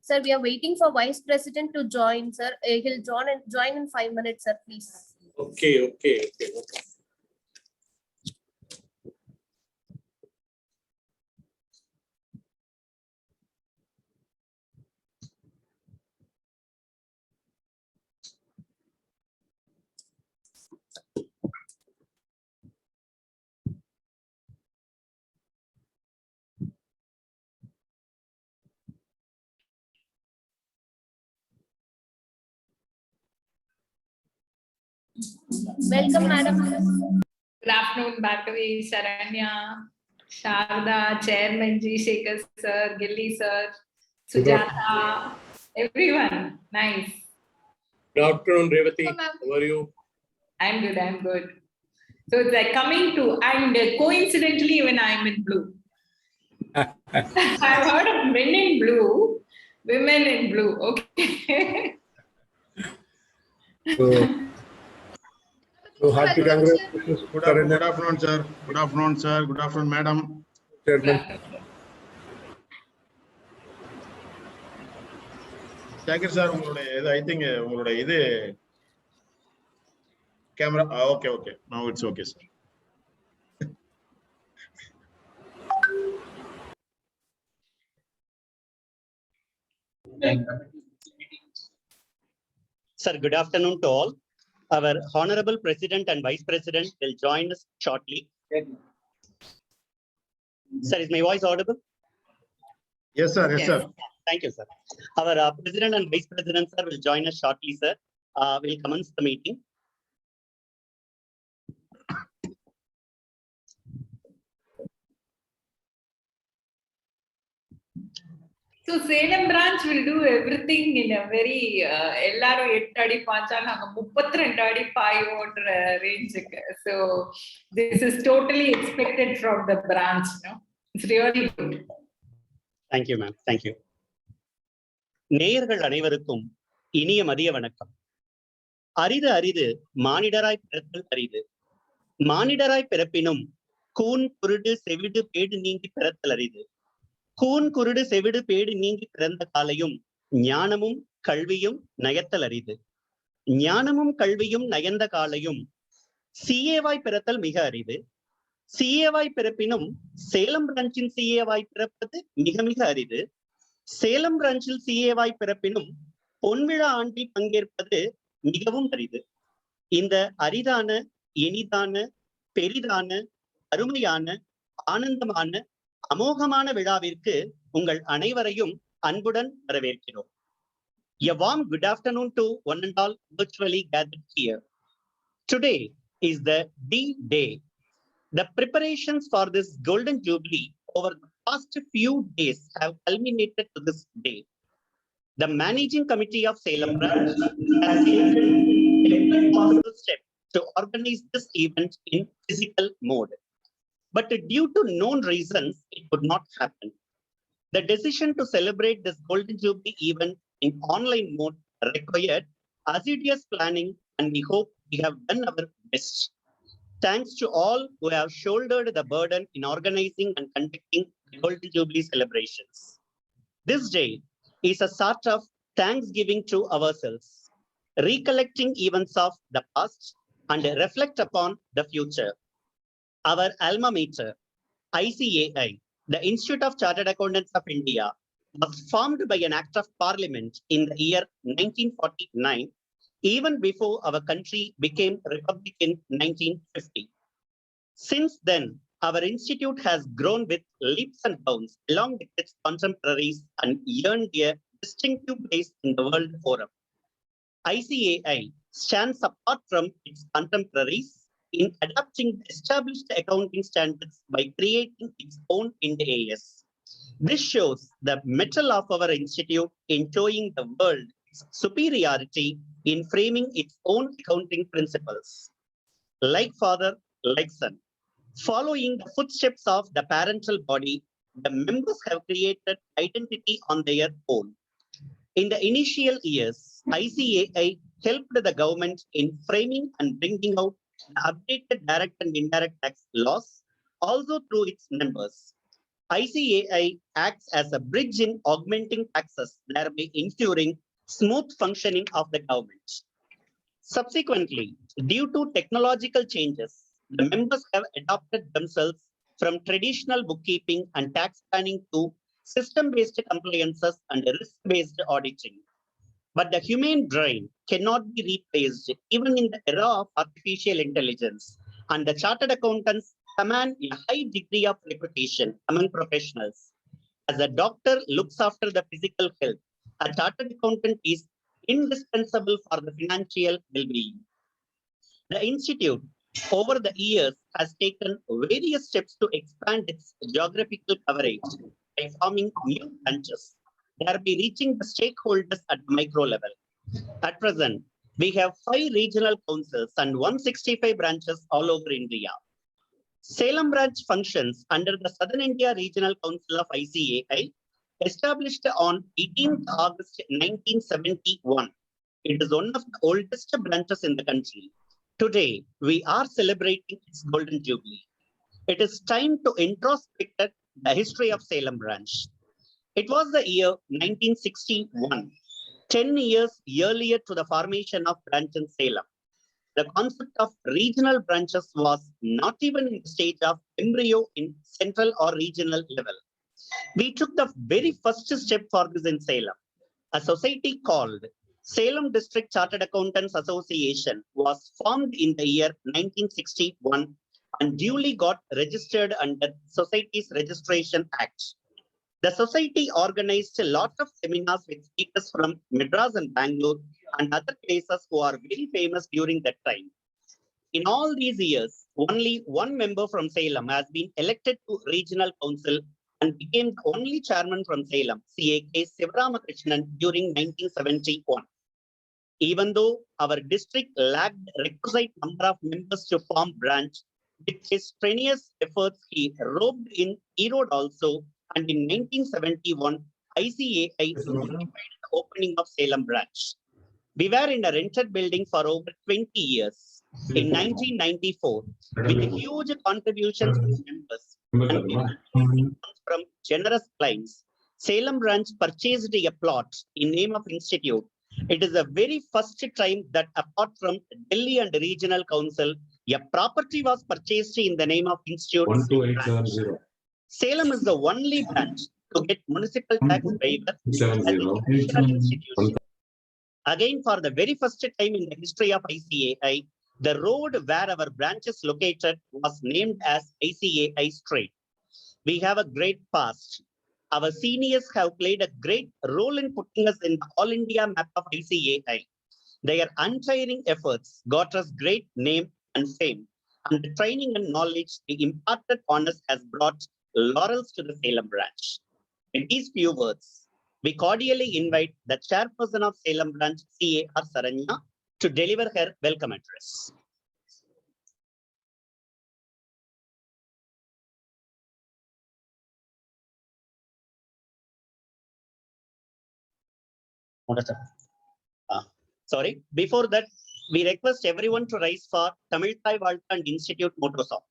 Sir, we are waiting for Vice President to join, sir. He'll join in 5 minutes, sir, please. Okay. Welcome, madam. Good afternoon, Bhagavi, Saranya, Sharda, Chairman G. Shekhar sir, Gilly sir, Sujata, everyone. Nice. Good afternoon, Revati. How are you? I'm good. So it's like coming to, and coincidentally, even I'm in blue. I've heard of men in blue, women in blue. Okay. So hearty congratulations. Good afternoon, sir. Good afternoon, sir. Good afternoon, madam. Chairman. Shekhar sir, I think camera. Okay. Now it's okay, sir. Sir, good afternoon to all. Our Honorable President and Vice President will join us shortly. Sir, is my voice audible? Yes, sir. Yes, sir. Thank you, sir. Our President and Vice President, sir, will join us shortly, sir. We'll commence the meeting. So Salem branch will do everything in a very எல்லாரும் 8 அடி பாஞ்சா நாங்க 32 அடி பாயோன்ற ரேஞ்சுக்கு. So this is totally expected from the branch, no? It's really good. Thank you, ma'am. Thank you. நேயர்கள் அனைவருக்கும் இனிய மதிய வணக்கம். அரிது மானிடராய் பிறத்தல் அரிது. மானிடராய் பிறப்பினும் கூன் குருடு செவிடு பேடு நீங்கி பிறத்தல் அரிது. கூன் குருடு செவிடு பேடு நீங்கி பிறந்த காலையும் ஞானமும் கல்வியும் நயத்தல் அரிது. ஞானமும் கல்வியும் நயந்த காலையும் சிஏவாய் பிறத்தல் மிக அரிது. சிஏவாய் பிறப்பினும் சேலம் பிரான்ச்சின் சிஏவாய் பிறப்பது மிக அரிது. சேலம் பிரான்ச்சில் சிஏவாய் பிறப்பினும் பொன்விழா ஆண்டில் பங்கேற்பது மிகவும் அரிது. இந்த அரிதான, இனிதான, பெரிதான, அருமையான, ஆனந்தமான, அமோகமான விழாவிற்கு உங்கள் அனைவரையும் அன்புடன் வரவேற்கிறோம். A warm good afternoon to one and all virtually gathered here. Today is the D-Day. The preparations for this Golden Jubilee over the past few days have culminated to this day. The Managing Committee of Salem Branch has taken every possible step to organize this event in physical mode. But due to known reasons, it could not happen. The decision to celebrate this Golden Jubilee event in online mode required assiduous planning, and we hope we have done our best. Thanks to all who have shouldered the burden in organizing and conducting the Golden Jubilee celebrations. This day is a sort of thanksgiving to ourselves, recollecting events of the past and reflect upon the future. Our alma mater, ICAI, the Institute of Chartered Accountants of India, was formed by an act of parliament in the year 1949, even before our country became republic in 1950. Since then, our institute has grown with leaps and bounds along with its contemporaries and earned a distinctive place in the world forum. ICAI stands apart from its contemporaries in adopting established accounting standards by creating its own Ind AS. This shows the mettle of our institute in showing the world its superiority in framing its own accounting principles. Like father, like son. Following the footsteps of the parental body, the members have created identity on their own. In the initial years, ICAI helped the government in framing and bringing out the updated direct and indirect tax laws, also through its members. ICAI acts as a bridge in augmenting taxes, thereby ensuring smooth functioning of the government. Subsequently, due to technological changes, the members have adopted themselves from traditional bookkeeping and tax planning to system-based compliances and risk-based auditing. But the human brain cannot be replaced even in the era of artificial intelligence, and the chartered accountants command a high degree of reputation among professionals. As a doctor looks after the physical health, a chartered accountant is indispensable for the financial well-being. The institute, over the years, has taken various steps to expand its geographical coverage by forming new branches, thereby reaching the stakeholders at the micro level. At present, we have 5 regional councils and 165 branches all over India. Salem branch functions under the Southern India Regional Council of ICAI, established on 18th August 1971. It is one of the oldest branches in the country. Today, we are celebrating its golden jubilee. It is time to introspect the history of Salem branch. It was the year 1961, 10 years earlier to the formation of branch in Salem. The concept of regional branches was not even in the stage of embryo in central or regional level. We took the very first step for this in Salem. A society called Salem District Chartered Accountants Association was formed in the year 1961 and duly got registered under Societies Registration Act. The society organized a lot of seminars with speakers from Madras and Bangalore and other places who are very famous during that time. In all these years, only one member from Salem has been elected to regional council and became the only chairman from Salem, C.A.K. Sivaramakrishnan, during 1971. Even though our district lacked requisite number of members to form branch, with his strenuous efforts, he roped in Erode also, and in 1971, ICAI notified the opening of Salem branch. We were in a rented building for over 20 years. In 1994, with huge contributions from members and from generous clients, Salem branch purchased a plot in name of institute. It is the very first time that apart from Delhi and Regional Council, a property was purchased in the name of institute. 12870. Salem is the only branch to get municipal tax waiver as an national institution. Again, for the very first time in the history of ICAI, the road where our branch is located was named as ICAI Street. We have a great past. Our seniors have played a great role in putting us in the All India map of ICAI. Their untiring efforts got us great name and fame, and the training and knowledge they imparted on us has brought laurels to the Salem branch. In these few words, we cordially invite the chairperson of Salem branch, C.A.R. Saranya, to deliver her welcome address. Sorry, before that, we request everyone to rise for Tamil Thai Valta and Institute motto song.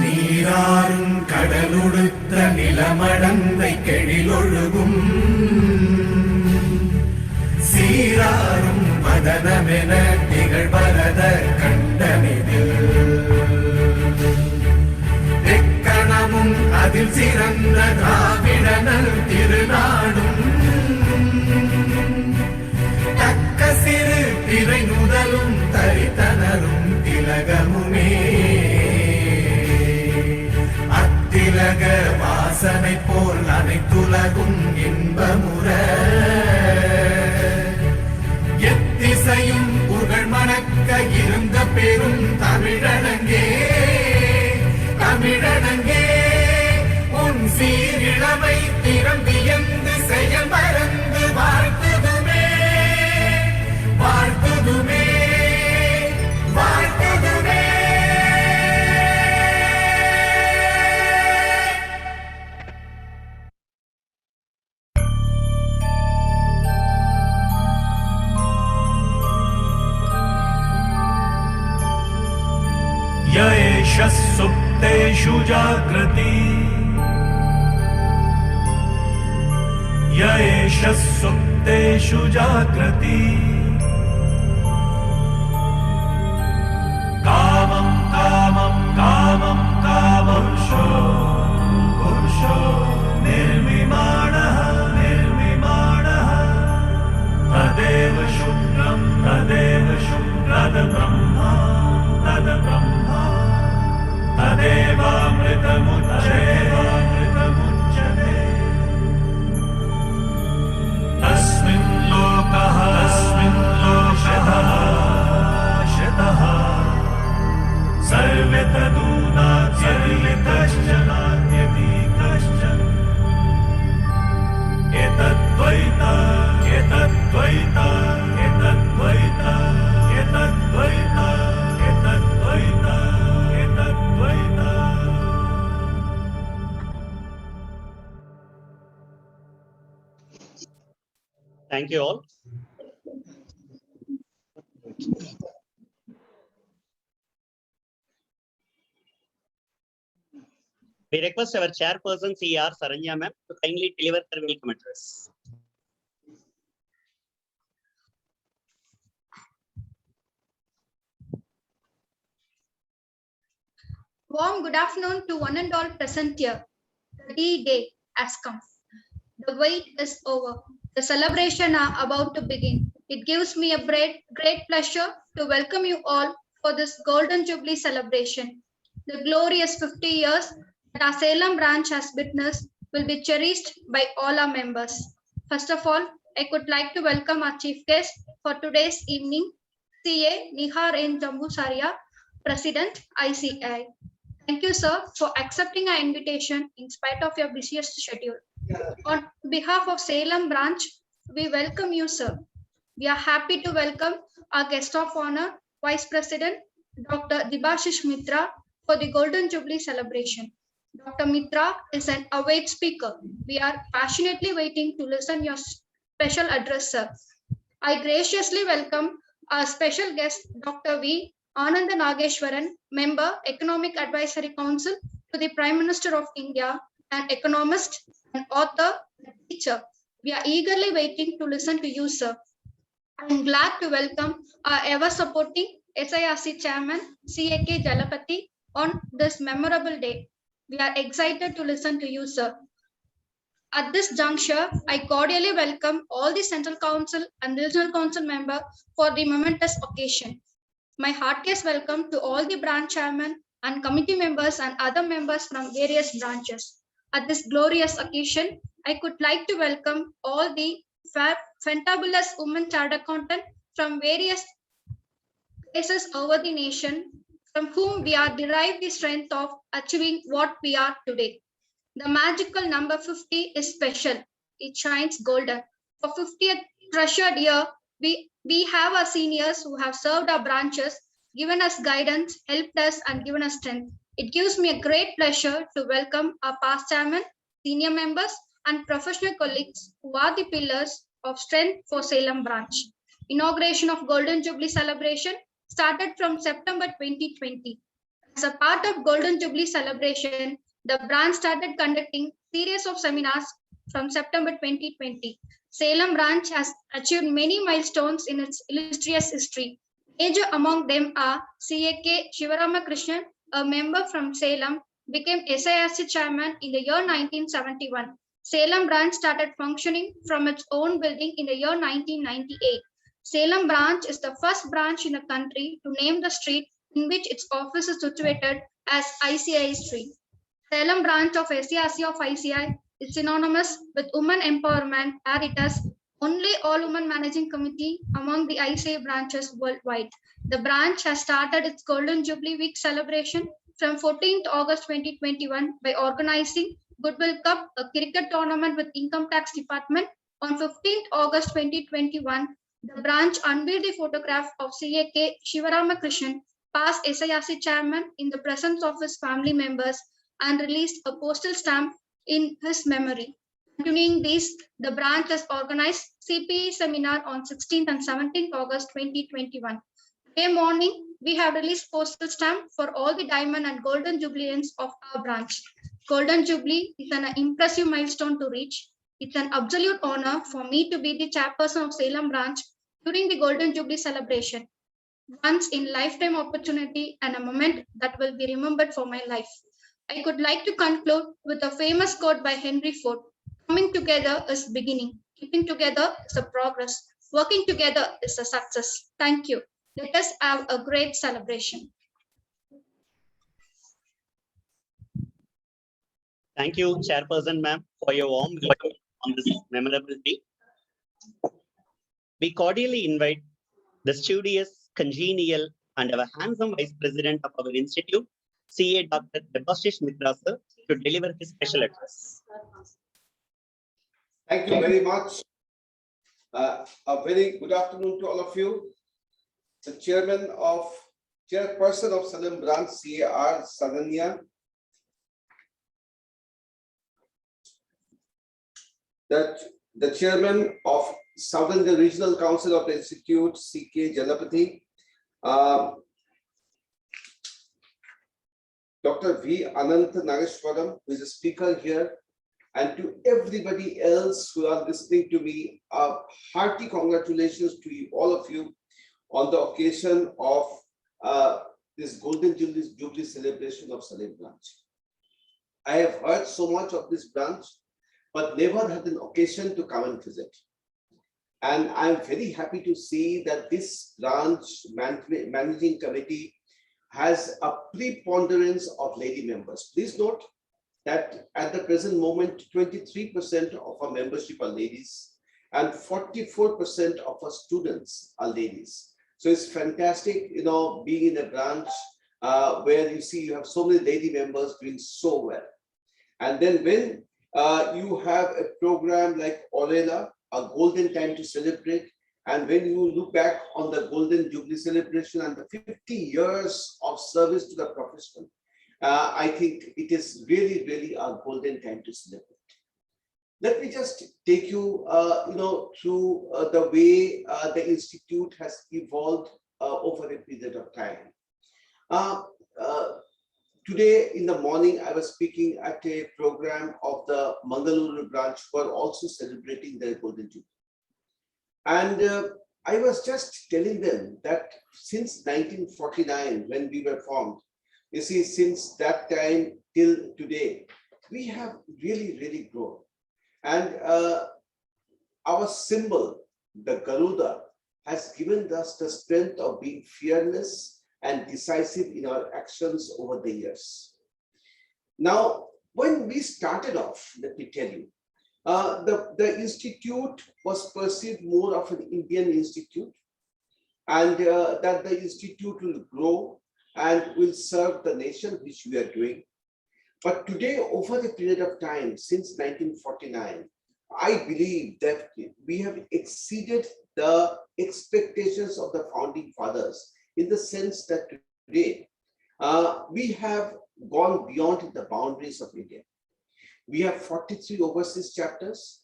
நீராறும் கடலுடுத்த நிலமடந்தை கெழிலொழுகும் சீராறும் மதனமென திகழ்வரத கண் एषः सुप्तेषु जाग्रति य एषः सुप्तेषु जाग्रति कामं कामं कामं कामंशो पुरुषो निर्मिमाणः निर्मिमाणः तदेव शुक्रं तदेव शुक्रब्रह्मा तद्ब्रह्मा तदेवामृतमुच्यते तस्मिन् लोकः शतः सर्वे तदूनात्यपि कश्चन एतद्वैता एतद्वैता एतद्वैता एतद्वैता एतद्वैता एतद्वैता. Thank you all. We request our chairperson CR Saranya ma'am to kindly deliver her welcome address. Warm good afternoon to one and all present here. The D-Day has come. The wait is over. The celebration are about to begin. It gives me a great pleasure to welcome you all for this Golden Jubilee celebration. The glorious 50 years that our Salem branch has witnessed will be cherished by all our members. First of all, I would like to welcome our chief guest for today's evening, CA Nihar N. Jambusaria, President ICAI. Thank you, sir, for accepting our invitation in spite of your busiest schedule. On behalf of Salem branch, we welcome you, sir. We are happy to welcome our guest of honor, Vice President Dr. Debashish Mitra, for the Golden Jubilee celebration. Dr. Mitra is an await speaker. We are passionately waiting to listen your special address, sir. I graciously welcome our special guest, Dr. V. Ananda Nageshwaran, Member, Economic Advisory Council to the Prime Minister of India, an economist, an author, a teacher. We are eagerly waiting to listen to you, sir. I am glad to welcome our ever-supporting SIRC Chairman, CAK Jalapati, on this memorable day. We are excited to listen to you, sir. At this juncture, I cordially welcome all the Central Council and Regional Council members for the momentous occasion. My heartiest welcome to all the branch chairmen and committee members and other members from various branches. At this glorious occasion, I could like to welcome all the fantabulous women chartered accountant from various places over the nation, from whom we are derived the strength of achieving what we are today. The magical number 50 is special. It shines golden. For 50th treasured year, we have our seniors who have served our branches, given us guidance, helped us, and given us strength. It gives me a great pleasure to welcome our past chairman, senior members, and professional colleagues who are the pillars of strength for Salem branch. Inauguration of Golden Jubilee celebration started from September 2020. As a part of Golden Jubilee celebration, the branch started conducting series of seminars from September 2020. Salem branch has achieved many milestones in its illustrious history. Major among them are CAK Shivaramakrishnan, a member from Salem, became SIRC chairman in the year 1971. Salem branch started functioning from its own building in the year 1998. Salem branch is the first branch in the country to name the street in which its office is situated as ICAI Street. Salem branch of SIRC of ICAI is synonymous with women empowerment, as it has only all-women managing committee among the ICAI branches worldwide. The branch has started its Golden Jubilee Week celebration from 14th August 2021 by organizing Goodwill Cup, a cricket tournament with Income Tax Department. On 15th August 2021, the branch unveiled the photograph of CAK Shivaramakrishnan, past SIRC chairman, in the presence of his family members and released a postal stamp in his memory. Continuing this, the branch has organized CPE seminar on 16th and 17th August 2021. Today morning, we have released postal stamp for all the diamond and golden jubilees of our branch. Golden Jubilee is an impressive milestone to reach. It's an absolute honor for me to be the chairperson of Salem branch during the Golden Jubilee celebration. Once in lifetime opportunity and a moment that will be remembered for my life. I could like to conclude with a famous quote by Henry Ford. Coming together is beginning. Keeping together is a progress. Working together is a success. Thank you. Let us have a great celebration. Thank you, Chairperson ma'am, for your warm welcome on this memorable day. We cordially invite the studious, congenial, and our handsome Vice President of our institute, CA Dr. Debashish Mitra sir, to deliver his special address. Thank you very much. A very good afternoon to all of you. The chairperson of Salem branch, CAR Sadania. The chairman of Southern Regional Council of the Institute, CK Jalapati. Dr. V. Anant Nageshwaram, who is a speaker here, and to everybody else who are listening to me, a hearty congratulations to you, all of you, on the occasion of this Golden Jubilee celebration of Salem branch. I have heard so much of this branch, but never had an occasion to come and visit. And I'm very happy to see that this branch managing committee has a preponderance of lady members. Please note that at the present moment, 23% of our membership are ladies and 44% of our students are ladies. So it's fantastic, you know, being in a branch where you see you have so many lady members doing so well. And then when you have a program like Orela, a golden time to celebrate, and when you look back on the Golden Jubilee celebration and the 50 years of service to the profession, I think it is really, really a golden time to celebrate. Let me just take you, through the way the institute has evolved over a period of time. Today in the morning, I was speaking at a program of the Mangaluru branch who are also celebrating their Golden Jubilee. And I was just telling them that since 1949, when we were formed, you see, since that time till today, we have really, really grown. And our symbol, the Garuda, has given us the strength of being fearless and decisive in our actions over the years. Now, when we started off, let me tell you, the institute was perceived more of an Indian institute, and that the institute will grow and will serve the nation, which we are doing. But today, over a period of time, since 1949, I believe that we have exceeded the expectations of the founding fathers, in the sense that today we have gone beyond the boundaries of India. We have 43 overseas chapters,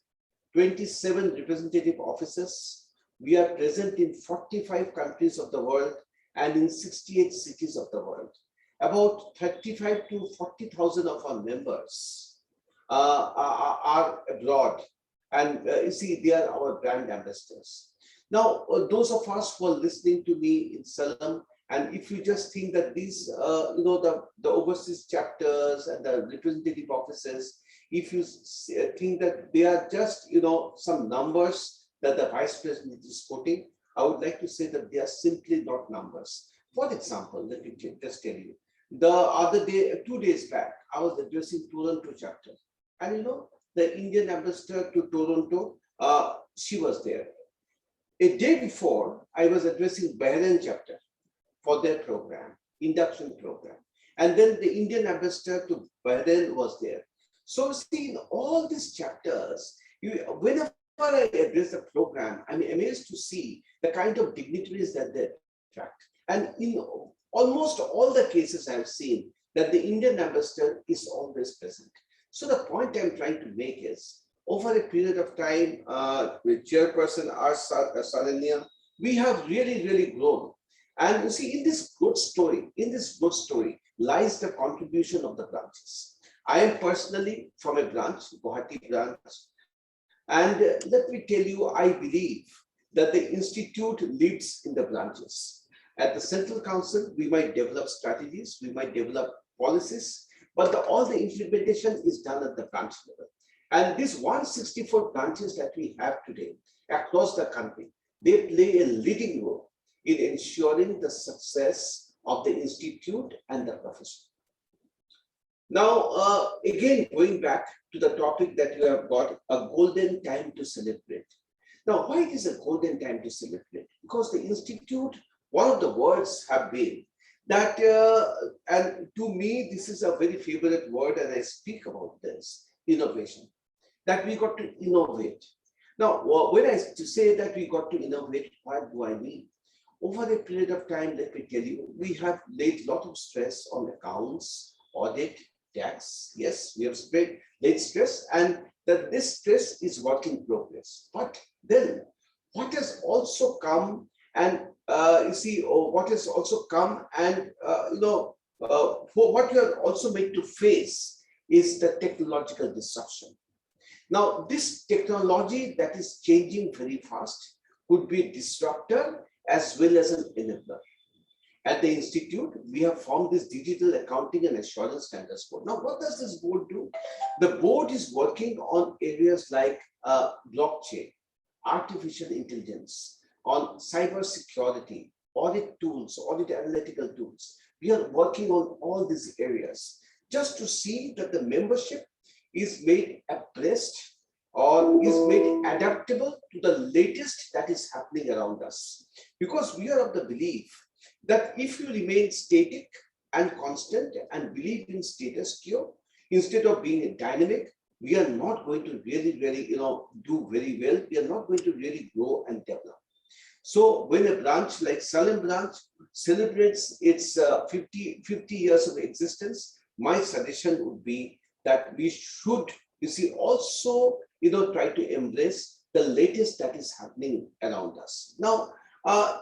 27 representative offices. We are present in 45 countries of the world and in 68 cities of the world. About 35 to 40,000 of our members are abroad, and you see, they are our brand ambassadors. Now, those of us who are listening to me in Salem, and if you just think that these, the overseas chapters and the representative offices, if you think that they are just, some numbers that the Vice President is quoting, I would like to say that they are simply not numbers. For example, let me just tell you, the other day, 2 days back, I was addressing Toronto chapter, and the Indian ambassador to Toronto, she was there. A day before, I was addressing Bahrain chapter for their program, induction program. And then the Indian ambassador to Bahrain was there. So see, in all these chapters, whenever I address the program, I'm amazed to see the kind of dignitaries that they attract. And in almost all the cases I've seen, that the Indian ambassador is always present. So the point I'm trying to make is, over a period of time, with Chairperson R. Saranya, we have really, really grown. And you see, in this good story, lies the contribution of the branches. I am personally from a branch, Guwahati branch, and let me tell you, I believe that the institute lives in the branches. At the Central Council, we might develop strategies, we might develop policies, but all the implementation is done at the branch level. And these 164 branches that we have today across the country, they play a leading role in ensuring the success of the institute and the profession. Now, again, going back to the topic that you have got, a golden time to celebrate. Now, why is a golden time to celebrate? Because the institute, one of the words have been that, and to me, this is a very favorite word, and I speak about this, innovation, that we got to innovate. Now, when I say that we got to innovate, what do I mean? Over a period of time, let me tell you, we have laid a lot of stress on accounts, audit, tax. Yes, we have laid stress, and that this stress is work in progress. But then what has also come and you see, what has also come and what you are also made to face is the technological disruption. Now, this technology that is changing very fast could be a disruptor as well as an enabler. At the institute, we have formed this Digital Accounting and Assurance Standards Board. Now, what does this board do? The board is working on areas like blockchain, artificial intelligence, on cyber security, audit tools, audit analytical tools. We are working on all these areas just to see that the membership is made abreast or is made adaptable to the latest that is happening around us. Because we are of the belief that if you remain static and constant and believe in status quo, instead of being dynamic, we are not going to really, do very well. We are not going to really grow and develop. So when a branch like Salem branch celebrates its 50 years of existence, my suggestion would be that we should, also, try to embrace the latest that is happening around us. Now,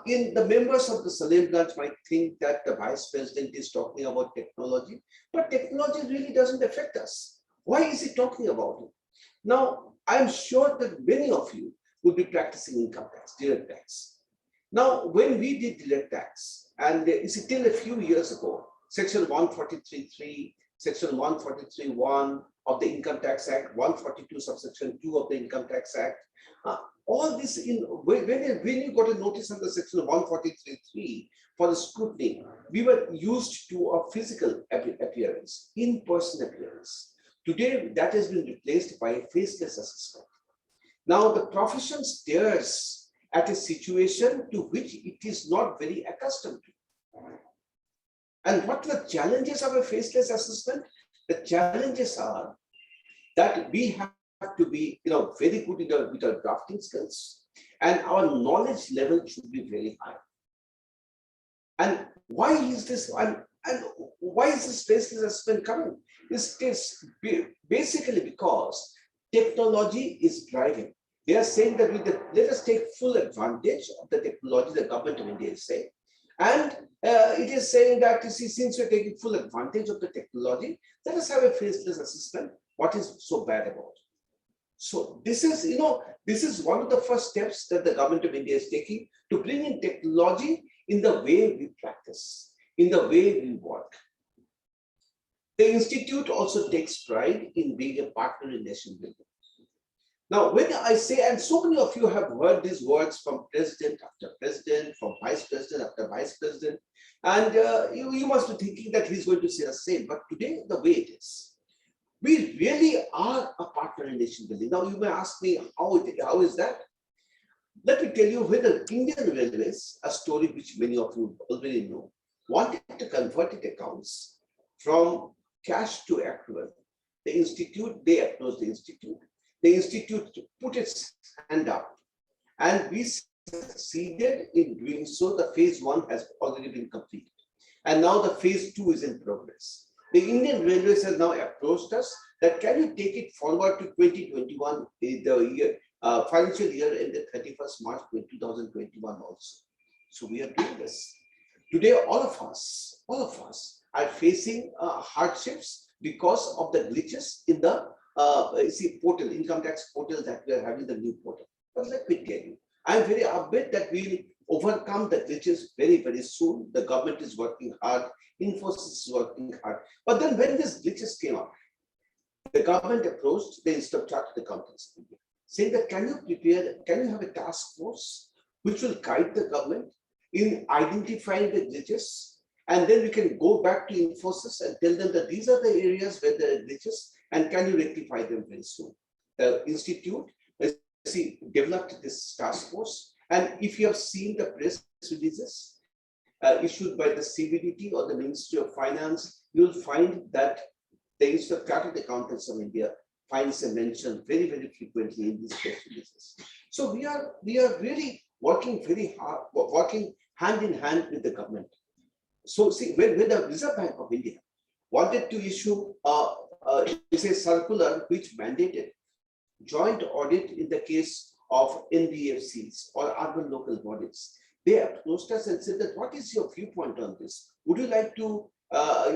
in the members of the Salem branch might think that the vice president is talking about technology, but technology really doesn't affect us. Why is he talking about it? Now, I'm sure that many of you would be practicing income tax, direct tax. Now, when we did direct tax, and till a few years ago, Section 143.3, Section 143.1 of the Income Tax Act, 142 subsection 2 of the Income Tax Act, all this when you got a notice under Section 143.3 for the scrutiny, we were used to a physical appearance, in-person appearance. Today, that has been replaced by a faceless assessment. Now, the profession stares at a situation to which it is not very accustomed to. And what are the challenges of a faceless assessment? The challenges are that we have to be very good with our drafting skills, and our knowledge level should be very high. And why is this? And why is this faceless assessment coming? This is basically because technology is driving. They are saying that let us take full advantage of the technology, the government of India is saying. And it is saying that, since we're taking full advantage of the technology, let us have a faceless assessment. What is so bad about it? So this is one of the first steps that the government of India is taking to bring in technology in the way we practice, in the way we work. The institute also takes pride in being a partner in nation building. Now, when I say, and so many of you have heard these words from president after president, from vice president after vice president, and you must be thinking that he's going to say the same. But today, the way it is, we really are a partner in nation building. Now, you may ask me, how is that? Let me tell you, when the Indian Railways, a story which many of you already know, wanted to convert its accounts from cash to accrual, they approached the institute. The institute put its hand up, and we succeeded in doing so. The phase 1 has already been completed, and now the phase 2 is in progress. The Indian Railways has now approached us that can you take it forward to 2021, the year, financial year ended 31st March 2021 also. So we are doing this. Today, all of us are facing hardships because of the glitches in the portal, income tax portal that we are having, the new portal. But let me tell you, I'm very upbeat that we'll overcome the glitches very, very soon. The government is working hard, Infosys is working hard. But then when these glitches came up, the government approached the Institute of Chartered Accountants of India, saying that can you have a task force which will guide the government in identifying the glitches, and then we can go back to Infosys and tell them that these are the areas where there are glitches, and can you rectify them very soon. The institute developed this task force, and if you have seen the press releases issued by the CBDT or the Ministry of Finance, you will find that the Institute of Chartered Accountants of India finds a mention very, very frequently in these press releases. So we are really working very hard, working hand in hand with the government. So see, when the Reserve Bank of India wanted to issue a circular which mandated joint audit in the case of NBFCs or urban local bodies, they approached us and said that, what is your viewpoint on this? Would you like to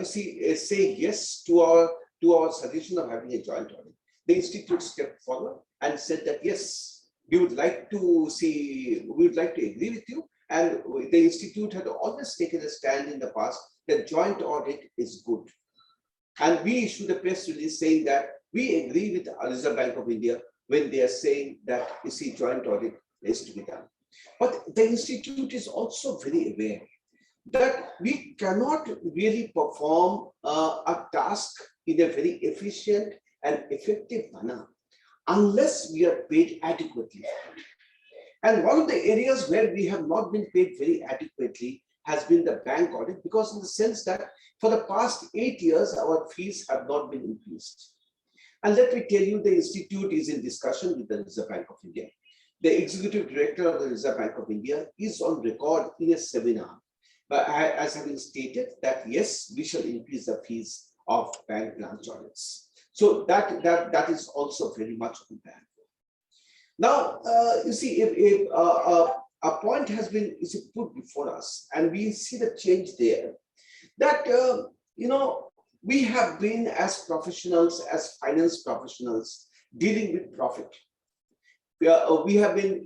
say yes to our suggestion of having a joint audit? The institute stepped forward and said that yes, we would like to agree with you. And the institute had always taken a stand in the past that joint audit is good. And we issued a press release saying that we agree with the Reserve Bank of India when they are saying that joint audit is to be done. But the institute is also very aware that we cannot really perform a task in a very efficient and effective manner unless we are paid adequately. And one of the areas where we have not been paid very adequately has been the bank audit, because in the sense that for the past 8 years, our fees have not been increased. And let me tell you, the institute is in discussion with the Reserve Bank of India. The executive director of the Reserve Bank of India is on record in a seminar as having stated that yes, we shall increase the fees of bank branch audits. So that is also very much on plan. Now, a point has been put before us, and we see the change there. That we have been, as professionals, as finance professionals, dealing with profit. We have been,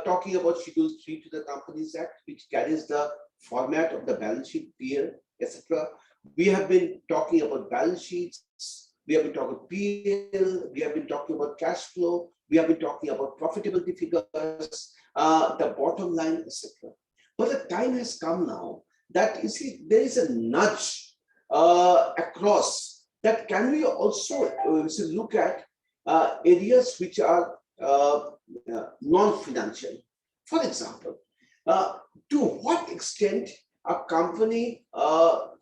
talking about Schedule 3 to the Companies Act, which carries the format of the balance sheet, PL, etc. We have been talking about balance sheets. We have been talking about PL. We have been talking about cash flow. We have been talking about profitability figures, the bottom line, etc. But the time has come now that there is a nudge across that. Can we also look at areas which are non-financial? For example, to what extent a company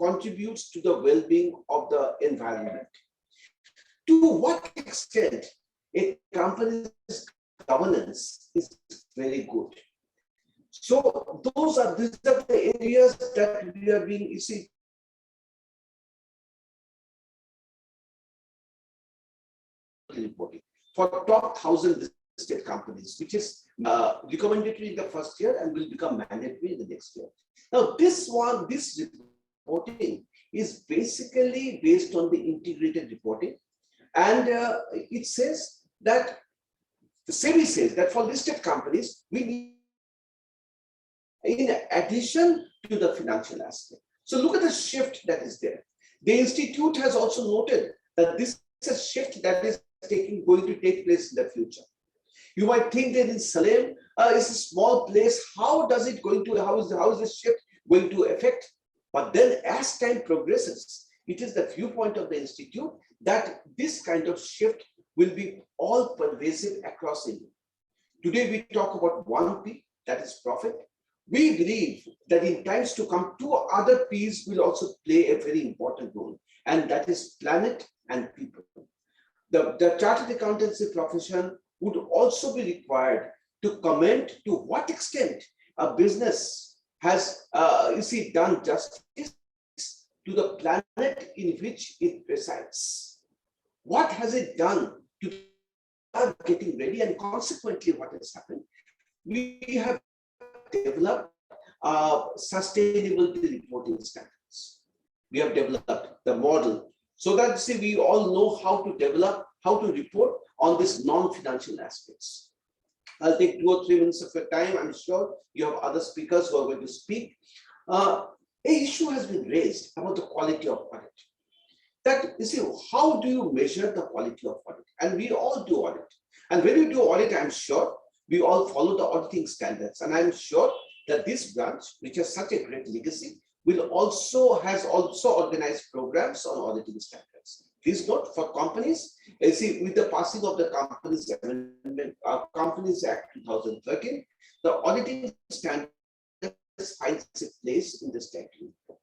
contributes to the well-being of the environment? To what extent a company's governance is very good? So these are the areas that we are being, reporting for top 1,000 listed companies, which is recommendatory in the first year and will become mandatory in the next year. Now, this reporting is basically based on the integrated reporting, and it says that the SEBI says that for listed companies, we need, in addition to the financial aspect. So look at the shift that is there. The institute has also noted that this is a shift that is going to take place in the future. You might think that in Salem, it's a small place. How is this shift going to affect? But then as time progresses, it is the viewpoint of the institute that this kind of shift will be all pervasive across India. Today, we talk about 1P, that is profit. We believe that in times to come, 2 other P's will also play a very important role, and that is planet and people. The chartered accountancy profession would also be required to comment to what extent a business has, done justice to the planet in which it resides. What has it done to getting ready, and consequently what has happened? We have developed sustainability reporting standards. We have developed the model so that we all know how to develop, how to report on these non-financial aspects. I'll take 2 or 3 minutes of your time. I'm sure you have other speakers who are going to speak. An issue has been raised about the quality of audit. That how do you measure the quality of audit? And we all do audit. And when we do audit, I'm sure we all follow the auditing standards. And I'm sure that this branch, which has such a great legacy, has also organized programs on auditing standards. Please note, for companies, with the passing of the Companies Amendment, Companies Act 2013, the auditing standards finds its place in the statute book.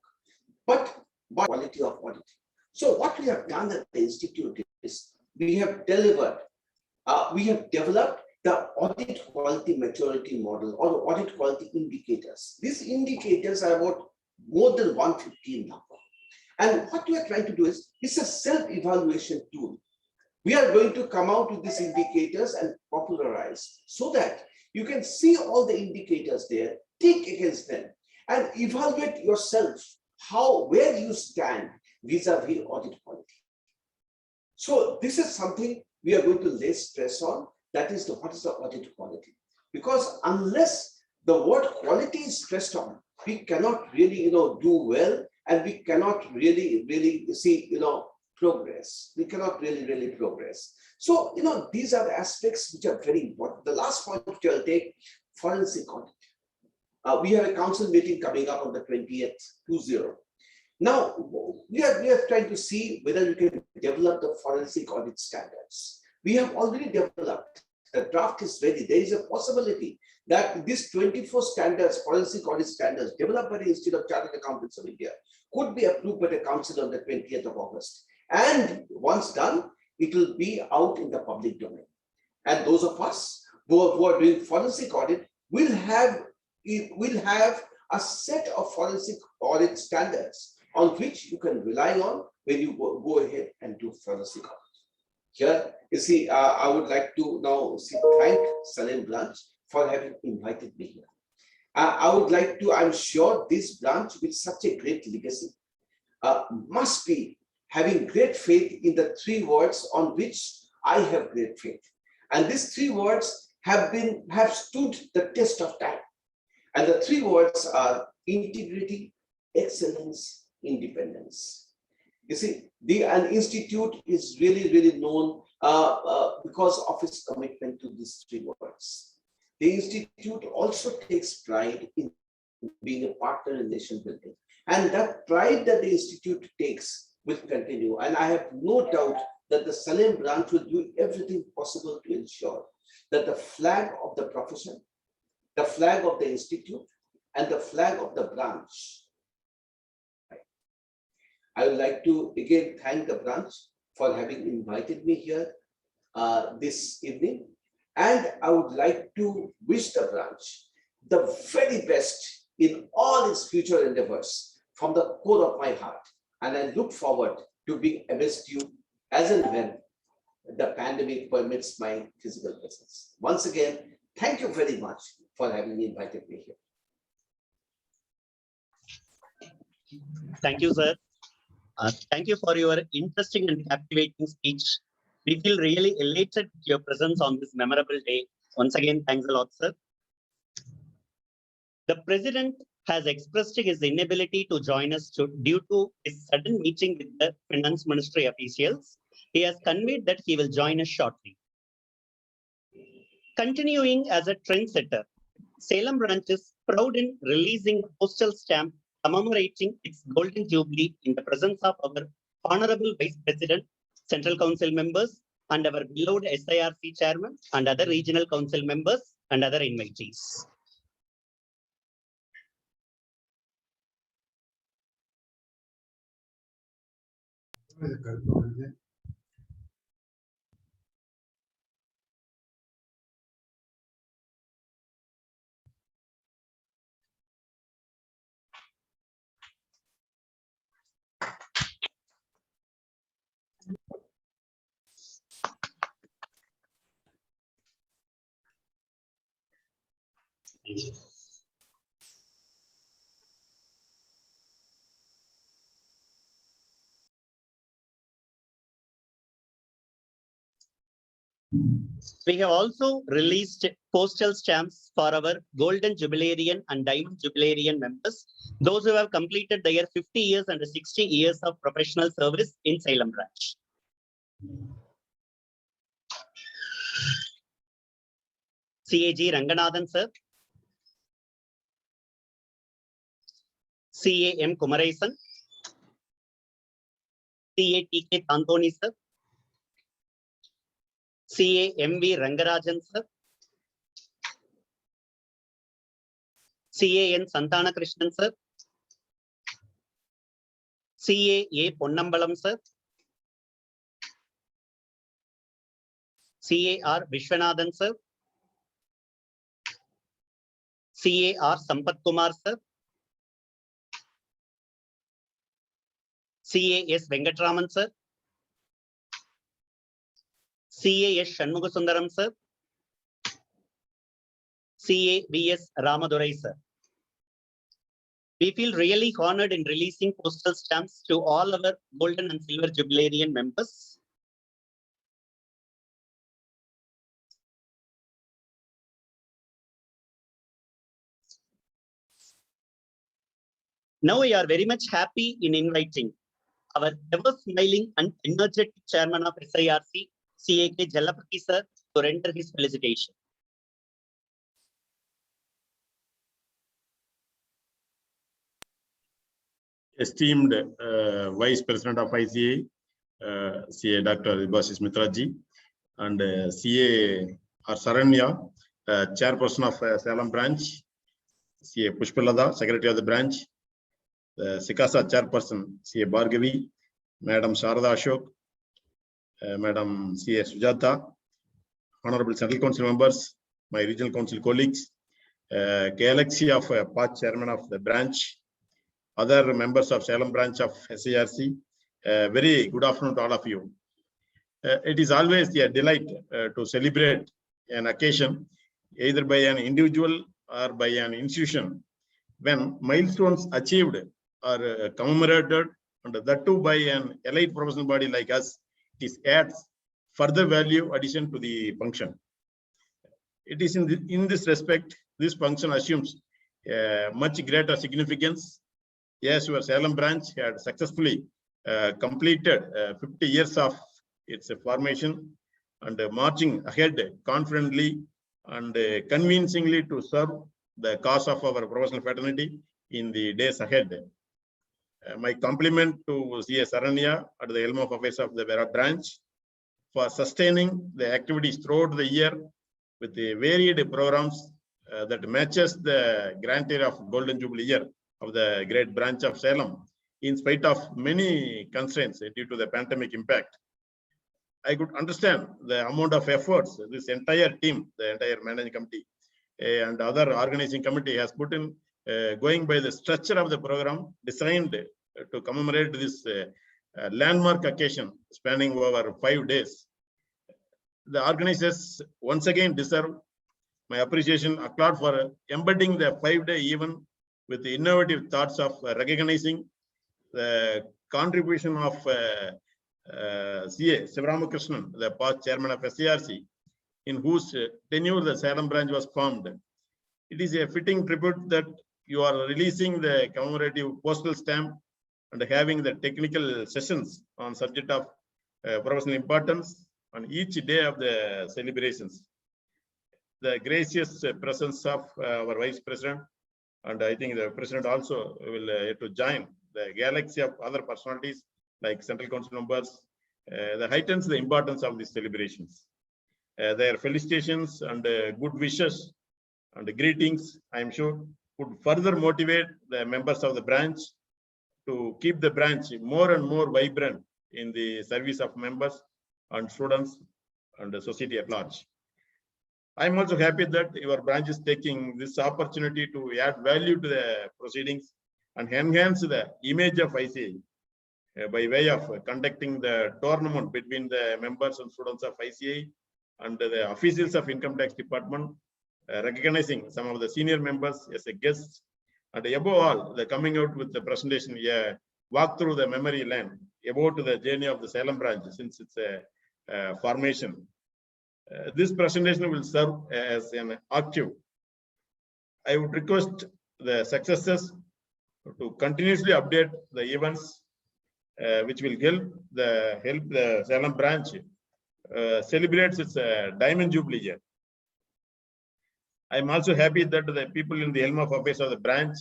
But quality of auditing. So what we have done at the institute is we have developed the audit quality maturity model or audit quality indicators. These indicators are about more than 150 in number. And what we are trying to do is, it's a self-evaluation tool. We are going to come out with these indicators and popularize so that you can see all the indicators there, tick against them, and evaluate yourself where you stand vis-a-vis audit quality. So this is something we are going to lay stress on. That is what is the audit quality? Because unless the word quality is stressed on, we cannot really, do well, and we cannot really see, progress. We cannot really progress. So, these are the aspects which are very important. The last point which I'll take, forensic audit. We have a council meeting coming up on the 20th, 20. Now, we are trying to see whether we can develop the forensic audit standards. We have already developed. The draft is ready. There is a possibility that these 24 standards, forensic audit standards, developed by the Institute of Chartered Accountants of India, could be approved by the council on the 20th of August. And once done, it will be out in the public domain. And those of us who are doing forensic audit will have a set of forensic audit standards on which you can rely on when you go ahead and do forensic audit. Here, I would like to now thank Salem branch for having invited me here. I would like to, I'm sure this branch with such a great legacy must be having great faith in the 3 words on which I have great faith. And these 3 words have stood the test of time. And the 3 words are integrity, excellence, independence. You see, an institute is really known because of its commitment to these 3 words. The institute also takes pride in being a partner in nation building. And that pride that the institute takes will continue. And I have no doubt that the Salem branch will do everything possible to ensure that the flag of the profession, the flag of the institute, and the flag of the branch. I would like to again thank the branch for having invited me here this evening. And I would like to wish the branch the very best in all its future endeavors from the core of my heart. And I look forward to being amidst you as and when the pandemic permits my physical presence. Once again, thank you very much for having invited me here. Thank you, sir. Thank you for your interesting and captivating speech. We feel really elated with your presence on this memorable day. Once again, thanks a lot, sir. The president has expressed his inability to join us due to his sudden meeting with the finance ministry officials. He has conveyed that he will join us shortly. Continuing as a trendsetter, Salem branch is proud in releasing a postal stamp commemorating its golden jubilee in the presence of our Honorable Vice President, Central Council members, and our beloved SIRC chairman, and other regional council members and other invitees. We have also released postal stamps for our Golden Jubilarian and Diamond Jubilarian members, those who have completed their 50 years and 60 years of professional service in Salem branch. CAG Ranganathan sir, CAM Kumaresan, CATK Tantoni sir, CAMV Rangarajan sir, CAN Santana Krishnan sir, CAA Ponnambalam sir, CAR Vishwanathan sir, CAR Sampath Kumar sir, CAS Venkatraman sir, CAS Shanmugasundaram sir, CABS Ramadurai sir. We feel really honored in releasing postal stamps to all our Golden and Silver Jubilarian members. Now we are very much happy in inviting our ever smiling and energetic chairman of SIRC, CAK Jalapati sir, to render his felicitation. Esteemed Vice President of ICAI, CA Dr. Debashish Mitraji, and CA R. Saranya, Chairperson of Salem branch, CA Pushpalada, Secretary of the branch, Sikasa Chairperson, CA Bhargavi, Madam Sharada Ashok, Madam CA Sujata, Honorable Central Council members, my regional council colleagues, galaxy of past chairman of the branch, other members of Salem branch of SIRC, very good afternoon to all of you. It is always a delight to celebrate an occasion, either by an individual or by an institution, when milestones achieved are commemorated, and that too by an elite professional body like us. It adds further value addition to the function. It is in this respect, this function assumes much greater significance. Yes, your Salem branch had successfully completed 50 years of its formation and marching ahead confidently and convincingly to serve the cause of our professional fraternity in the days ahead. My compliment to CA Saranya at the helm of affairs of the branch for sustaining the activities throughout the year with the varied programs that matches the grand era of Golden Jubilee year of the great branch of Salem, in spite of many constraints due to the pandemic impact. I could understand the amount of efforts this entire team, the entire managing committee and other organizing committee has put in, going by the structure of the program designed to commemorate this landmark occasion spanning over 5 days. The organizers once again deserve my appreciation, applaud for embedding the 5-day event with the innovative thoughts of recognizing the contribution of CA Sivaramakrishnan, the past chairman of SIRC, in whose tenure the Salem branch was formed. It is a fitting tribute that you are releasing the commemorative postal stamp and having the technical sessions on subject of professional importance on each day of the celebrations. The gracious presence of our Vice President, and I think the President also will to join the galaxy of other personalities like Central Council members, that heightens the importance of these celebrations. Their felicitations and good wishes and greetings, I am sure, would further motivate the members of the branch to keep the branch more and more vibrant in the service of members and students and the society at large. I am also happy that your branch is taking this opportunity to add value to the proceedings and enhance the image of ICAI by way of conducting the tournament between the members and students of ICAI and the officials of Income Tax Department, recognizing some of the senior members as a guest, and above all, the coming out with the presentation, walk through the memory lane about the journey of the Salem branch since its formation. This presentation will serve as an archive. I would request the successors to continuously update the events which will help the Salem branch celebrates its Diamond Jubilee year. I am also happy that the people in the helm of affairs of the branch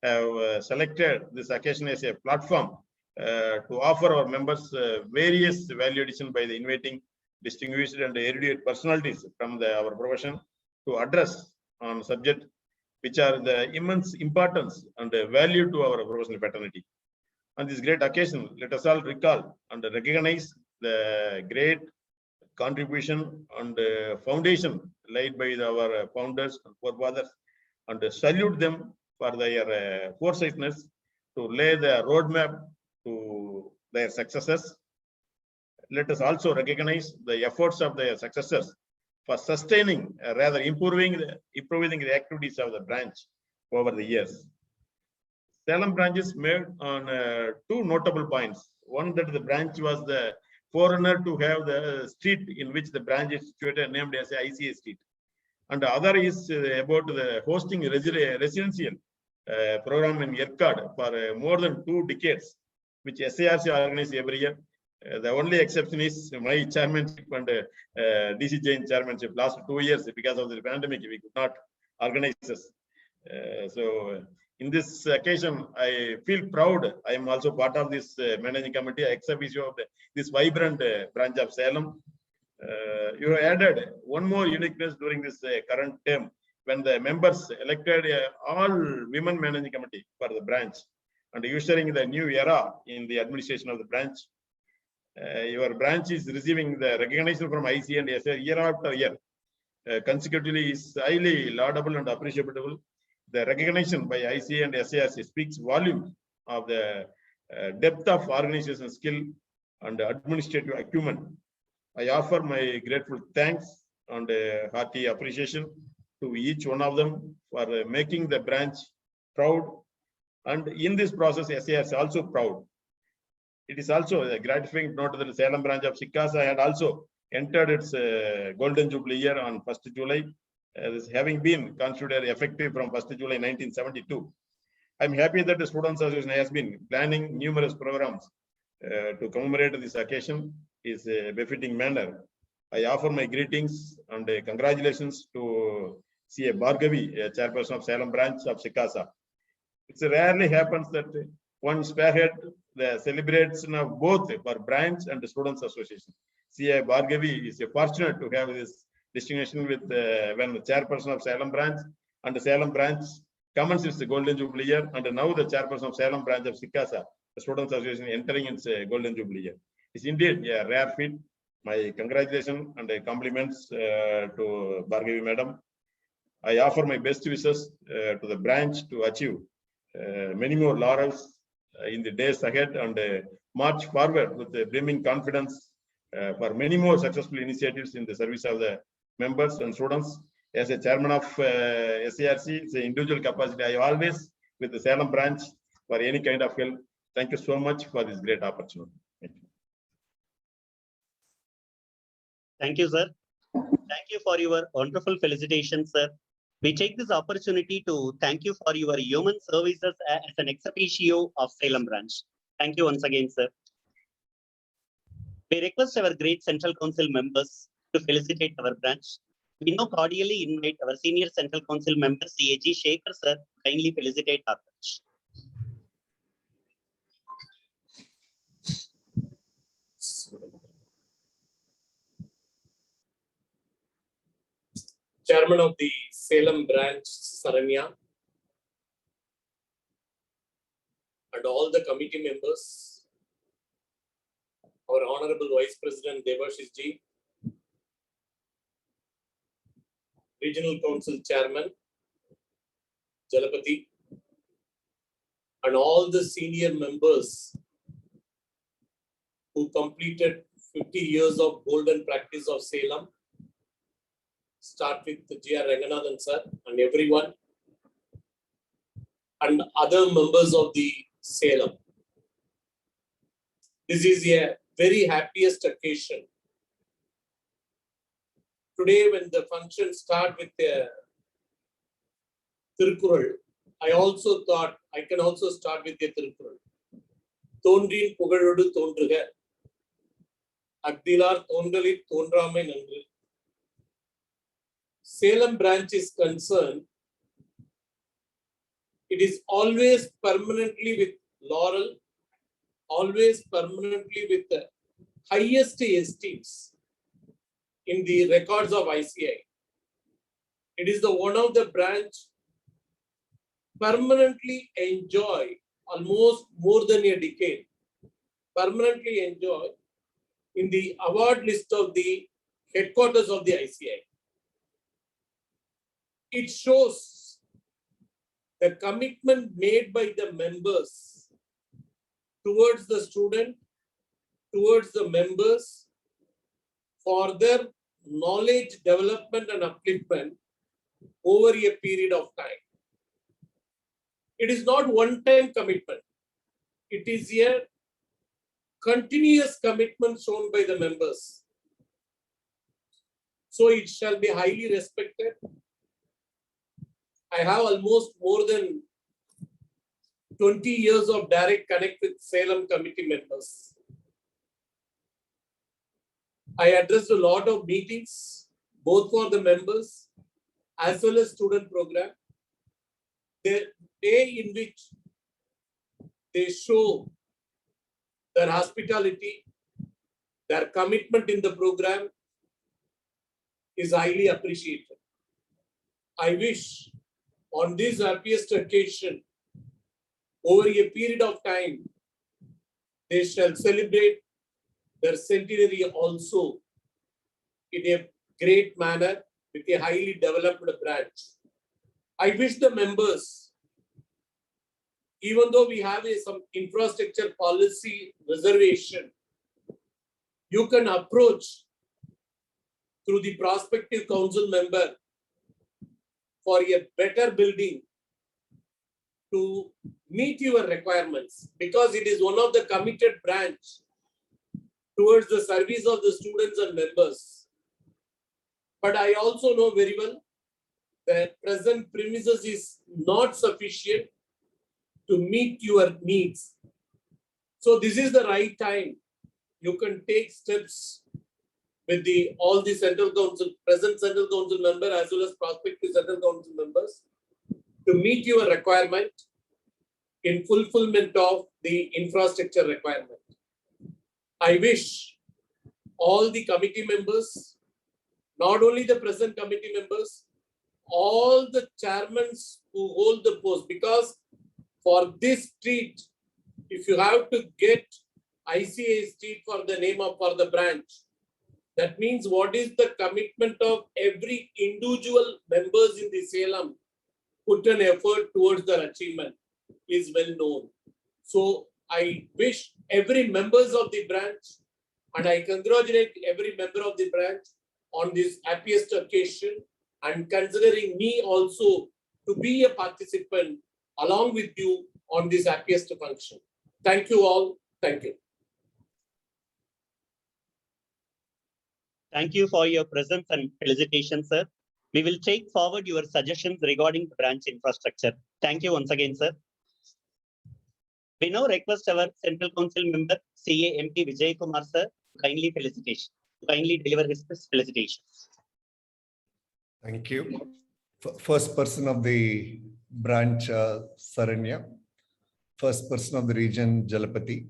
have selected this occasion as a platform to offer our members various value addition by the inviting distinguished and erudite personalities from our profession to address on subject which are the immense importance and value to our professional fraternity. On this great occasion, let us all recall and recognize the great contribution and foundation laid by our founders and forefathers and salute them for their foresightness to lay the roadmap to their successes. Let us also recognize the efforts of their successors for sustaining, rather improving the activities of the branch over the years. Salem branches made on two notable points. One, that the branch was the forerunner to have the street in which the branch is situated named as ICAI street. And the other is about the hosting residential program in Yerkad for more than 2 decades, which SIRC organizes every year. The only exception is my chairmanship and DC Jain chairmanship last 2 years because of the pandemic. We could not organize this. So in this occasion, I feel proud. I am also part of this managing committee, ex officio of this vibrant branch of Salem. You have added one more uniqueness during this current term when the members elected all women managing committee for the branch and ushering the new era in the administration of the branch. Your branch is receiving the recognition from ICAI and SIRC year after year. Consecutively is highly laudable and appreciable. The recognition by ICAI and SIRC speaks volumes of the depth of organization skill and administrative acumen. I offer my grateful thanks and hearty appreciation to each one of them for making the branch proud. And in this process, SIRC is also proud. It is also a gratifying note that the Salem branch of SICASA had also entered its Golden Jubilee year on 1st July, this having been considered effective from 1st July 1972. I'm happy that the Students Association has been planning numerous programs to commemorate this occasion in a befitting manner. I offer my greetings and congratulations to CA Bhargavi, chairperson of Salem branch of SICASA. It rarely happens that one spearhead the celebration of both for branch and the Students Association. CA Bhargavi is fortunate to have this distinction with when the chairperson of Salem branch and the Salem branch commences the Golden Jubilee year, and now the chairperson of Salem branch of SICASA, the Students Association, entering its Golden Jubilee year. It's indeed a rare feat. My congratulations and compliments to Bhargavi madam. I offer my best wishes to the branch to achieve many more laurels in the days ahead and march forward with a brimming confidence for many more successful initiatives in the service of the members and students. As a chairman of SIRC, it's an individual capacity. I always with the Salem branch for any kind of help. Thank you so much for this great opportunity. Thank you. Thank you, sir. Thank you for your wonderful felicitations, sir. We take this opportunity to thank you for your human services as an ex officio of Salem branch. Thank you once again, sir. We request our great Central Council members to felicitate our branch. We now cordially invite our senior Central Council member, CAG Shekhar, sir, kindly felicitate our branch. Chairman of the Salem branch, Saranya, and all the committee members, our Honorable Vice President Debashish Ji, Regional Council Chairman Jalapati, and all the senior members who completed 50 years of golden practice of Salem. Start with G.R. Ranganathan sir and everyone and other members of the Salem. This is a very happiest occasion today when the function start with the Tirukkural, I also thought I can also start with the Tirukkural. Thondrin Pugaludu Thondruga, Agdilar Thondalit Thondrame Nandru. Salem branch is concerned, it is always permanently with laurel, always permanently with the highest esteems in the records of ICAI. It is the one of the branch permanently enjoy almost more than a decade, permanently enjoy in the award list of the headquarters of the ICAI. It shows the commitment made by the members towards the student, towards the members for their knowledge development and upliftment over a period of time. It is not one-time commitment. It is a continuous commitment shown by the members. So it shall be highly respected. I have almost more than 20 years of direct connect with Salem committee members. I addressed a lot of meetings, both for the members as well as student program. The way in which they show their hospitality, their commitment in the program is highly appreciated. I wish on this happiest occasion, over a period of time, they shall celebrate their centenary also in a great manner with a highly developed branch. I wish the members, even though we have some infrastructure policy reservation, you can approach through the prospective council member for a better building to meet your requirements, because it is one of the committed branch towards the service of the students and members. But I also know very well that present premises is not sufficient to meet your needs. So this is the right time. You can take steps with all the central council, present central council member as well as prospective central council members to meet your requirement in fulfillment of the infrastructure requirement. I wish all the committee members, not only the present committee members, all the chairmen who hold the post, because for this street, if you have to get ICAI street for the name of for the branch, that means what is the commitment of every individual members in the Salem put an effort towards their achievement is well known. So I wish every members of the branch, and I congratulate every member of the branch on this happiest occasion, and considering me also to be a participant along with you on this happiest function. Thank you all. Thank you. Thank you for your presence and felicitations, sir. We will take forward your suggestions regarding the branch infrastructure. Thank you once again, sir. We now request our Central Council member, CA MP Vijay Kumar, sir, kindly deliver his felicitations. Thank you. First person of the branch, Saranya. First person of the region, Jalapati.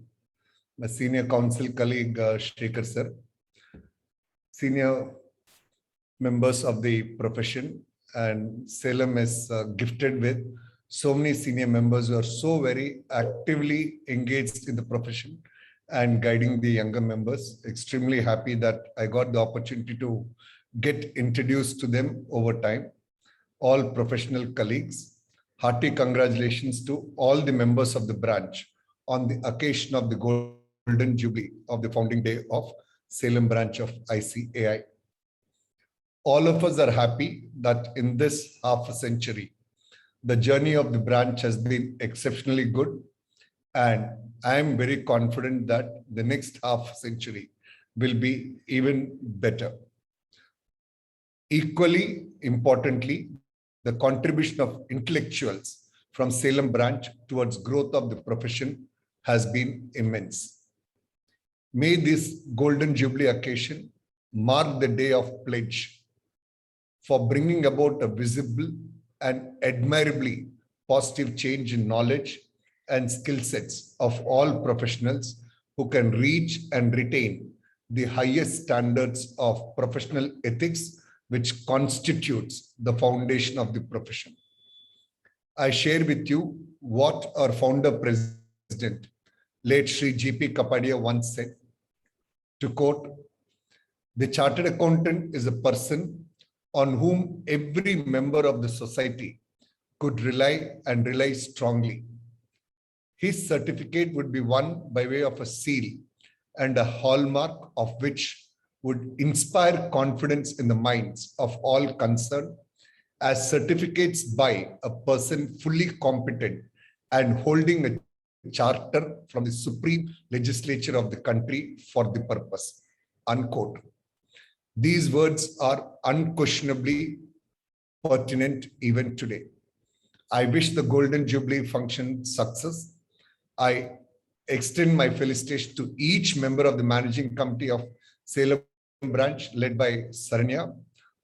My senior council colleague, Shekhar sir. Senior members of the profession, and Salem is gifted with so many senior members who are so very actively engaged in the profession and guiding the younger members. Extremely happy that I got the opportunity to get introduced to them over time. All professional colleagues, hearty congratulations to all the members of the branch on the occasion of the Golden Jubilee of the founding day of Salem branch of ICAI. All of us are happy that in this half a century, the journey of the branch has been exceptionally good. And I am very confident that the next half century will be even better. Equally importantly, the contribution of intellectuals from Salem branch towards growth of the profession has been immense. May this Golden Jubilee occasion mark the day of pledge for bringing about a visible and admirably positive change in knowledge and skill sets of all professionals who can reach and retain the highest standards of professional ethics, which constitutes the foundation of the profession. I share with you what our founder president, late Shri G.P. Kapadia, once said, to quote, "The chartered accountant is a person on whom every member of the society could rely and rely strongly. His certificate would be won by way of a seal and a hallmark of which would inspire confidence in the minds of all concerned, as certificates by a person fully competent and holding a charter from the supreme legislature of the country for the purpose." Unquote. These words are unquestionably pertinent even today. I wish the Golden Jubilee function success. I extend my felicitation to each member of the managing committee of Salem branch led by Saranya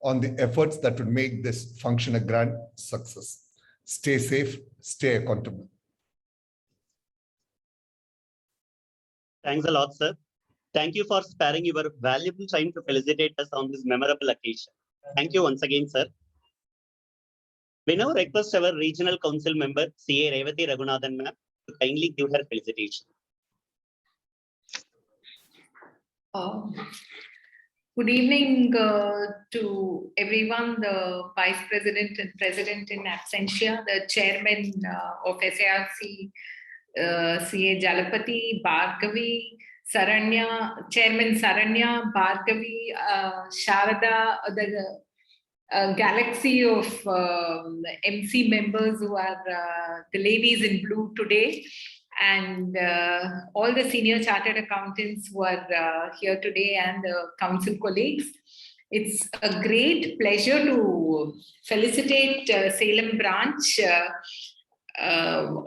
on the efforts that would make this function a grand success. Stay safe, stay accountable. Thanks a lot, sir. Thank you for sparing your valuable time to felicitate us on this memorable occasion. Thank you once again, sir. We now request our regional council member, CA Revati Raghunathan ma'am, to kindly give her felicitation. Good evening to everyone, the Vice President and President in absentia, the Chairman of SIRC, CA Jalapati, Bhargavi, Saranya, Chairman Saranya, Bhargavi, Sharada, the galaxy of MC members who are the ladies in blue today, and all the senior chartered accountants who are here today, and the council colleagues. It's a great pleasure to felicitate Salem branch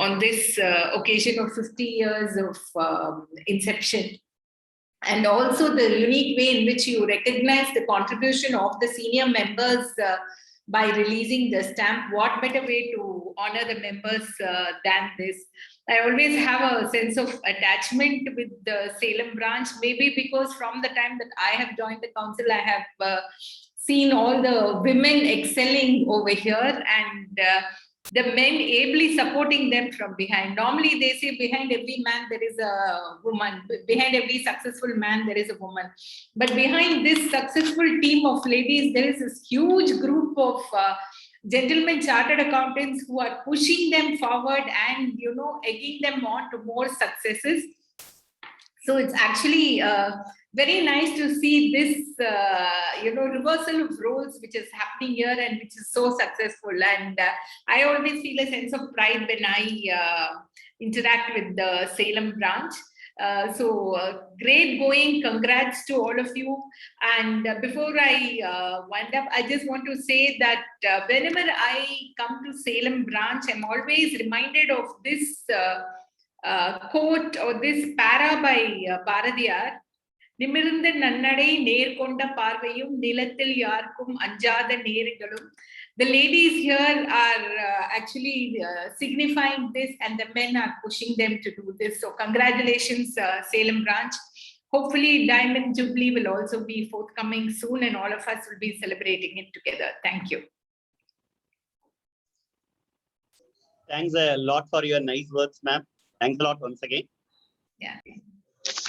on this occasion of 50 years of inception. And also the unique way in which you recognize the contribution of the senior members by releasing the stamp. What better way to honor the members than this? I always have a sense of attachment with the Salem branch, maybe because from the time that I have joined the council, I have seen all the women excelling over here, and the men ably supporting them from behind. Normally they say behind every man there is a woman, behind every successful man there is a woman. But behind this successful team of ladies, there is this huge group of gentlemen chartered accountants who are pushing them forward and, you know, egging them on to more successes. So it's actually very nice to see this, reversal of roles which is happening here and which is so successful. And I always feel a sense of pride when I interact with the Salem branch. Great going, congrats to all of you. And before I wind up, I just want to say that whenever I come to Salem branch, I'm always reminded of this quote or this para by Bharadiyar. நிமிர்ந்த நன்னடை நேர்கொண்ட பார்வையும் நிலத்தில் யாருக்கும் அஞ்சாத நேர்களும். The ladies here are actually signifying this, and the men are pushing them to do this. So congratulations, Salem branch. Hopefully Diamond Jubilee will also be forthcoming soon, and all of us will be celebrating it together. Thank you. Thanks a lot for your nice words, ma'am. Thanks a lot once again. Yeah.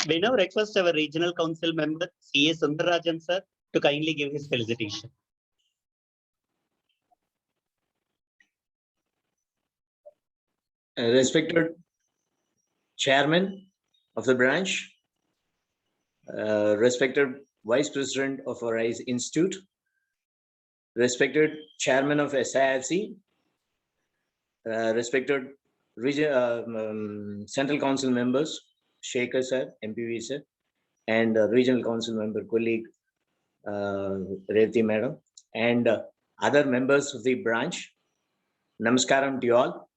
We now request our regional council member, CA Sundarajan sir, to kindly give his felicitation. Respected Chairman of the branch, respected Vice President of our RISE Institute, respected Chairman of SIRC, respected Central Council members, Shekhar sir, MPV sir, and regional council member colleague Revati madam, and other members of the branch. Namaskaram to you all.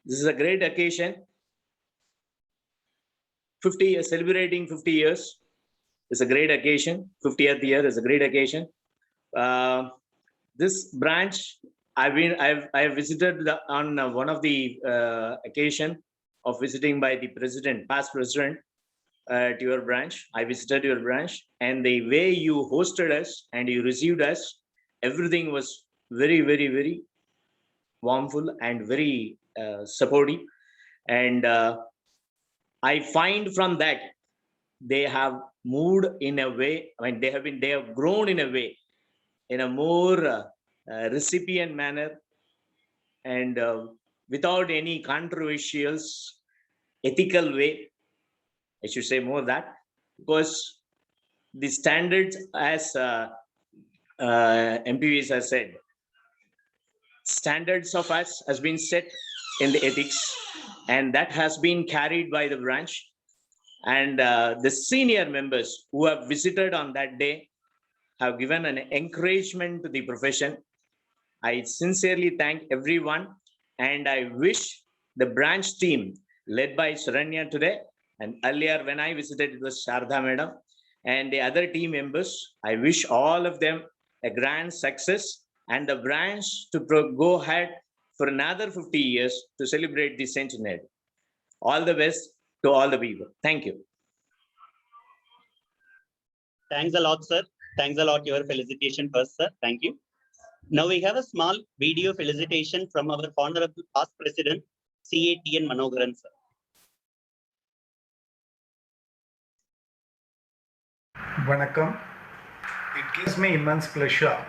This is a great occasion. 50 years, celebrating 50 years is a great occasion. 50th year is a great occasion. This branch, I've visited on one of the occasion of visiting by the president, past president, to your branch. I visited your branch, and the way you hosted us and you received us, everything was very, very, very warmful and very supportive. And I find from that they have moved in a way. I mean, they have grown in a way, in a more recipient manner, and without any controversial, ethical way. I should say more that, because the standards, as MPVs have said, standards of us has been set in the ethics, and that has been carried by the branch. And the senior members who have visited on that day have given an encouragement to the profession. I sincerely thank everyone, and I wish the branch team led by Saranya today, and earlier when I visited it was Sharda Madam, and the other team members, I wish all of them a grand success, and the branch to go ahead for another 50 years to celebrate the centenary. All the best to all the people. Thank you. Thanks a lot, sir. Thanks a lot, your felicitation first, sir. Thank you. Now we have a small video felicitation from our Honorable Past President, CATN Manogaran, sir. Vanakkam. It gives me immense pleasure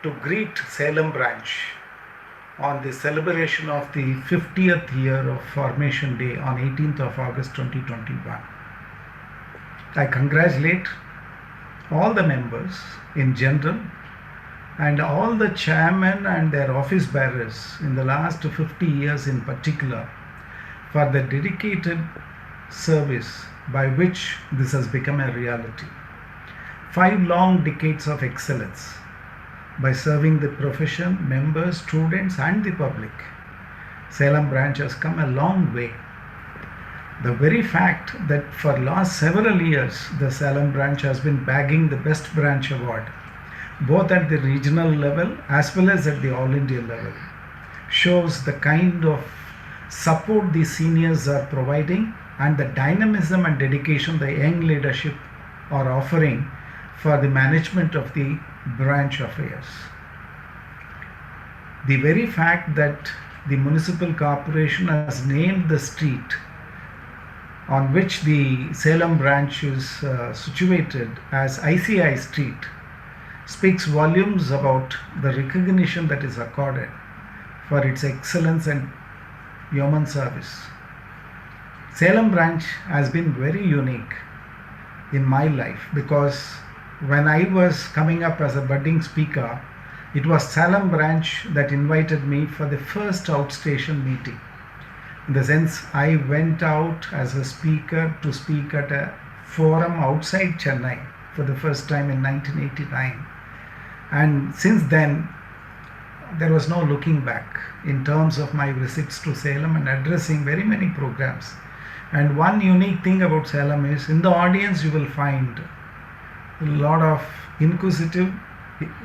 to greet Salem branch on the celebration of the 50th year of Formation Day on 18th of August 2021. I congratulate all the members in general and all the chairmen and their office bearers in the last 50 years in particular for the dedicated service by which this has become a reality. 5 long decades of excellence by serving the profession, members, students and the public. Salem branch has come a long way. The very fact that for last several years the Salem branch has been bagging the best branch award both at the regional level as well as at the all India level shows the kind of support the seniors are providing and the dynamism and dedication the young leadership are offering for the management of the branch affairs. The very fact that the municipal corporation has named the street on which the Salem branch is situated as ICAI Street speaks volumes about the recognition that is accorded for its excellence and human service. Salem branch has been very unique in my life because when I was coming up as a budding speaker, it was Salem branch that invited me for the first outstation meeting. In the sense, I went out as a speaker to speak at a forum outside Chennai for the first time in 1989. And since then, there was no looking back in terms of my visits to Salem and addressing very many programs. And one unique thing about Salem is in the audience you will find a lot of inquisitive,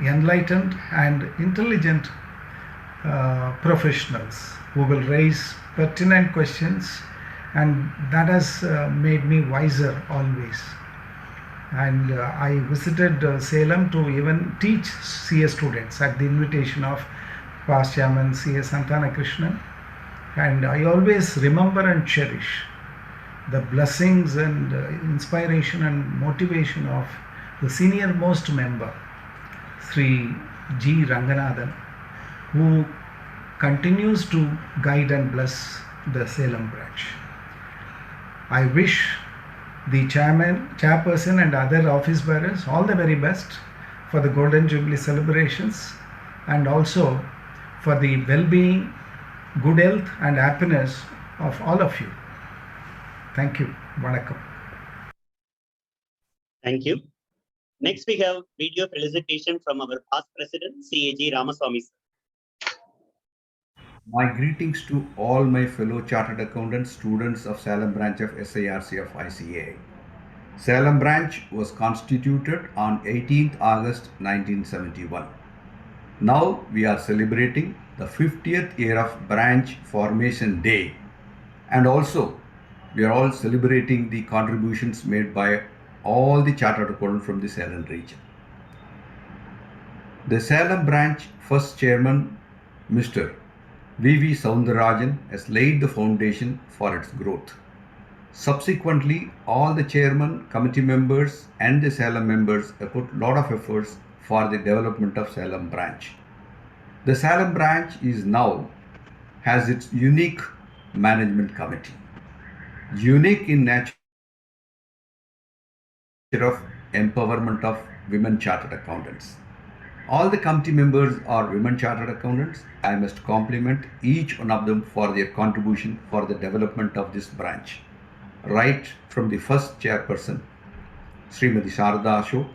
enlightened and intelligent professionals who will raise pertinent questions, and that has made me wiser always. And I visited Salem to even teach CA students at the invitation of past chairman CA Santana Krishnan, and I always remember and cherish the blessings and inspiration and motivation of the senior most member, Sri G. Ranganathan, who continues to guide and bless the Salem branch. I wish the chairperson and other office bearers all the very best for the Golden Jubilee celebrations and also for the well-being, good health and happiness of all of you. Thank you. Vanakkam. Thank you. Next, we have video felicitation from our past president, CAG Ramaswamy sir. My greetings to all my fellow chartered accountants, students of Salem branch of SIRC of ICAI. Salem branch was constituted on 18th August 1971. Now we are celebrating the 50th year of branch formation day, and also we are all celebrating the contributions made by all the chartered accountants from the Salem region. The Salem branch first chairman, Mr. V.V. Soundarajan, has laid the foundation for its growth. Subsequently, all the chairman, committee members and the Salem members have put a lot of efforts for the development of Salem branch. The Salem branch is now has its unique management committee, unique in nature of empowerment of women chartered accountants. All the committee members are women chartered accountants. I must compliment each one of them for their contribution for the development of this branch. Right from the first chairperson, Srimati Sharada Ashok,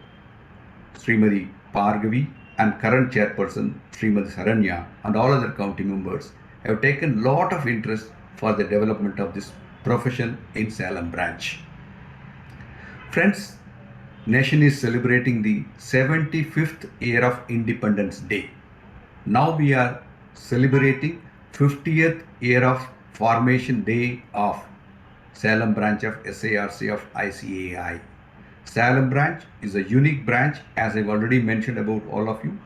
Srimati Pargavi, and current chairperson, Srimati Saranya, and all other committee members have taken a lot of interest for the development of this profession in Salem branch. Friends, nation is celebrating the 75th year of Independence Day. Now we are celebrating 50th year of formation day of Salem branch of SIRC of ICAI. Salem branch is a unique branch, as I've already mentioned about all of you.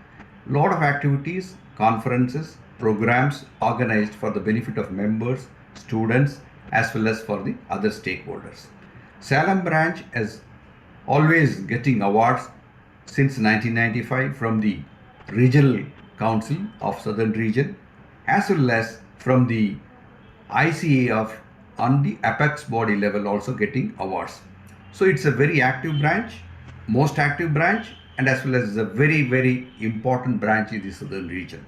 Lot of activities, conferences, programs organized for the benefit of members, students, as well as for the other stakeholders. Salem branch is always getting awards since 1995 from the Regional Council of Southern Region, as well as from the ICAI of on the apex body level also getting awards. So it's a very active branch, most active branch, and as well as a very, very important branch in the Southern region.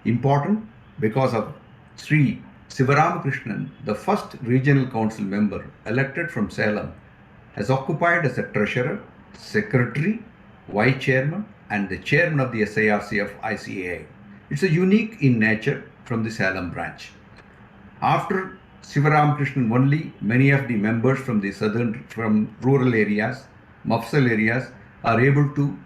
Important because of Sri Sivaramakrishnan, the first regional council member elected from Salem, has occupied as a treasurer, secretary, vice chairman, and the chairman of the SIRC of ICAI. It's a unique in nature from the Salem branch. After Sivaramakrishnan only, many of the members from the from rural areas, mafsal areas, are able to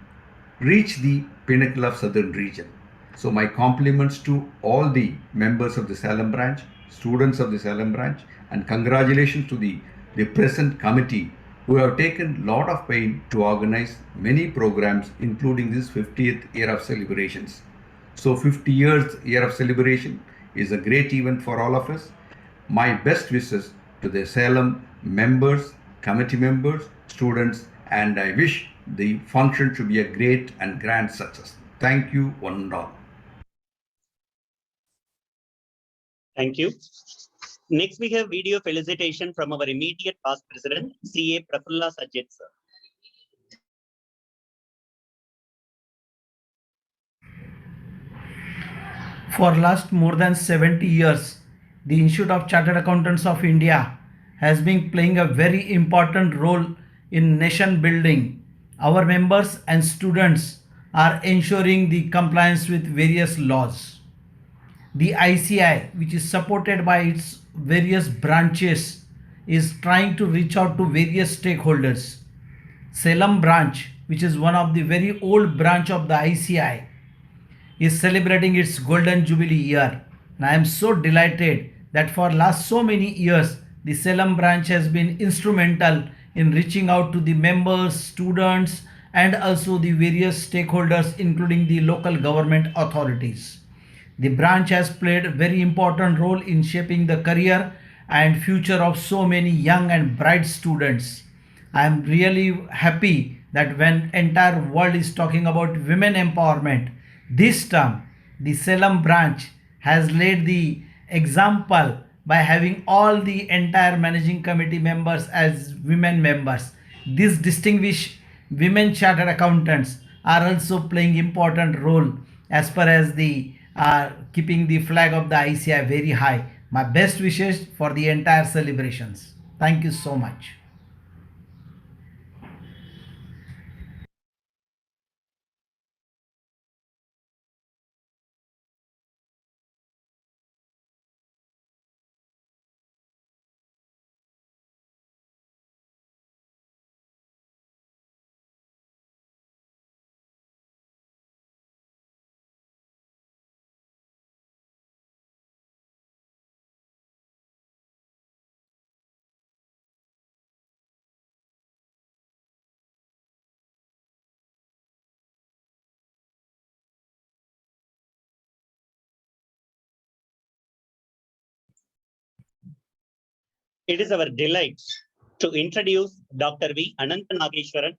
reach the pinnacle of Southern region. So my compliments to all the members of the Salem branch, students of the Salem branch, and congratulations to the present committee who have taken a lot of pain to organize many programs, including this 50th year of celebrations. So 50 years year of celebration is a great event for all of us. My best wishes to the Salem members, committee members, students, and I wish the function to be a great and grand success. Thank you, one and all. Thank you. Next, we have video felicitation from our immediate past president, CA Prafulla Sajid sir. For last more than 70 years, the Institute of Chartered Accountants of India has been playing a very important role in nation building. Our members and students are ensuring the compliance with various laws. The ICAI, which is supported by its various branches, is trying to reach out to various stakeholders. Salem branch, which is one of the very old branch of the ICAI, is celebrating its golden jubilee year. And I am so delighted that for last so many years, the Salem branch has been instrumental in reaching out to the members, students, and also the various stakeholders, including the local government authorities. The branch has played a very important role in shaping the career and future of so many young and bright students. I am really happy that when entire world is talking about women empowerment, this term the Salem branch has laid the example by having all the entire managing committee members as women members. These distinguished women chartered accountants are also playing important role as far as the keeping the flag of the ICAI very high. My best wishes for the entire celebrations. Thank you so much. It is our delight to introduce Dr. V. Anantha Nageshwaran,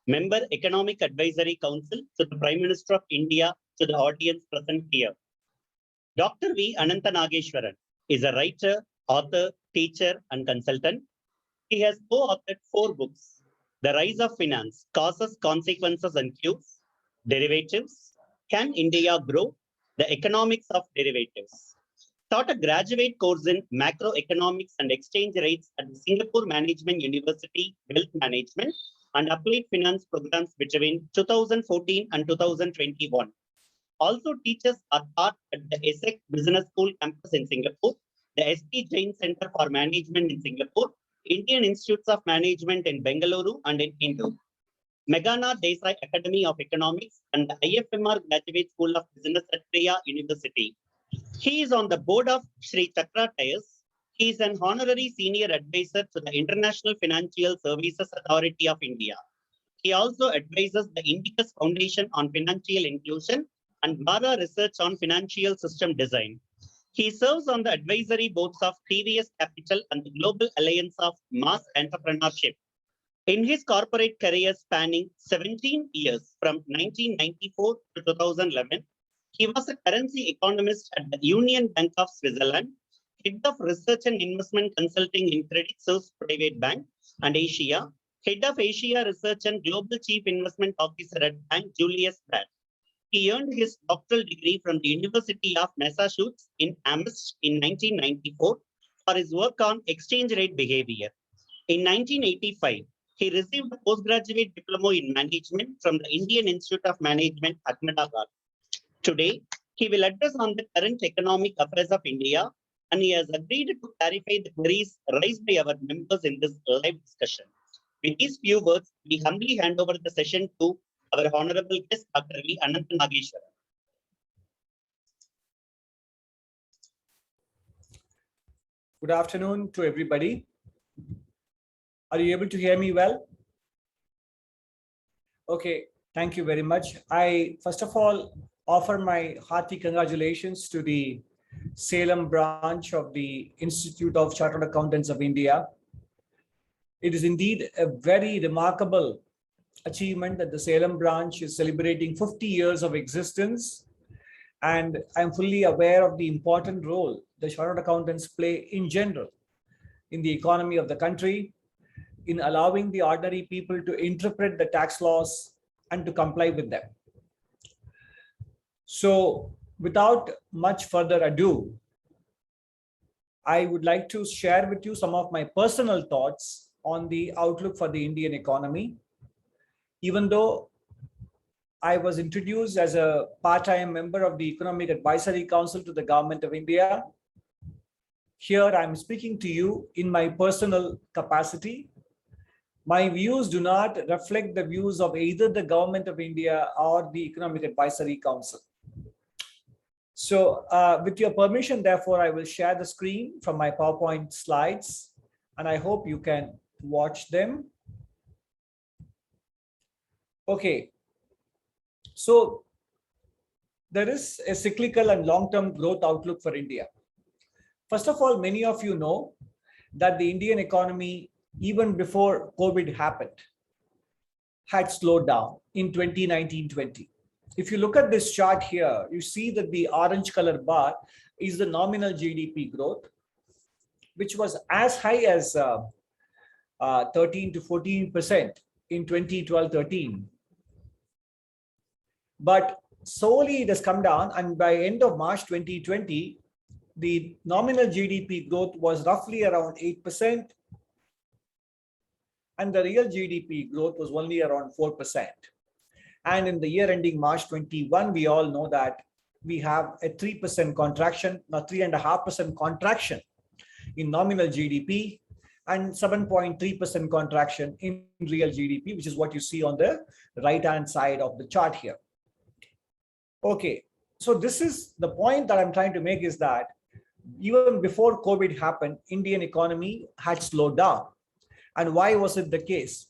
Member Economic Advisory Council to the Prime Minister of India, to the audience present here. Dr. V. Anantha Nageshwaran is a writer, author, teacher, and consultant. He has co-authored 4 books: The Rise of Finance, Causes, Consequences, and Cues; Derivatives, Can India Grow? The Economics of Derivatives. Taught a graduate course in macroeconomics and exchange rates at the Singapore Management University, Wealth Management and Applied Finance programs between 2014 and 2021. Also teaches are taught at the ESSEC Business School campus in Singapore, the SP Jain Center for Management in Singapore, Indian Institutes of Management in Bengaluru and in Hindu, Meghana Desai Academy of Economics and the IFMR Graduate School of Business at Priya University. He is on the board of Sri Chakra Tires. He is an honorary senior advisor to the International Financial Services Authority of India. He also advises the Indicus Foundation on Financial Inclusion and Bara Research on Financial System Design. He serves on the advisory boards of TVS Capital and the Global Alliance of Mass Entrepreneurship. In his corporate career spanning 17 years from 1994 to 2011, he was a currency economist at the Union Bank of Switzerland, head of research and investment consulting in Credit Suisse Private Bank and Asia, head of Asia Research and Global Chief Investment Officer at Bank Julius Baer. He earned his doctoral degree from the University of Massachusetts in Amherst in 1994 for his work on exchange rate behavior. In 1985, he received a postgraduate diploma in management from the Indian Institute of Management, Ahmedabad. Today, he will address on the current economic affairs of India, and he has agreed to clarify the queries raised by our members in this live discussion. With these few words, we humbly hand over the session to our honorable guest, Dr. V. Anantha Nageshwaran. Good afternoon to everybody. Are you able to hear me well? Okay, thank you very much. I, first of all, offer my hearty congratulations to the Salem branch of the Institute of Chartered Accountants of India. It is indeed a very remarkable achievement that the Salem branch is celebrating 50 years of existence. And I'm fully aware of the important role the chartered accountants play in general in the economy of the country, in allowing the ordinary people to interpret the tax laws and to comply with them. So without much further ado, I would like to share with you some of my personal thoughts on the outlook for the Indian economy. Even though I was introduced as a part-time member of the Economic Advisory Council to the Government of India, here I'm speaking to you in my personal capacity. My views do not reflect the views of either the Government of India or the Economic Advisory Council. So with your permission, therefore, I will share the screen from my PowerPoint slides, and I hope you can watch them. Okay, so there is a cyclical and long-term growth outlook for India. First of all, many of you know that the Indian economy, even before COVID happened, had slowed down in 2019-20. If you look at this chart here, you see that the orange color bar is the nominal GDP growth, which was as high as 13 to 14% in 2012-13. But slowly it has come down, and by end of March 2020, the nominal GDP growth was roughly around 8%, and the real GDP growth was only around 4%. And in the year ending March 21, we all know that we have a 3% contraction, not 3.5% contraction in nominal GDP, and 7.3% contraction in real GDP, which is what you see on the right-hand side of the chart here. Okay, so this is the point that I'm trying to make, is that even before COVID happened, Indian economy had slowed down. And why was it the case?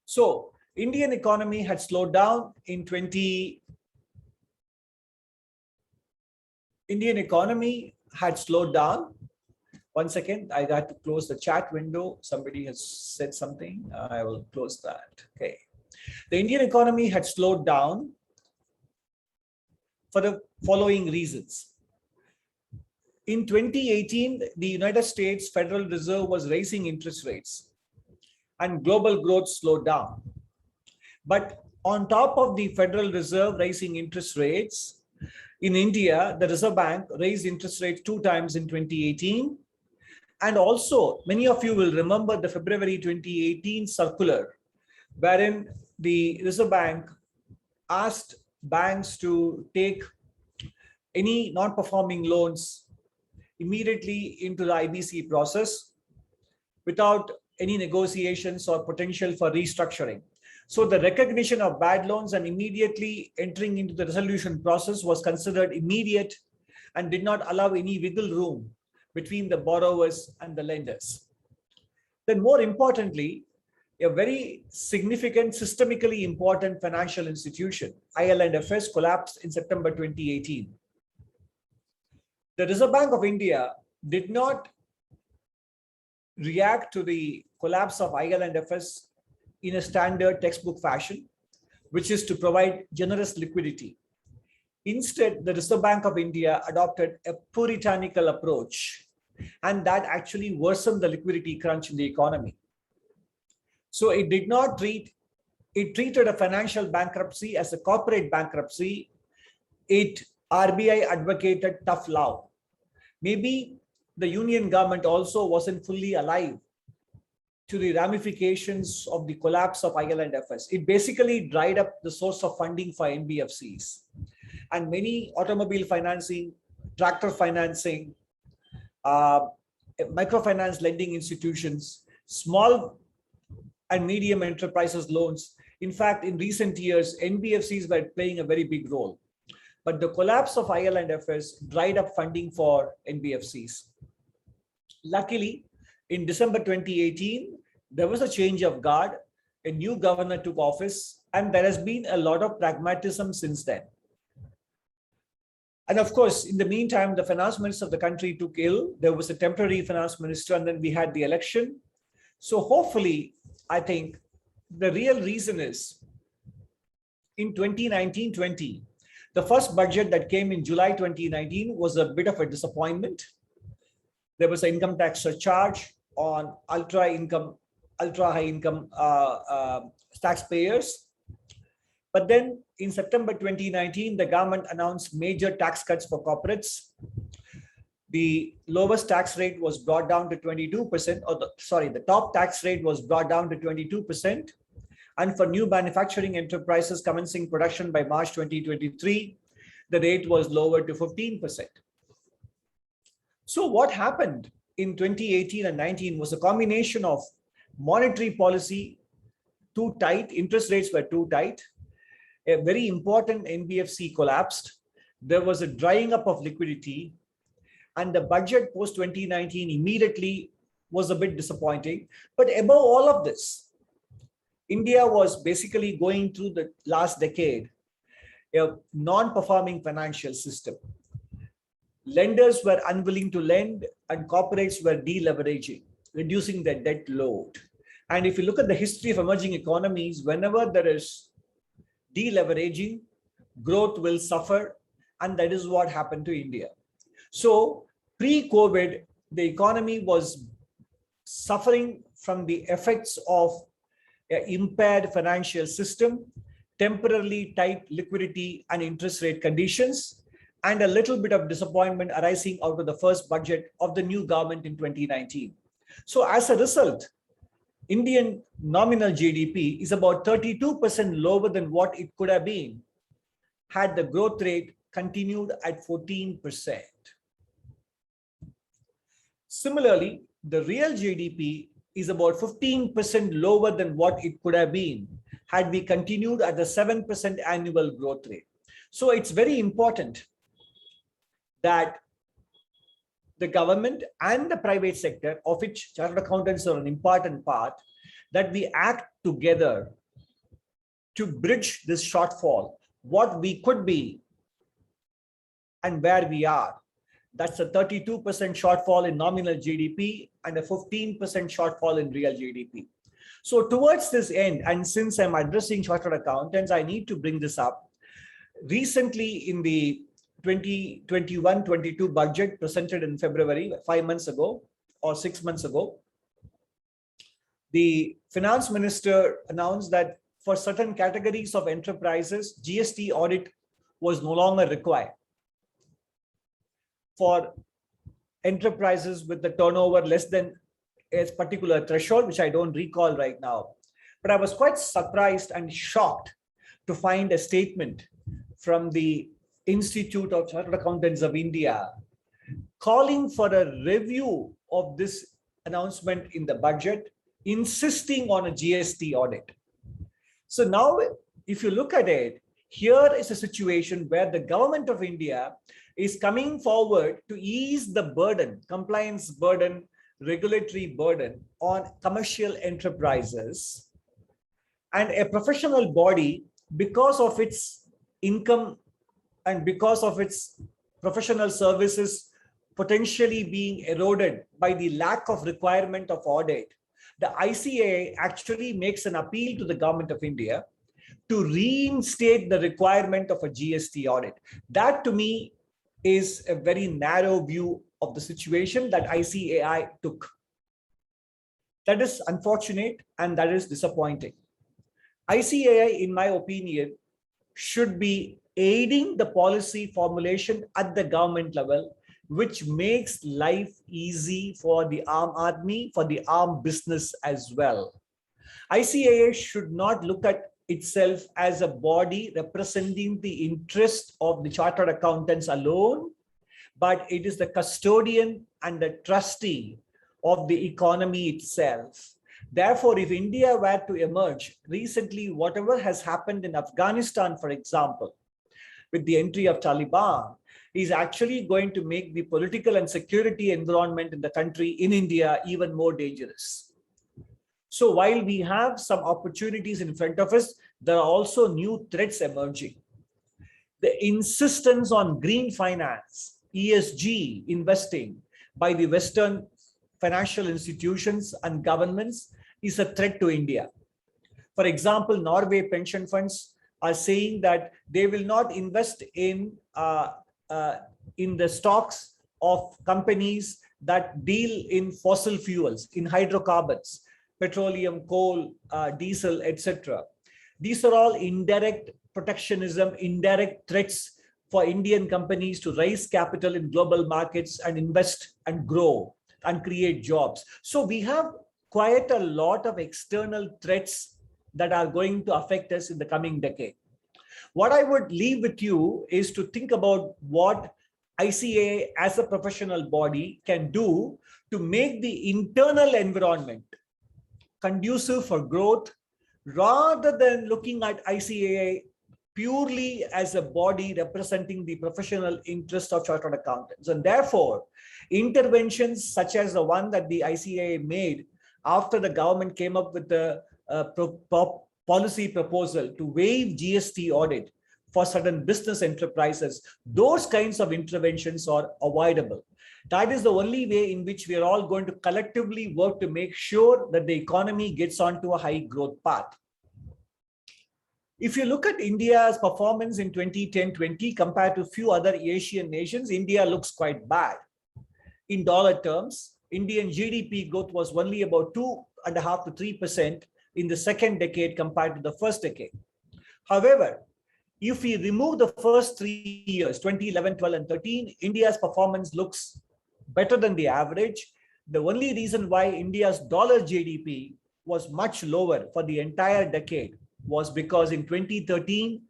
So Indian economy had slowed down in Indian economy had slowed down 1 second, I got to close the chat window. Somebody has said something. I will close that. Okay. The Indian economy had slowed down for the following reasons. In 2018, the United States Federal Reserve was raising interest rates and global growth slowed down. But on top of the Federal Reserve raising interest rates, in India, the Reserve Bank raised interest rates 2 times in 2018. And also, many of you will remember the February 2018 circular, wherein the Reserve Bank asked banks to take any non-performing loans immediately into the IBC process without any negotiations or potential for restructuring. So the recognition of bad loans and immediately entering into the resolution process was considered immediate and did not allow any wiggle room between the borrowers and the lenders. Then more importantly, a very significant, systemically important financial institution, IL&FS, collapsed in September 2018. The Reserve Bank of India did not react to the collapse of IL&FS in a standard textbook fashion, which is to provide generous liquidity. Instead, the Reserve Bank of India adopted a puritanical approach, and that actually worsened the liquidity crunch in the economy. So it did not it treated a financial bankruptcy as a corporate bankruptcy. RBI advocated tough love. Maybe the union government also wasn't fully alive to the ramifications of the collapse of IL&FS. It basically dried up the source of funding for NBFCs. And many automobile financing, tractor financing, microfinance lending institutions, small and medium enterprises loans. In fact, in recent years, NBFCs were playing a very big role. But the collapse of IL&FS dried up funding for NBFCs. Luckily, in December 2018, there was a change of guard. A new governor took office, and there has been a lot of pragmatism since then. And of course, in the meantime, the finance minister of the country took ill. There was a temporary finance minister, and then we had the election. So hopefully, I think the real reason is in 2019-20, the first budget that came in July 2019 was a bit of a disappointment. There was an income tax surcharge on ultra high income taxpayers. But then in September 2019, the government announced major tax cuts for corporates. The lowest tax rate was brought down to 22%, the top tax rate was brought down to 22%. And for new manufacturing enterprises commencing production by March 2023, the rate was lowered to 15%. So what happened in 2018 and 19 was a combination of monetary policy too tight, interest rates were too tight, a very important NBFC collapsed, there was a drying up of liquidity, and the budget post 2019 immediately was a bit disappointing. But above all of this, India was basically going through the last decade a non-performing financial system. Lenders were unwilling to lend and corporates were deleveraging, reducing their debt load. And if you look at the history of emerging economies, whenever there is deleveraging, growth will suffer, and that is what happened to India. So pre-COVID, the economy was suffering from the effects of an impaired financial system, temporarily tight liquidity and interest rate conditions, and a little bit of disappointment arising out of the first budget of the new government in 2019. So as a result, Indian nominal GDP is about 32% lower than what it could have been had the growth rate continued at 14%. Similarly, the real GDP is about 15% lower than what it could have been had we continued at the 7% annual growth rate. So it's very important that the government and the private sector, of which chartered accountants are an important part, that we act together to bridge this shortfall, what we could be and where we are. That's a 32% shortfall in nominal GDP and a 15% shortfall in real GDP. So towards this end, and since I'm addressing chartered accountants, I need to bring this up. Recently in the 2021-22 budget presented in February, 5 months ago or 6 months ago, the finance minister announced that for certain categories of enterprises, GST audit was no longer required. For enterprises with the turnover less than a particular threshold, which I don't recall right now. But I was quite surprised and shocked to find a statement from the Institute of Chartered Accountants of India calling for a review of this announcement in the budget, insisting on a GST audit. So now, if you look at it, here is a situation where the government of India is coming forward to ease the burden, compliance burden, regulatory burden on commercial enterprises, and a professional body, because of its income and because of its professional services potentially being eroded by the lack of requirement of audit, the ICAI actually makes an appeal to the government of India to reinstate the requirement of a GST audit. That to me is a very narrow view of the situation that ICAI took. That is unfortunate and that is disappointing. ICAI, in my opinion, should be aiding the policy formulation at the government level, which makes life easy for the armed army, for the armed business as well. ICAI should not look at itself as a body representing the interest of the chartered accountants alone, but it is the custodian and the trustee of the economy itself. Therefore, if India were to emerge, recently, whatever has happened in Afghanistan, for example, with the entry of Taliban, is actually going to make the political and security environment in the country, in India, even more dangerous. So while we have some opportunities in front of us, there are also new threats emerging. The insistence on green finance, ESG investing by the Western financial institutions and governments is a threat to India. For example, Norway pension funds are saying that they will not invest in the stocks of companies that deal in fossil fuels, in hydrocarbons, petroleum, coal, diesel, etc. These are all indirect protectionism, indirect threats for Indian companies to raise capital in global markets and invest and grow and create jobs. So we have quite a lot of external threats that are going to affect us in the coming decade. What I would leave with you is to think about what ICAI as a professional body can do to make the internal environment conducive for growth, rather than looking at ICAI purely as a body representing the professional interest of chartered accountants. And therefore, interventions such as the one that the ICAI made after the government came up with the policy proposal to waive GST audit for certain business enterprises, those kinds of interventions are avoidable. That is the only way in which we are all going to collectively work to make sure that the economy gets onto a high growth path. If you look at India's performance in 2010-20 compared to a few other Asian nations, India looks quite bad. In dollar terms, Indian GDP growth was only about 2.5% to 3% in the second decade compared to the first decade. However, if we remove the first 3 years, 2011, 12, and 13, India's performance looks better than the average. The only reason why India's dollar GDP was much lower for the entire decade was because in 2013,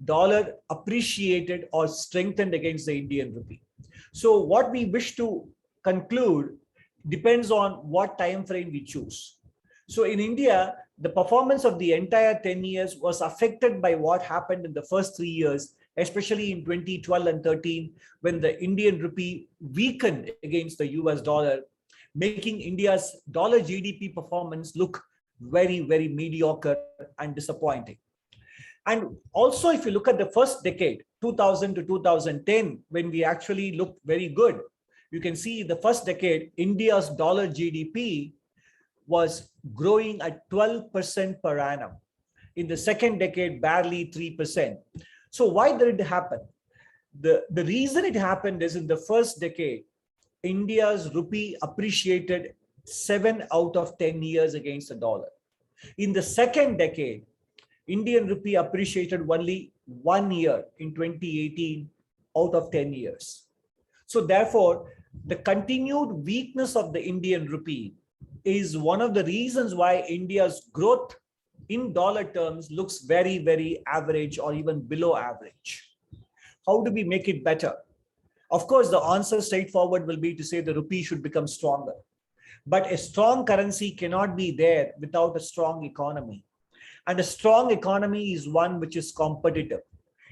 dollar appreciated or strengthened against the Indian rupee. So what we wish to conclude depends on what time frame we choose. So in India, the performance of the entire 10 years was affected by what happened in the first 3 years, especially in 2012 and 13, when the Indian rupee weakened against the US dollar, making India's dollar GDP performance look very, very mediocre and disappointing. And also, if you look at the first decade, 2000 to 2010, when we actually looked very good, you can see the first decade, India's dollar GDP was growing at 12% per annum. In the second decade, barely 3%. So why did it happen? The reason it happened is in the first decade, India's rupee appreciated 7 out of 10 years against the dollar. In the second decade, Indian rupee appreciated only 1 year in 2018 out of 10 years. So therefore, the continued weakness of the Indian rupee is one of the reasons why India's growth in dollar terms looks very, very average or even below average. How do we make it better? Of course, the answer straightforward will be to say the rupee should become stronger. But a strong currency cannot be there without a strong economy. And a strong economy is one which is competitive.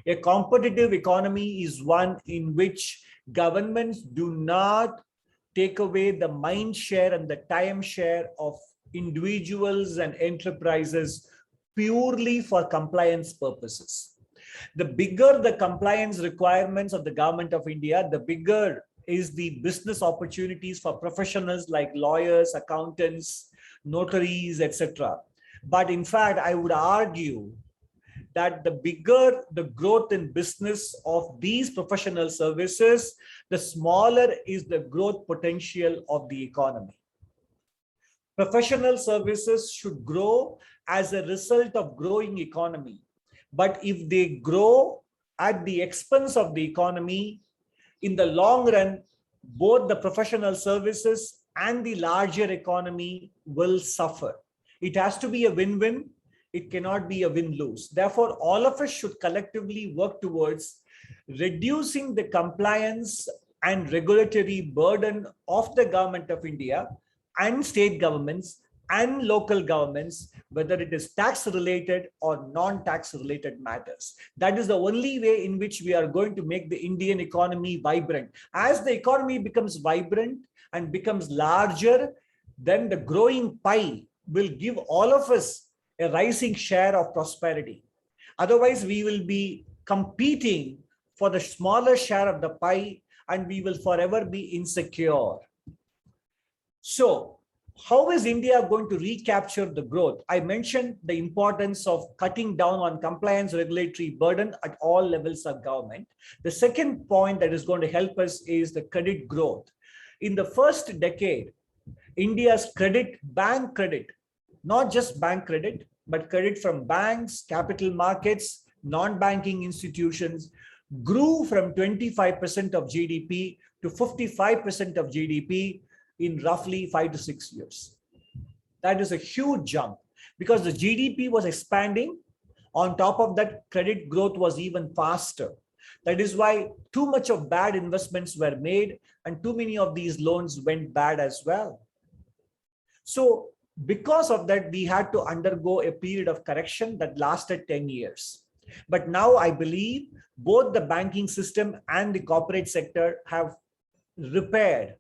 A competitive economy is one in which governments do not take away the mind share and the time share of individuals and enterprises purely for compliance purposes. The bigger the compliance requirements of the government of India, the bigger is the business opportunities for professionals like lawyers, accountants, notaries, etc. But in fact, I would argue that the bigger the growth in business of these professional services, the smaller is the growth potential of the economy. Professional services should grow as a result of growing economy. But if they grow at the expense of the economy, in the long run, both the professional services and the larger economy will suffer. It has to be a win-win. It cannot be a win-lose. Therefore, all of us should collectively work towards reducing the compliance and regulatory burden of the government of India and state governments and local governments, whether it is tax related or non-tax related matters. That is the only way in which we are going to make the Indian economy vibrant. As the economy becomes vibrant and becomes larger, then the growing pie will give all of us a rising share of prosperity. Otherwise, we will be competing for the smaller share of the pie and we will forever be insecure. So, how is India going to recapture the growth? I mentioned the importance of cutting down on compliance regulatory burden at all levels of government. The second point that is going to help us is the credit growth. In the first decade, India's bank credit, not just bank credit, but credit from banks, capital markets, non-banking institutions, grew from 25% of GDP to 55% of GDP in roughly 5 to 6 years. That is a huge jump because the GDP was expanding. On top of that, credit growth was even faster. That is why too much of bad investments were made and too many of these loans went bad as well. So because of that, we had to undergo a period of correction that lasted 10 years. But now I believe both the banking system and the corporate sector have repaired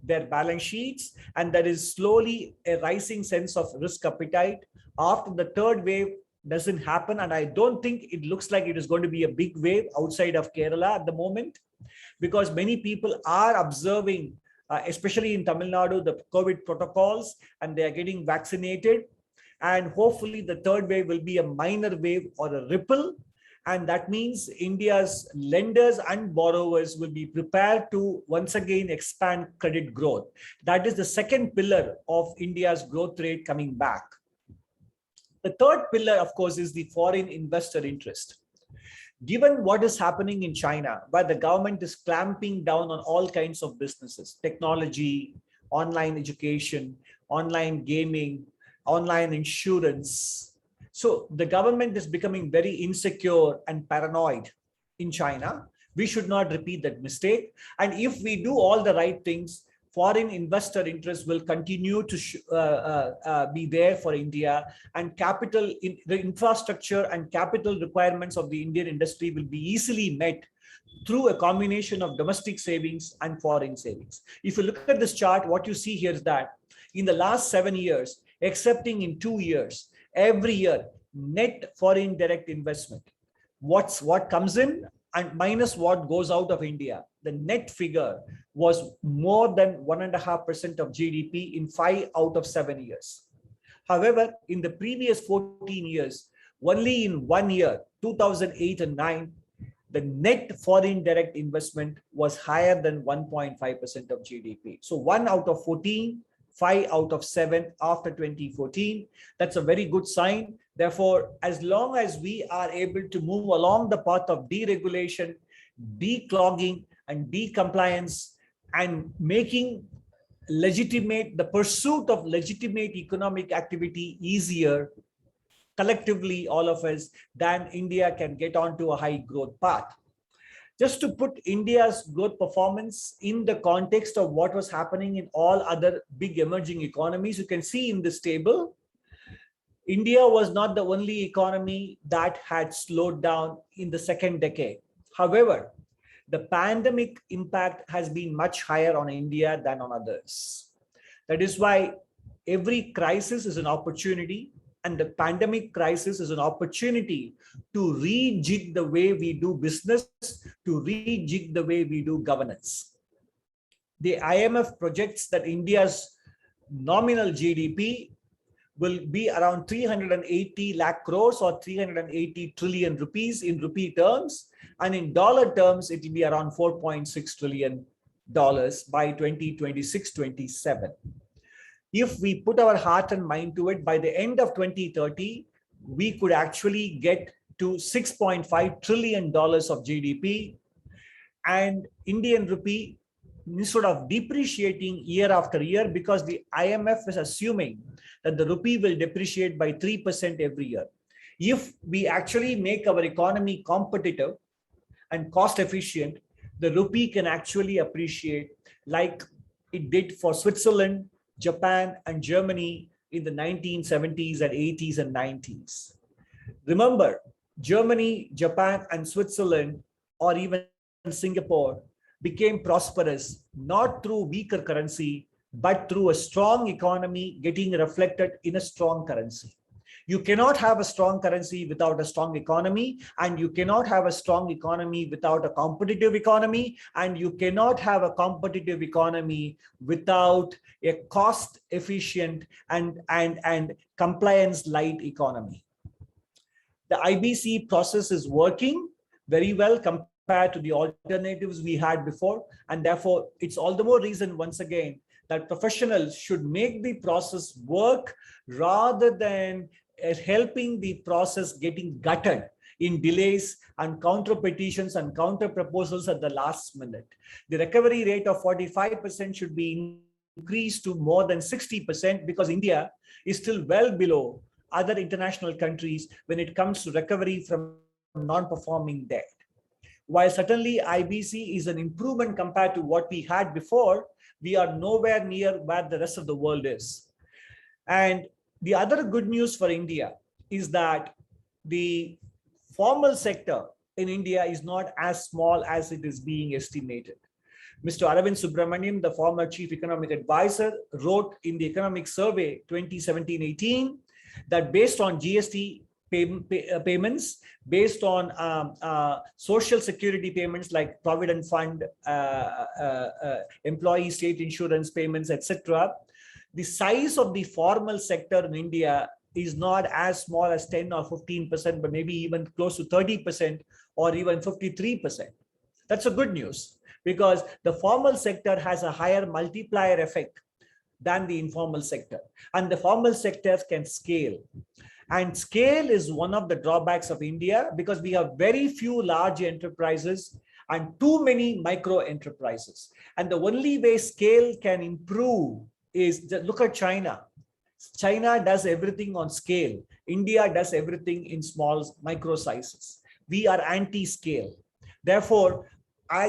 their balance sheets, and there is slowly a rising sense of risk appetite. After the third wave doesn't happen, and I don't think it looks like it is going to be a big wave outside of Kerala at the moment, because many people are observing, especially in Tamil Nadu, the COVID protocols, and they are getting vaccinated. And hopefully the third wave will be a minor wave or a ripple. And that means India's lenders and borrowers will be prepared to once again expand credit growth. That is the second pillar of India's growth rate coming back. The third pillar, of course, is the foreign investor interest. Given what is happening in China, where the government is clamping down on all kinds of businesses, technology, online education, online gaming, online insurance. So the government is becoming very insecure and paranoid in China. We should not repeat that mistake. And if we do all the right things, foreign investor interest will continue to be there for India, and the infrastructure and capital requirements of the Indian industry will be easily met through a combination of domestic savings and foreign savings. If you look at this chart, what you see here is that in the last 7 years, excepting in 2 years, every year, net foreign direct investment. What comes in and minus what goes out of India. The net figure was more than 1.5% of GDP in 5 out of 7 years. However, in the previous 14 years, only in 1 year, 2008 and 9, the net foreign direct investment was higher than 1.5% of GDP. So 1 out of 14, 5 out of 7 after 2014. That's a very good sign. Therefore, as long as we are able to move along the path of deregulation, declogging, and decompliance, and making the pursuit of legitimate economic activity easier, collectively, all of us, then India can get onto a high growth path. Just to put India's growth performance in the context of what was happening in all other big emerging economies, you can see in this table, India was not the only economy that had slowed down in the second decade. However, the pandemic impact has been much higher on India than on others. That is why every crisis is an opportunity, and the pandemic crisis is an opportunity to rejig the way we do business, to rejig the way we do governance. The IMF projects that India's nominal GDP will be around 380 lakh crores or 380 trillion rupees in rupee terms, and in dollar terms, it will be around $4.6 trillion by 2026-27. If we put our heart and mind to it, by the end of 2030, we could actually get to $6.5 trillion of GDP, and Indian rupee, instead of depreciating year after year, because the IMF is assuming that the rupee will depreciate by 3% every year. If we actually make our economy competitive and cost efficient, the rupee can actually appreciate like it did for Switzerland, Japan, and Germany in the 1970s and 80s and 90s. Remember, Germany, Japan, and Switzerland, or even Singapore, became prosperous not through weaker currency, but through a strong economy getting reflected in a strong currency. You cannot have a strong currency without a strong economy, and you cannot have a strong economy without a competitive economy, and you cannot have a competitive economy without a cost efficient and compliance light economy. The IBC process is working very well compared to the alternatives we had before, and therefore it's all the more reason once again that professionals should make the process work rather than helping the process getting gutted in delays and counter petitions and counter proposals at the last minute. The recovery rate of 45% should be increased to more than 60% because India is still well below other international countries when it comes to recovery from non-performing debt. While certainly IBC is an improvement compared to what we had before, we are nowhere near where the rest of the world is. And the other good news for India is that the formal sector in India is not as small as it is being estimated. Mr. Aravind Subramaniam, the former chief economic advisor, wrote in the Economic Survey 2017-18 that based on GST payments, based on social security payments like Provident Fund, employee state insurance payments, etc., the size of the formal sector in India is not as small as 10 or 15%, but maybe even close to 30% or even 53%. That's a good news because the formal sector has a higher multiplier effect than the informal sector, and the formal sectors can scale. And scale is one of the drawbacks of India because we have very few large enterprises and too many micro enterprises. And the only way scale can improve is look at China. China does everything on scale. India does everything in small micro sizes. We are anti-scale. Therefore,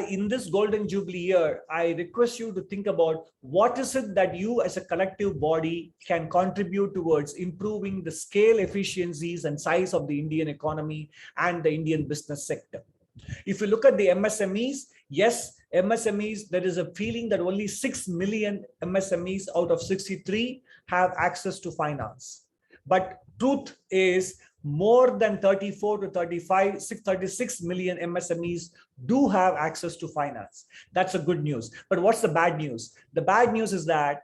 in this Golden Jubilee year, I request you to think about what is it that you as a collective body can contribute towards improving the scale efficiencies and size of the Indian economy and the Indian business sector. If you look at the MSMEs, yes, MSMEs, there is a feeling that only 6 million MSMEs out of 63 have access to finance. But truth is more than 34 to 35, 36 million MSMEs do have access to finance. That's a good news. But what's the bad news? The bad news is that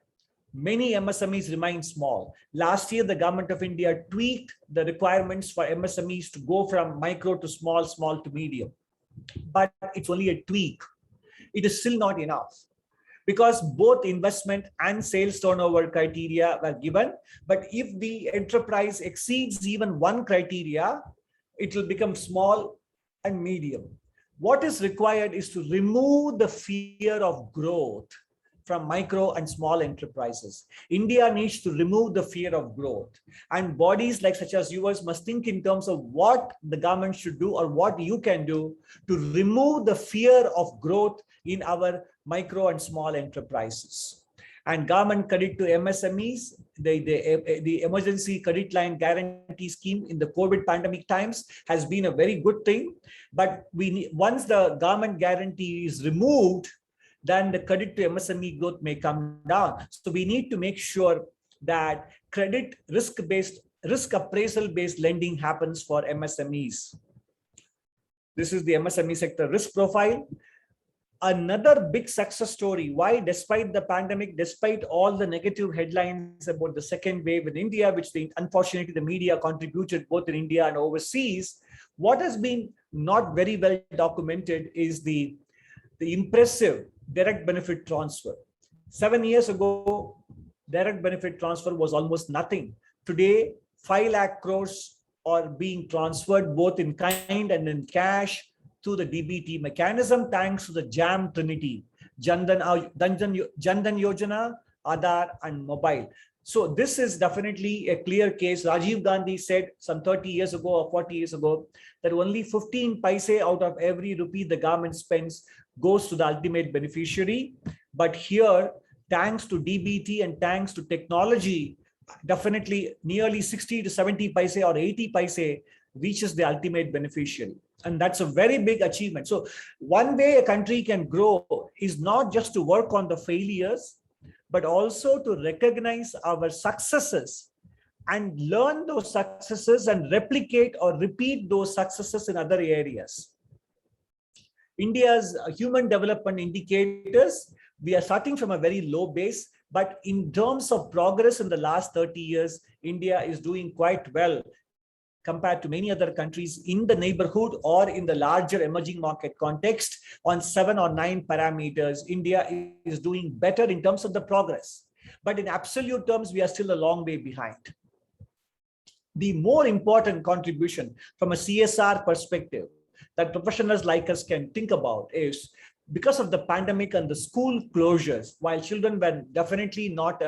many MSMEs remain small. Last year, the government of India tweaked the requirements for MSMEs to go from micro to small, small to medium. But it's only a tweak. It is still not enough, because both investment and sales turnover criteria were given. But if the enterprise exceeds even one criteria, it will become small and medium. What is required is to remove the fear of growth from micro and small enterprises. India needs to remove the fear of growth, and bodies like such as yours must think in terms of what the government should do or what you can do to remove the fear of growth in our micro and small enterprises. And government credit to MSMEs, the emergency credit line guarantee scheme in the COVID pandemic times has been a very good thing. But once the government guarantee is removed, then the credit to MSME growth may come down. So we need to make sure that credit risk appraisal based lending happens for MSMEs. This is the MSME sector risk profile. Another big success story, why despite the pandemic, despite all the negative headlines about the second wave in India, which unfortunately the media contributed both in India and overseas, what has been not very well documented is the impressive direct benefit transfer. 7 years ago, direct benefit transfer was almost nothing. Today, 5 lakh crores are being transferred both in kind and in cash through the DBT mechanism, thanks to the JAM Trinity, Jandan Yojana, Aadhaar, and mobile. So this is definitely a clear case. Rajiv Gandhi said some 30 years ago or 40 years ago that only 15 paise out of every rupee the government spends goes to the ultimate beneficiary. But here, thanks to DBT and thanks to technology, definitely nearly 60 to 70 paise or 80 paise reaches the ultimate beneficiary. And that's a very big achievement. So one way a country can grow is not just to work on the failures, but also to recognize our successes and learn those successes and replicate or repeat those successes in other areas. India's human development indicators, we are starting from a very low base, but in terms of progress in the last 30 years, India is doing quite well compared to many other countries in the neighborhood or in the larger emerging market context. On 7 or 9 parameters, India is doing better in terms of the progress. But in absolute terms, we are still a long way behind. The more important contribution from a CSR perspective that professionals like us can think about is, because of the pandemic and the school closures, while children were definitely not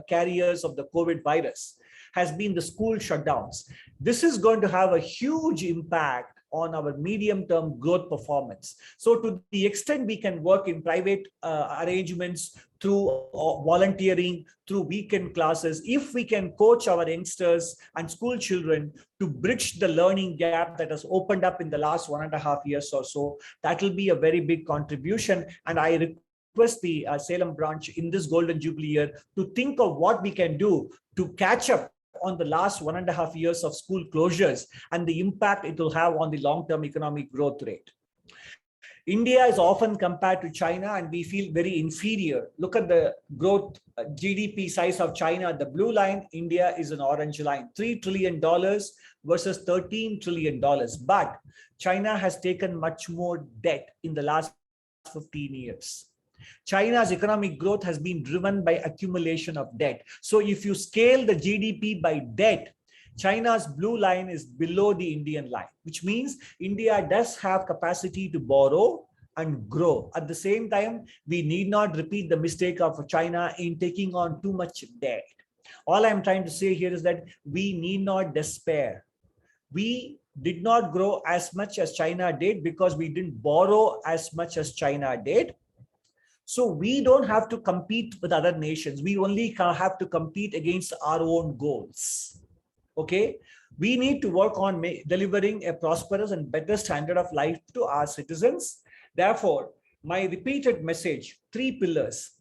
carriers of the COVID virus, has been the school shutdowns. This is going to have a huge impact on our medium-term growth performance. So to the extent we can work in private arrangements through volunteering, through weekend classes, if we can coach our youngsters and school children to bridge the learning gap that has opened up in the last 1.5 years or so, that will be a very big contribution. And I request the Salem branch in this Golden Jubilee year to think of what we can do to catch up on the last 1.5 years of school closures and the impact it will have on the long-term economic growth rate. India is often compared to China and we feel very inferior. Look at the growth GDP size of China, the blue line. India is an orange line, $3 trillion versus $13 trillion. But China has taken much more debt in the last 15 years. China's economic growth has been driven by accumulation of debt. So if you scale the GDP by debt, China's blue line is below the Indian line, which means India does have capacity to borrow and grow. At the same time, we need not repeat the mistake of China in taking on too much debt. All I'm trying to say here is that we need not despair. We did not grow as much as China did because we didn't borrow as much as China did. So we don't have to compete with other nations. We only have to compete against our own goals. Okay, we need to work on delivering a prosperous and better standard of life to our citizens. Therefore, my repeated message, 3 pillars: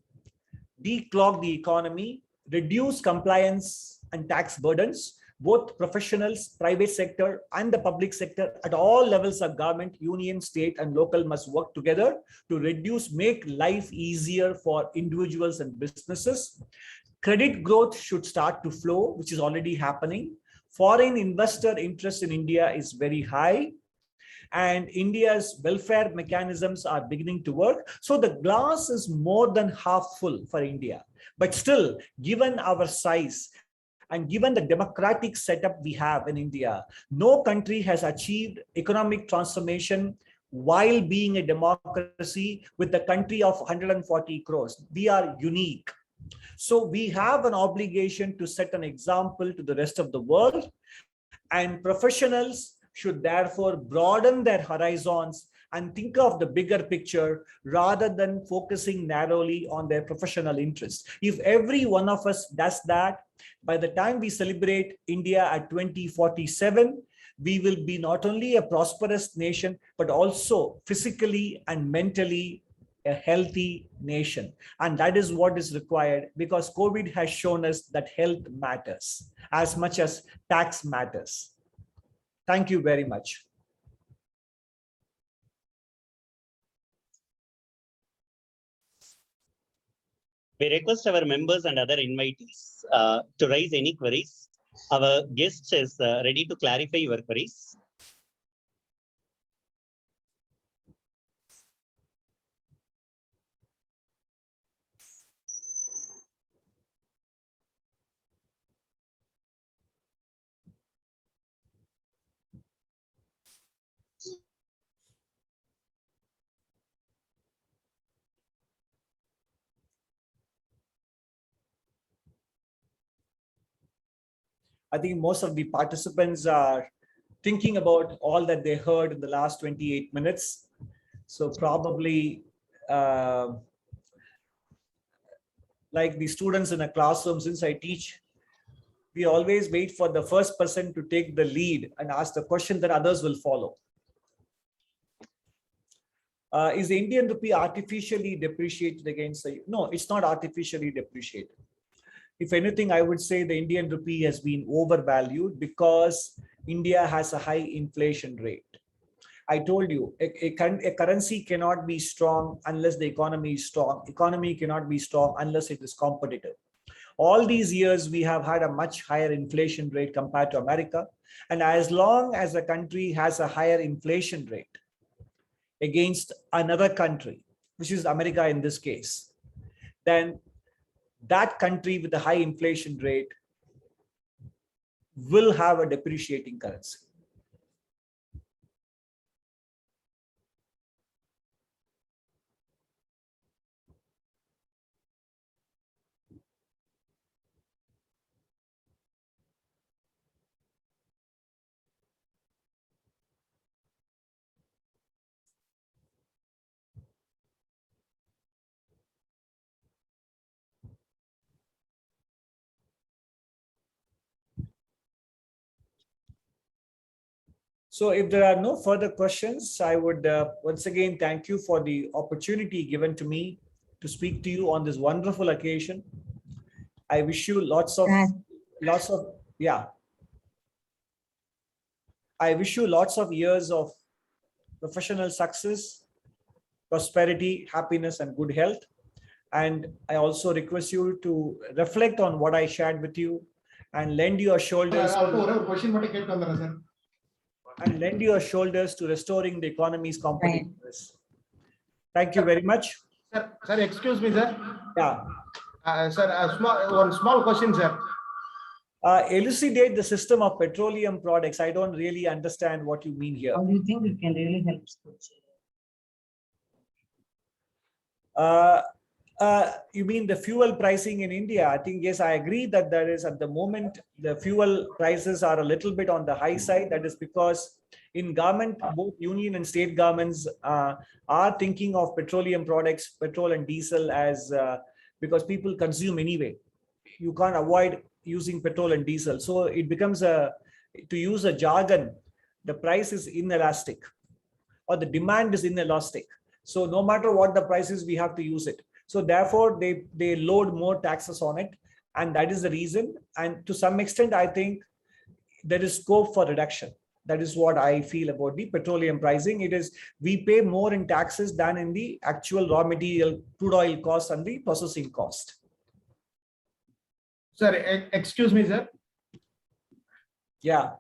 declog the economy, reduce compliance and tax burdens, both professionals, private sector, and the public sector at all levels of government, union, state, and local must work together to make life easier for individuals and businesses. Credit growth should start to flow, which is already happening. Foreign investor interest in India is very high, and India's welfare mechanisms are beginning to work. So the glass is more than half full for India. But still, given our size and given the democratic setup we have in India, no country has achieved economic transformation while being a democracy with a country of 140 crores. We are unique. So we have an obligation to set an example to the rest of the world, and professionals should therefore broaden their horizons and think of the bigger picture rather than focusing narrowly on their professional interests. If every one of us does that, by the time we celebrate India at 2047, we will be not only a prosperous nation, but also physically and mentally a healthy nation. And that is what is required, because COVID has shown us that health matters as much as tax matters. Thank you very much. We request our members and other invitees to raise any queries. Our guest is ready to clarify your queries. I think most of the participants are thinking about all that they heard in the last 28 minutes. So probably like the students in a classroom, since I teach, we always wait for the first person to take the lead and ask the question that others will follow. Is the Indian rupee artificially depreciated against the? No, it's not artificially depreciated. If anything, I would say the Indian rupee has been overvalued because India has a high inflation rate. I told you, a currency cannot be strong unless the economy is strong. Economy cannot be strong unless it is competitive. All these years, we have had a much higher inflation rate compared to America. And as long as a country has a higher inflation rate against another country, which is America in this case, then that country with a high inflation rate will have a depreciating currency. So if there are no further questions, I would once again thank you for the opportunity given to me to speak to you on this wonderful occasion. I wish you lots of I wish you lots of years of professional success, prosperity, happiness, and good health. And I also request you to reflect on what I shared with you and lend your shoulders to restoring the economy's competitiveness. Thank you very much. Sir, excuse me, sir. Yeah. Sir, one small question, sir. Elucidate the system of petroleum products. I don't really understand what you mean here. How do you think it can really help? You mean the fuel pricing in India? I think, yes, I agree that there is at the moment, the fuel prices are a little bit on the high side. That is because in government, both union and state governments are thinking of petroleum products, petrol and diesel as, because people consume anyway. You can't avoid using petrol and diesel. So it becomes to use a jargon, the price is inelastic or the demand is inelastic. So no matter what the price is, we have to use it. So therefore, they load more taxes on it. And that is the reason. And to some extent, I think there is scope for reduction. That is what I feel about the petroleum pricing. It is, we pay more in taxes than in the actual raw material, crude oil cost and the processing cost. Sir, excuse me, sir. Yeah.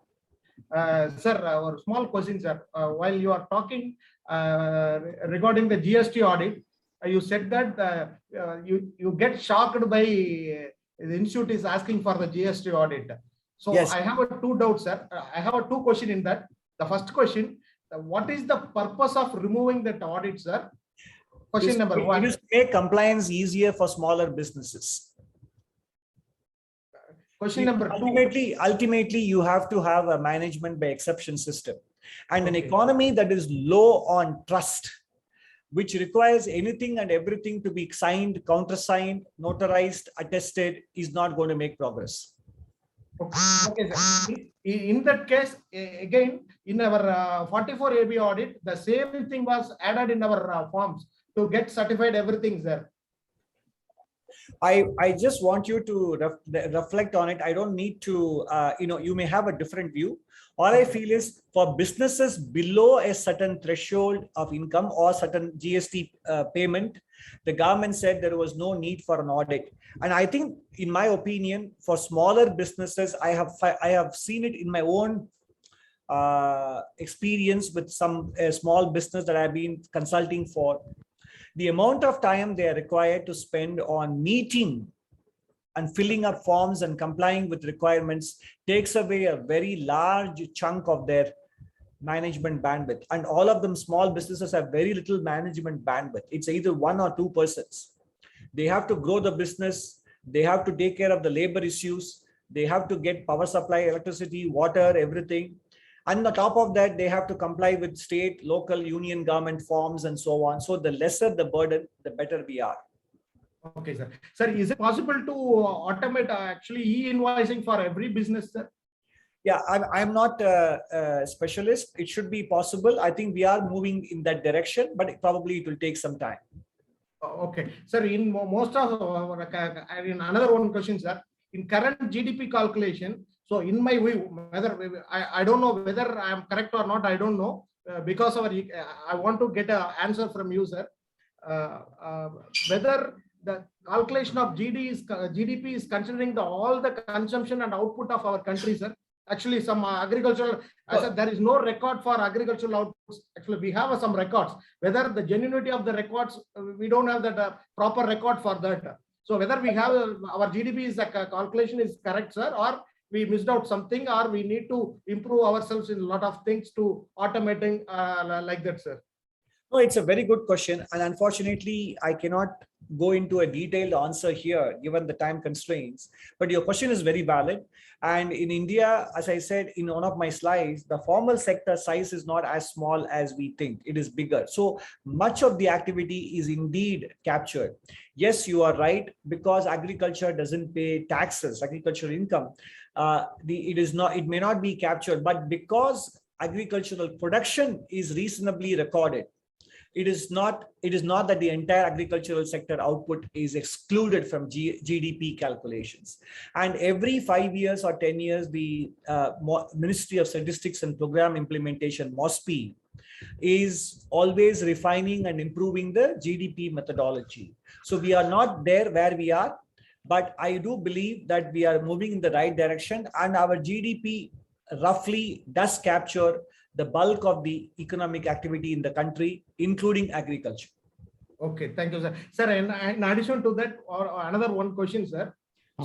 Sir, our small question, sir. While you are talking regarding the GST audit, you said that you get shocked by the institute is asking for the GST audit. So yes. I have two doubts, sir. I have two questions in that. The first question, what is the purpose of removing that audit, sir? Question number one. It is to make compliance easier for smaller businesses. Question number two. Ultimately, you have to have a management by exception system, and an economy that is low on trust, which requires anything and everything to be signed, countersigned, notarized, attested, is not going to make progress. Okay, sir. In that case, again, in our 44 AB audit, the same thing was added in our forms to get certified everything, sir. I just want you to reflect on it. I don't need to, you may have a different view. All I feel is for businesses below a certain threshold of income or certain GST payment, the government said there was no need for an audit. And I think, in my opinion, for smaller businesses, I have seen it in my own experience with some small business that I've been consulting for. The amount of time they are required to spend on meeting and filling up forms and complying with requirements takes away a very large chunk of their management bandwidth. And all of them, small businesses, have very little management bandwidth. It's either one or two persons. They have to grow the business. They have to take care of the labor issues. They have to get power supply, electricity, water, everything. And on top of that, they have to comply with state, local, union government forms and so on. So the lesser the burden, the better we are. Okay, sir. Sir, is it possible to automate actually e-invoicing for every business, sir? Yeah, I'm not a specialist. It should be possible. I think we are moving in that direction, but probably it will take some time. Okay, sir. In most of another one question, sir. In current GDP calculation, so in my view, whether I don't know whether I am correct or not, I don't know, because I want to get an answer from you, sir. Whether the calculation of GDP is considering all the consumption and output of our country, sir. Actually, some agricultural, I said there is no record for agricultural outputs. Actually, we have some records. Whether the genuinity of the records, we don't have that proper record for that. So whether we have our GDP is calculation is correct, sir, or we missed out something, or we need to improve ourselves in a lot of things to automating like that, sir. No, it's a very good question. And unfortunately, I cannot go into a detailed answer here, given the time constraints. But your question is very valid. And in India, as I said in one of my slides, the formal sector size is not as small as we think. It is bigger. So much of the activity is indeed captured. Yes, you are right, because agriculture doesn't pay taxes, agricultural income. It may not be captured, but because agricultural production is reasonably recorded, it is not that the entire agricultural sector output is excluded from GDP calculations. And every 5 years or 10 years, the Ministry of Statistics and Program Implementation, MOSPI, is always refining and improving the GDP methodology. So we are not there where we are, but I do believe that we are moving in the right direction, and our GDP roughly does capture the bulk of the economic activity in the country, including agriculture. Okay, thank you, sir. Sir, in addition to that, or another one question, sir.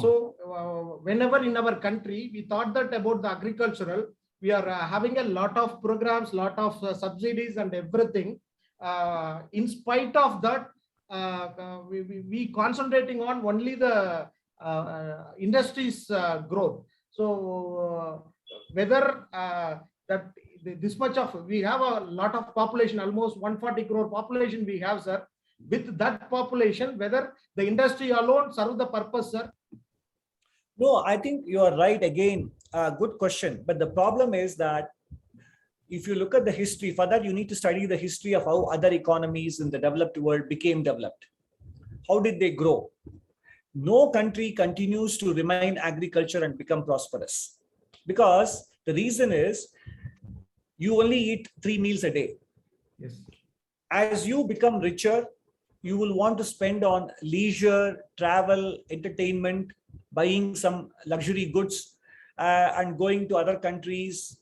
So whenever in our country, we thought that about the agricultural, we are having a lot of programs, lot of subsidies and everything. In spite of that, we concentrating on only the industry's growth. So whether that this much of, we have a lot of population, almost 140 crore population we have, sir. With that population, whether the industry alone serve the purpose, sir? No, I think you are right. Again, good question. But the problem is that if you look at the history, for that you need to study the history of how other economies in the developed world became developed. How did they grow? No country continues to remain agriculture and become prosperous, because The reason is you only eat 3 meals a day. Yes. As you become richer, you will want to spend on leisure, travel, entertainment, buying some luxury goods, and going to other countries,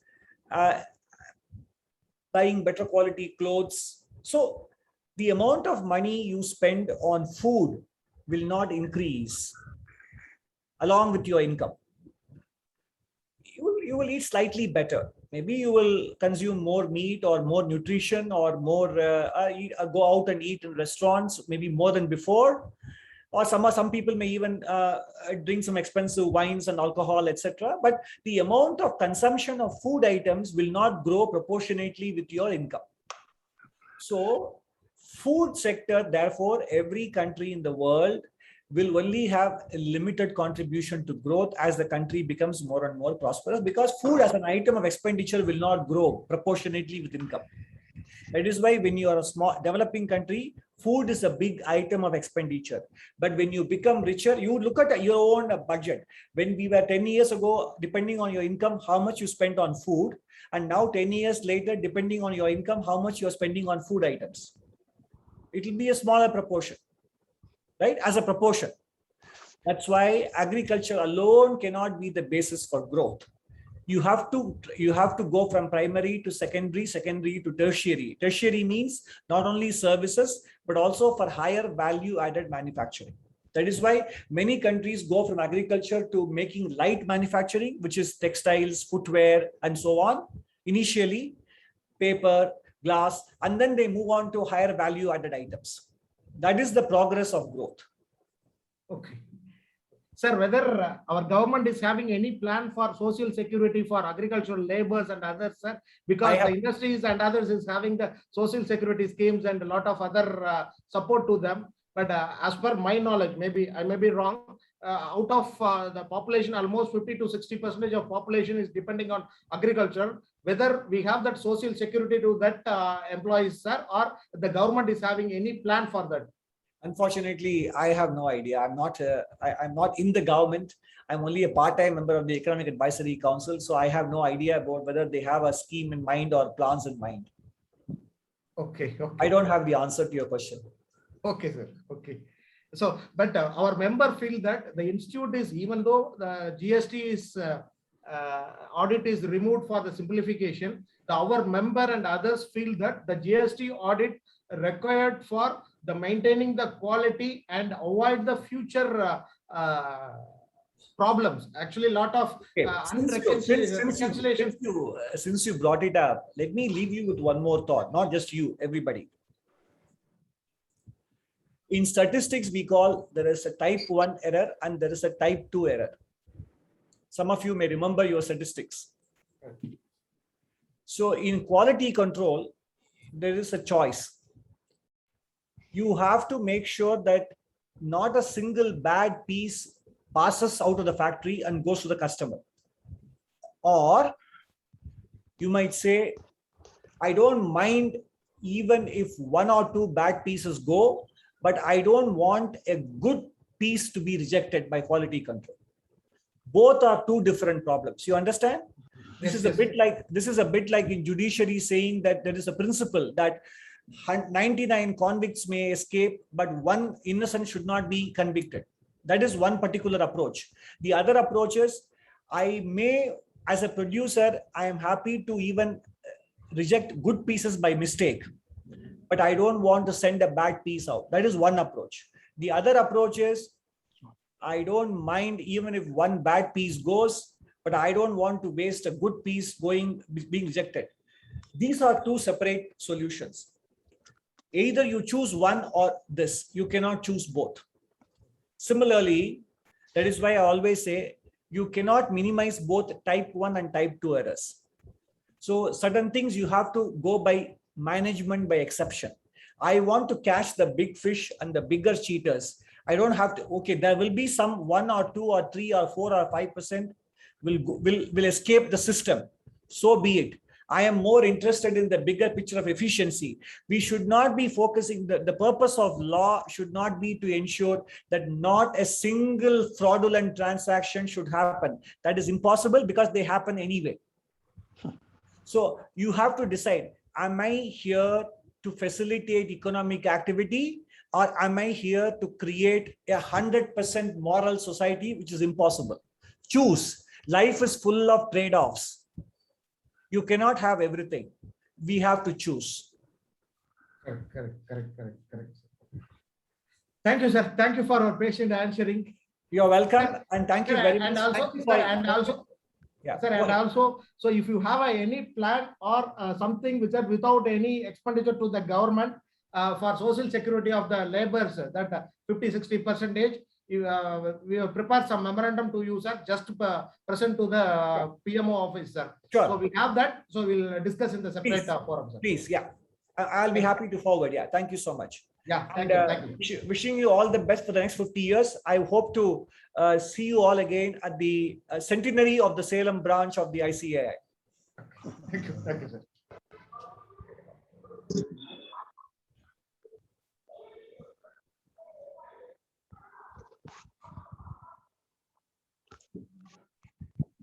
buying better quality clothes. So the amount of money you spend on food will not increase along with your income. You will eat slightly better. Maybe you will consume more meat or more nutrition or more go out and eat in restaurants, maybe more than before. Or some people may even drink some expensive wines and alcohol, etc. But the amount of consumption of food items will not grow proportionately with your income. So food sector, therefore, every country in the world will only have a limited contribution to growth as the country becomes more and more prosperous, because food as an item of expenditure will not grow proportionately with income. That is why when you are a small developing country, food is a big item of expenditure. But when you become richer, you look at your own budget. When we were 10 years ago, depending on your income, how much you spent on food. And now 10 years later, depending on your income, how much you're spending on food items. It will be a smaller proportion, right? As a proportion. That's why agriculture alone cannot be the basis for growth. You have to go from primary to secondary, secondary to tertiary. Tertiary means not only services, but also for higher value added manufacturing. That is why many countries go from agriculture to making light manufacturing, which is textiles, footwear, and so on. Initially, paper, glass, and then they move on to higher value added items. That is the progress of growth. Okay. Sir, whether our government is having any plan for social security for agricultural laborers and others, sir, because the industries and others is having the social security schemes and a lot of other support to them. But as per my knowledge, maybe I may be wrong, out of the population, almost 50 to 60% of population is depending on agriculture. Whether we have that social security to that employees, sir, or the government is having any plan for that? Unfortunately, I have no idea. I'm not in the government. I'm only a part-time member of the Economic Advisory Council. So I have no idea about whether they have a scheme in mind or plans in mind. Okay. I don't have the answer to your question. Okay, sir. Okay. So, but our member feel that the institute is, even though the GST is audit is removed for the simplification, our member and others feel that the GST audit required for the maintaining the quality and avoid the future problems. Actually, a lot of since you brought it up, let me leave you with one more thought. Not just you, everybody. In statistics, we call there is a type 1 error and there is a type 2 error. Some of you may remember your statistics. So in quality control, there is a choice. You have to make sure that not a single bad piece passes out of the factory and goes to the customer. Or you might say, I don't mind even if 1 or 2 bad pieces go, but I don't want a good piece to be rejected by quality control. Both are two different problems. You understand? This is a bit like in judiciary saying that there is a principle that 99 convicts may escape, but 1 innocent should not be convicted. That is one particular approach. The other approach is, I may, as a producer, I am happy to even reject good pieces by mistake, but I don't want to send a bad piece out. That is one approach. The other approach is, I don't mind even if 1 bad piece goes, but I don't want to waste a good piece being rejected. These are 2 separate solutions. Either you choose one or this. You cannot choose both. Similarly, that is why I always say you cannot minimize both type 1 and type 2 errors. So certain things you have to go by management by exception. I want to catch the big fish and the bigger cheaters. I don't have to, okay, there will be some 1 or 2 or 3 or 4 or 5% will escape the system. So be it. I am more interested in the bigger picture of efficiency. We should not be focusing, the purpose of law should not be to ensure that not a single fraudulent transaction should happen. That is impossible because they happen anyway. So you have to decide, am I here to facilitate economic activity, or am I here to create 100% moral society, which is impossible? Choose. Life is full of trade-offs. You cannot have everything. We have to choose. Correct. Thank you, sir. Thank you for your patient answering. You're welcome, and thank you very much. And also, Yeah, sir, and also, so if you have any plan or something which are without any expenditure to the government for social security of the laborers, that 50-60%, we have prepared some memorandum to you, sir, just present to the PMO office, sir. Sure. So we have that. So we'll discuss in the separate forum, sir. Please, yeah. I'll be happy to forward. Yeah, thank you so much. Yeah, and thank you. Wishing you all the best for the next 50 years. I hope to see you all again at the centenary of the Salem branch of the ICAI. Thank you, sir.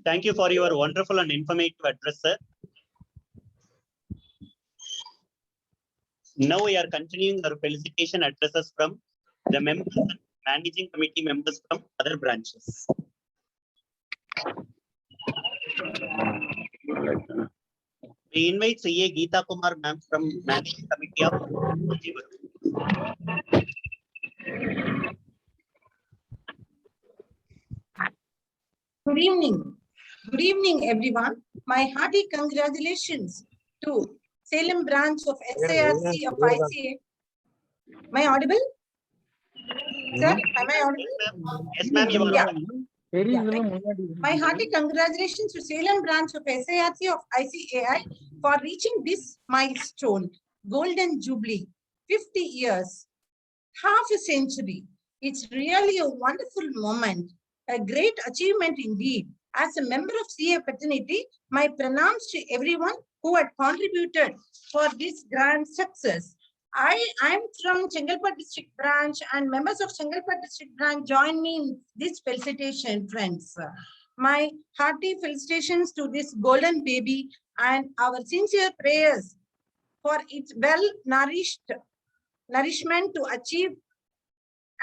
Thank you for your wonderful and informative address, sir. Now we are continuing our felicitation addresses from the members and managing committee members from other branches. We invite CA Geeta Kumar ma'am from managing committee of Jubilee. Good evening. Good evening, everyone. My hearty congratulations to Salem branch of SIRC of ICAI. Am I audible? Sir, am I audible? Yes, ma'am, you are audible. My hearty congratulations to Salem branch of SIRC of ICAI for reaching this milestone, Golden Jubilee, 50 years, half a century. It's really a wonderful moment, a great achievement indeed. As a member of CA fraternity, my pranams to everyone who had contributed for this grand success. I am from Chengalpattu district branch, and members of Chengalpattu district branch join me in this felicitation, friends. My hearty felicitations to this golden baby and our sincere prayers for its nourishment to achieve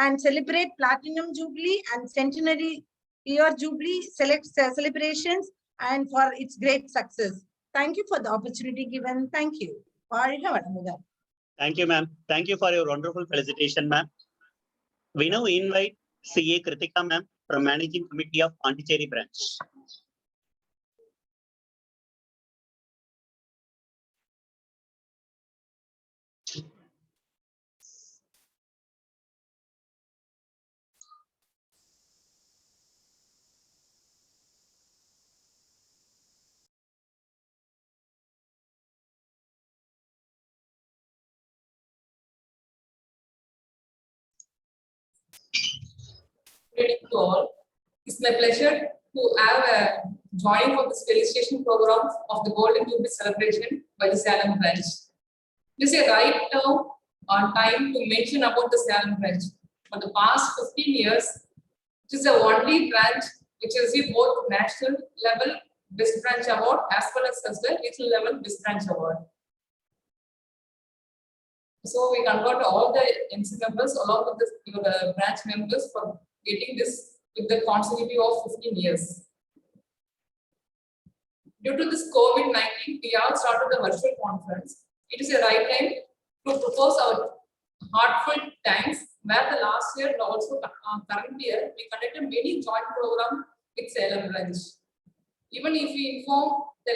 and celebrate Platinum Jubilee and Centenary Year Jubilee celebrations, and for its great success. Thank you for the opportunity given. Thank you. Thank you, ma'am. Thank you for your wonderful felicitation, ma'am. We now invite CA Kritika ma'am from Managing Committee of Pondicherry branch. Greeting to all. It's my pleasure to have joining for this felicitation program of the Golden Jubilee celebration by the Salem branch. This is right now on time to mention about the Salem branch. For the past 15 years, it is the only branch which has received both national level best branch award as well as the regional level best branch award. So we convert all the MC members along with your branch members for getting this with the consecutive of 15 years. Due to this COVID-19, we have started the virtual conference. It is a right time to propose our heartfelt thanks, where the last year and also current year, we conducted many joint programs with Salem branch. Even if we inform the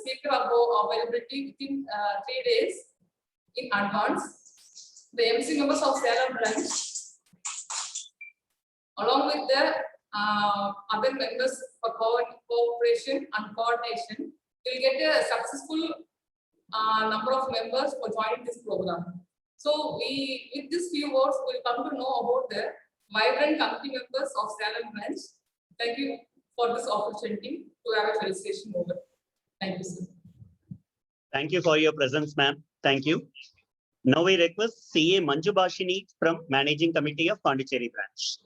speaker about availability within 3 days in advance, the MC members of Salem branch, along with the other members for cooperation and coordination, will get a successful number of members for joining this program. So we, with these few words, will come to know about the vibrant committee members of Salem branch. Thank you for this opportunity to have a felicitation over. Thank you, sir. Thank you for your presence, ma'am. Thank you. Now we request CA Manju Bashini from Managing Committee of Pondicherry branch.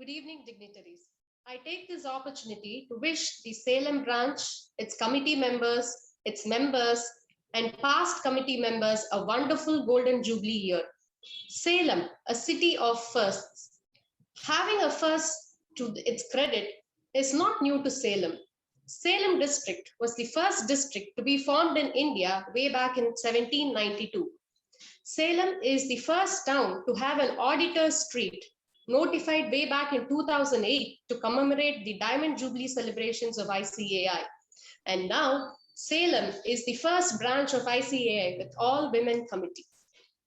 Good evening, dignitaries. I take this opportunity to wish the Salem branch, its committee members, and past committee members a wonderful Golden Jubilee year. Salem, a city of firsts. Having a first to its credit is not new to Salem. Salem district was the first district to be formed in India way back in 1792. Salem is the first town to have an auditor's street, notified way back in 2008 to commemorate the Diamond Jubilee celebrations of ICAI. And now, Salem is the first branch of ICAI with all women committee.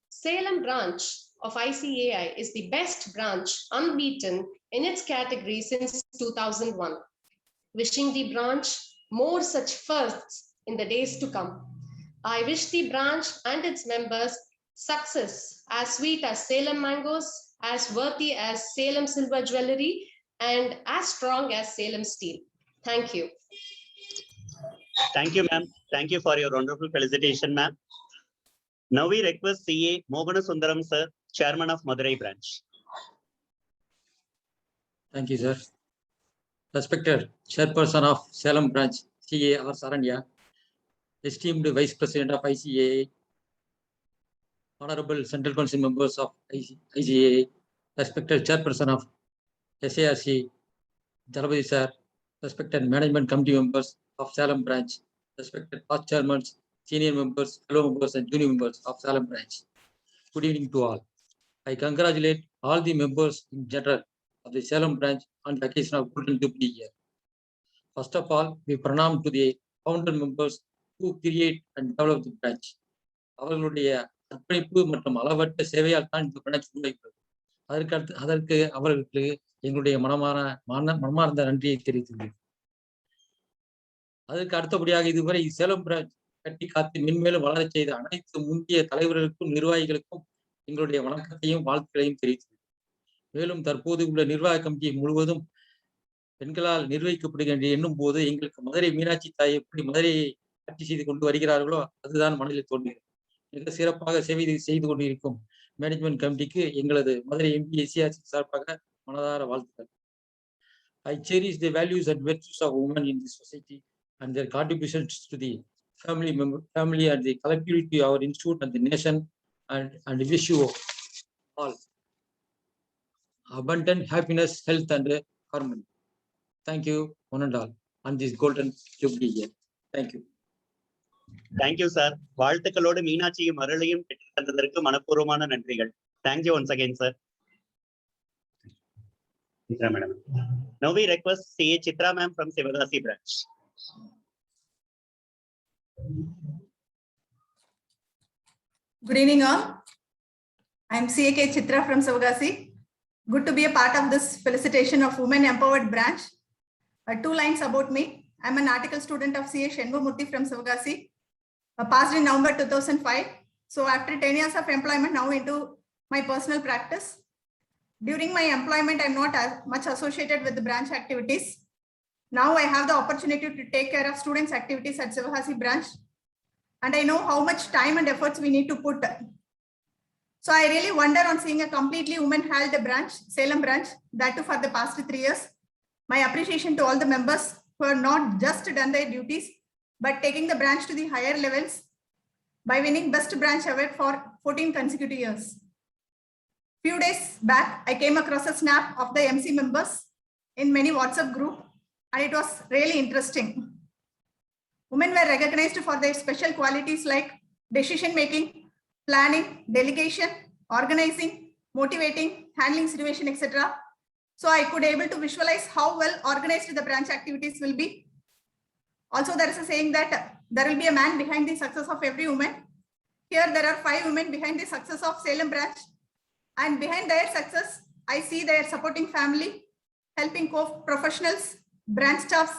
Salem branch of ICAI is the best branch, unbeaten in its category since 2001. Wishing the branch more such firsts in the days to come. I wish the branch and its members success as sweet as Salem mangoes, as worthy as Salem silver jewelry, and as strong as Salem steel. Thank you. Thank you, ma'am. Thank you for your wonderful felicitation, ma'am. Now we request CA Mogana Sundaram, sir, Chairman of Madurai branch. Thank you, sir. Respected Chairperson of Salem branch, CA R. Saranya, esteemed Vice President of ICAI, Honorable Central Council members of ICAI, respected Chairperson of SIRC, Jalapati sir, respected Management Committee members of Salem branch, respected past chairmen, senior members, fellow members, and junior members of Salem branch. Good evening to all. I congratulate all the members in general of the Salem branch on the occasion of Golden Jubilee year. First of all, we pranam to the founder members who create and develop the branch. அவர்களுடைய அர்ப்பணிப்பு மற்றும் அளவற்ற சேவையால் தான் இந்த branch உருவாகிறது. அதற்கு அவர்களுக்கு எங்களுடைய மனமார்ந்த நன்றியை தெரிவித்துள்ளேன். அதற்கு அடுத்தபடியாக இதுவரை சேலம் பிரான்ச் கட்டி காத்து மென்மேலும் வளரச் செய்த அனைத்து முந்தைய தலைவர்களுக்கும் நிர்வாகிகளுக்கும் எங்களுடைய வணக்கத்தையும் வாழ்த்துக்களையும் தெரிவித்தது. மேலும் தற்போது உள்ள நிர்வாக கமிட்டி முழுவதும் பெண்களால் நிர்வகிக்கப்படுகின்ற எண்ணும் போது எங்களுக்கு மதுரை மீனாட்சி தாய் எப்படி மதுரையை ஆட்சி செய்து கொண்டு வருகிறார்களோ அதுதான் மனதில் தோன்றுகிறது. மிக சிறப்பாக சேவை செய்து கொண்டிருக்கும் மேனேஜ்மெண்ட் கமிட்டிக்கு எங்களது மதுரை எம்பி SIRC சார்பாக மனதார வாழ்த்துக்கள். I cherish the values and virtues of women in this society and their contributions to the family and the collectivity of our institute and the nation, and wish you all abundant happiness, health, and harmony. Thank you, one and all, on this Golden Jubilee year. Thank you. Thank you, sir. வாழ்த்துக்களோடு மீனாட்சியும் அருளையும் பெற்று தந்ததற்கு மனப்பூர்வமான நன்றிகள். Thank you once again, sir. Madam. Now we request CA Chitra ma'am from Sivagasi branch. Good evening all. I am CAK Chitra from Sivagasi. Good to be a part of this felicitation of Women Empowered branch. 2 lines about me. I am an article student of CA Shenmurthy from Sivagasi. Passed in November 2005. So after 10 years of employment, now into my personal practice. During my employment, I'm not as much associated with the branch activities. Now I have the opportunity to take care of students' activities at Sivagasi branch. And I know how much time and efforts we need to put. So I really wonder on seeing a completely women-held branch, Salem branch, that too for the past 3 years. My appreciation to all the members who have not just done their duties, but taking the branch to the higher levels by winning Best Branch Award for 14 consecutive years. Few days back, I came across a snap of the MC members in many WhatsApp group, and it was really interesting. Women were recognized for their special qualities like decision-making, planning, delegation, organizing, motivating, handling situation, etc. So I could able to visualize how well organized the branch activities will be. Also, there is a saying that there will be a man behind the success of every woman. Here, there are 5 women behind the success of Salem branch. And behind their success, I see their supporting family, helping co-professionals, branch staffs,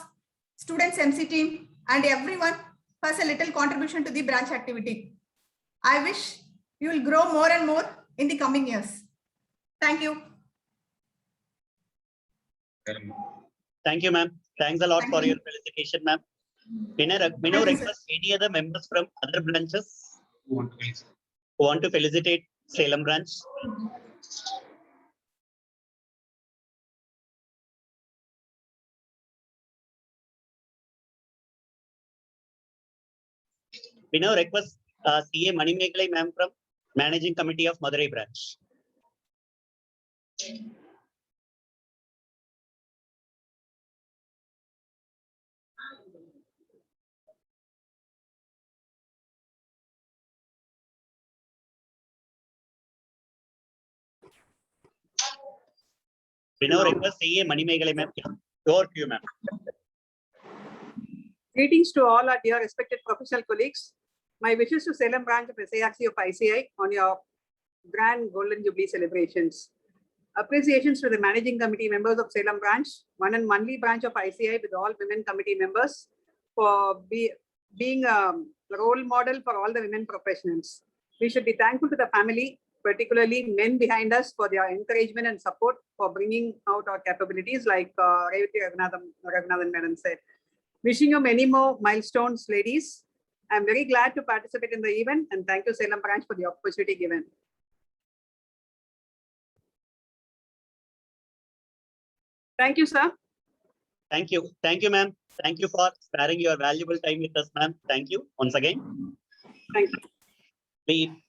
students, MC team, and everyone who has a little contribution to the branch activity. I wish you will grow more and more in the coming years. Thank you. Thank you, ma'am. Thanks a lot for your felicitation, ma'am. We now request any other members from other branches who want to felicitate Salem branch. We now request CA Manimekalai ma'am from Managing Committee of Madurai branch. We now request CA Manimekalai ma'am. Over to you, ma'am. Greetings to all our dear respected professional colleagues. My wishes to Salem branch of SIRC of ICAI on your grand Golden Jubilee celebrations. Appreciations to the managing committee members of Salem branch, one and only branch of ICAI with all women committee members for being a role model for all the women professionals. We should be thankful to the family, particularly men behind us, for their encouragement and support for bringing out our capabilities, like Revati Raghunathan madam said. Wishing you many more milestones, ladies. I'm very glad to participate in the event, and thank you, Salem branch, for the opportunity given. Thank you, sir. Thank you. Thank you, ma'am. Thank you for sparing your valuable time with us, ma'am. Thank you once again. Thank you. We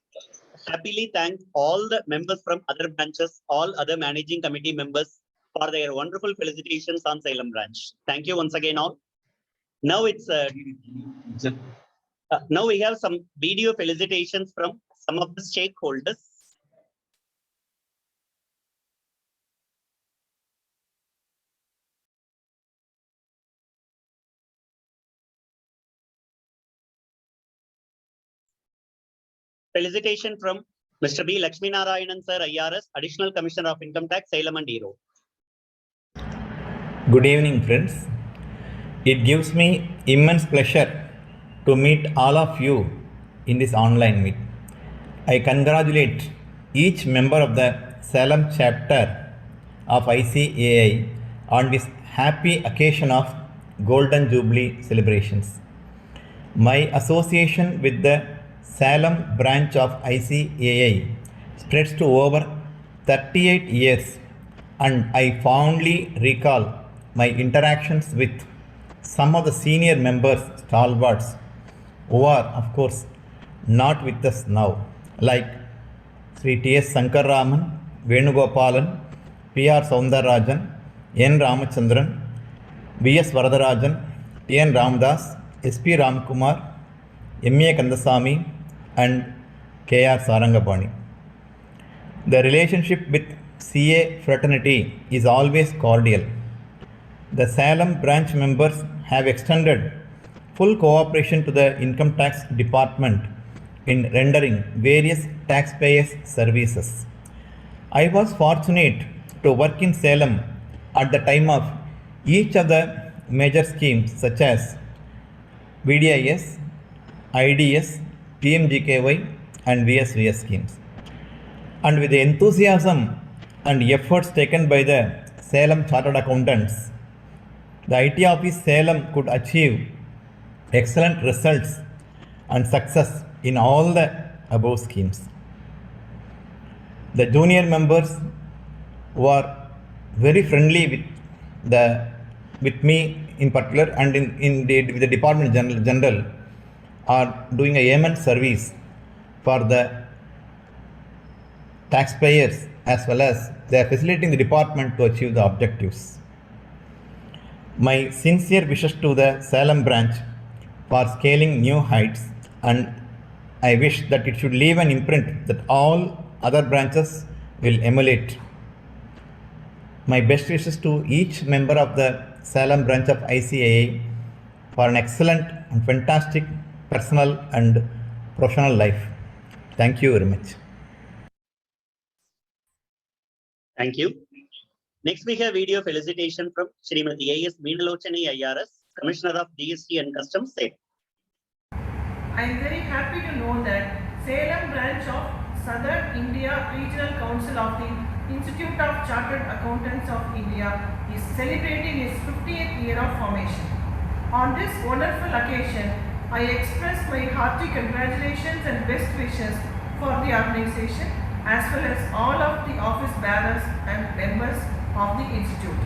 happily thank all the members from other branches, all other managing committee members for their wonderful felicitations on Salem branch. Thank you once again all. Now it's now we have some video felicitations from some of the stakeholders. Felicitation from Mr. B. Lakshminarayanan sir, IRS, Additional Commissioner of Income Tax, Salem and Erode. Good evening, friends. It gives me immense pleasure to meet all of you in this online meet. I congratulate each member of the Salem chapter of ICAI on this happy occasion of Golden Jubilee celebrations. My association with the Salem branch of ICAI spreads to over 38 years, and I fondly recall my interactions with some of the senior members, stalwarts, who are, of course, not with us now, like Sri T.S. Sankarraman, Venugopalan, P.R. Soundarajan, N. Ramachandran, V.S. Varadarajan, T.N. Ramdas, S.P. Ramkumar, M.A. Kandasamy, and K.R. Sarangapani. The relationship with CA fraternity is always cordial. The Salem branch members have extended full cooperation to the Income Tax Department in rendering various taxpayers' services. I was fortunate to work in Salem at the time of each of the major schemes such as VDIS, IDS, PMGKY, and VSVS schemes. And with the enthusiasm and efforts taken by the Salem Chartered Accountants, the IT office Salem could achieve excellent results and success in all the above schemes. The junior members were very friendly with me in particular, and with the department general are doing a immense service for the taxpayers, as well as they are facilitating the department to achieve the objectives. My sincere wishes to the Salem branch for scaling new heights, and I wish that it should leave an imprint that all other branches will emulate. My best wishes to each member of the Salem branch of ICAI for an excellent and fantastic personal and professional life. Thank you very much. Thank you. Next, we have video felicitation from Srimati A.S. Meenalochani IRS, Commissioner of GST and Customs, Salem. I am very happy to know that Salem branch of Southern India Regional Council of the Institute of Chartered Accountants of India is celebrating its 50th year of formation. On this wonderful occasion, I express my hearty congratulations and best wishes for the organization, as well as all of the office bearers and members of the institute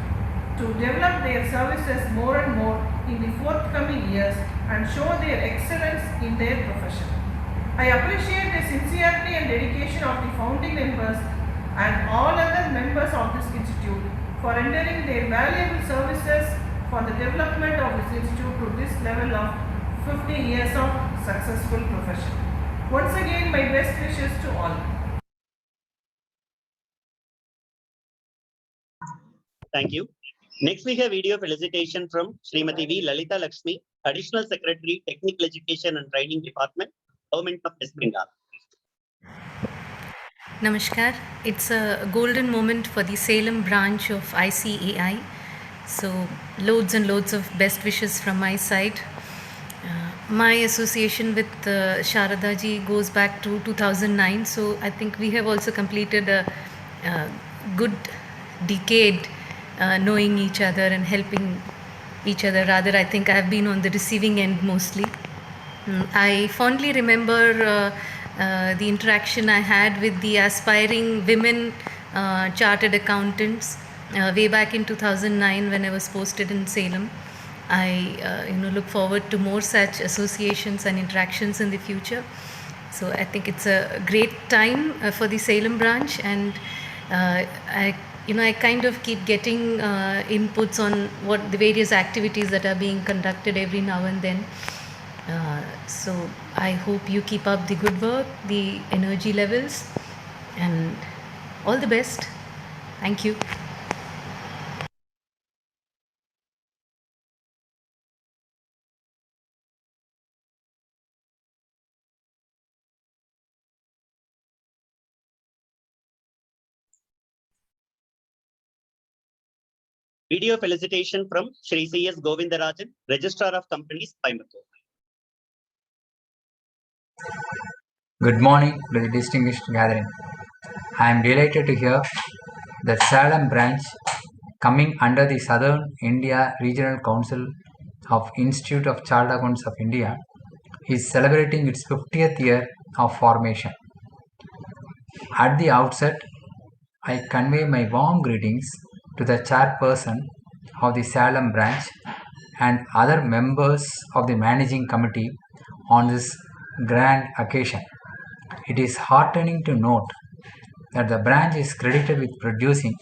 to develop their services more and more in the forthcoming years and show their excellence in their profession. I appreciate the sincerity and dedication of the founding members and all other members of this institute for rendering their valuable services for the development of this institute to this level of 50 years of successful profession. Once again, my best wishes to all. Thank you. Next, we have video felicitation from Srimati V. Lalita Lakshmi, Additional Secretary, Technical Education and Training Department, Government of West Bengal. Namaskar. It's a golden moment for the Salem branch of ICAI. So loads and loads of best wishes from my side. My association with Sharada ji goes back to 2009. So I think we have also completed a good decade knowing each other and helping each other. Rather, I think I have been on the receiving end mostly. I fondly remember the interaction I had with the aspiring women chartered accountants way back in 2009 when I was posted in Salem. I look forward to more such associations and interactions in the future. So I think it's a great time for the Salem branch, and I kind of keep getting inputs on what the various activities that are being conducted every now and then. So I hope you keep up the good work, the energy levels, and all the best. Thank you. Video felicitation from Shri C.S. Govindarajan, Registrar of Companies, Coimbatore. Good morning to the distinguished gathering. I am delighted to hear that Salem branch, coming under the Southern India Regional Council of Institute of Chartered Accountants of India, is celebrating its 50th year of formation. At the outset, I convey my warm greetings to the chairperson of the Salem branch and other members of the managing committee on this grand occasion. It is heartening to note that the branch is credited with producing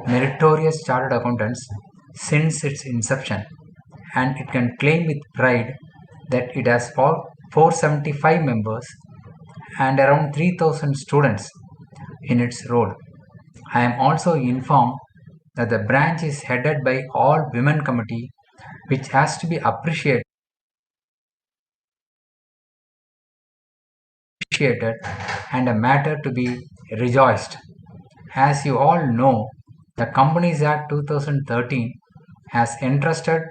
meritorious chartered accountants since its inception, and it can claim with pride that it has 475 members and around 3,000 students in its role. I am also informed that the branch is headed by all women committee, which has to be appreciated and a matter to be rejoiced. As you all know, the Companies Act 2013 has entrusted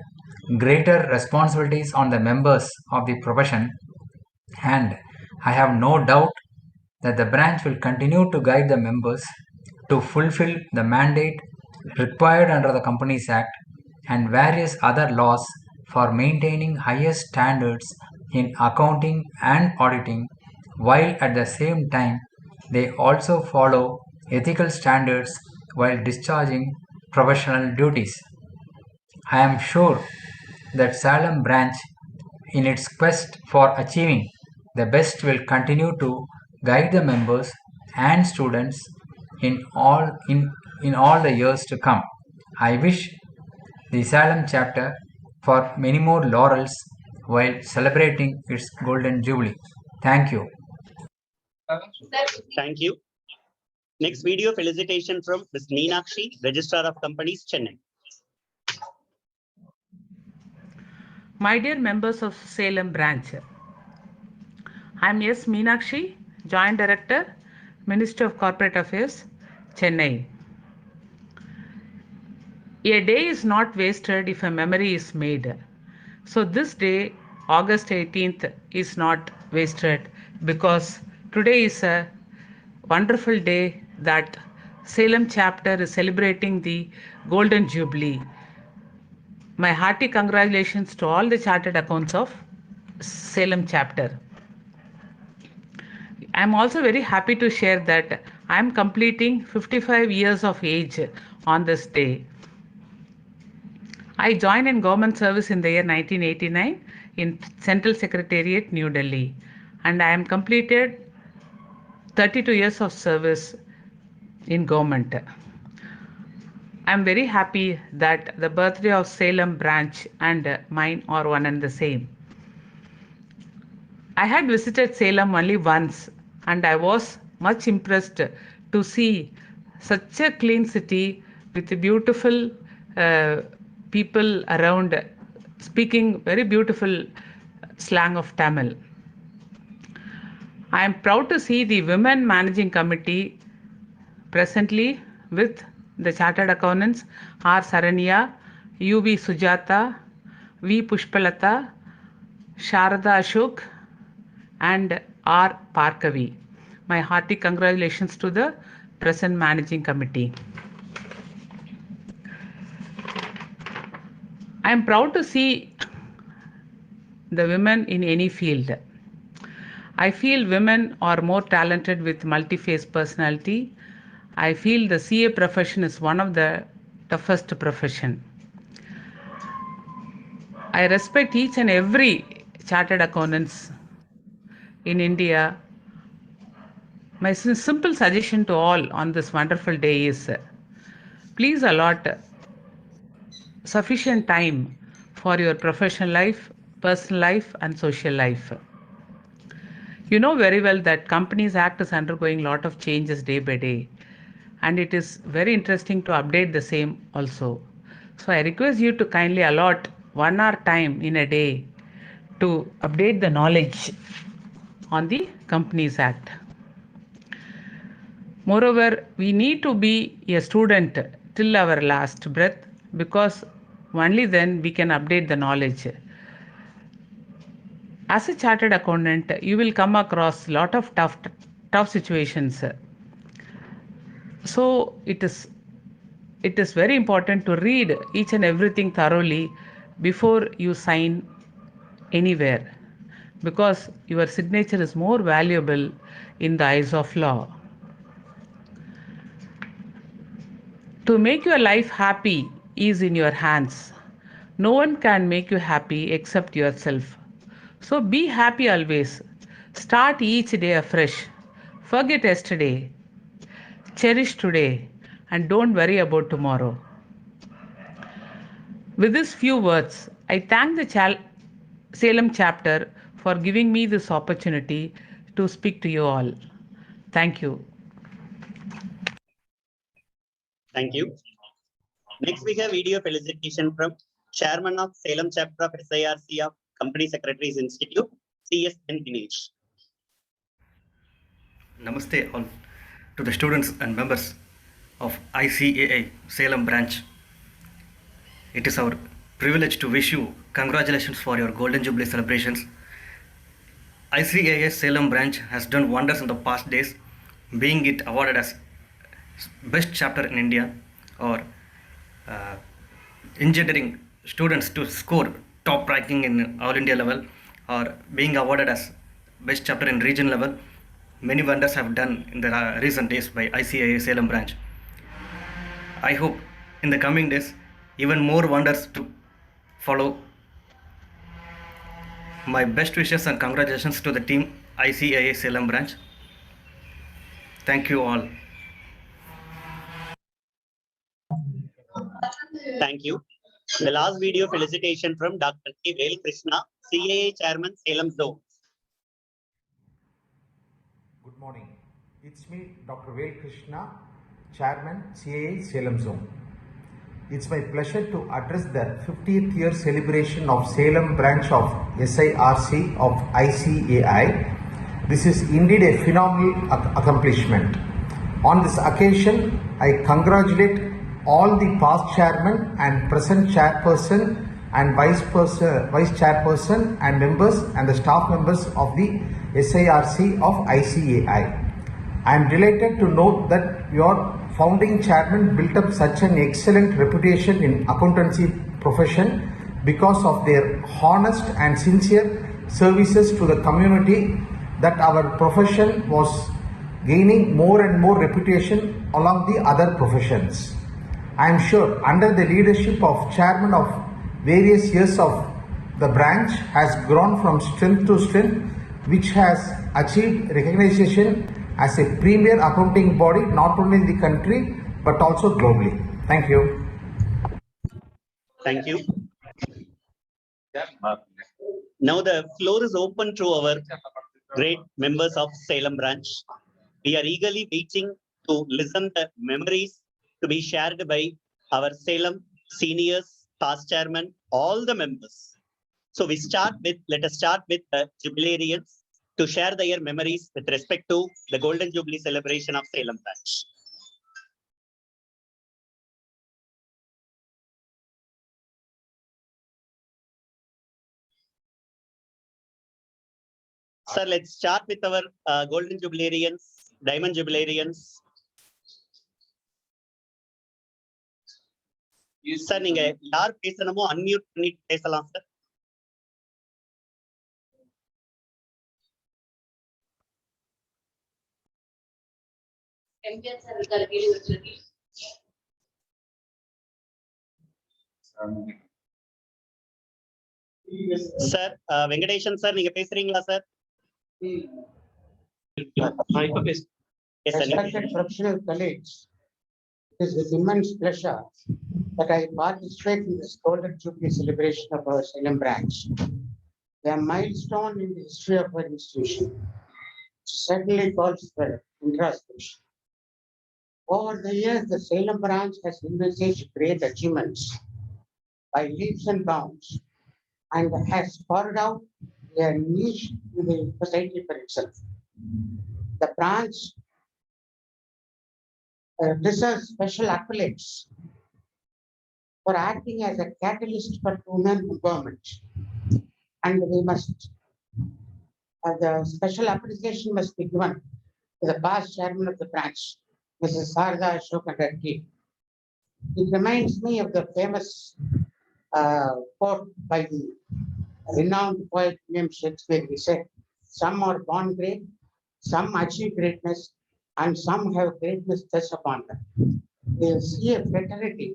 greater responsibilities on the members of the profession, and I have no doubt that the branch will continue to guide the members to fulfill the mandate required under the Companies Act and various other laws for maintaining highest standards in accounting and auditing, while at the same time they also follow ethical standards while discharging professional duties. I am sure that Salem branch, in its quest for achieving the best, will continue to guide the members and students in all the years to come. I wish the Salem chapter for many more laurels while celebrating its golden jubilee. Thank you. Thank you. Next video felicitation from Ms. Meenakshi, Registrar of Companies, Chennai. My dear members of Salem branch, I am S. Meenakshi, Joint Director, Ministry of Corporate Affairs, Chennai. A day is not wasted if a memory is made. So this day, August 18th, is not wasted because today is a wonderful day that Salem chapter is celebrating the Golden Jubilee. My hearty congratulations to all the chartered accounts of Salem chapter. I am also very happy to share that I am completing 55 years of age on this day. I joined in government service in the year 1989 in Central Secretariat, New Delhi, and I am completed 32 years of service in government. I am very happy that the birthday of Salem branch and mine are one and the same. I had visited Salem only once and I was much impressed to see such a clean city with beautiful people around speaking very beautiful slang of Tamil. I am proud to see the Women Managing Committee presently with the Chartered Accountants R. Saranya, U.V. Sujata, V. Pushpalata, Sharada Ashok, and R. Parkavi. My hearty congratulations to the present Managing Committee. I am proud to see the women in any field. I feel women are more talented with multi-faced personality. I feel the CA profession is one of the toughest profession. I respect each and every chartered accountants in India. My simple suggestion to all on this wonderful day is please allot sufficient time for your professional life, personal life and social life. You know very well that Companies Act is undergoing a lot of changes day by day, and it is very interesting to update the same also. So I request you to kindly allot 1 hour time in a day to update the knowledge on the Companies Act. Moreover, we need to be a student till our last breath, because only then we can update the knowledge. As a chartered accountant, you will come across a lot of tough situations. So it is very important to read each and everything thoroughly before you sign anywhere, because your signature is more valuable in the eyes of law. To make your life happy is in your hands. No one can make you happy except yourself. So be happy always. Start each day afresh. Forget yesterday. Cherish today and don't worry about tomorrow. With these few words, I thank the Salem chapter for giving me this opportunity to speak to you all. Thank you. Thank you. Next, we have video felicitation from Chairman of Salem Chapter of SIRC of Company Secretaries Institute, C.S.N. Dinesh. Namaste all to the students and members of ICAI Salem branch. It is our privilege to wish you congratulations for your Golden Jubilee celebrations. ICAI Salem branch has done wonders in the past days, being it awarded as best chapter in India, or engendering students to score top ranking in all India level, or being awarded as best chapter in region level. Many wonders have done in the recent days by ICAI Salem branch. I hope in the coming days even more wonders to follow. My best wishes and congratulations to the team ICAI Salem branch. Thank you all. Thank you. The last video felicitation from Dr. K. Vel Krishna, CAA Chairman, Salem Zone. Good morning. It's me, Dr. Vel Krishna, Chairman, CAA Salem Zone. It's my pleasure to address the 50th year celebration of Salem branch of SIRC of ICAI. This is indeed a phenomenal accomplishment. On this occasion, I congratulate all the past chairman and present chairperson and vice chairperson and members and the staff members of the SIRC of ICAI. I am delighted to note that your founding chairman built up such an excellent reputation in accountancy profession because of their honest and sincere services to the community, that our profession was gaining more and more reputation along the other professions. I am sure under the leadership of chairman of various years of the branch has grown from strength to strength, which has achieved recognition as a premier accounting body not only in the country but also globally. Thank you. Thank you. Now the floor is open to our great members of Salem branch. We are eagerly waiting to listen the memories to be shared by our Salem seniors, past chairman, all the members. So let us start with the jubilarians to share their memories with respect to the Golden Jubilee celebration of Salem branch. Sir, let's start with our Golden Jubilarians, Diamond Jubilarians. Sir, நீங்க யார் பேசணுமோ unmute பண்ணிட்டு பேசலாம் sir. Sir Venkatesan sir நீங்க பேசுறீங்களா sir? Respected professional colleagues, it is with immense pleasure that I participate in this Golden Jubilee celebration of our Salem branch. A milestone in the history of our institution, certainly calls for introspection. Over the years, the Salem branch has envisaged great achievements by leaps and bounds and has carved out a niche in the society for itself. The branch deserves special accolades for acting as a catalyst for women empowerment. And we must, the special appreciation must be given to the past chairman of the branch, Mrs. Sarda Ashokareddy. It reminds me of the famous quote by the renowned poet named Shakespeare. He said, "Some are born great, some achieve greatness, and some have greatness thrust upon them." The sea of fraternity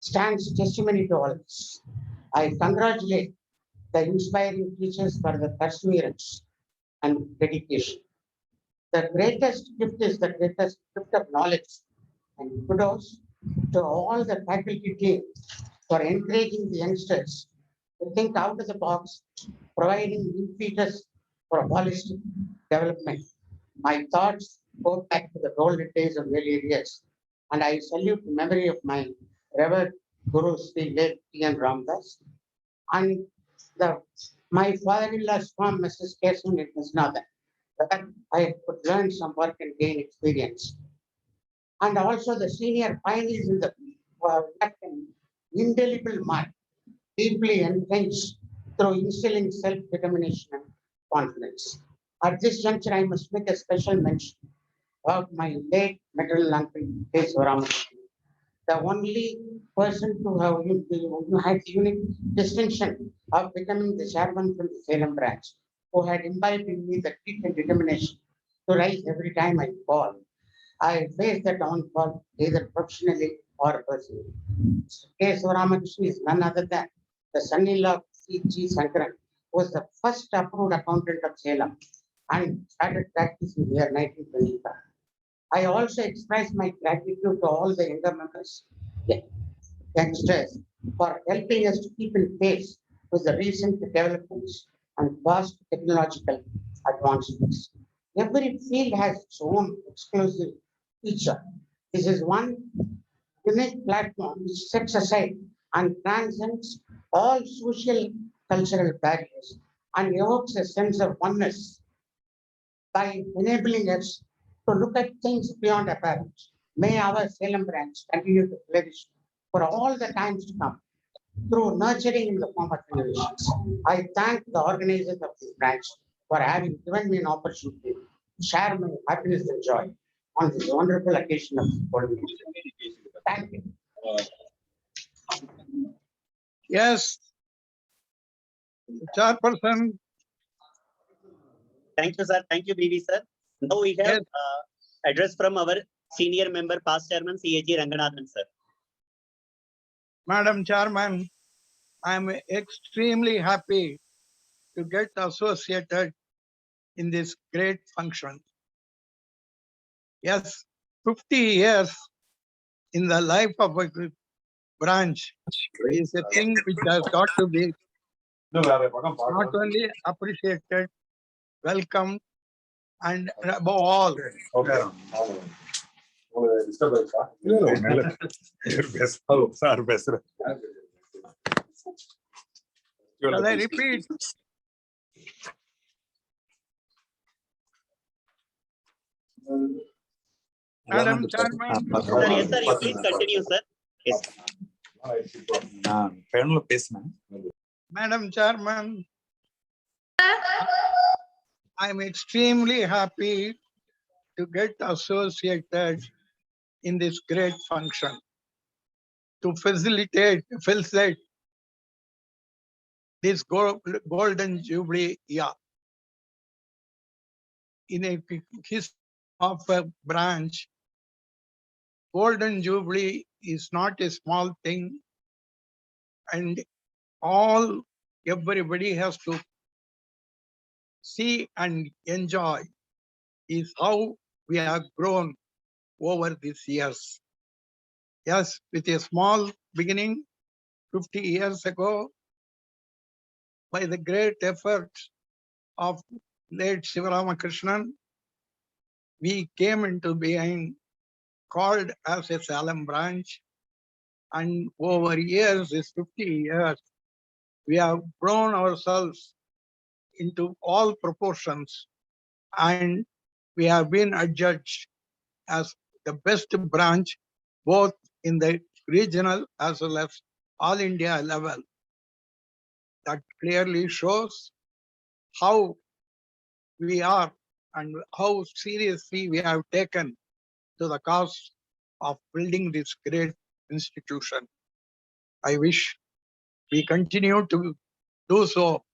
stands testimony to all this. I congratulate the inspiring teachers for the perseverance and dedication. The greatest gift is the greatest gift of knowledge, and kudos to all the faculty team for encouraging the youngsters to think out of the box, providing impetus for holistic development. My thoughts go back to the golden days of early years, and I salute the memory of my revered Guru, Sri late T.N. Ramdas, and my father-in-law's firm, Mrs. Kesan in Misnada, that I could learn some work and gain experience. And also the senior pioneers in the indelible mark, deeply entrenched through instilling self-determination and confidence. At this juncture, I must make a special mention of my late maternal uncle, K. Ramakrishna, the only person to have had the unique distinction of becoming the chairman from the Salem branch, who had imbibed in me the grit and determination to rise every time I fall. I faced the downfall either professionally or personally. K. Ramakrishna is none other than the son-in-law of C.G. Sankaran, who was the first approved accountant of Salem and started practice in the year 1925. I also express my gratitude to all the younger members, youngsters, for helping us to keep in pace with the recent developments and fast technological advancements. Every field has its own exclusive feature. This is one unique platform which sets aside and transcends all social cultural barriers and evokes a sense of oneness by enabling us to look at things beyond appearance. May our Salem branch continue to flourish for all the times to come through nurturing in the form of innovations. I thank the organizers of this branch for having given me an opportunity to share my happiness and joy on this wonderful occasion of Golden Jubilee. Thank you. Yes, Chairperson. Thank you, sir. Thank you, BV sir. Now we have address from our senior member, past chairman, CAG Ranganathan sir. Madam Chairman, I am extremely happy to get associated in this great function. Yes, 50 years in the life of a branch is a thing which has got to be not only appreciated, welcomed, and above all, shall I repeat? Madam Chairman, Sir, yes, sir, you please continue, sir. Yes. Madam Chairman, I am extremely happy to get associated in this great function to facilitate this golden jubilee year. In a history of a branch, golden jubilee is not a small thing, and everybody has to see and enjoy is how we have grown over these years. Yes, with a small beginning 50 years ago, by the great efforts of late Sivaramakrishnan, we came into being, called as a Salem branch, and over years, this 50 years, we have grown ourselves into all proportions, and we have been adjudged as the best branch, both in the regional as well as all India level. That clearly shows how we are and how seriously we have taken to the cause of building this great institution. I wish we continue to do so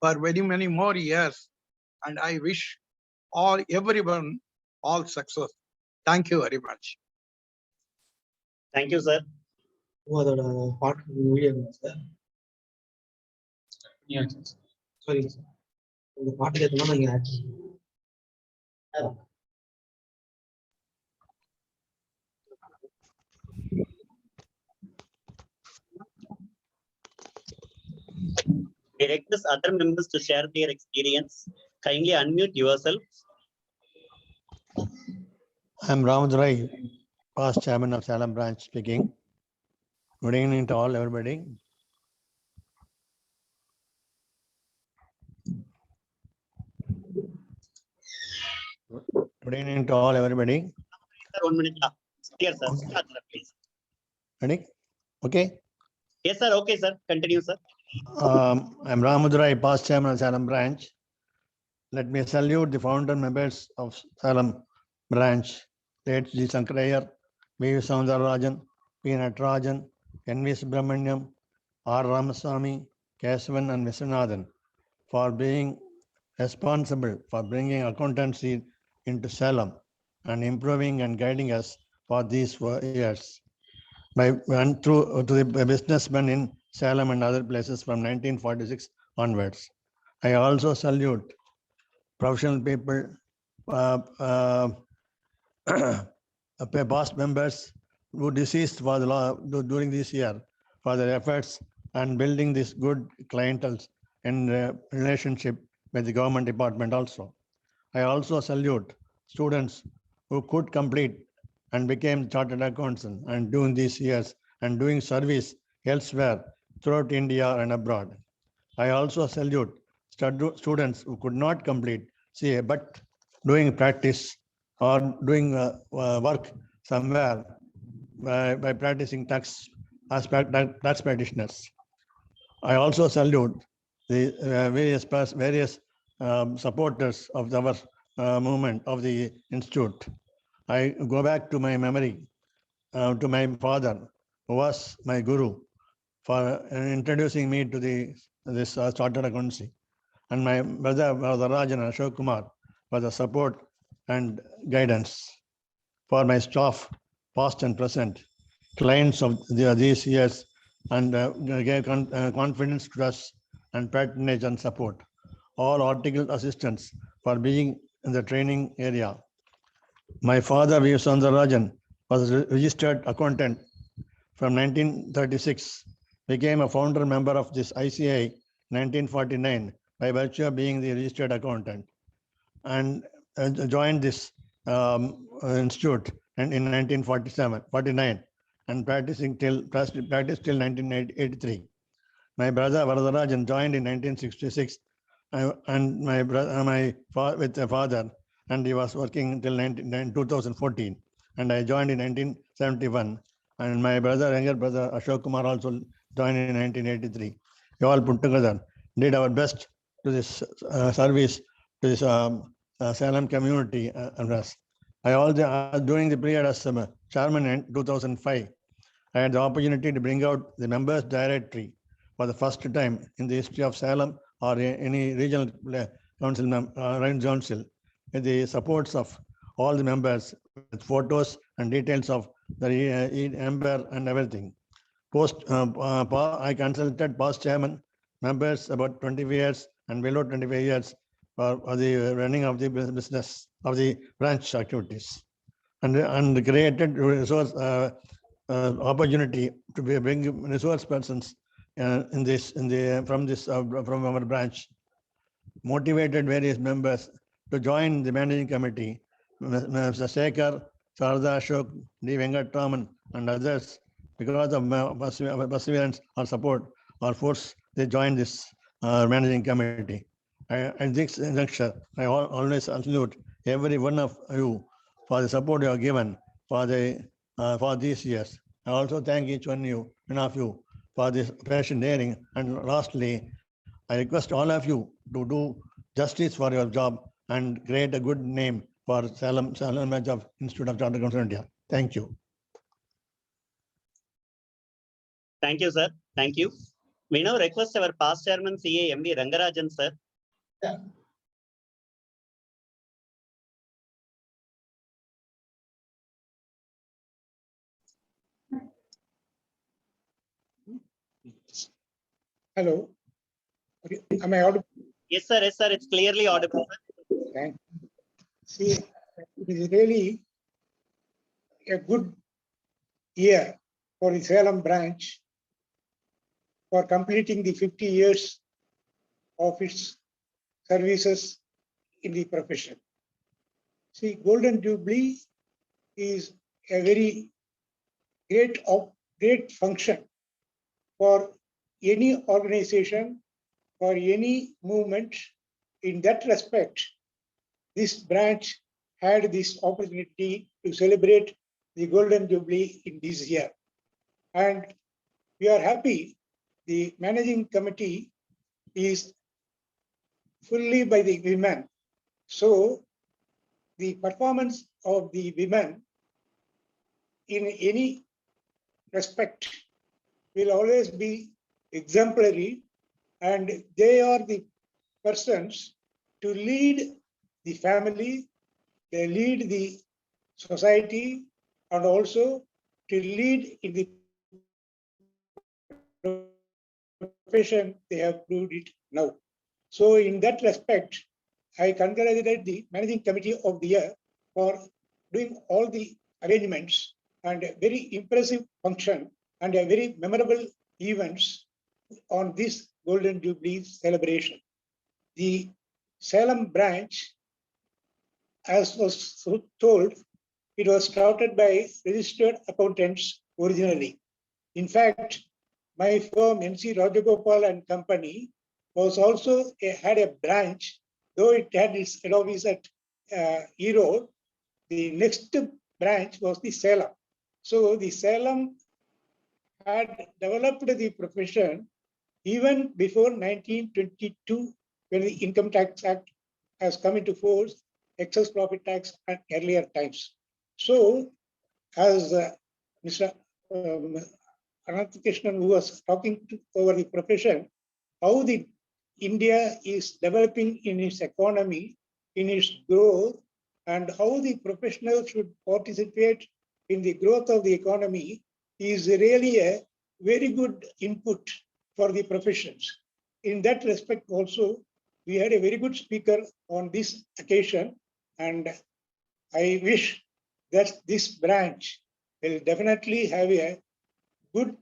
for very many more years, and I wish everyone all success. Thank you very much. Thank you, sir. Sorry, இந்த பாட்டு கேட்கணும் நீங்க I request other members to share their experience. Kindly unmute yourself. I am Ramadurai, past chairman of Salem branch speaking. Good evening to all, everybody. Good evening to all, everybody. Sir, 1 minute. Here, sir. Start, sir, please. Ready? Okay. Yes, sir. Okay, sir. Continue, sir. I am Ramadurai, past chairman of Salem branch. Let me salute the founder members of Salem branch, late G. Sankarayar, B. Soundararajan, P. Natarajan, N. V. Subramaniam, R. Ramaswamy, Kesavan, and Viswanathan for being responsible for bringing accountancy into Salem and improving and guiding us for these 4 years. And through to the businessmen in Salem and other places from 1946 onwards. I also salute professional people, past members who deceased for during this year for their efforts and building this good clientele in relationship with the government department also. I also salute students who could complete and became chartered accountant and during these years and doing service elsewhere throughout India and abroad. I also salute students who could not complete CA but doing practice or doing work somewhere by practicing tax practitioners. I also salute the various supporters of our movement of the institute. I go back to my memory, to my father, who was my guru, for introducing me to this chartered accountancy, and my brother Rajan and Ashok Kumar for the support and guidance. For my staff, past and present, clients of these years, and gave confidence to us and patronage and support. All article assistants for being in the training area. My father, V. Sandarajan, was a registered accountant from 1936, became a founder member of this ICAI 1949 by virtue of being the registered accountant, and joined this institute in 1949 and practiced till 1983. My brother Varadarajan joined in 1966, and my brother, with the father, and he was working till 2014, and I joined in 1971. And my younger brother Ashok Kumar also joined in 1983. We all put together did our best to this service to this Salem community and us. I also during the period as chairman in 2005, I had the opportunity to bring out the members directory for the first time in the history of Salem or any regional council, with the supports of all the members with photos and details of the member and everything. I consulted past chairman members about 25 years and below 25 years for the running of the business of the branch activities, and created resource opportunity to bring resource persons from our branch, motivated various members to join the managing committee. Mr. Sekhar, Sarada Ashok, D. Venkatraman, and others, because of perseverance or support or force, they joined this managing committee. At this juncture, I always salute every one of you for the support you have given for these years. I also thank each one of you for this patient hearing. And lastly, I request all of you to do justice for your job and create a good name for Salem Branch of Institute of Chartered Accountants of India. Thank you. Thank you, sir. Thank you. We now request our past chairman, CA MV Rangarajan, sir. Yeah. Hello. Am I audible? Yes, sir. Yes, sir. It's clearly audible. Thank you. See, it is really a good year for the Salem branch for completing the 50 years of its services in the profession. See, Golden Jubilee is a very great function for any organization, for any movement. In that respect, this branch had this opportunity to celebrate the Golden Jubilee in this year. And we are happy the managing committee is fully by the women. So the performance of the women in any respect will always be exemplary, and they are the persons to lead the family, they lead the society, and also to lead in the profession. They have proved it now. So in that respect, I congratulate the managing committee of the year for doing all the arrangements and a very impressive function and a very memorable events on this Golden Jubilee celebration. The Salem branch, as was told, it was started by registered accountants originally. In fact, my firm NC Rajagopal and Company was also had a branch, though it had its head office at Erode. The next branch was the Salem. So the Salem had developed the profession even before 1922, when the Income Tax Act has come into force, excess profit tax at earlier times. So, as Mr. Ananthakrishnan, who was talking over the profession, how the India is developing in its economy, in its growth, and how the professionals should participate in the growth of the economy is really a very good input for the professions. In that respect also, we had a very good speaker on this occasion, and I wish that this branch will definitely have a good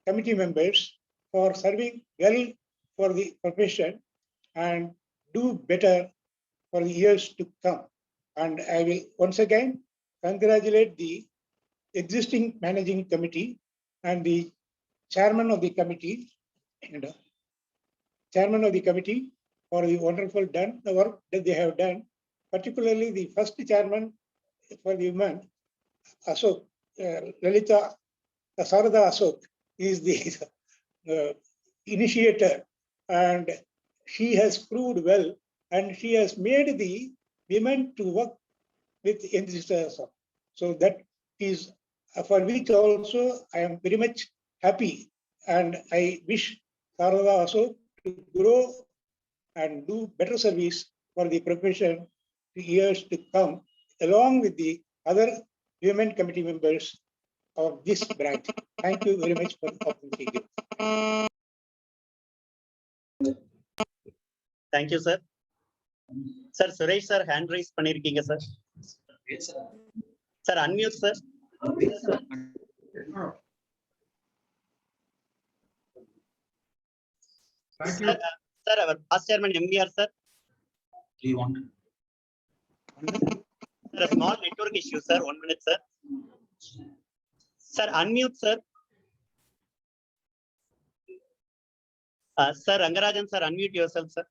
committee members for serving well for the profession and do better for the years to come. And I will once again congratulate the existing managing committee and the chairman of the committee for the wonderful the work that they have done, particularly the first chairman for the women, Ashok, Lalita Sarada Ashok is the initiator, and she has proved well, and she has made the women to work with enthusiasm. So that is for which also I am very much happy, and I wish Sarada Ashok to grow and do better service for the profession for years to come, along with the other women committee members of this branch. Thank you very much for the opportunity. Thank you, sir. Sir, Suresh sir, hand raise பண்ணிருக்கீங்க sir. Sir, unmute sir. Thank you. Sir, our past chairman MBR sir. Do you want? Sir, a small network issue sir. 1 minute sir. Sir, unmute sir. Sir, Rangarajan sir, unmute yourself sir.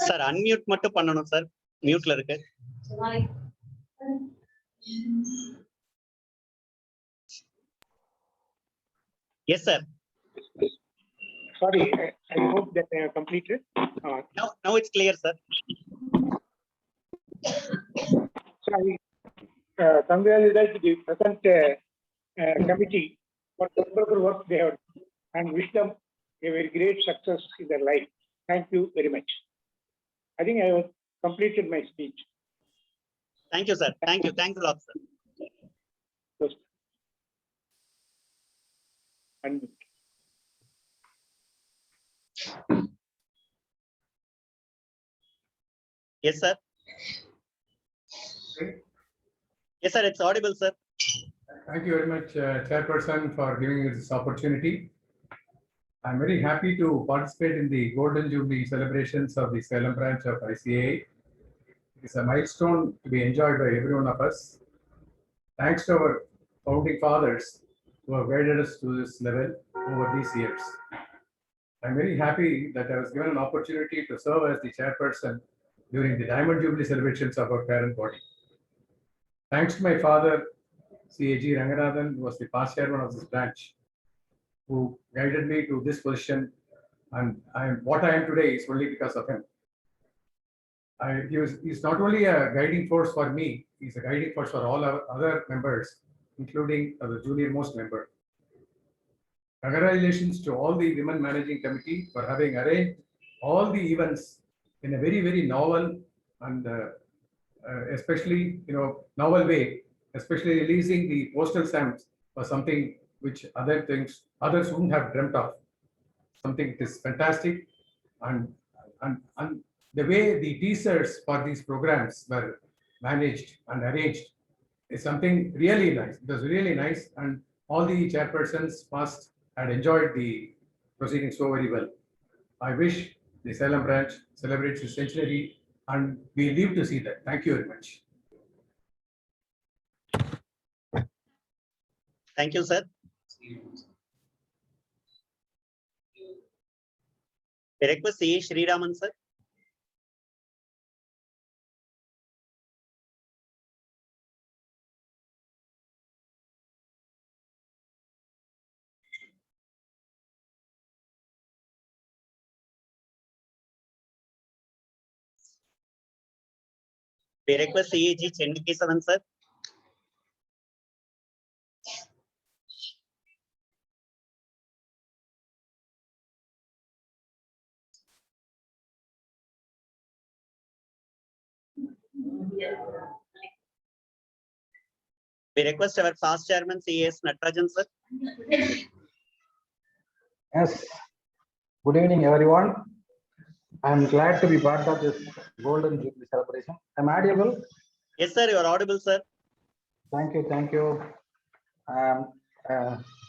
Sir, unmute மட்டும் பண்ணணும் sir. Muteல இருக்கு. Yes sir. Sorry, I hope that I have completed. Now it's clear sir. So I congratulate the present committee for the wonderful work they have done and wish them a very great success in their life. Thank you very much. I think I have completed my speech. Thank you, sir. Thank you. Thanks a lot, sir. Yes, sir. Yes, sir. It's audible, sir. Thank you very much, Chairperson, for giving us this opportunity. I'm very happy to participate in the Golden Jubilee celebrations of the Salem branch of ICAI. It is a milestone to be enjoyed by every one of us. Thanks to our founding fathers who have guided us to this level over these years. I'm very happy that I was given an opportunity to serve as the chairperson during the Diamond Jubilee celebrations of our parent body. Thanks to my father, CAG Ranganathan, who was the past chairman of this branch, who guided me to this position, and what I am today is only because of him. He's not only a guiding force for me, he's a guiding force for all our other members, including the junior most member. Congratulations to all the women managing committee for having arranged all the events in a very, very novel and especially, novel way, especially releasing the postal stamps was something which others wouldn't have dreamt of. Something that is fantastic, and the way the teasers for these programs were managed and arranged is something really nice. It was really nice, and all the chairpersons past had enjoyed the proceedings so very well. I wish the Salem branch celebrates its centenary, and we live to see that. Thank you very much. Thank you, sir. I request C. Sriraman, sir. We request CAG Chendukesavan sir. We request our past chairman CAS Natarajan sir. Yes. Good evening, everyone. I am glad to be part of this Golden Jubilee celebration. Am I audible? Yes, sir. You are audible, sir. Thank you. Thank you.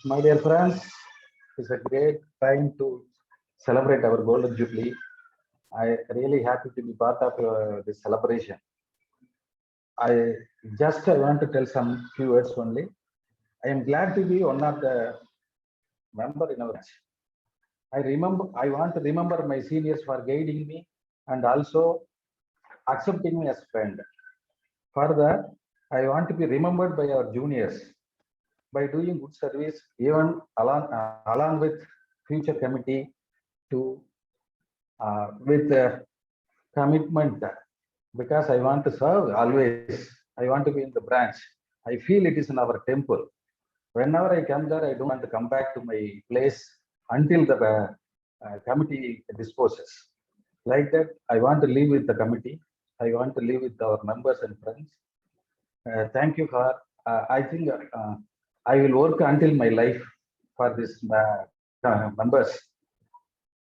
My dear friends, it's a great time to celebrate our Golden Jubilee. I really happy to be part of this celebration. I want to tell some few words only. I am glad to be one of the member in our batch. I want to remember my seniors for guiding me and also accepting me as friend. Further, I want to be remembered by our juniors by doing good service, even along with future committee to with commitment, because I want to serve always. I want to be in the branch. I feel it is in our temple. Whenever I come there, I don't want to come back to my place until the committee disposes. Like that, I want to live with the committee. I want to live with our members and friends. Thank you for, I think I will work until my life for this members.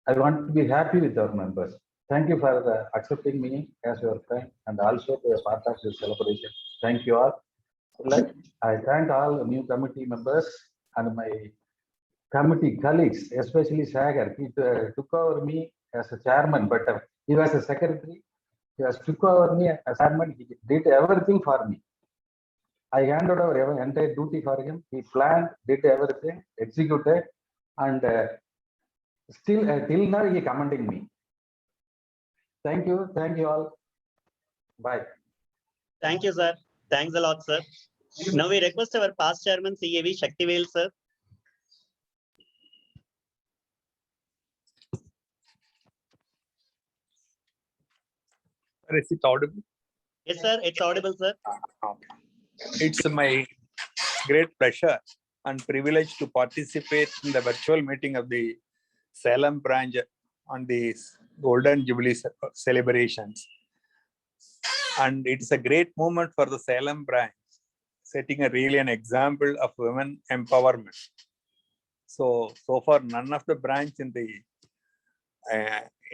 I want to be happy with our members. Thank you for accepting me as your friend and also to be part of this celebration. Thank you all. I thank all the new committee members and my committee colleagues, especially Sagar. He took over me as a chairman, but he was a secretary. He has took over me as chairman. He did everything for me. I handed over entire duty for him. He planned, did everything, executed, and still till now he commending me. Thank you all. Bye. Thank you, sir. Thanks a lot, sir. Now we request our past chairman CAV Shaktivel sir. Is it audible? Yes, sir. It's audible, sir. It's my great pleasure and privilege to participate in the virtual meeting of the Salem branch on the Golden Jubilee celebrations. And it's a great moment for the Salem branch, setting really an example of women empowerment. So far, none of the branch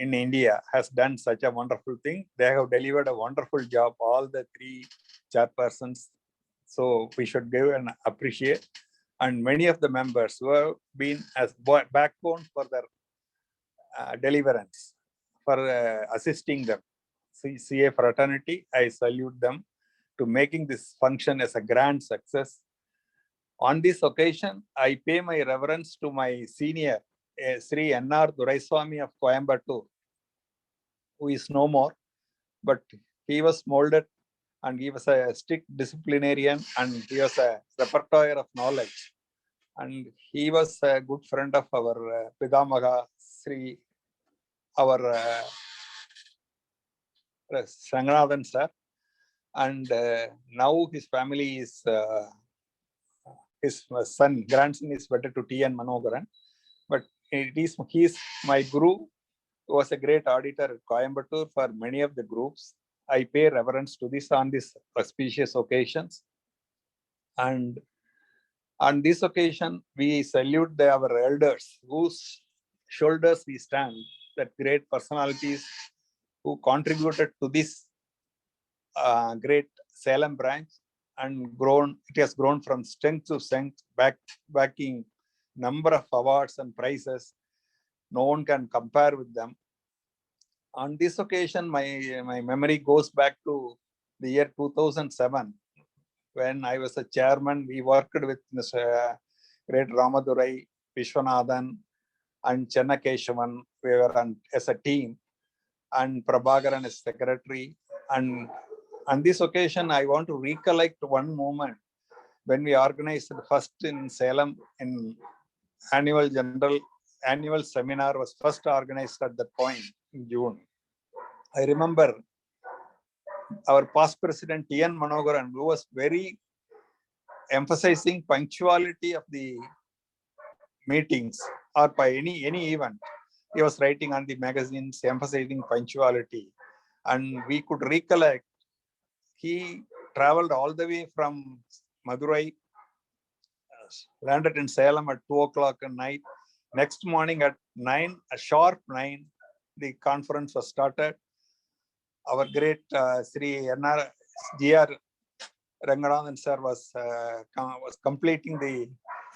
in India has done such a wonderful thing. They have delivered a wonderful job, all the three chairpersons. So we should give and appreciate. And many of the members who have been as backbone for their deliverance, for assisting them. CA fraternity, I salute them to making this function as a grand success. On this occasion, I pay my reverence to my senior, Sri N.R. Duraiswamy of Coimbatore, who is no more, but he was molded and he was a strict disciplinarian and he was a repertoire of knowledge. And he was a good friend of our Pidamaga Sri, our Sanganathan sir. And now his family is, his grandson is better to T.N. Manogaran. But he's my guru, who was a great auditor at Coimbatore for many of the groups. I pay reverence to this on these auspicious occasions. And on this occasion, we salute our elders, whose shoulders we stand, that great personalities who contributed to this great Salem branch and it has grown from strength to strength, backing number of awards and prizes. No one can compare with them. On this occasion, my memory goes back to the year 2007, when I was a chairman. We worked with Mr. Great Ramadurai, Vishwanathan, and Chennakeshavan. We were as a team, and Prabhakaran as secretary. And on this occasion, I want to recollect one moment when we organized first in Salem in annual seminar was first organized at that point in June. I remember our past president T.N. Manogaran, who was very emphasizing punctuality of the meetings or by any event. He was writing on the magazines emphasizing punctuality, and we could recollect he traveled all the way from Madurai, landed in Salem at 2 o'clock at night. Next morning at 9, a sharp 9, the conference was started. Our great Sri N.R. G.R. Ranganathan sir was completing the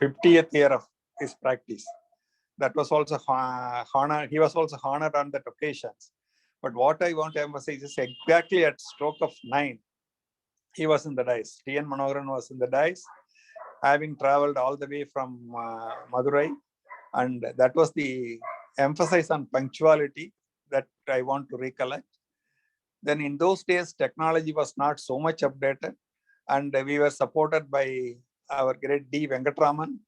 50th year of his practice. That was also honored. He was also honored on that occasions. But what I want to emphasize is exactly at stroke of 9, he was in the dais. T.N. Manogaran was in the dais, having traveled all the way from Madurai. And that was the emphasis on punctuality that I want to recollect. Then in those days, technology was not so much updated. And we were supported by our great D. Venkatraman,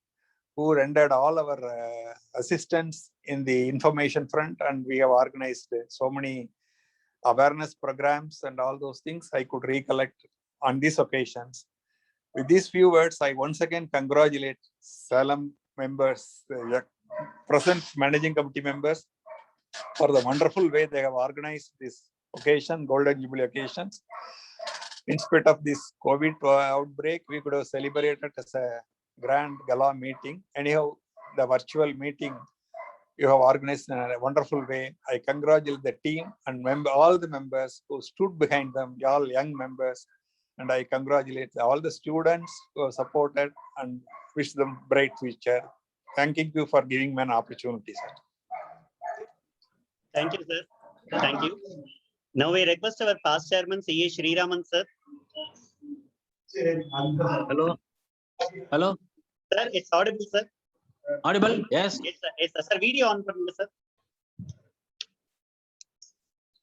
who rendered all our assistance in the information front. And we have organized so many awareness programs and all those things I could recollect on these occasions. With these few words, I once again congratulate Salem members, present managing committee members, for the wonderful way they have organized this occasion, Golden Jubilee occasions. In spite of this COVID outbreak, we could have celebrated as a grand gala meeting. Anyhow, the virtual meeting you have organized in a wonderful way. I congratulate the team and all the members who stood behind them, all young members. And I congratulate all the students who have supported and wish them bright future. Thanking you for giving me an opportunity, sir. Thank you, sir. Thank you. Now we request our past chairman, C.A. Sriraman, sir. Hello. Hello. Sir, it's audible, sir. Audible? Yes. It's sir. Video on from you, sir.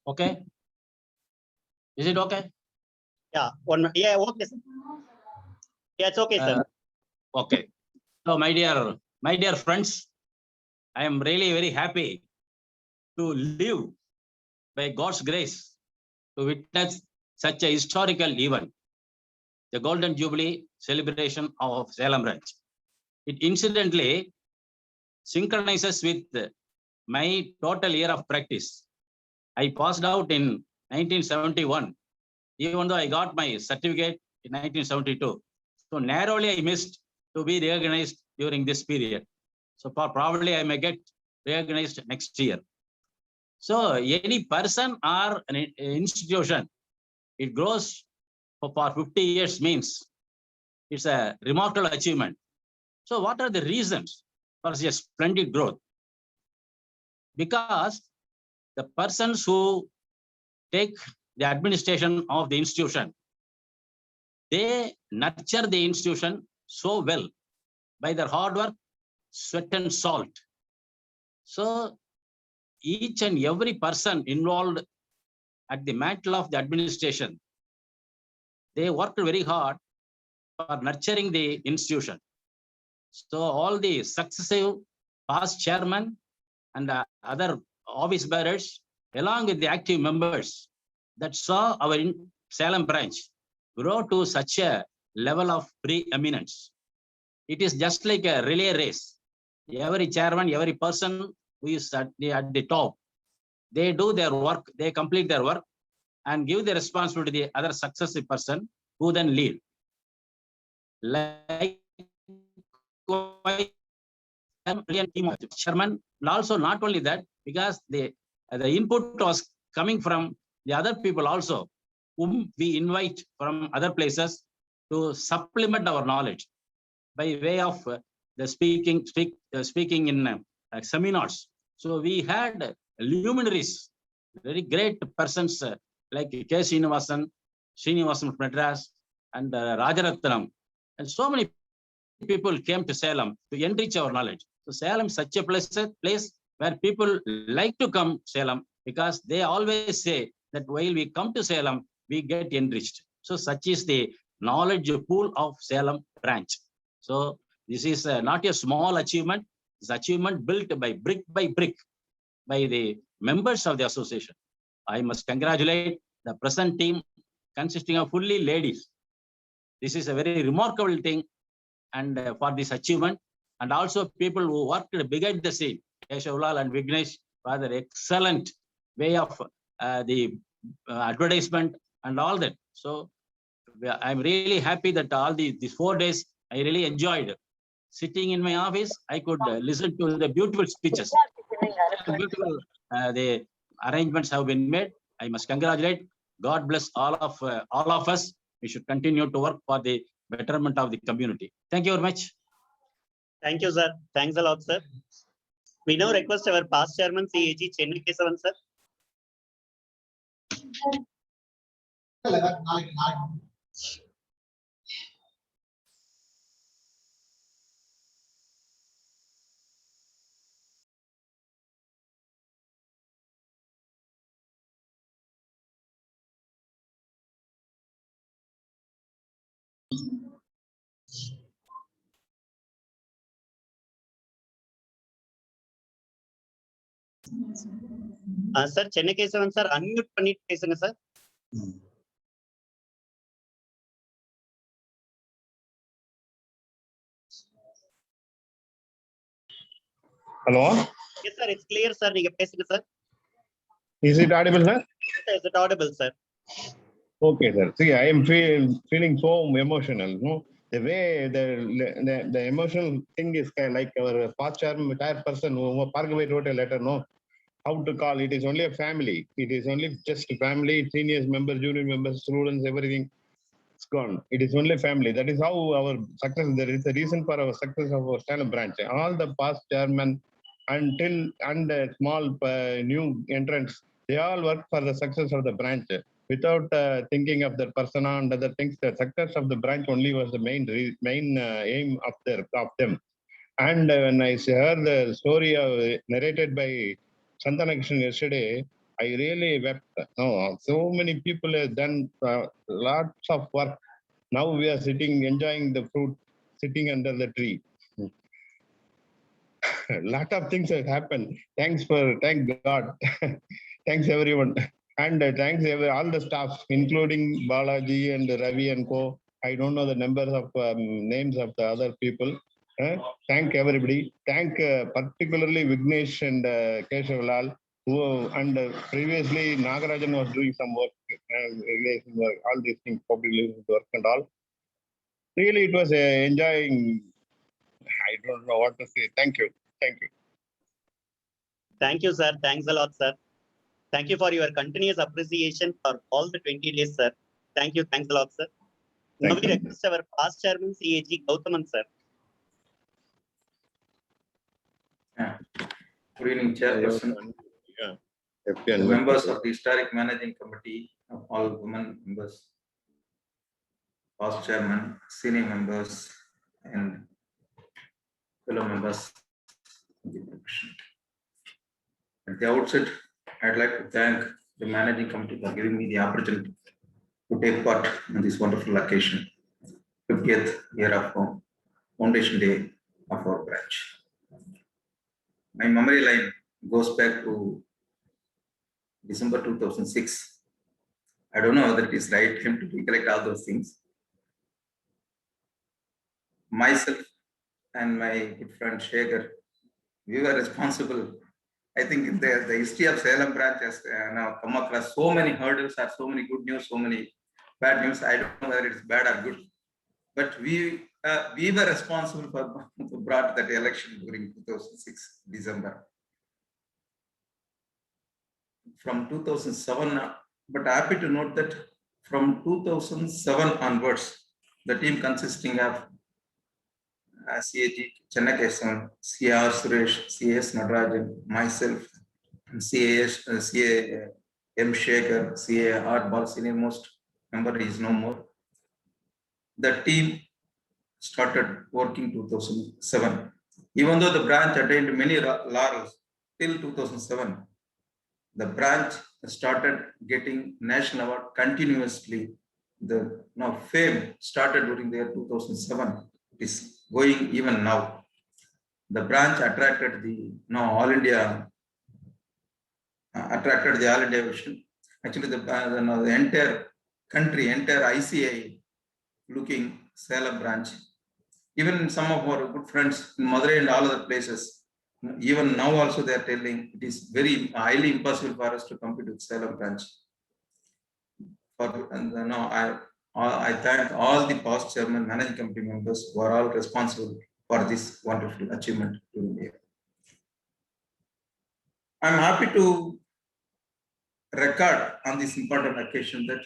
Okay. Is it okay? Yeah. Yeah. Okay, sir. Yeah, it's okay, sir. Okay. So, my dear friends, I am really very happy to live by God's grace to witness such a historical event, the Golden Jubilee celebration of Salem branch. It incidentally synchronizes with my total year of practice. I passed out in 1971, even though I got my certificate in 1972. So narrowly I missed to be recognized during this period. So probably I may get recognized next year. So any person or an institution, it grows for 50 years means it's a remarkable achievement. So what are the reasons for such a splendid growth? Because the persons who take the administration of the institution, they nurture the institution so well by their hard work, sweat and salt. So each and every person involved at the mantle of the administration, they worked very hard for nurturing the institution. So all the successive past chairmen and other office bearers, along with the active members that saw our Salem branch grow to such a level of preeminence. It is just like a relay race. Every chairman, every person who is at the top, they do their work, they complete their work and give the responsibility to the other successive person who then lead. Like chairman, and also not only that, because the input was coming from the other people also, whom we invite from other places to supplement our knowledge by way of the speaking in seminars. So we had luminaries, very great persons like K. Srinivasan from Madras, and Rajaratnam, and so many people came to Salem to enrich our knowledge. So Salem is such a place where people like to come Salem, because they always say that while we come to Salem, we get enriched. So such is the knowledge pool of Salem branch. So this is not a small achievement. It's achievement built by brick by the members of the association. I must congratulate the present team consisting of fully ladies. This is a very remarkable thing, and for this achievement, and also people who worked behind the scene, Keshav and Vignesh, for the excellent way of the advertisement and all that. So I'm really happy that all these 4 days I really enjoyed. Sitting in my office, I could listen to the beautiful speeches. Beautiful, the arrangements have been made. I must congratulate. God bless all of us. We should continue to work for the betterment of the community. Thank you very much. Thank you, sir. Thanks a lot, sir. We now request our past chairman, CAG Chennai Kesavan, sir. Sir, Chennai Kesavan, sir, unmute பண்ணிட்டு பேசுங்க, sir. Hello? Yes, sir, it's clear, sir. நீங்க பேசுங்க, sir. Is it audible, sir? Yes, sir, is it audible, sir? Okay, sir. See, I am feeling so emotional. No? The way the emotional thing is kind of like our past chairperson who Pargavai wrote a letter, no? How to call it is only a family. It is only just a family, seniors, members, junior members, students, everything. It's gone. It is only family. That is how our success, there is a reason for our success of our Salem branch. All the past chairmen and small new entrants, they all work for the success of the branch without thinking of their persona and other things. The success of the branch only was the main aim of them. And when I heard the story narrated by Santana Krishnan yesterday, I really wept. Oh, so many people have done lots of work. Now we are sitting, enjoying the fruit, sitting under the tree. A lot of things have happened. Thank God. Thanks everyone. And thanks all the staff, including Balaji and Ravi and co. I don't know the numbers of names of the other people. Thank everybody. Thank particularly Vignesh and Keshav Lal, who and previously Nagarajan was doing some work, all these things, public work and all. Really, it was enjoying. I don't know what to say. Thank you. Thank you. Thank you, sir. Thanks a lot, sir. Thank you for your continuous appreciation for all the 20 days, sir. Thank you. Thanks a lot, sir. Now we request our past chairman, CAG Gautaman, sir. Good evening, Chairperson, the members of the Historic Managing Committee, of all women members, past chairman, senior members, and fellow members of the profession. At the outset, I'd like to thank the Managing Committee for giving me the opportunity to take part in this wonderful occasion, 50th year of Foundation Day of our branch. My memory line goes back to December 2006. I don't know whether it is right time to recollect all those things. Myself and my good friend Shekhar, we were responsible. I think the history of Salem branch has now come across so many hurdles, or so many good news, so many bad news. I don't know whether it's bad or good, but we were responsible for brought that election during 2006 December. From 2007, but happy to note that from 2007 onwards, the team consisting of CAG Chennai Kesavan, CR Suresh, CAS Nadarajan, myself, CA M Shekhar, CA R Bal, senior most member is no more. The team started working 2007. Even though the branch attained many laurels till 2007, the branch started getting national award continuously. The fame started during the year 2007. It is going even now. The branch attracted the All India vision. Actually, the entire country, entire ICAI looking Salem branch. Even some of our good friends in Madurai and all other places, even now also they are telling it is very highly impossible for us to compete with Salem branch. I thank all the past chairman, managing committee members who are all responsible for this wonderful achievement during the year. I'm happy to record on this important occasion that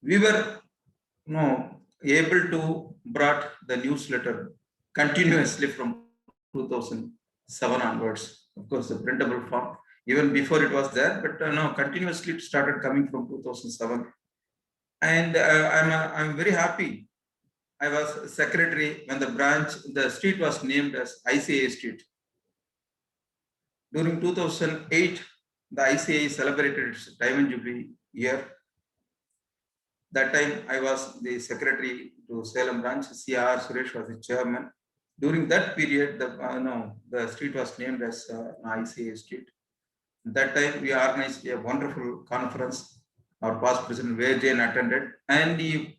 we were able to brought the newsletter continuously from 2007 onwards. Of course, the printable form, even before it was there, but continuously it started coming from 2007. And I'm very happy. I was secretary when the street was named as ICAI Street. During 2008, the ICAI celebrated its Diamond Jubilee year. That time I was the secretary to Salem branch. C.R. Suresh was the chairman. During that period, the street was named as ICAI Street. That time we organized a wonderful conference. Our past president Vijay Jain attended, and he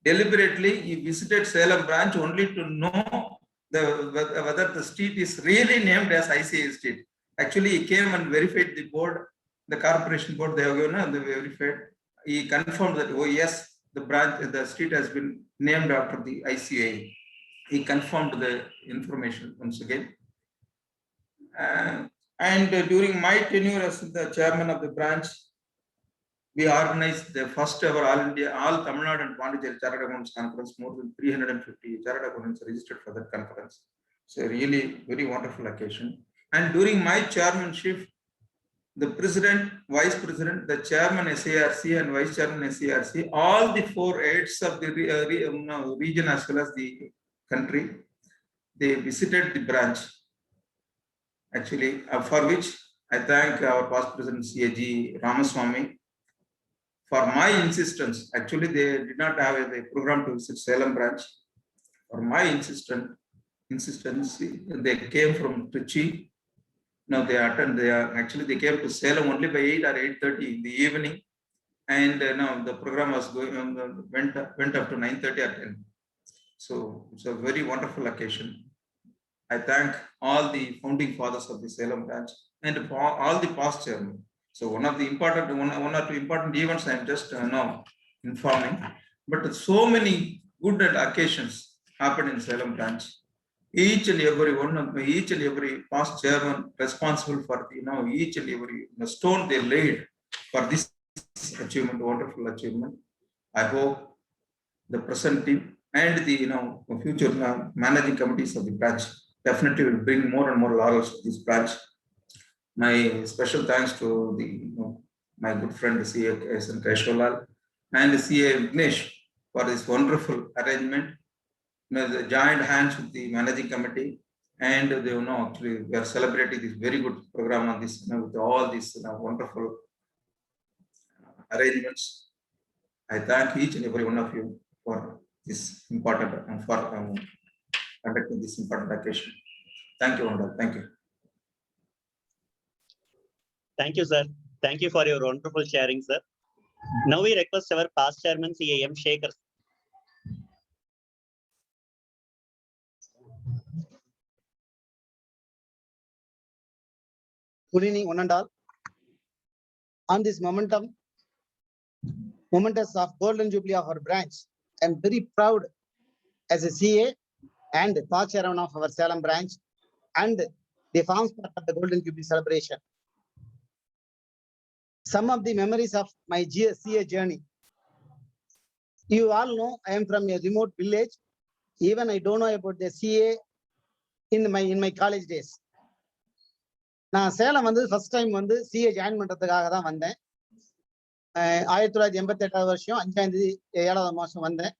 deliberately he visited Salem branch only to know whether the street is really named as ICAI Street. Actually, he came and verified the board, the corporation board. They have given and they verified. He confirmed that, oh yes, the street has been named after the ICAI. He confirmed the information once again. And during my tenure as the chairman of the branch, we organized the first ever all Tamil Nadu and Pondicherry Chartered Accountants Conference. More than 350 chartered accountants registered for that conference. So really very wonderful occasion. And during my chairmanship, the president, vice president, the chairman SIRC and vice chairman SIRC, all the 4 heads of the region as well as the country, they visited the branch. Actually, for which I thank our past president CAG Ramaswamy for my insistence. Actually, they did not have a program to visit Salem branch. For my insistence, they came from Trichy. Now they came to Salem only by 8 or 8:30 in the evening, and now the program was going went up to 9:30 or 10. So it's a very wonderful occasion. I thank all the founding fathers of the Salem branch and for all the past chairmen. So one or two important events I am just now informing, but so many good occasions happened in Salem branch. Each and every past chairman responsible for each and every stone they laid for this achievement, wonderful achievement. I hope the present team and the future managing committees of the branch definitely will bring more and more laurels to this branch. My special thanks to my good friend CA Keshwalal and CA Vignesh for this wonderful arrangement. The joint hands with the managing committee, and they actually we are celebrating this very good program on this with all these wonderful arrangements. I thank each and every one of you for this important and for conducting this important occasion. Thank you, Wanda. Thank you. Thank you, sir. Thank you for your wonderful sharing, sir. Now we request our past chairman CAM Shekhar. Good evening, one and all. On this momentous of Golden Jubilee of our branch, I am very proud as a CA and past chairman of our Salem branch and the forms part of the Golden Jubilee celebration. Some of the memories of my CA journey. You all know I am from a remote village. Even I don't know about the CA in my college days. நான் Salem first time CA join பண்றதுக்காக தான் வந்தேன். 1988 வருஷம் 5ஆம் தேதி 7வது மாசம் வந்தேன்.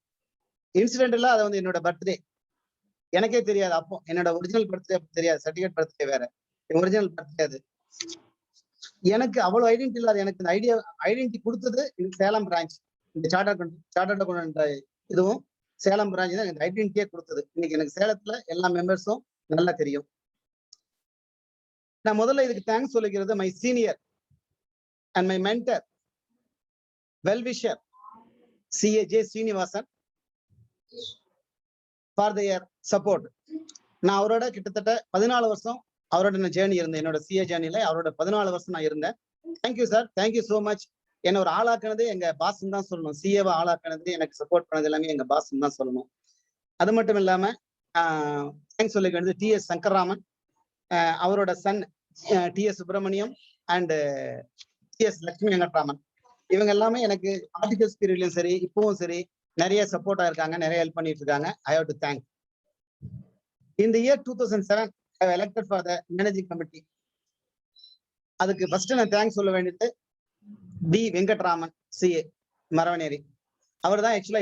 இன்சிடென்ட்ல அது என்னோட பர்த்டே. எனக்கே தெரியாது அப்போ என்னோட ஒரிஜினல் பர்த்டே தெரியாது, சர்டிபிகேட் பர்த்டே வேற. ஒரிஜினல் பர்த்டே அது. எனக்கு அவ்வளவு ஐடென்டிட்டி இல்லாத எனக்கு இந்த ஐடென்டிட்டி கொடுத்தது இந்த சேலம் பிரான்ச். இந்த சார்ட்டர்ட் அக்கௌண்டன்ட் இதுவும் சேலம் பிரான்ச் தான் எனக்கு ஐடென்டிட்டியே கொடுத்தது. இன்னைக்கு எனக்கு சேலத்துல எல்லா மெம்பர்ஸும் நல்லா தெரியும். நான் முதல்ல இதுக்கு தேங்க்ஸ் சொல்லிக்கிறது my senior and my mentor well-wisher CA J. Srinivasan for their support. நான் அவரோட கிட்டத்தட்ட 14 வருஷம் அவரோட ஜேர்னி இருந்தேன். என்னோட சிஏ ஜேர்னில அவரோட 14 வருஷம் நான் இருந்தேன். Thank you sir, thank you so much. என்ன ஒரு ஆளாக்குனது எங்க பாஸ் தான் சொல்லணும். சிஏவை ஆளாக்குனது, எனக்கு சப்போர்ட் பண்ணது எல்லாமே எங்க பாஸ் தான் சொல்லணும். அது மட்டும் இல்லாம தேங்க்ஸ் சொல்லிக்க வேண்டியது டிஎஸ் சங்கர்ராமன், அவரோட son T S Subramaniam and T S Lakshmi Venkatraman. இவங்க எல்லாமே எனக்கு ஆர்டிகல்ஸ் பீரியட்லயும் சரி இப்பவும் சரி நிறைய சப்போர்ட்டா இருக்காங்க, நிறைய ஹெல்ப் பண்ணிட்டு இருக்காங்க. I have to thank. In the year 2007, I was elected for the managing committee. அதுக்கு ஃபர்ஸ்ட் நான் தேங்க்ஸ் சொல்ல வேண்டியது டி வெங்கட்ராமன் சிஏ மரவனேரி. அவர் தான் ஆக்சுவலா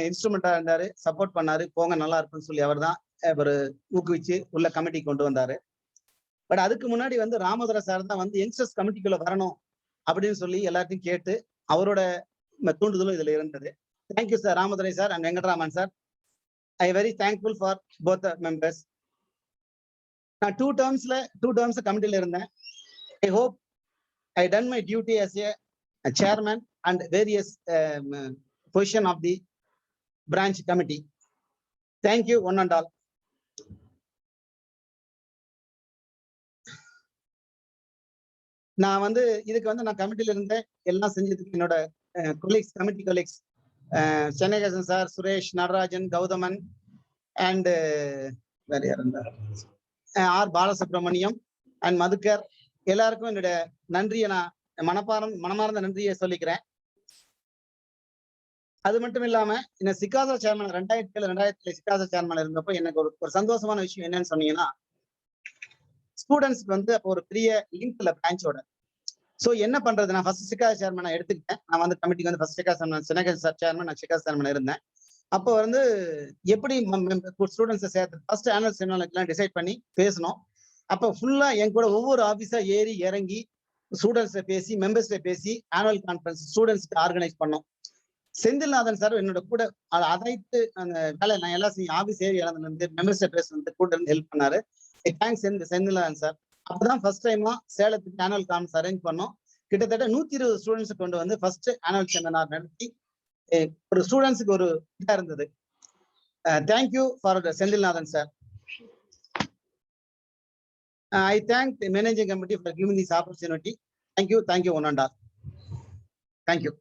இன்ஸ்ட்ருமெண்டா இருந்தாரு, சப்போர்ட் பண்ணாரு, போங்க நல்லா இருக்குன்னு சொல்லி அவர் தான் ஒரு ஊக்குவிச்சு உள்ள கமிட்டி கொண்டு வந்தாரு. பட் அதுக்கு முன்னாடி வந்து ராமதுரை சார் தான் வந்து யங்ஸ்டர்ஸ் கமிட்டிக்குள்ள வரணும் அப்படின்னு சொல்லி எல்லாத்தையும் கேட்டு அவரோட தூண்டுதலும் இதுல இருந்தது. Thank you sir Ramadurai sir and Venkatraman sir. I am very thankful for both the members. நான் டூ டேர்ம்ஸ் கமிட்டில இருந்தேன். I hope I done my duty as a chairman and various position of the branch committee. Thank you one and all. நான் வந்து இதுக்கு வந்து நான் கமிட்டில இருந்தேன், எல்லாம் செஞ்சதுக்கு என்னோட committee colleagues Chennakesan sir, Suresh, Natarajan, Gauthaman and வேற யார் இருந்தார், ஆர் பாலசுப்ரமணியம் அண்ட் மதுக்கர், எல்லாருக்கும் என்னுடைய நன்றியை நான் மனமார்ந்த நன்றியை சொல்லிக்கிறேன். அது மட்டும் இல்லாம இந்த சிகாசா சேர்மன் 2007 சிகாசா சேர்மன் இருந்தப்போ எனக்கு ஒரு சந்தோஷமான விஷயம் என்னன்னு சொன்னீங்கன்னா, ஸ்டூடெண்ட்ஸ்க்கு வந்து அப்போ ஒரு பெரிய லிங்க் இல்ல பிரான்ச்சோட. சோ என்ன பண்றது, நான் ஃபர்ஸ்ட் சிகாசா சேர்மனை எடுத்துக்கிட்டேன். நான் வந்து கமிட்டிக்கு வந்து ஃபர்ஸ்ட் சிகாசா சேர்மன், நான் சிகாசா சேர்மன் இருந்தேன். அப்போ வந்து எப்படி ஸ்டூடெண்ட்ஸை சேர்த்து ஃபர்ஸ்ட் ஆனுவல் செமினார்லாம் டிசைட் பண்ணி பேசணும். அப்போ ஃபுல்லா என் கூட ஒவ்வொரு ஆஃபீஸா ஏறி இறங்கி ஸ்டூடெண்ட்ஸ்ல பேசி மெம்பர்ஸ்ல பேசி ஆனுவல் கான்ஃபரன்ஸ் ஸ்டூடெண்ட்ஸ்க்கு ஆர்கனைஸ் பண்ணோம். செந்தில்நாதன் சார் என்னோட கூட அனைத்து அந்த வேலை நான் எல்லாம் ஆஃபீஸ் ஏறி இறந்து மெம்பர்ஸ்ல பேசுறது கூட இருந்து ஹெல்ப் பண்ணாரு. Thanks Senthilnathan sir. அப்பதான் ஃபர்ஸ்ட் டைமா சேலத்துக்கு ஆனுவல் கான்ஃபரன்ஸ் அரேஞ்ச் பண்ணோம். கிட்டத்தட்ட 120 ஸ்டூடெண்ட்ஸ் கொண்டு வந்து ஃபர்ஸ்ட் ஆனுவல் செமினார் நடத்தி ஒரு ஸ்டூடெண்ட்ஸுக்கு ஒரு இதா இருந்தது. Thank you for Senthilnathan sir. I thank the managing committee for giving this opportunity. Thank you one and all. Thank you.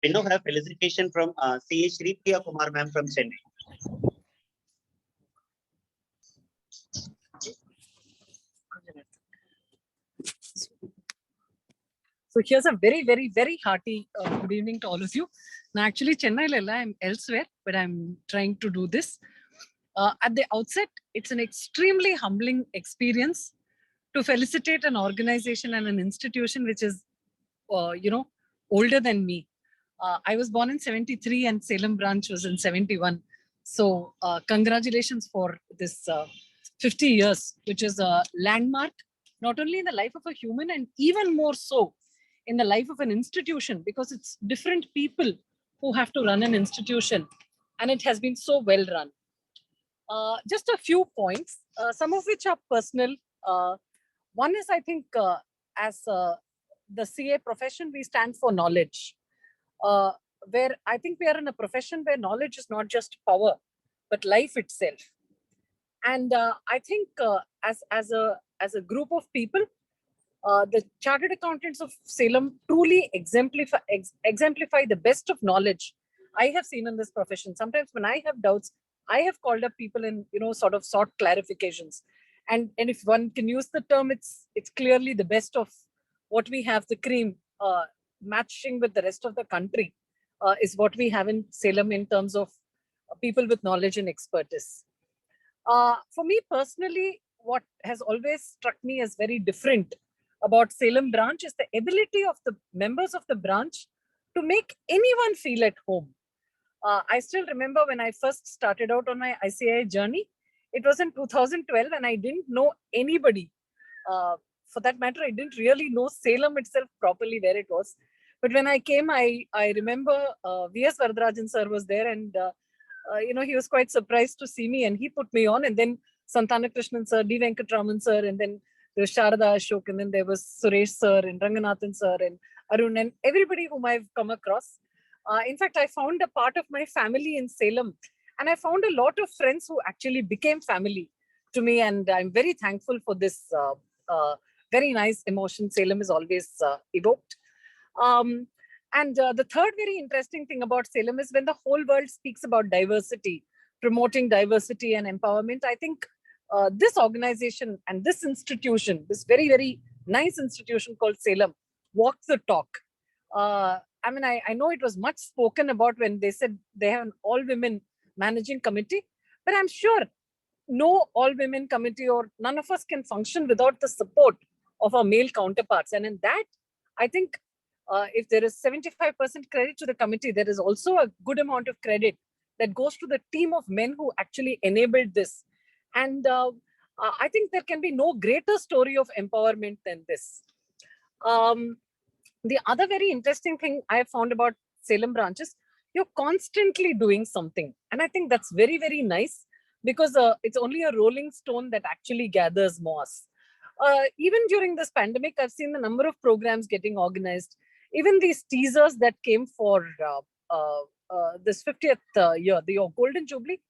We now have felicitation from CA Shri Priya Kumar ma'am from Chennai. So here's a very, very, very hearty good evening to all of you. Now, actually, Chennai Lella, I'm elsewhere, but I'm trying to do this. At the outset, it's an extremely humbling experience to felicitate an organization and an institution which is, older than me. I was born in 73 and Salem branch was in 71. So congratulations for this 50 years, which is a landmark, not only in the life of a human and even more so in the life of an institution, because it's different people who have to run an institution and it has been so well run. Just a few points, some of which are personal. One is, I think, as the CA profession, we stand for knowledge. Where I think we are in a profession where knowledge is not just power, but life itself. And I think as a group of people, the chartered accountants of Salem truly exemplify the best of knowledge I have seen in this profession. Sometimes when I have doubts, I have called up people and sort of sought clarifications. And if one can use the term, it's clearly the best of what we have, the cream. Matching with the rest of the country is what we have in Salem in terms of people with knowledge and expertise. For me personally, what has always struck me as very different about Salem branch is the ability of the members of the branch to make anyone feel at home. I still remember when I first started out on my ICAI journey, it was in 2012 and I didn't know anybody. For that matter, I didn't really know Salem itself properly where it was. But when I came, I remember V.S. Varadarajan sir was there, and he was quite surprised to see me, and he put me on. And then Santana Krishnan sir, D. Venkatraman sir, and then there was Sharada Ashok, and then there was Suresh sir, and Ranganathan sir, and Arun, and everybody whom I've come across. In fact, I found a part of my family in Salem, and I found a lot of friends who actually became family to me, and I'm very thankful for this very nice emotion Salem is always evoked. The third very interesting thing about Salem is when the whole world speaks about diversity, promoting diversity and empowerment, I think this organization and this institution, this very, very nice institution called Salem, walks the talk. I mean, I know it was much spoken about when they said they have an all-women managing committee, but I'm sure no all-women committee or none of us can function without the support of our male counterparts. And in that, I think if there is 75% credit to the committee, there is also a good amount of credit that goes to the team of men who actually enabled this. And I think there can be no greater story of empowerment than this. The other very interesting thing I have found about Salem branch is you're constantly doing something. And I think that's very, very nice, because it's only a rolling stone that actually gathers moss. Even during this pandemic, I've seen the number of programs getting organized. Even these teasers that came for this 50th year, your Golden Jubilee,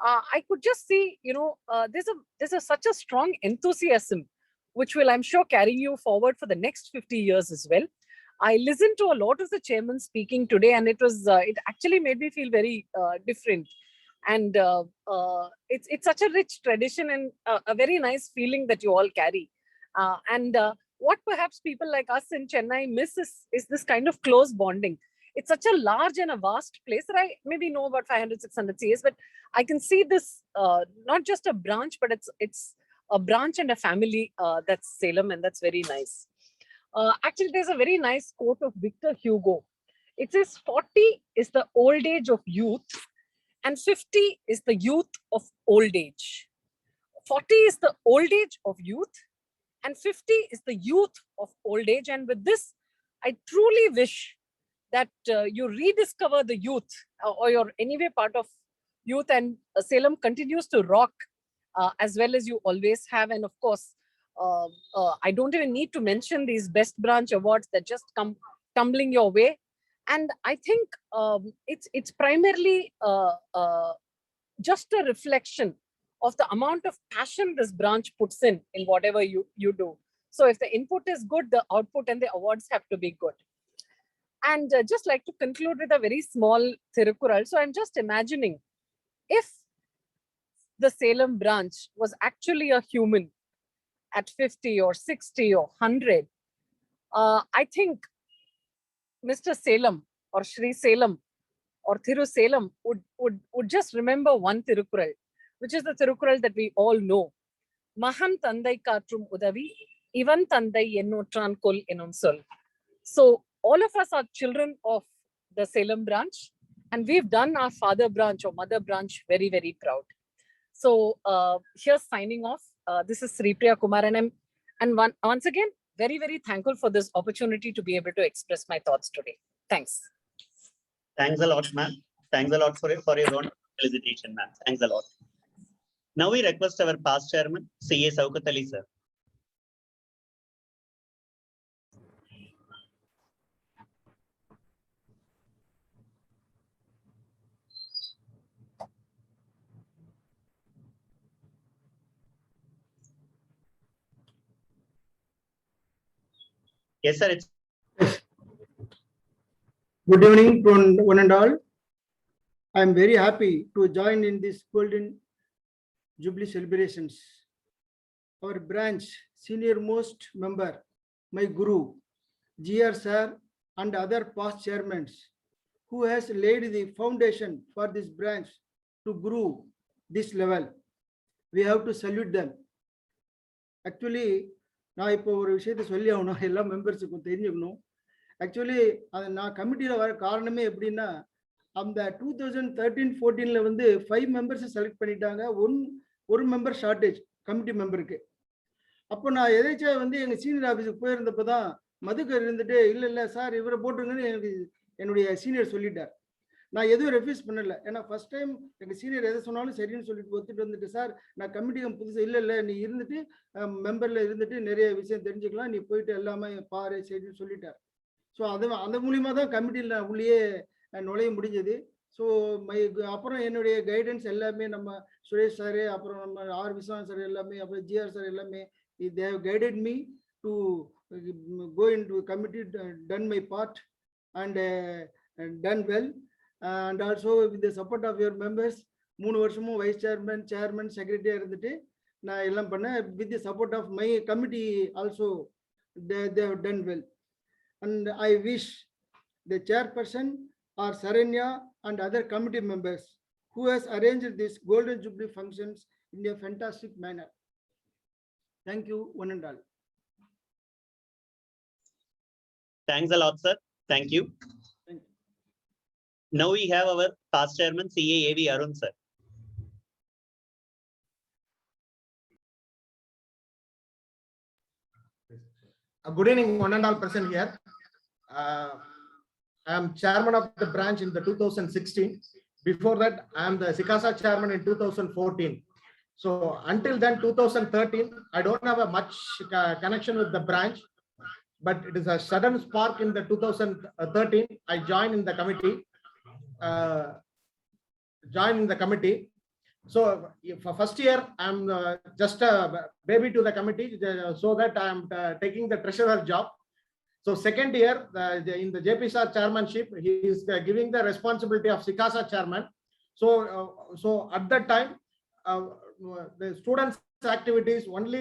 I could just see, there's such a strong enthusiasm, which will, I'm sure, carry you forward for the next 50 years as well. I listened to a lot of the chairman speaking today, and it actually made me feel very different. And it's such a rich tradition and a very nice feeling that you all carry. What perhaps people like us in Chennai miss is this kind of close bonding. It's such a large and a vast place that I maybe know about 500, 600 CS, but I can see this not just a branch, but it's a branch and a family that's Salem, and that's very nice. Actually, there's a very nice quote of Victor Hugo. It says, 40 is the old age of youth, and 50 is the youth of old age. 40 is the old age of youth, and 50 is the youth of old age. And with this, I truly wish that you rediscover the youth, or you're anyway part of youth, and Salem continues to rock as well as you always have. And of course, I don't even need to mention these best branch awards that just come tumbling your way. And I think it's primarily just a reflection of the amount of passion this branch puts in whatever you do. So if the input is good, the output and the awards have to be good. And just like to conclude with a very small Thirukural. So I'm just imagining if the Salem branch was actually a human at 50 or 60 or 100, I think Mr. Salem or Shri Salem or Thiru Salem would just remember one Thirukural, which is the Thirukural that we all know. Mahan Tandai Katrum Udavi, Ivan Tandai Ennotran Kol Enun Sol. So all of us are children of the Salem branch, and we've done our father branch or mother branch very, very proud. So here's signing off. This is Sri Priya Kumar, and once again, very, very thankful for this opportunity to be able to express my thoughts today. Thanks. Thanks a lot, ma'am. Thanks a lot for your own presentation, ma'am. Thanks a lot. Now we request our past chairman, C.A. Saukat Ali, sir. Yes, sir. Good evening to one and all. I am very happy to join in this Golden Jubilee celebrations. Our branch senior most member, my Guru, GR sir, and other past chairmen who has laid the foundation for this branch to grow this level. We have to salute them. Actually, நான் இப்போ ஒரு விஷயத்தை சொல்லி ஆகணும், எல்லா மெம்பர்ஸுக்கும் தெரிஞ்சுக்கணும். Actually அது நான் கமிட்டியில் வர காரணமே எப்படின்னா, அந்த 2013-14 வந்து 5 மெம்பர்ஸ் செலக்ட் பண்ணிட்டாங்க, ஒரு மெம்பர் ஷார்ட்டேஜ் கமிட்டி மெம்பருக்கு. அப்போ நான் எதாச்சும் வந்து எங்கள் சீனியர் ஆஃபீஸுக்கு போயிருந்தப்போ தான் மதுக்கர் இருந்துட்டு இல்ல சார் இவரை போட்டுருங்கன்னு எனக்கு என்னுடைய சீனியர் சொல்லிட்டார். நான் எதுவும் ரெஃப்யூஸ் பண்ணல. ஏன்னா ஃபர்ஸ்ட் டைம் எங்க சீனியர் எதை சொன்னாலும் சரின்னு சொல்லிட்டு ஒத்துட்டு வந்துட்டு, சார் நான் கமிட்டிக்கு புதுசு இல்ல நீ இருந்துட்டு மெம்பர்ல இருந்துட்டு நிறைய விஷயம் தெரிஞ்சுக்கலாம், நீ போயிட்டு எல்லாமே பாரு சரின்னு சொல்லிட்டார். ஸோ அந்த மூலியமா தான் கமிட்டியில் உள்ளே நுழைய முடிஞ்சது. ஸோ அப்புறம் என்னுடைய கைடன்ஸ் எல்லாமே நம்ம சுரேஷ் சார், அப்புறம் நம்ம ஆர் விஸ்வநாத் சார் எல்லாமே, அப்புறம் ஜிஆர் சார் எல்லாமே they have guided me to go into committee, done my part and done well. And also with the support of your members, 3 வருஷமும் வைஸ் சேர்மன் செக்ரட்டரியா இருந்துட்டு நான் எல்லாம் பண்ணேன். with the support of my committee also they have done well. And I wish the chairperson or Saranya and other committee members who has arranged this Golden Jubilee functions in a fantastic manner. Thank you, one and all. Thanks a lot, sir. Thank you. Thank you. Now we have our past chairman, CAAV Arun, sir. Good evening, one and all present here. I am chairman of the branch in the 2016. Before that, I am the SICASA chairman in 2014. So until then, 2013, I don't have a much connection with the branch, but it is a sudden spark in the 2013. I joined in the committee. So for first year, I'm just a baby to the committee, so that I'm taking the treasurer job. So second year, in the JP Sir chairmanship, he is giving the responsibility of SICASA chairman. So at that time, the students' activities only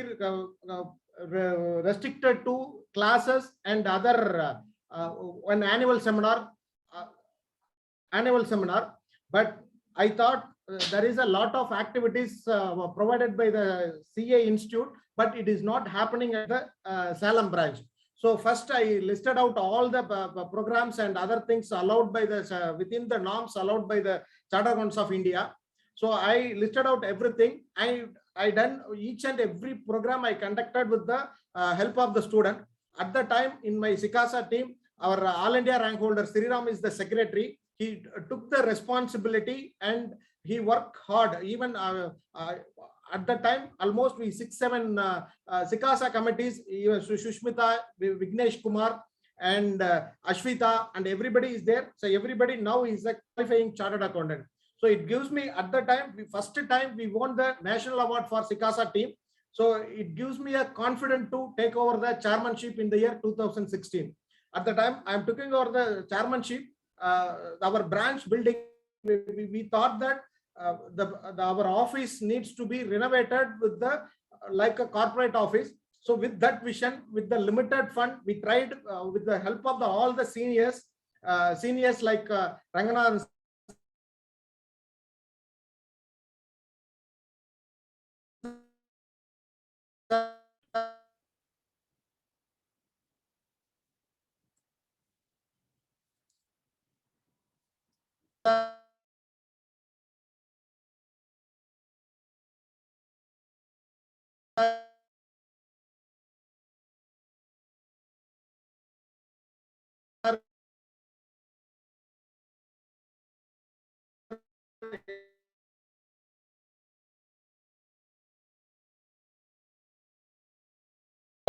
restricted to classes and other one annual seminar. But I thought there is a lot of activities provided by the CA Institute, but it is not happening at the Salem branch. So first I listed out all the programs and other things allowed by the within the norms allowed by the Charter Accounts of India. So I listed out everything. I done each and every program I conducted with the help of the student. At the time in my SICASA team, our All India rank holder Sriram is the secretary. He took the responsibility and he worked hard. Even at the time, almost we 6-7 SICASA committees, even Sushmita, Vignesh Kumar, and Ashwita, and everybody is there. So everybody now is a qualifying chartered accountant. So it gives me, at the time, first time we won the national award for SICASA team. So it gives me a confidence to take over the chairmanship in the year 2016. At the time, I am taking over the chairmanship. Our branch building, we thought that our office needs to be renovated with the like a corporate office. So with that vision, with the limited fund, we tried with the help of all the seniors like Ranganath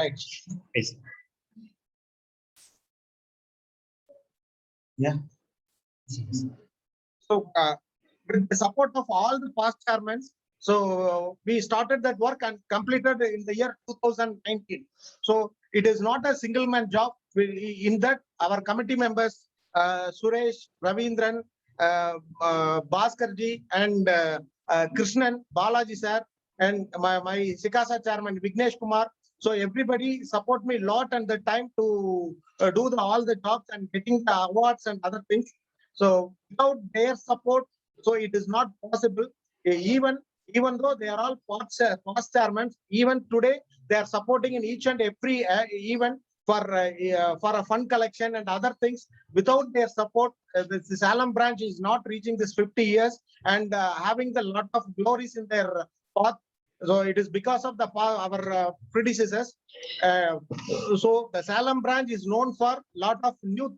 Right. Yeah. So with the support of all the past chairmen, so we started that work and completed in the year 2019. So it is not a single man job. In that, our committee members, Suresh, Ravindran, Bhaskarji, and Krishnan, Balaji sir, and my SICASA chairman, Vignesh Kumar. So everybody support me a lot and the time to do all the jobs and getting the awards and other things. So without their support, so it is not possible. Even though they are all past chairmen, even today they are supporting in each and every event for a fund collection and other things. Without their support, the Salem branch is not reaching this 50 years and having the lot of glories in their path. So it is because of our predecessors. So the Salem branch is known for lot of new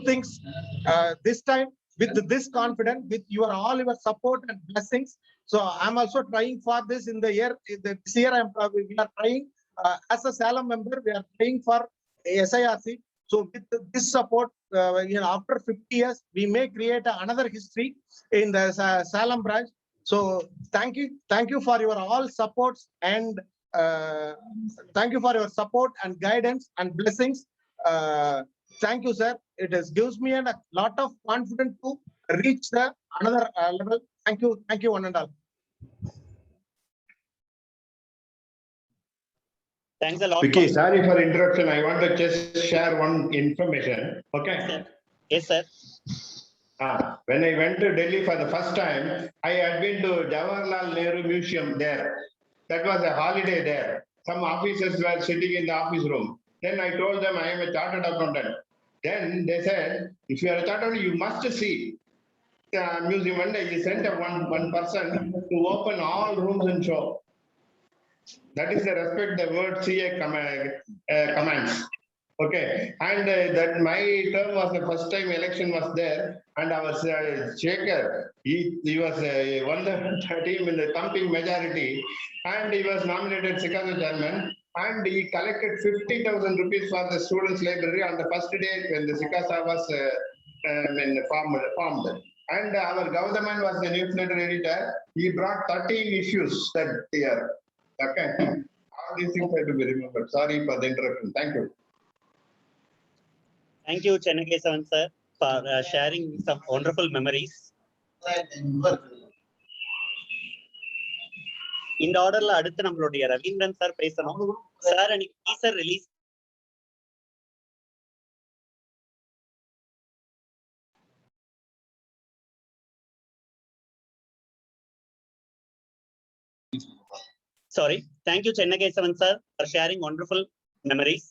things this time with this confidence, with all your support and blessings. So I'm also trying for this in the year. This year we are trying as a Salem member. We are trying for SIRC. So with this support, after 50 years, we may create another history in the Salem branch. So thank you for your all supports and thank you for your support and guidance and blessings. Thank you, sir. It gives me a lot of confidence to reach the another level. Thank you, one and all. Thanks a lot. Vicky, sorry for interruption. I want to just share one information. Okay. Yes, sir. When I went to Delhi for the first time, I had been to Jawaharlal Nehru Museum there. That was a holiday there. Some officers were sitting in the office room. Then I told them I am a chartered accountant. Then they said, if you are a chartered accountant, you must see the museum. One day he sent one person to open all rooms and show. That is the respect the word CA commands. Okay, and that my term was the first time election was there, and our Shaker, he was won the team in the thumping majority, and he was nominated Sikasa chairman, and he collected 50,000 rupees for the students' library on the first day when the Sikasa was formed. And our Gaudaman was the newsletter editor. He brought 13 issues that year. Okay, all these things have to be remembered. Sorry for the interruption. Thank you. Thank you, Chennakesavan sir, for sharing some wonderful memories. In order la adutha nammaloda Ravindran sir pesanum. Sir and teaser release. Sorry. Thank you, Chennakesavan sir, for sharing wonderful memories.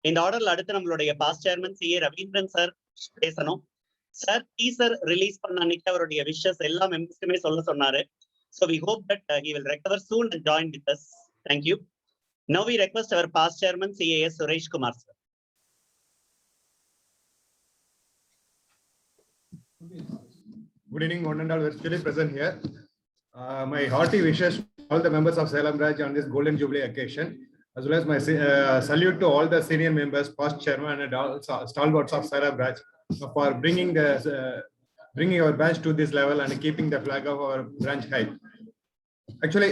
இந்த ஆர்டர்ல அடுத்து நம்மளுடைய past chairman CA Ravindran sir பேசணும். Sir teaser release பண்ண அன்னைக்கு அவருடைய wishes எல்லா மெம்பர்ஸ்க்குமே சொன்னாரு. So we hope that he will recover soon and join with us. Thank you. Now we request our past chairman CAS Suresh Kumar sir. Good evening, one and all virtually present here. My hearty wishes to all the members of Salem branch on this Golden Jubilee occasion, as well as my salute to all the senior members, past chairman and all stalwarts of Salem branch for bringing our branch to this level and keeping the flag of our branch high. Actually,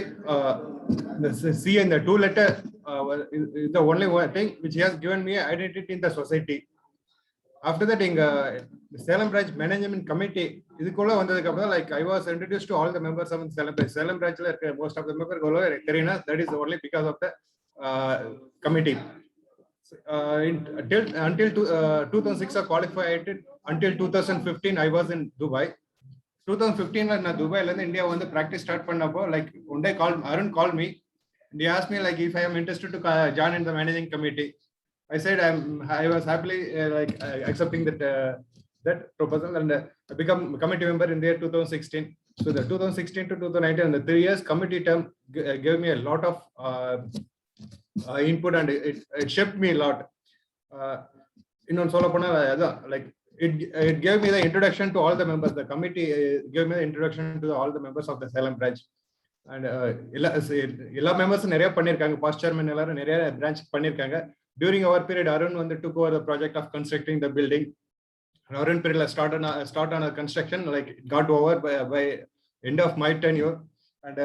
the C in the 2-letter is the only thing which has given me identity in the society. After that, the Salem branch management committee, like I was introduced to all the members of the Salem branch. Salem branch, most of the members, that is only because of the committee. Until 2006, I qualified. Until 2015, I was in Dubai. 2015, when Dubai and India when the practice start like one day Arun called me and he asked me like if I am interested to join in the managing committee. I said I was happily accepting that proposal and I become a committee member in the year 2016. So the 2016 to 2019 and the 3 years committee term gave me a lot of input and it shaped me a lot. Like it gave me the introduction to all the members. The committee gave me the introduction to all the members of the Salem branch. And all members நிறைய பண்ணிருக்காங்க. Past chairman எல்லாரும் நிறைய branch பண்ணிருக்காங்க. During our period, Arun took over the project of constructing the building. And Arun period start on a construction, like it got over by end of my tenure. And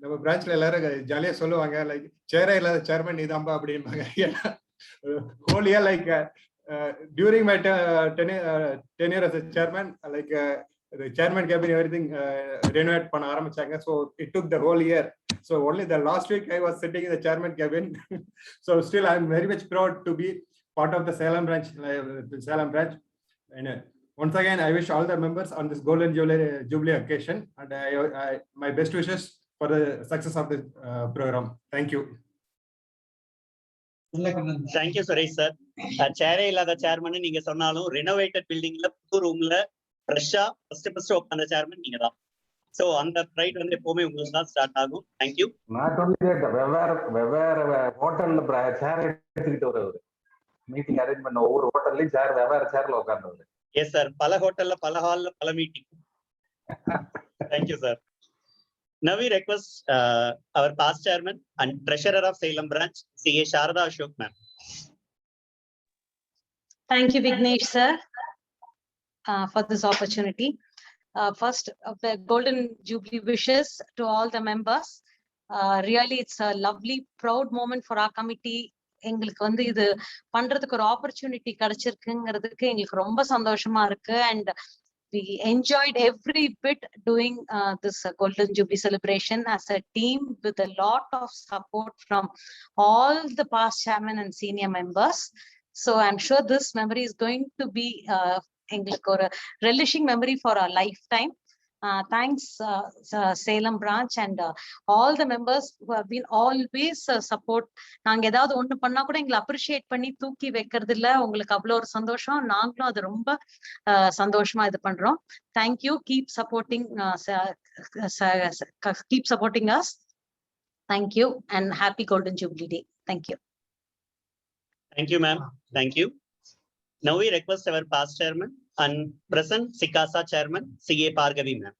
நம்ம branchல எல்லாரும் ஜாலியா சொல்லுவாங்க like சேரே இல்லாத chairman நீதாம்பா அப்படிம்பாங்க. Whole year like during my tenure as a chairman, like the chairman cabin everything renovate பண்ண ஆரம்பிச்சாங்க. So it took the whole year. So only the last week I was sitting in the chairman cabin. So still I'm very much proud to be part of the Salem branch. And once again, I wish all the members on this Golden Jubilee occasion and my best wishes for the success of this program. Thank you. Thank you, Suresh sir. Chair இல்லாத chairman நீங்க சொன்னாலும் renovated buildingல புது roomல ஃப்ரெஷ்ஷா first உட்கார்ந்த chairman நீங்க தான். So அந்த fried வந்து எப்பவுமே உங்களுக்கு தான் ஸ்டார்ட் ஆகும். தேங்க்யூ. நாட் ஒன்லி தட், வெவ்வேறு ஹோட்டல்ல சேர் எடுத்துக்கிட்டு வருவாரு. மீட்டிங் அரேஞ்ச் பண்ண ஒவ்வொரு ஹோட்டல்லையும் சேர் வெவ்வேறு சேர்ல உட்கார்ந்தவர். எஸ் சார், பல ஹோட்டல்ல பல ஹால்ல பல meeting. Thank you sir. Now we request our past chairman and treasurer of Salem branch, CA Sharada Ashok ma'am. Thank you, Vignesh sir, for this opportunity. First, the Golden Jubilee wishes to all the members. Really, it's a lovely, proud moment for our committee. எங்களுக்கு வந்து இது பண்றதுக்கு ஒரு opportunity கிடைச்சிருக்குங்கிறதுக்கு எங்களுக்கு ரொம்ப சந்தோஷமா இருக்கு. And we enjoyed every bit doing this Golden Jubilee celebration as a team with a lot of support from all the past chairmen and senior members. So I'm sure this memory is going to be a relishing memory for a lifetime. Thanks Salem branch and all the members who have been always support. நாங்க ஏதாவது ஒண்ணு பண்ணா கூட எங்களை appreciate பண்ணி தூக்கி வைக்கிறது இல்ல. உங்களுக்கு அவ்வளவு ஒரு சந்தோஷம், நாங்களும் அது ரொம்ப சந்தோஷமா இது பண்றோம். Thank you. Keep supporting us. Thank you and happy Golden Jubilee Day. Thank you. Thank you ma'am. Thank you. Now we request our past chairman and present SICASA chairman, CA Pargavi ma'am.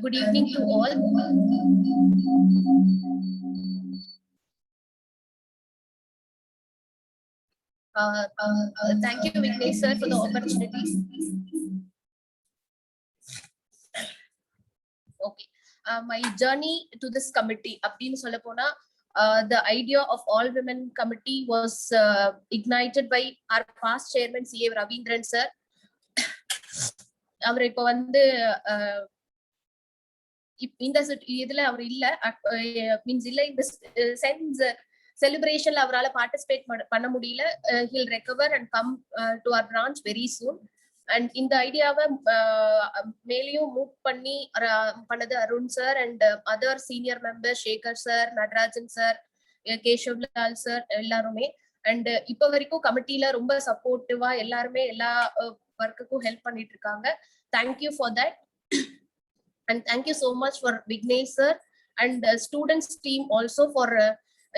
Good evening to all. Thank you, Vignesh sir, for the opportunities. Okay, my journey to this committee, அப்படின்னு சொல்ல போனா, the idea of all women committee was ignited by our past chairman CA Ravindran sir. அவர் இப்ப வந்து இந்த இதுல அவர் இல்ல, means இல்ல, இந்த சென்ஸ் செலிப்ரேஷன்ல அவரால் பார்ட்டிசிபேட் பண்ண முடியல. he'll recover and come to our branch very soon. And இந்த ஐடியாவை மேலேயும் மூவ் பண்ணி பண்ணது Arun sir and other senior member Sekar sir, Natarajan sir, Keshavlal sir எல்லாருமே. அண்ட் இப்ப வரைக்கும் கமிட்டில ரொம்ப சப்போர்ட்டிவா எல்லாருமே எல்லா ஒர்க்குக்கும் ஹெல்ப் பண்ணிட்டு இருக்காங்க. Thank you for that. And thank you so much for Vignesh sir and students team also for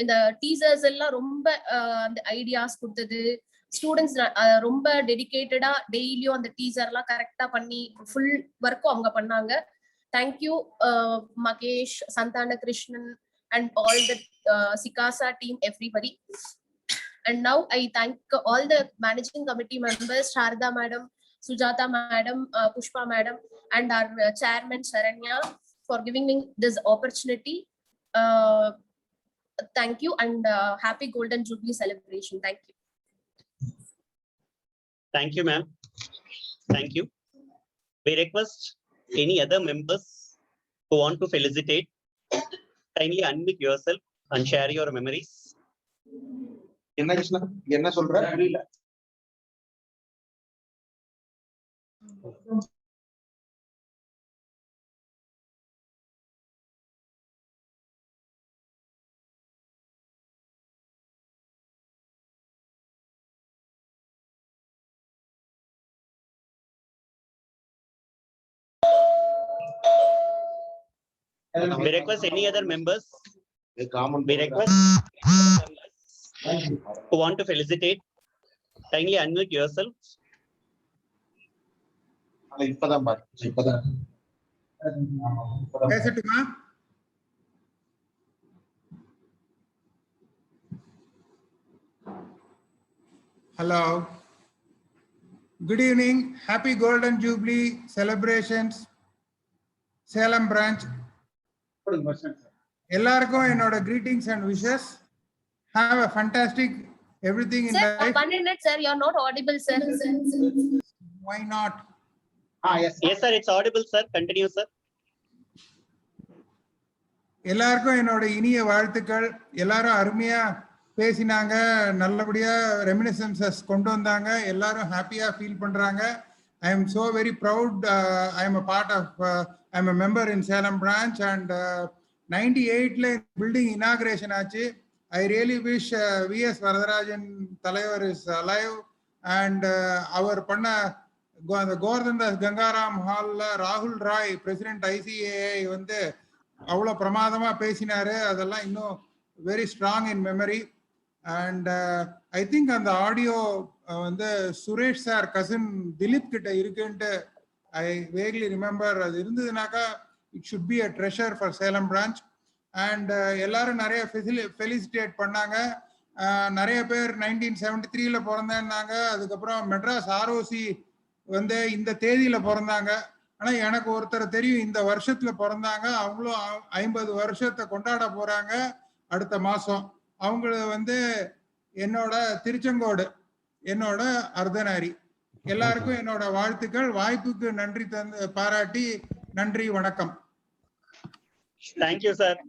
இந்த டீசர்ஸ் எல்லாம் ரொம்ப அந்த ஐடியாஸ் கொடுத்தது. ஸ்டூடெண்ட்ஸ் ரொம்ப டெடிகேட்டடா டெய்லியும் அந்த டீசர் எல்லாம் கரெக்டா பண்ணி ஃபுல் ஒர்க்கும் அவங்க பண்ணாங்க. Thank you Mahesh, Santhana Krishnan and all the SICASA team, everybody. And now I thank all the managing committee members, Sharda madam, Sujata madam, Pushpa madam, and our chairman Sharanya for giving me this opportunity. Thank you and happy Golden Jubilee celebration. Thank you. Thank you, ma'am. Thank you. We request any other members who want to felicitate, kindly unmute yourself and share your memories. என்ன சொல்ற? We request any other members. We request who want to felicitate, kindly unmute yourself. Hello. Good evening. Happy Golden Jubilee celebrations, Salem branch. எல்லாருக்கும் என்னோட greetings and wishes. Have a fantastic everything in Sir, life. 1 minute, sir. You're not audible, sir. Why not? Yes, sir. It's audible, sir. Continue, sir. எல்லாருக்கும் என்னோட இனிய வாழ்த்துக்கள். எல்லாரும் அருமையா பேசினாங்க, நல்லபடியா ரெமினிசன்சஸ் கொண்டு வந்தாங்க. எல்லாரும் ஹாப்பியா ஃபீல் பண்றாங்க. I am so very proud. I am a part of, I am a member in Salem branch and 98ல building inauguration ஆச்சு. I really wish V.S. Varadarajan Talavar is alive and அவர் பண்ண அந்த கோவர்தன்தாஸ் கங்காராம் ஹால்ல ராகுல் ராய் பிரசிடென்ட் ICAI வந்து அவ்வளோ பிரமாதமா பேசினாரு. அதெல்லாம் இன்னும் very strong in memory. And I think அந்த ஆடியோ வந்து சுரேஷ் சார் கசின் திலீப் கிட்ட இருக்குன்ட்டு ஐ வேக்லி ரிமெம்பர். அது இருந்ததுனாக்கா it should be a treasure for Salem branch. And எல்லாரும் நிறைய ஃபெலிசிட்டேட் பண்ணாங்க. நிறைய பேர் 1973ல பிறந்தேன்னாங்க. அதுக்கப்புறம் மெட்ராஸ் ROC வந்து இந்த தேதியில பிறந்தாங்க. ஆனா எனக்கு ஒருத்தர் தெரியும் இந்த வருஷத்துல பிறந்தாங்க. அவங்களும் 50 வருஷத்தை கொண்டாட போறாங்க அடுத்த மாசம். அவங்கள வந்து என்னோட திருச்செங்கோடு, என்னோட அர்த்தநாரி. எல்லாருக்கும் என்னோட வாழ்த்துக்கள். வாய்ப்புக்கு நன்றி தந்து பாராட்டி நன்றி, வணக்கம். Thank you sir.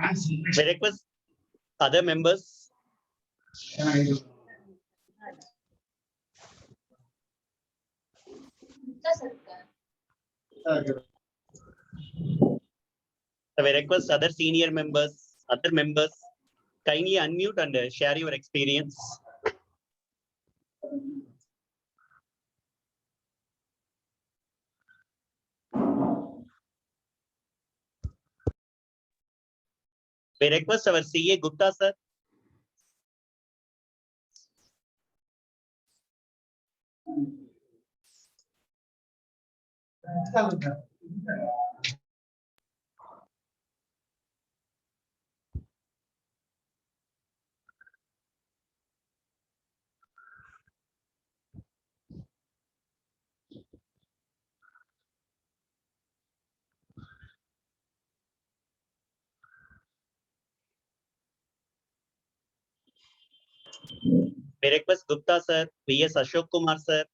I request other members. I request other senior members, other members, kindly unmute and share your experience. We request our CA Gupta sir. We request Gupta sir, VS Ashok Kumar sir.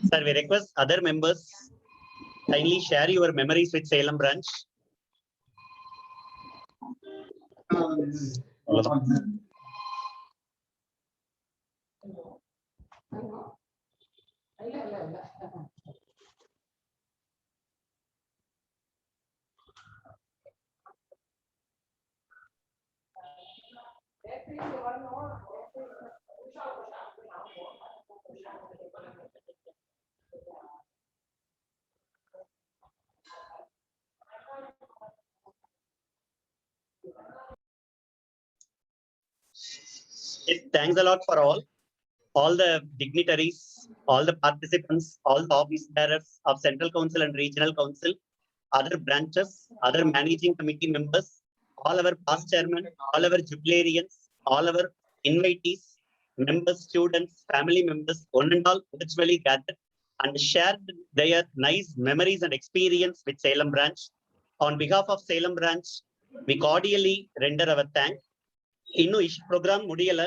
Sir, we request other members kindly share your memories with Salem branch. Yes, thanks a lot for all the dignitaries, all the participants, all the office bearers of Central Council and Regional Council, other branches, other managing committee members, all our past chairmen, all our jubilarians, all our invitees, members, students, family members, one and all virtually gathered and shared their nice memories and experience with Salem branch. On behalf of Salem branch, we cordially render our thanks. Innu ish program mudiyala.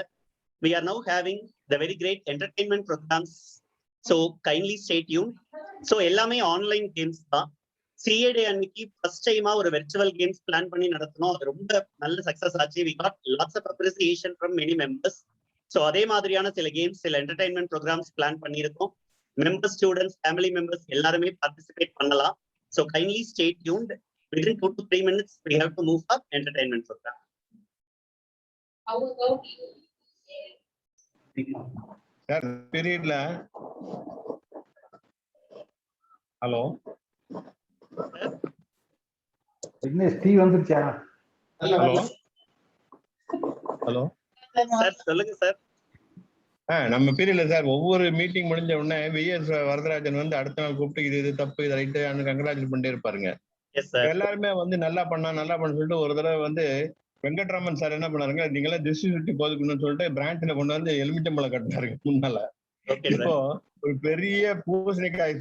We are now having the very great entertainment programs. So kindly stay tuned. So ellame online games da. CA day annikki first time ஒரு virtual games plan பண்ணி நடத்தணும். அது ரொம்ப நல்ல success ஆச்சு. We got lots of appreciation from many members. So அதே மாதிரியான சில games, சில entertainment programs plan பண்ணியிருக்கோம். Members, students, family members எல்லாருமே participate பண்ணலாம். So kindly stay tuned. Within 2 to 3 minutes, we have to move up entertainment program. Sir பீரியட்ல hello Vignesh tea வந்துருச்சா? Hello hello sir சொல்லுங்க சார். நம்ம பீரியட்ல சார் ஒவ்வொரு மீட்டிங் முடிஞ்ச உடனே VS வரதராஜன் வந்து அடுத்த நாள் கூப்பிட்டு இது தப்பு இது ரைட்டு கங்க்ராச்சுலேட் பண்ணிட்டே இருப்பாருங்க. எல்லாருமே வந்து நல்லா பண்ண சொல்லிட்டு ஒரு தடவை வந்து வெங்கட்ராமன் சார் என்ன பண்ணாருங்க, நீங்களாம் டிஸ்ட்ரிபியூட்டி போதுக்கணும்னு சொல்லிட்டு பிரான்ச்ல கொண்டு வந்து எலுமிச்சம்பழம் கட்டினாருங்க முன்னால. இப்போ ஒரு பெரிய பூசணிக்காய்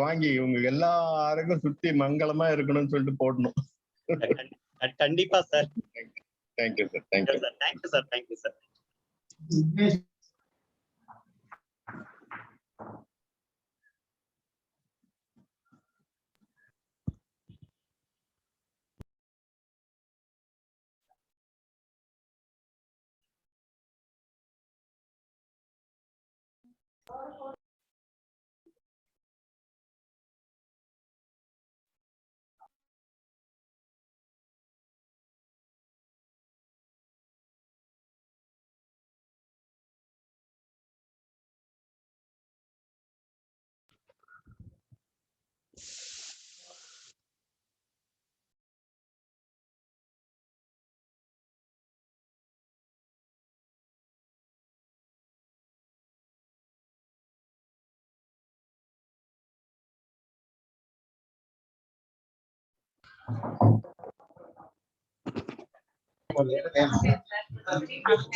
வாங்கி உங்க எல்லாருக்கும் சுத்தி மங்களமா இருக்கணும்னு சொல்லிட்டு போடணும். கண்டிப்பா sir. Thank you sir. Thank you sir. Thank you sir. Thank you sir.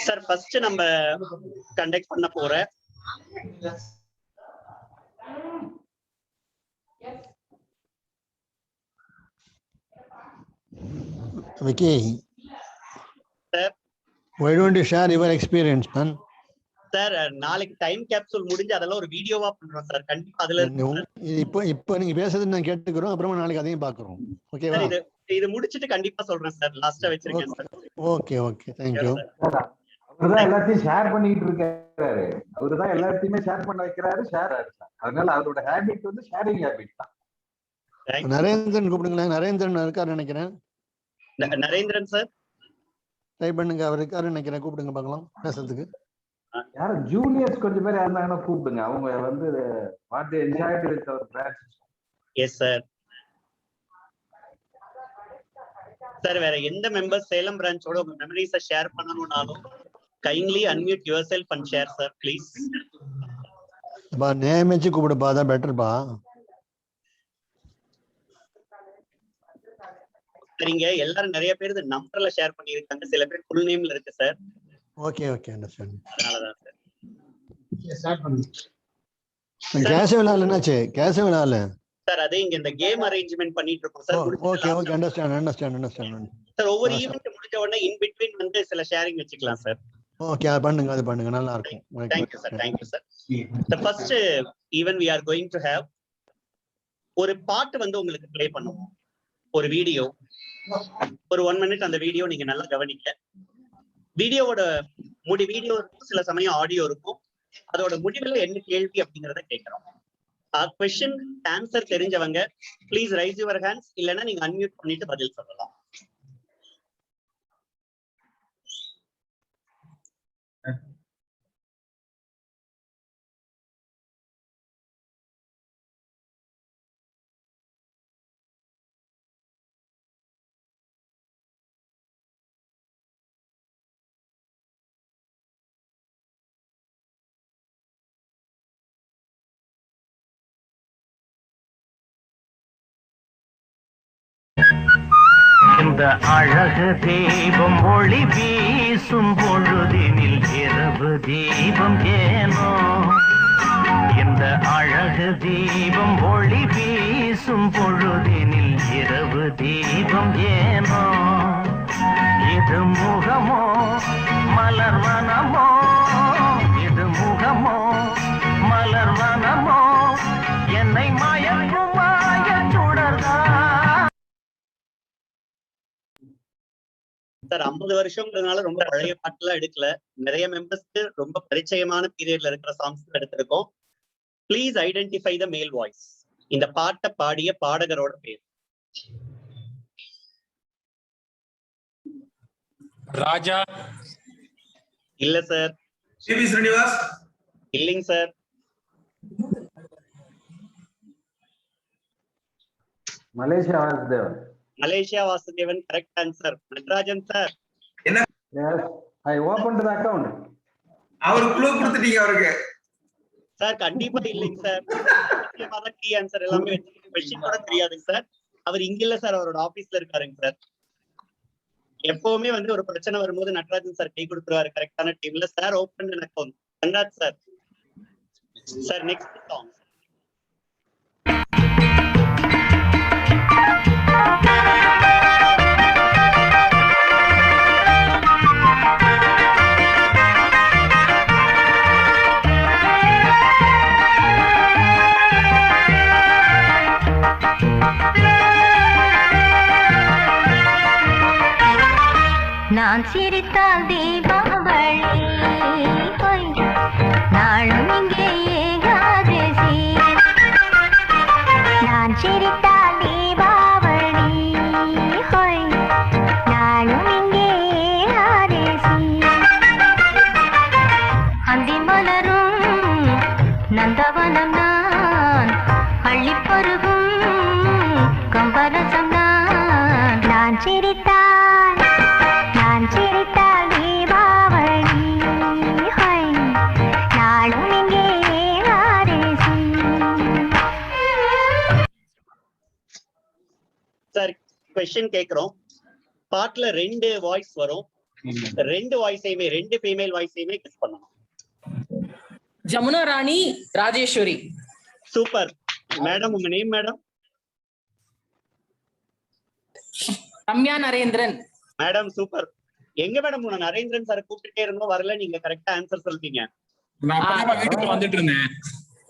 Sir first நம்ம கண்டக்ட் பண்ண போற Vicky, sir why don't you share your experience, man? Sir நாளைக்கு டைம் கேப்சூல் முடிஞ்சு அதெல்லாம் ஒரு வீடியோவா பண்றோம் சார். கண்டிப்பா அதுல இப்போ நீங்க பேசுறது நான் கேட்டுக்கிறோம், அப்புறமா நாளைக்கு அதையும் பாக்குறோம். ஓகேவா? இது முடிச்சிட்டு கண்டிப்பா சொல்றேன் சார். லாஸ்டா வச்சிருக்கேன் sir. Okay okay, thank you. அவர்தான் எல்லாத்தையும் ஷேர் பண்ணிட்டு இருக்காரு. அவர்தான் எல்லாத்தையுமே ஷேர் பண்ண வைக்கிறாரு, ஷேர் ஆயிரு சார். அதனால அவரோட ஹேபிட் வந்து ஷேரிங் ஹேபிட் தான். நரேந்திரன் கூப்பிடுங்களேன். நரேந்திரன் இருக்காரு நினைக்கிறேன். நரேந்திரன் சார் டைப் பண்ணுங்க. அவர் இருக்காரு நினைக்கிறேன். கூப்பிடுங்க பார்க்கலாம் பேசுறதுக்கு. யாரும் ஜூனியர்ஸ் கொஞ்சம் பேர் இருந்தாங்கன்னா கூப்பிடுங்க. அவங்க வந்து what they enjoyed with our branch. Yes sir. Sir வேற எந்த மெம்பர்ஸ் சேலம் பிரான்ச்சோட உங்க மெமரிஸை ஷேர் பண்ணணும்னாலும் kindly unmute yourself and share sir please. பா நேம் வச்சு கூப்பிடுப்பா, அதான் பெட்டர்ப்பா. சரிங்க, எல்லாரும் நிறைய பேர் இது நம்பர்ல ஷேர் பண்ணியிருக்காங்க, சில பேர் ஃபுல் நேம்ல இருக்கு சார். Okay okay, understand. அதனாலதான் சார். கேசவலால் என்னாச்சு? கேசவலால் சார் அதே இங்க இந்த கேம் அரேஞ்ச்மெண்ட் பண்ணிட்டு இருக்கோம் sir. Okay okay, understand. Sir ஒவ்வொரு ஈவென்ட் முடிஞ்ச உடனே இன் பிட்வீன் வந்து சில ஷேரிங் வச்சுக்கலாம் சார். ஓகே, அது பண்ணுங்க, நல்லா இருக்கும். Thank you sir. The first event we are going to have ஒரு பாட்டு வந்து உங்களுக்கு ப்ளே பண்ணுவோம். ஒரு வீடியோ, ஒரு 1 minute அந்த வீடியோ நீங்க நல்லா கவனிக்க. வீடியோவோட வீடியோ இருக்கும், சில சமயம் ஆடியோ இருக்கும். அதோட முடிவுல என்ன கேள்வி அப்படிங்கறத கேட்கிறோம். கொஸ்டின் ஆன்சர் தெரிஞ்சவங்க ப்ளீஸ் ரைஸ் யுவர் ஹேண்ட்ஸ், இல்லைன்னா நீங்க அன்மியூட் பண்ணிட்டு பதில் சொல்லலாம். இந்த அழகு தீபம் ஒளி வீசும் பொழுதினில் இரவு தீபம் ஏனோ, இந்த அழகு தீபம் ஒளி வீசும் பொழுதினில் இரவு தீபம் ஏனோ, இது முகமோ மலர்வனமோ, இது முகமோ மலர்வனமோ, என்னை மயக்கும் மாய சுடர்தான். சார் 50 வருஷம்ன்றதுனால ரொம்ப பழைய பாட்டுலாம் எடுக்கல. நிறைய மெம்பர்ஸ்க்கு ரொம்ப பரிச்சயமான பீரியட்ல இருக்கிற சாங்ஸ் எடுத்திருக்கோம். ப்ளீஸ் ஐடென்டிஃபை த மேல் வாய்ஸ். இந்த பாட்டை பாடிய பாடகரோட பேர். ராஜா இல்ல சார். சிவி ஸ்ரீனிவாஸ் இல்லைங்க sir. Malaysia Vasudevan correct answer. Natarajan sir. Yes, I opened the account. அவருக்கு க்ளூ கொடுத்துட்டீங்க அவருக்கு. சார் கண்டிப்பா இல்லைங்க சார். முக்கியமான கீ ஆன்சர் எல்லாமே வச்சிருக்கீங்க. கொஸ்டின் கூட தெரியாதுங்க சார். அவர் இங்க இல்ல சார், அவரோட ஆபீஸ்ல இருக்காருங்க சார். எப்பவுமே வந்து ஒரு பிரச்சனை வரும்போது நடராஜன் சார் கை கொடுத்துருவாரு கரெக்டான டீம்ல. Sir open account. Gangath sir. Sir next song. Naan Sirithal Deepavali நாளும் இங்கேயே நந்தவனம் நான் அள்ளிப்பருகும் கம்பரசம் நான் சிரித்தால் தீபாவளி நாளும் இங்கே சார் கொஸ்டின் கேக்குறோம். பாட்டுல 2 வாய்ஸ் வரும். 2 வாய்ஸையுமே 2 ஃபீமேல் வாய்ஸையுமே கிஸ் பண்ணணும். ஜமுனா ராணி ராஜேஸ்வரி. Super madam. உங்க name madam? Ramya Narendran. Madam super. எங்க மேடம் உங்க நரேந்திரன் சார் கூப்பிட்டுட்டே இருந்தோம், வரல, நீங்க கரெக்டா ஆன்சர் சொல்றீங்க. வந்துட்டு இருந்தேன்.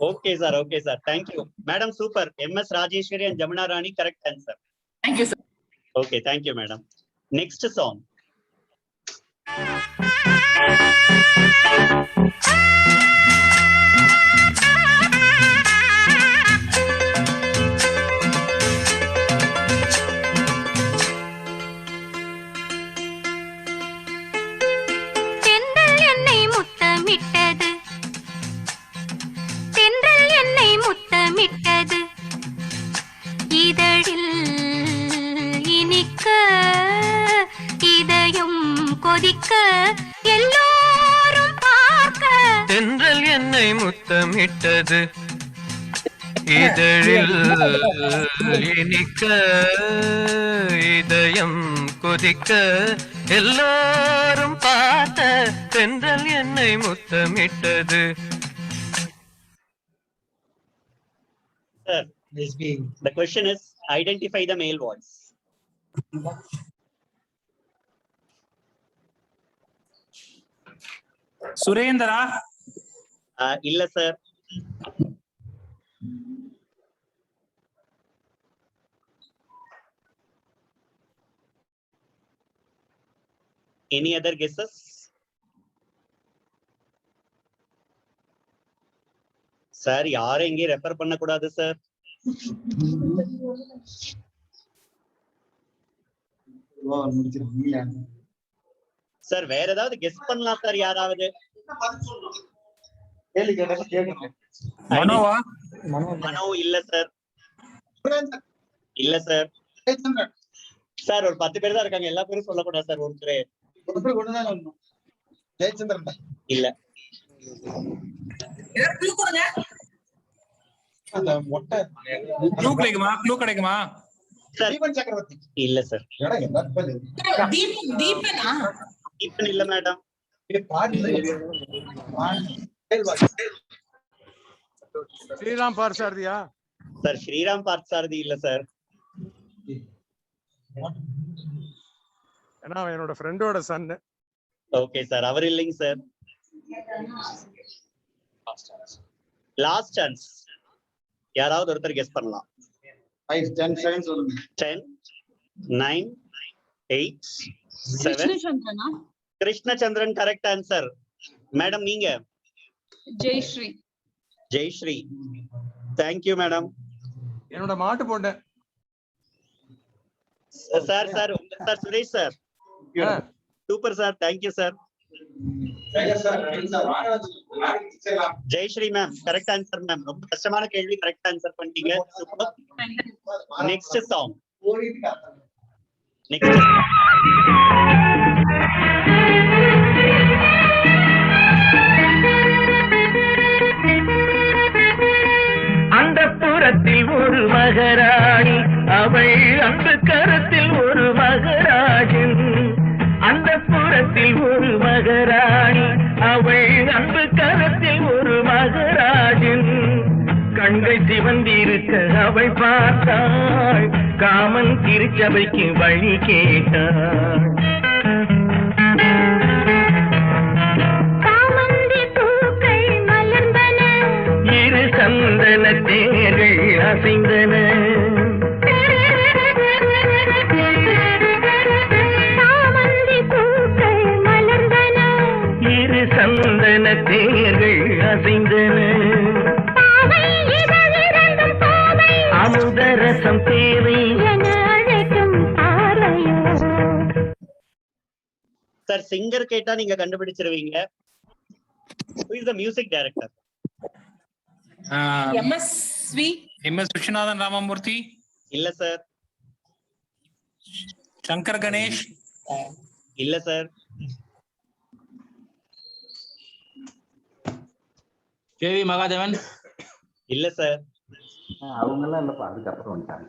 Okay sir, okay sir, thank you madam. Super. MS Rajeswari and Jamuna Rani correct answer. Thank you sir. Okay, thank you madam. Next song. இதழில் இனிக்க இதயம் கொதிக்க எல்லோரும் பார்க்க தென்றல் என்னை முத்தமிட்டது இதழில் இனிக்க இதயம் கொதிக்க எல்லோரும் பார்த்த தென்றல் என்னை முத்தமிட்டது. Sir, the question is identify the male voice. Surendra. இல்ல sir. Any other guesses? Sir யாரும் எங்கே ரெஃபர் பண்ண கூடாது சார். சார் வேற ஏதாவது கெஸ் பண்ணலாம் சார் யாராவது. மனோவா? மனோ இல்ல சார். இல்ல சார். சார் ஒரு 10 பேர் தான் இருக்காங்க, எல்லா பேரும் சொல்லக்கூடாது சார். ஒருத்தர் ஜெயச்சந்திரன் இல்ல. கிடைக்குமா? சக்கரவர்த்தி இல்ல சார். தீபன் இல்ல மேடம். ஸ்ரீராம் பார்சாரதியா? சார் ஸ்ரீராம் பார்த்தசாரதி இல்ல சார். ஏன்னா என்னோட ஃப்ரெண்டோட சன். ஓகே சார், அவர் இல்லைங்க சார். Last chance. யாராவது ஒருத்தர் கெஸ் பண்ணலாம். 5 10 செகண்ட்ஸ் சொல்லுங்க. 10 9 8 7. Krishnachandran correct answer. மேடம் நீங்க? ஜெயஸ்ரீ. Jayashree, thank you madam. என்னோட மாட்டு போட்டேன் sir. Sir sir Suresh sir. Super sir, thank you sir. Jayashree ma'am correct answer ma'am. ரொம்ப கஷ்டமான கேள்வி, கரெக்ட் ஆன்சர் பண்ணிட்டீங்க. சூப்பர். Next song. நெக்ஸ்ட் அந்த புறத்தில் ஒரு மகராணி அவள் அந்த கரத்தில் ஒரு மகராஜன். அந்த புறத்தில் ஒரு மகராணி அவள் அந்த கரத்தில் ஒரு மகராஜன். கண்கள் சிவந்திருக்க அவள் பார்த்தாள், காமன் திருச்சபைக்கு வழி கேட்டாள். இரு சந்தன தேர்கள் அசைந்தன. இரு சந்தன தேர்கள் அசைந்தன. அமுதரசம் தேவை சார். சிங்கர் கேட்டா நீங்க கண்டுபிடிச்சிருவீங்க. Who is the music director? MSV. MS Viswanathan Ramamurthy. இல்ல சார். சங்கர் கணேஷ். இல்ல சார். கேவி மகாதேவன். இல்ல சார். அவங்க எல்லாம் இல்லப்பா, அதுக்கப்புறம் வந்துட்டாங்க.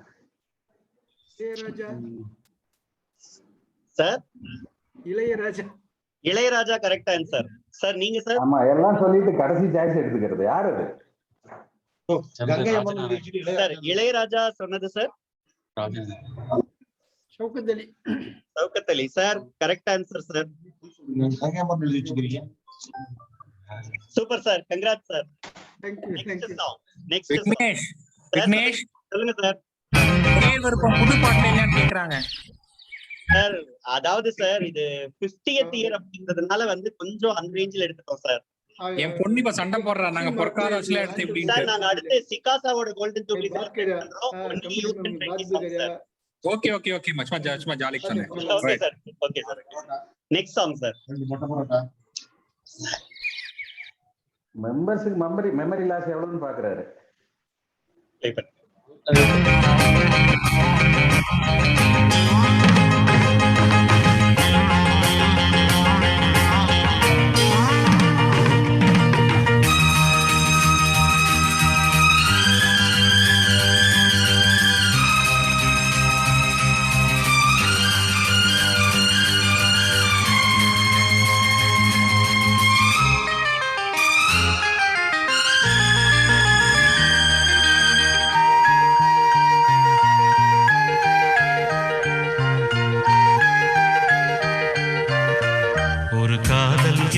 Sir Ilaiyaraaja. Ilaiyaraaja correct answer. Sir நீங்க சார்? ஆமா, எல்லாம் சொல்லிட்டு கடைசி சாய்ஸ் எடுத்துக்கிறது யார் அது? சார் இளையராஜா சொன்னது sir. Shaukat Ali. Shaukat Ali sir correct answer sir. Super sir, congrats sir. Next Vignesh. Vignesh சொல்லுங்க சார். ஒரே விருப்பம் புது பாட்டு இல்லையான்னு கேக்குறாங்க சார். அதாவது சார் இது 50th இயர் அப்படின்றதுனால வந்து கொஞ்சம் அந்த ரேஞ்சில் எடுத்துட்டோம் சார். என் பொண்ணு இப்ப சண்டை போடுறா, நாங்க பொற்கால வச்சுல எடுத்து எப்படி சார் நாங்க அடுத்து சிகாசாவோட கோல்டன் ஜூப்ளி பண்றோம். ஓகே ஓகே ஓகே சும்மா ஜாலிக்கு சொன்னேன். Okay sir. Okay sir. Next song sir. மெம்பர்ஸுக்கு மெமரி லாஸ் எவ்வளவுன்னு பாக்குறாரு.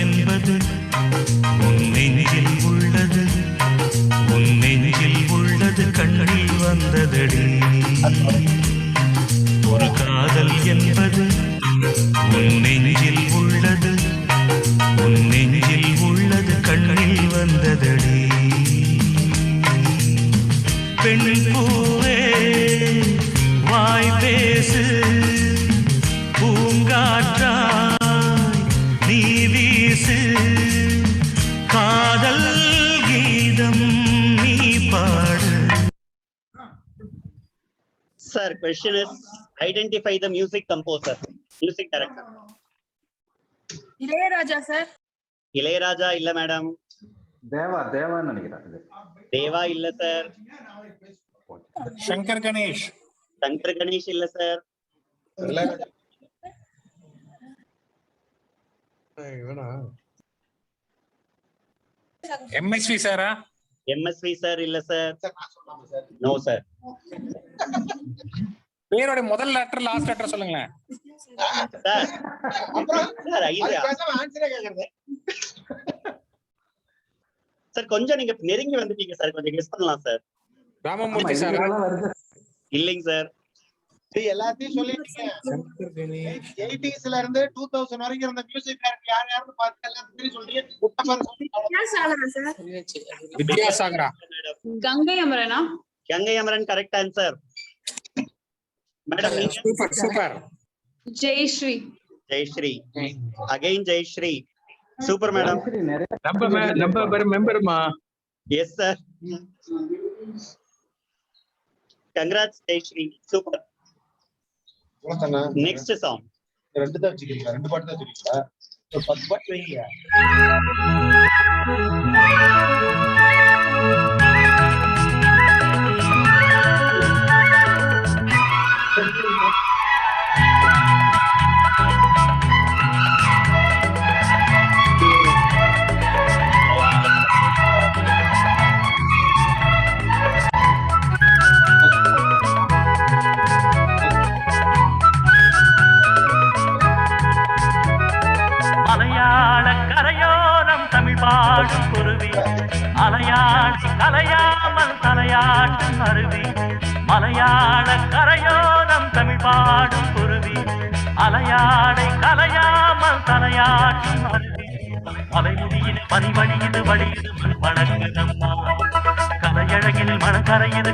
என்பது உன் நெஞ்சில் உள்ளது, உன் நெஞ்சில் உள்ளது கண்ணில் வந்ததடி. ஒரு காதல் என்பது உன் நெஞ்சில் உள்ளது, உன் நெஞ்சில் உள்ளது கண்ணில் வந்ததடி. பெண் பூவே வாய் பேசு, பூங்காற்றா நீ வீசு, காதல் கீதம் நீ பாடு. Sir, question is identify the music composer, music director. Ilaiyaraaja sir. Ilaiyaraaja இல்ல மேடம். தேவான்னு நினைக்கிறேன். தேவா இல்ல சார். சங்கர் கணேஷ். சங்கர் கணேஷ் இல்ல சார். MSV சாரா? MSV சார் இல்ல சார். No sir. பேரோட முதல் லெட்டர் லாஸ்ட் லெட்டர் சொல்லுங்களேன் சார். சார் ஐயா ஆன்சரே கேக்குறேன் சார். கொஞ்சம் நீங்க நெருங்கி வந்துட்டீங்க சார், கொஞ்சம் கெஸ் பண்ணலாம் சார். ராமமூர்த்தி சாரா? இல்லைங்க சார். எல்லாத்தையும் சொல்லிட்டீங்க. 80sல இருந்து 2000 வரைக்கும் இருந்த மியூசிக் டைரக்டர் யார் யாருன்னு பார்த்து எல்லாத்தையும் சொல்றீங்க. வித்யாசாகரா. கங்கை அமரனா? Gangai Amaran correct answer. Madam நீங்க? Super super. Jayashree. Jayashree again Jayashree. Super madam. நம்ம மெம்பர்மா. Yes sir. Congrats Jayashree, super. Next song. ரெண்டு தான் வச்சுக்கிறீங்களா? ரெண்டு பாட்டு தான் வச்சுக்கிறீங்களா? 10 பாட்டு வைங்க. மலையாள கரையோரம் தமிழ் பாடும் குருவி, அலையாடி கலையாமல் தலையாட்டும் அருவி. மலையாள கரையோரம் தமிழ் பாடும் குருவி, அலையாடை கலையாமல் தலையாட்டும் அருவி. மலைமுடியில் பனிவழியுது வழியுது மணக்குதம்மா, கலையழகில் மணக்கரையுது.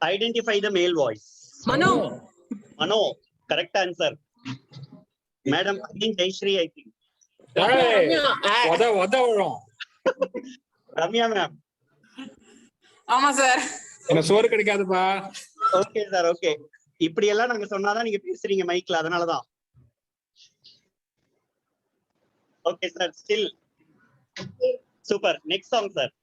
Identify the male voice. Mano. Mano, correct answer. Madam, again Jayashree, I think. Ramya ma'am. ஆமா சார். என்ன சோறு கிடைக்காதுப்பா. Okay sir, okay. இப்படி எல்லாம் நாங்க சொன்னாதான் நீங்க பேசுறீங்க மைக்ல, அதனாலதான். Okay sir, still super. Next song sir.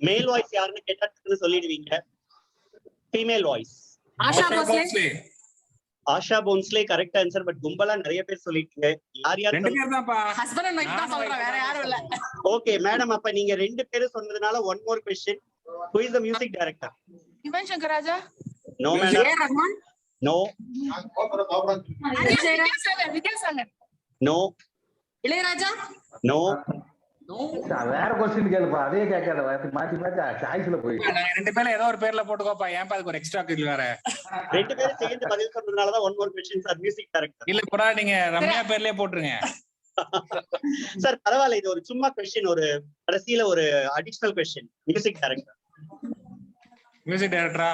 Male voice யாருன்னு கேட்டா சொல்லிடுவீங்க. Female voice Asha Bhosle correct answer. But கும்பலா நிறைய பேர் சொல்லிட்டீங்க. யார் யார்? ஓகே மேடம், அப்ப நீங்க 2 பேரும் சொன்னதுனால one more question. Who is the music director? Yuvan Shankar Raja. No madam. No. Vidyasagar. No. Ilaiyaraaja. No. வேற क्वेश्चन கேளுப்பா, அதே கேட்காத, மாத்தி மாத்தி சாய்ஸ்ல போய். நாங்க 2 பேர்ல ஏதோ ஒரு பேர்ல போட்டுக்கோப்பா. ஏன்பா அதுக்கு ஒரு எக்ஸ்ட்ரா கில் வேற? 2 பேரும் சேர்ந்து பதில் சொன்னதுனால தான் one more question sir. Music director இல்ல புறா, நீங்க ரம்யா பேர்லயே போட்டுருங்க சார். பரவாயில்ல, இது ஒரு சும்மா क्वेश्चन, ஒரு கடைசியில ஒரு additional question. Music director. Music டைரக்டரா?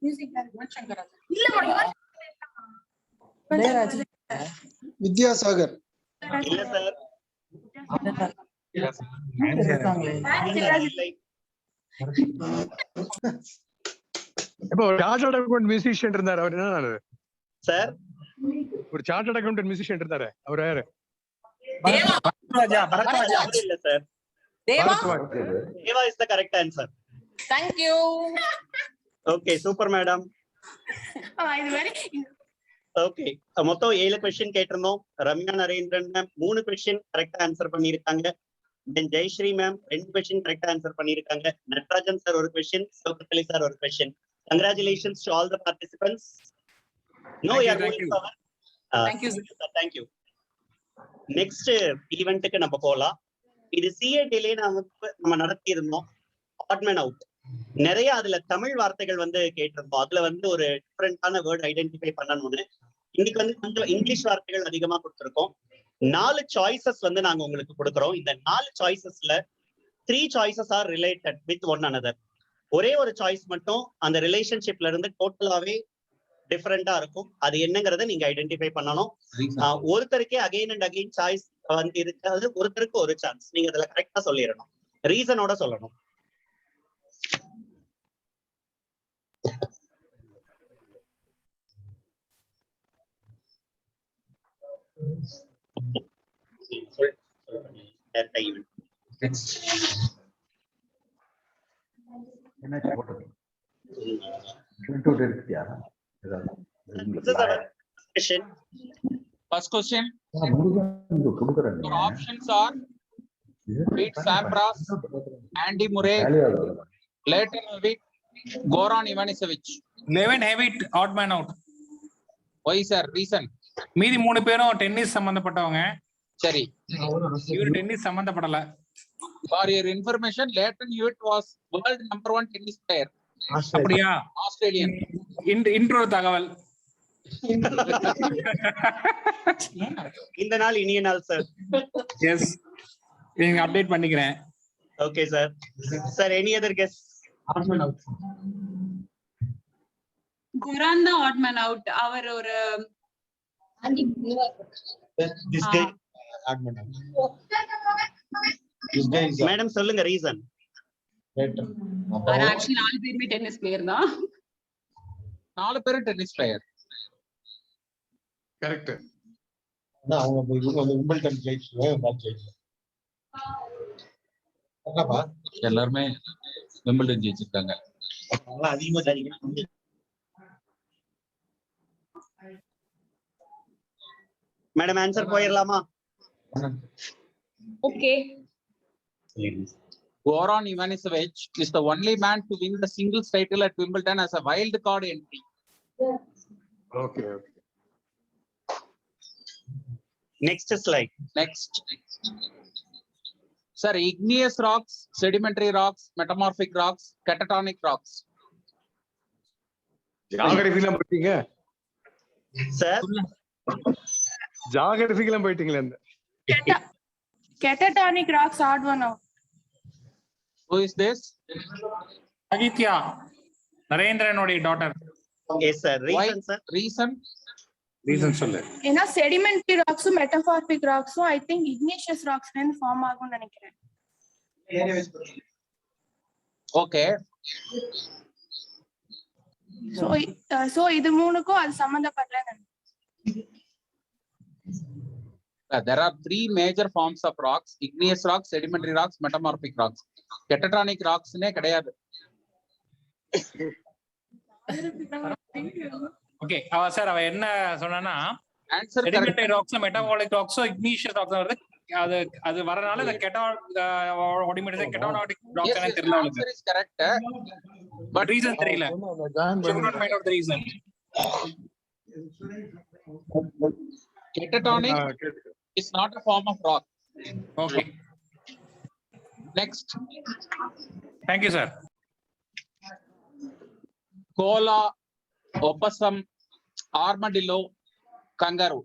Music director Yuvan Shankar Raja. இல்ல இளையராஜா. வித்யாசாகர். இல்ல சார். இப்போ ஒரு சார்ட்டர்ட் அக்கவுண்ட் மியூசிஷியன் இருந்தாரு, அவர் என்ன சார்? ஒரு சார்ட்டர்ட் அக்கவுண்ட் மியூசிஷியன் இருந்தாரு, அவர் யாரு? பரத்வாஜ். அவர் இல்ல sir. Deva is the correct answer. Thank you. Okay, super madam. இது வெரி ஓகே, மொத்தம் 7 क्वेश्चन கேட்டிருந்தோம். ரம்யா நரேந்திரன் மேம் 3 क्वेश्चन கரெக்டா ஆன்சர் பண்ணிருக்காங்க. தென் ஜெயஸ்ரீ மேம் 2 क्वेश्चन கரெக்டா ஆன்சர் பண்ணிருக்காங்க. நட்ராஜன் சார் ஒரு क्वेश्चन, சௌகத்தலி சார் ஒரு question. Congratulations to all the participants. No you are going forward. Thank you sir. Thank you. Next ஈவென்ட்க்கு நம்ம போலாம். இது சிஏடிலே நம்ம நடத்தி இருந்தோம். Odd man out. நிறைய அதுல தமிழ் வார்த்தைகள் கேட்டிருந்தோம். அதுல ஒரு டிஃபரெண்டான வேர்ட் ஐடென்டிஃபை பண்ணணும்னு. இன்னைக்கு கொஞ்சம் இங்கிலீஷ் வார்த்தைகள் அதிகமா கொடுத்திருக்கோம். 4 சாய்ஸஸ் நாங்க உங்களுக்கு கொடுக்குறோம். இந்த 4 சாய்ஸஸ்ல 3 choices R related with one another. ஒரே ஒரு சாய்ஸ் மட்டும் அந்த ரிலேஷன்ஷிப்ல இருந்து டோட்டலாவே டிஃபரெண்டா இருக்கும். அது என்னங்கறத நீங்க ஐடென்டிஃபை பண்ணணும். ஒருத்தருக்கே அகைன் அண்ட் அகைன் சாய்ஸ் இருக்காது. ஒருத்தருக்கு ஒரு சான்ஸ். நீங்க அதுல கரெக்டா சொல்லிடணும், ரீசனோட சொல்லணும். First question. Your options are Pete Sampras, Andy Murray, Leighton Hewitt, Goran Ivanisevic. Leighton Hewitt odd man out. Why sir? Reason? மீதி 3 பேரும் டென்னிஸ் சம்பந்தப்பட்டவங்க. சரி, இவர் tennis சம்பந்தப்படல. For your information, Leighton Hewitt was world number 1 tennis player. அப்படியா? Australian. Intro தகவல். இந்த நாள் இனிய நாள் சார். எஸ், நீங்க அப்டேட் பண்ணிக்கிறேன். Okay sir. Sir, any other guess? குரான் தான் ஆட் மேன் அவுட். அவர் ஒரு மேடம் சொல்லுங்க ரீசன். ஆக்சுவலி 4 பேருமே டென்னிஸ் பிளேயர் தான். 4 பேரும் டென்னிஸ் பிளேயர். கரெக்ட். அவங்க விம்பிள்டன் ஜெயிச்சு மேட்ச் ஜெயிச்சு. எல்லாருமே விம்பிள்டன் ஜெயிச்சிருக்காங்க. மேடம் ஆன்சர் போயிடலாமா? Okay. Goran Ivanisevic is the only man to win the singles title at Wimbledon as a wild card entry. Okay. Next slide. Next. Sir, igneous rocks, sedimentary rocks, metamorphic rocks, catatonic rocks. ஜாகிரபிலாம் போயிட்டீங்க sir? ஜாகிரபிலாம் போயிட்டீங்களே. Catatonic rocks, odd one out. Who is this? Aditya, Narendranoda daughter. Yes sir. Reason sir? Reason சொல்லு. ஏன்னா sedimentary rocks, metamorphic rocks, I think igneous rocks வந்து form ஆகும்னு நினைக்கிறேன். Okay. So இது மூணுக்கும் அது சம்பந்தப்படல. There are three major forms of rocks: igneous rocks, sedimentary rocks, metamorphic rocks. Catatonic rocks ne கிடையாது. Okay, sir அவ என்ன சொன்னானா, answer sedimentary rocks, metabolic rocks, igneous rocks வருது. அது வரனால இந்த catatonic rocks னு தெரியல. Answer is correct. But reason தெரியல. She could not find out the reason. Catatonic is not a form of rock. Okay. Next. Thank you, sir. Koala, opossum, armadillo, kangaroo.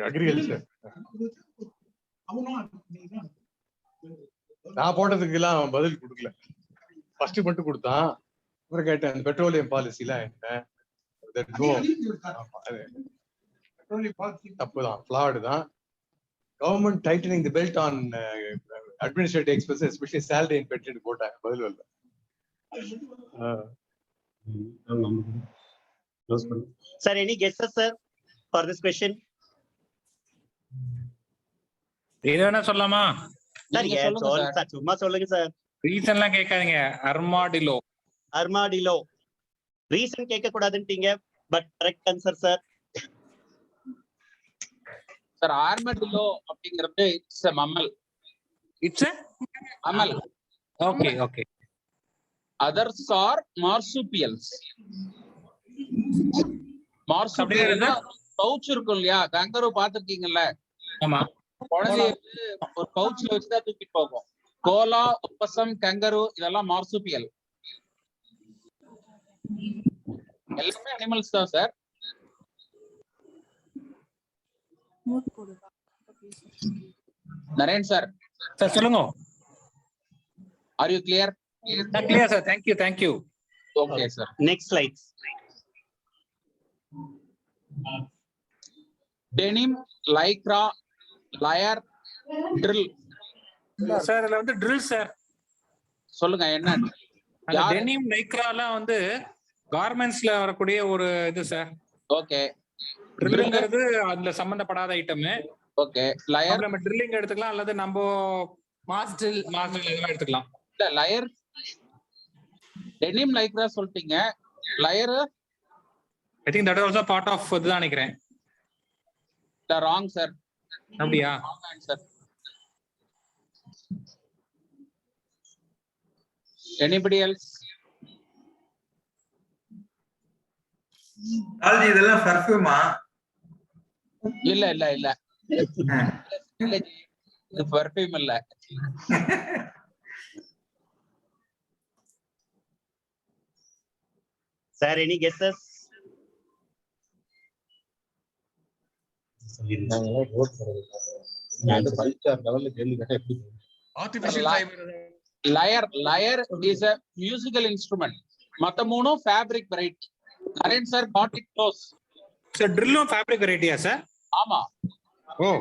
Agriculture. நான் போட்டதுக்கு எல்லாம் பதில் கொடுக்கல. First மட்டும் கொடுத்தான். அப்புறம் கேட்டேன் அந்த பெட்ரோலியம் பாலிசில என்ன, தப்புதான், ஃபிளாட் தான். Government tightening the belt on administrative expenses especially salary and pension போட்டாங்க. பதில் வரல. Sir, any guesses sir for this question? இது என்ன சொல்லலாமா? சார் சும்மா சொல்லுங்க சார். ரீசன்லாம் கேட்காதீங்க. அர்மாடிலோ. ரீசன் கேட்க கூடாதுன்றீங்க, but correct answer sir. Sir armadillo அப்படிங்கிறது it's a mammal. It's a mammal. Okay. Others are marsupials. மார்சுபியல்னா பவுச் இருக்கும் இல்லையா, கங்கரூ பாத்துருக்கீங்கல்ல? ஆமா. குழந்தைய ஒரு பவுச்ல வச்சுதான் தூக்கிட்டு போகும். கோலா, ஒப்பசம், கங்கரூ இதெல்லாம் மார்சுபியல். எல்லாமே அனிமல்ஸ் தான் சார். நரேன் சார். சார் சொல்லுங்க. Are you clear? Clear sir. Thank you. Okay sir. Next slide. Denim, lycra, lyre, drill. Sir, இதுல வந்து drill sir. சொல்லுங்க என்ன? அந்த denim, lycra எல்லாம் வந்து garmentsல வரக்கூடிய ஒரு இது சார். Okay. ட்ரில்லுங்கிறது அதுல சம்பந்தப்படாத ஐட்டம். ஓகே. லயர் நம்ம ட்ரில்லிங் எடுத்துக்கலாம் அல்லது நம்ம மாஸ் ட்ரில் இதெல்லாம் எடுத்துக்கலாம். இல்ல லயர் டெனிம் லைக்ரா சொல்லிட்டீங்க. Layer I think that is also part of இதுதான் நினைக்கிறேன். The wrong sir. அப்படியா? Wrong answer. Anybody else? ஆல்ஜி இதெல்லாம் பர்ஃபியூமா? இல்ல இது பர்ஃபியூம் இல்ல. Sir, any guesses? Artificial fiber. Lyre is a musical instrument. மத்த மூணும் fabric variety. Naren sir got it close. Sir, drill on fabric variety sir? ஆமா. Oh.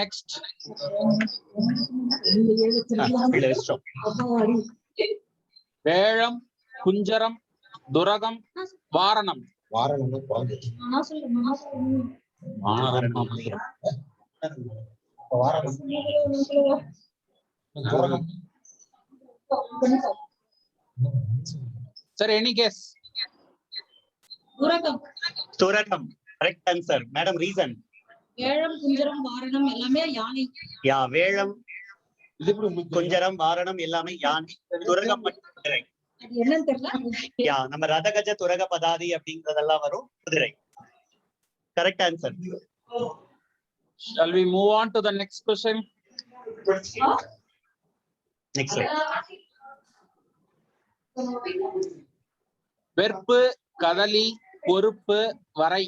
Next. வேழம், குஞ்சரம், துரகம், வாரணம். Sir, any guess? துரகம். Correct answer. Madam, reason? வேழம், குஞ்சரம், வாரணம் எல்லாமே யானை. Yeah, வேழம், குஞ்சரம், வாரணம் எல்லாமே யானை. துரகம் மட்டும் குதிரை. என்னன்னு தெரியல. Yeah, நம்ம ரதகஜ துரக பதாதி அப்படிங்கறதெல்லாம் வரும் குதிரை. Correct answer. Shall we move on to the next question? Next slide. வெற்பு, கதலி, பொறுப்பு, வரை.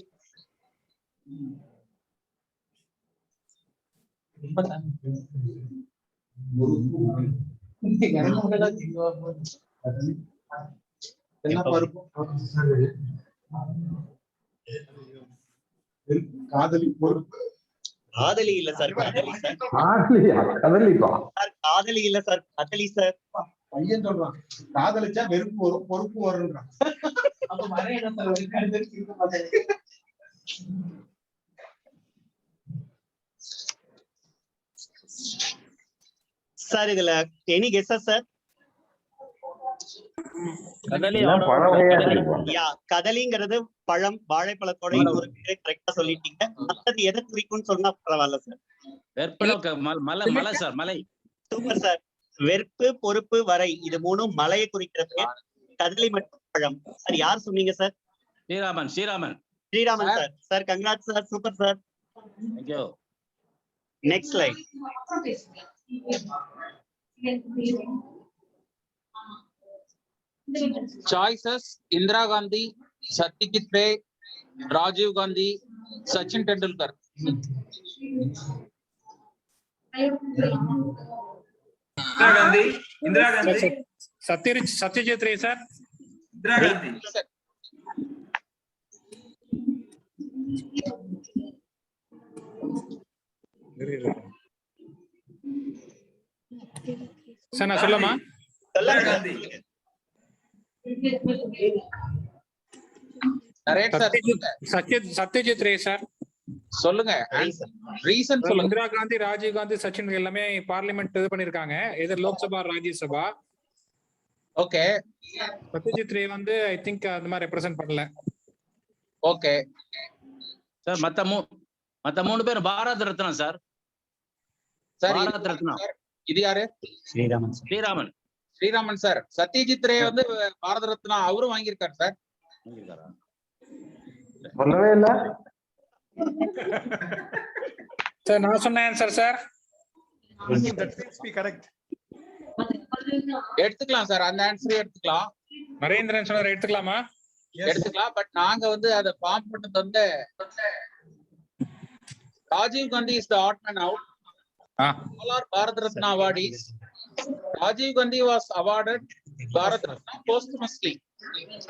காதலி, பொறுப்பு. காதலி இல்ல சார், கதலி சார். காதலி இல்ல சார், கதலி சார். பையன் சொல்றான் காதலிச்சா வெறுப்பு வரும், பொறுப்பு வரும்ன்றான். சார் இதுல எனி கெஸ்ஸஸ் சார்? கதலிங்கிறது பழம், வாழைப்பழத்தோட இன்னொரு பேரை கரெக்டா சொல்லிட்டீங்க. மத்தது எதை குறிக்கும்னு சொன்னா பரவாயில்ல சார். மலை சார், மலை. Super sir. வெறுப்பு, பொறுப்பு, வரை இது மூணும் மலையை குறிக்கிற பேர். கதலி மட்டும் பழம். சார் யார் சொன்னீங்க sir? Sriraman. Sriraman sir. Sir congrats sir, super sir. Thank you. Next slide. Choices: Indira Gandhi, Satyajit Ray, Rajiv Gandhi, Sachin Tendulkar. Indira Gandhi. Satyajit Ray sir. Indira Gandhi. Sir நான் சொல்லமா? சத்யஜித் ரே சார். சொல்லுங்க. ரீசன் சொல்லுங்க. இந்திரா காந்தி, ராஜீவ் காந்தி, சச்சின் எல்லாமே parliament இது பண்ணிருக்காங்க. எதர் Lok Sabha, Rajya Sabha. Okay. Satyajit ரே வந்து I think அந்த மாதிரி ரெப்ரசன்ட் பண்ணல. Okay sir. மத்த மூணு பேர் பாரத் ரத்னா சார். பாரத் ரத்னா. இது யாரு? ஸ்ரீராமன் சார். சத்யஜித் ரே வந்து பாரத ரத்னா அவரும் வாங்கியிருக்காரு சார். சொல்லவே இல்ல சார். நான் சொன்ன ஆன்சர் சார். எடுத்துக்கலாம் சார், அந்த ஆன்சரே எடுத்துக்கலாம். நரேந்திரன் சொன்னார், எடுத்துக்கலாமா? எடுத்துக்கலாம். பட் நாங்க வந்து அதை ஃபார்ம் பண்ணது வந்து Rajiv Gandhi is the odd man out. All are Bharat Ratna awardees. Rajiv Gandhi was awarded Bharat Ratna posthumously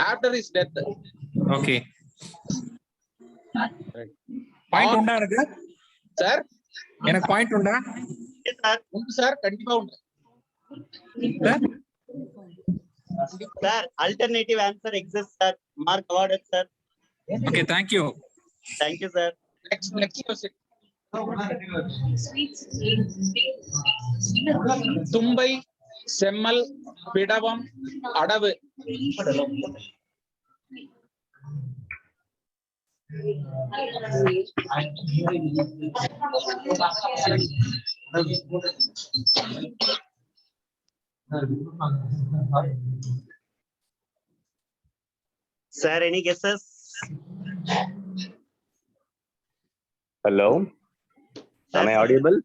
after his death. Okay. Point உண்டா எனக்கு? சார் எனக்கு பாயிண்ட் உண்டா? உண்டு சார், கண்டிப்பா உண்டு sir. Alternative answer exists sir. Mark awarded sir. Okay, thank you. Thank you sir. Next question. தும்பை, செம்மல், பிடவம், அடவு. Sir, any guesses? Hello. Am I audible?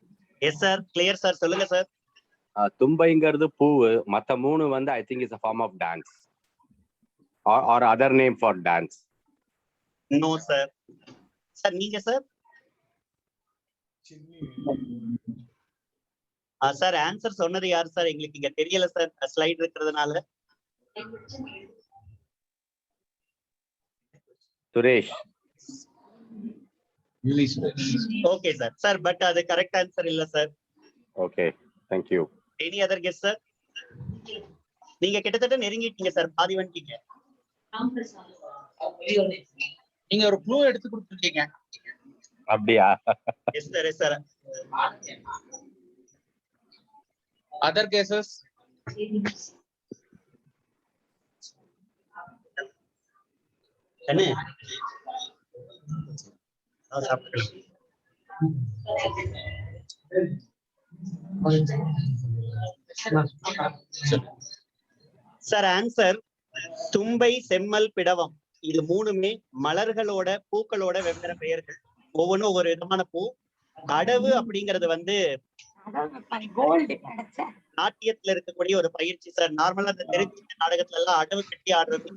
Yes sir, clear sir. சொல்லுங்க sir. தும்பைங்கிறது பூவு, மத்த மூணு வந்து I think is a form of dance or other name for dance. No sir. Sir நீங்க sir? Sir answer சொன்னது யார் சார்? எங்களுக்கு இங்க தெரியல சார், ஸ்லைட் இருக்கிறதுனால. Suresh. Okay sir. Sir but அது கரெக்ட் ஆன்சர் இல்ல sir. Okay, thank you. Any other guess sir? நீங்க கிட்டத்தட்ட நெருங்கிட்டீங்க சார், பாதி வந்துட்டீங்க. நீங்க ஒரு க்ளூ எடுத்து கொடுத்துருக்கீங்க. அப்படியா? Yes sir, yes sir. Other cases? அண்ணே சார் ஆன்சர் தும்பை, செம்மல், பிடவம். இது மூணுமே மலர்களோட பூக்களோட வெவ்வேறு பெயர்கள். ஒவ்வொன்றும் ஒவ்வொரு விதமான பூ. அடவு அப்படிங்கிறது வந்து நாட்டியத்துல இருக்கக்கூடிய ஒரு பயிற்சி சார். நார்மலா அந்த தெரிஞ்ச நாடகத்துல எல்லாம் அடவு கட்டி ஆடுறது.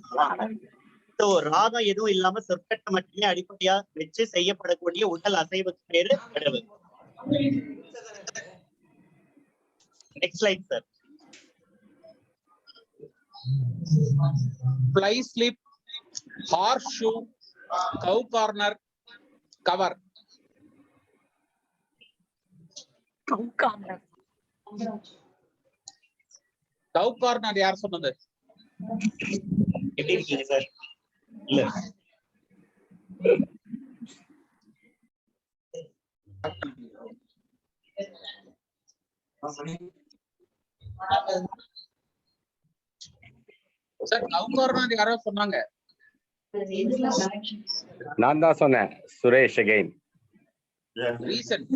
ராகம் எதுவும் இல்லாம சொற்கட்டை மட்டுமே அடிப்படையா வச்சு செய்யப்படக்கூடிய உடல் அசைவுக்கு பேரு அடவு. Next slide sir. Fly slip, horseshoe, cow corner, cover. Cow corner. Cow corner யார் சொன்னது? எப்படி இருக்கீங்க சார்? இல்ல சார் cow corner யாரோ சொன்னாங்க. நான் தான் சொன்னேன். சுரேஷ் அகைன். ரீசன்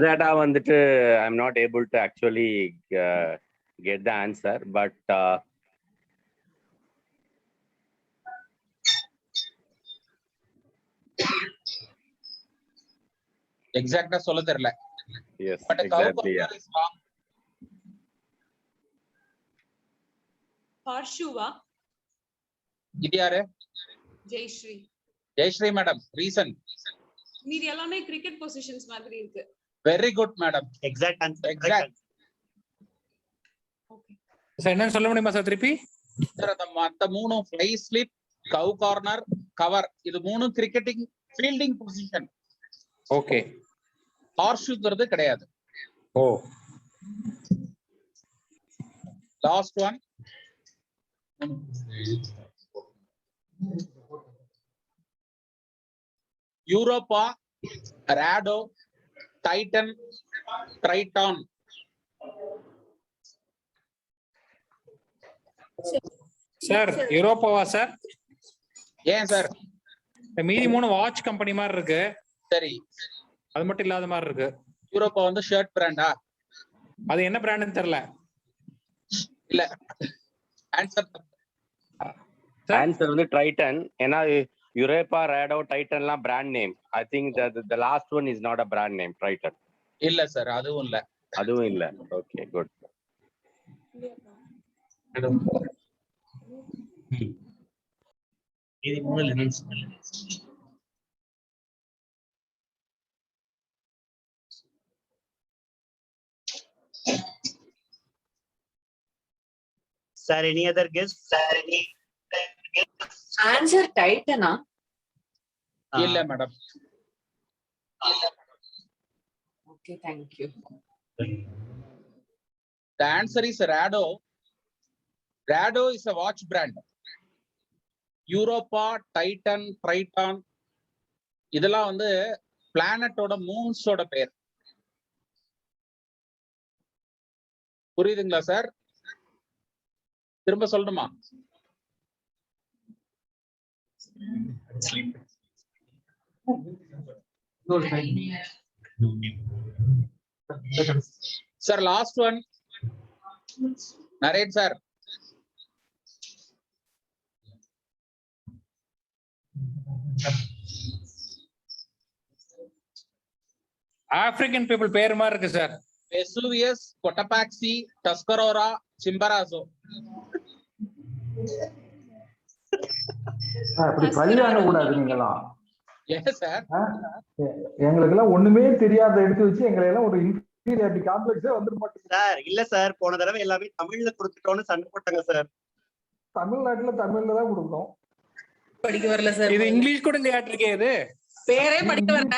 Exactly வந்துட்டு I'm not able to actually get the answer, but எக்ஸாக்ட்டா சொல்ல தெரியல. yes, But exactly, yeah. ஹார்ஷூவா? இது யாரு? ஜெயஸ்ரீ. ஜெயஸ்ரீ மேடம். ரீசன்? மீதி எல்லாமே கிரிக்கெட் பொசிஷன்ஸ் மாதிரி இருக்கு. Very good madam. Exact answer. Exact. Okay sir என்ன சொல்ல முடியுமா சார் திருப்பி? சார் அந்த மத்த மூணு fly slip, cow corner, cover இது மூணு கிரிக்கெட்டிங் ஃபீல்டிங் பொசிஷன். ஓகே. ஹார்ஷூங்கிறது கிடையாது. Oh. Last one. Europa, Rado, Titan, Triton. Sir யூரோப்பாவா சார்? ஏன் சார்? மீதி மூணு வாட்ச் கம்பெனி மாதிரி இருக்கு. சரி, அது மட்டும் இல்லாத மாதிரி இருக்கு. யூரோப்பா வந்து ஷர்ட் பிராண்டா? அது என்ன பிராண்ட்னு தெரியல. இல்ல ஆன்சர் வந்து ட்ரைட்டன். ஏன்னா யூரோப்பா, ராடோ, டைட்டன்லாம் brand name. I think the last one is not a brand name, Triton. இல்ல சார், அதுவும் இல்ல. அதுவும் இல்ல. Okay, good. இது மூணு lemons. Sir, any other guess? Answer டைட்டனா? இல்ல madam. Okay, thank you. The answer is Rado. Rado is a watch brand. Europa, Titan, Triton இதெல்லாம் வந்து பிளானட்டோட மூன்ஸோட பேர். புரியுதுங்களா சார்? திரும்ப சொல்லணுமா? Sir last one. Naren sir. African people பேர் மாதிரி இருக்கு சார். வெசூவியஸ், கொட்டபாக்சி, டஸ்கரோரா, சிம்பராசோ. அப்படி பழியாங்க கூடாது நீங்களாம். ஏன் சார்? எங்களுக்கு எல்லாம் ஒண்ணுமே தெரியாத எடுத்து வச்சு எங்களை எல்லாம் ஒரு காம்ப்ளெக்ஸே வந்துட மாட்டேங்குது சார். இல்ல சார், போன தடவை எல்லாமே தமிழ்ல கொடுத்துட்டோம்னு சண்டை போட்டாங்க சார். தமிழ்நாட்டுல தமிழ்ல தான் கொடுக்கணும். படிக்க வரல சார். இது இங்கிலீஷ் கூட இல்லையாட்டு இருக்கே இது. பேரே படிக்க வரல.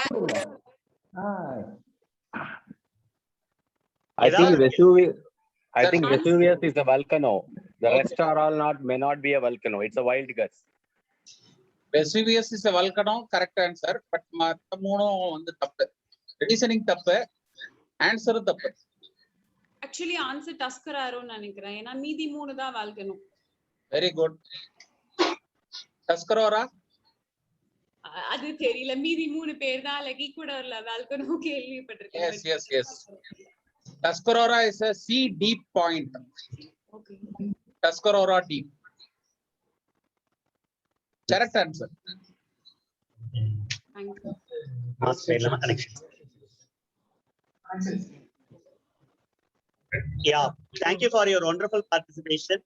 I think Vesuvius is a volcano. The rest are all may not be a volcano. It's a wild guess. Vesuvius is a volcano, correct answer. But மத்த மூணும் வந்து தப்பு. ரீசனிங் தப்பு, ஆன்சர் தப்பு. ஆக்சுவலி ஆன்சர் டஸ்கராரோன்னு நினைக்கிறேன். ஏன்னா மீதி 3 தான் வால்கனோ. Very good. டஸ்கரோரா அது தெரியல. மீதி 3 பேர் தான் லைக் ஈக்குவடோர்ல வால்கனோ கேள்விப்பட்டிருக்கேன். Yes yes yes. Tuscarora is a sea deep point. Okay. Tuscarora deep. Correct answer. Thank you. Master connection. Yeah, thank you for your wonderful participation.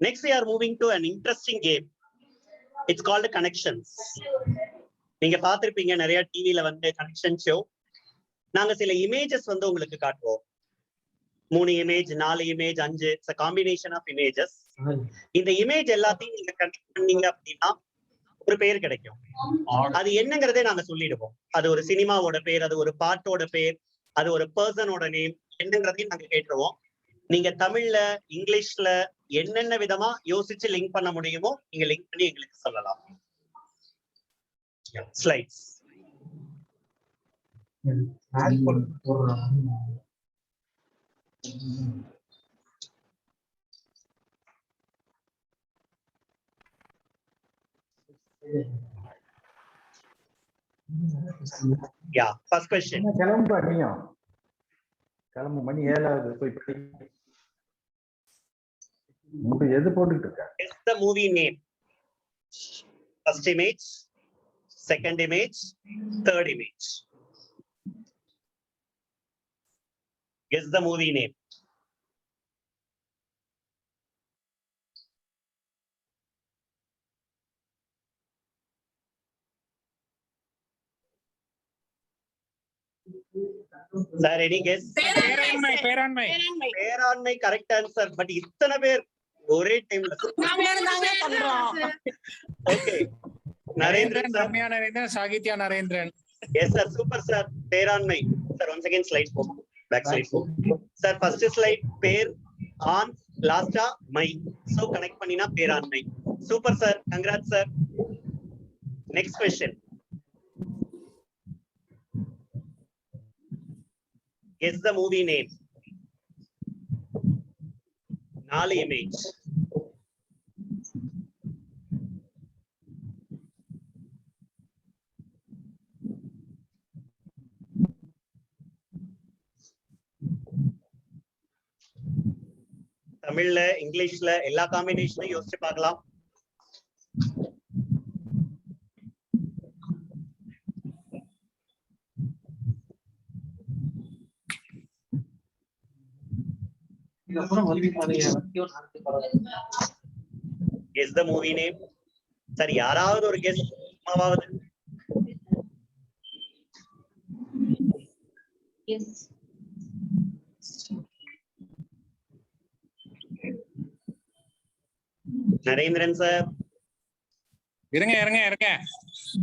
Next, we are moving to an interesting game. It's called connections. நீங்க பார்த்திருப்பீங்க நிறைய டிவில வந்து connection show. நாங்க சில images வந்து உங்களுக்கு காட்டுவோம். 3 image, 4 image, 5. It's a combination of images. இந்த இமேஜ் எல்லாத்தையும் நீங்க கனெக்ட் பண்ணீங்க அப்படின்னா ஒரு பேர் கிடைக்கும். அது என்னங்கிறதே நாங்க சொல்லிடுவோம். அது ஒரு சினிமாவோட பேர், அது ஒரு பாட்டோட பேர், அது ஒரு பர்சனோட நேம், என்னங்கிறதையும் நாங்க கேட்டுருவோம். நீங்க தமிழ்ல, இங்கிலீஷ்ல என்னென்ன விதமா யோசிச்சு லிங்க் பண்ண முடியுமோ நீங்க லிங்க் பண்ணி எங்களுக்கு சொல்லலாம். ஸ்லைட்ஸ். Yeah, first question. கிளம்பு நீயா, கிளம்பு, மணி 7 ஆகுது, போய் படி. எது போட்டுட்டு இருக்க? Guess the movie name. First image, second image, third image. Guess the movie name. Sir, any guess? பேராண்மை correct answer. But இத்தனை பேர் ஒரே டைம்ல. Okay. Narendran, Ramya Narendran, Sagitya Narendran. Yes sir, super sir. பேராண்மை. Sir, once again slide for back slide for. Sir, first slide பேர், on, last my. So connect பண்ணினா பேராண்மை. Super sir, congrats sir. Next question. Guess the movie name. 4 image. தமிழ்ல, இங்கிலீஷ்ல எல்லா காம்பினேஷனும் யோசிச்சு பார்க்கலாம். Guess the movie name. சரி, யாராவது ஒரு கெஸ் மாவாவது. Yes. நரேந்திரன் சார். இருங்க.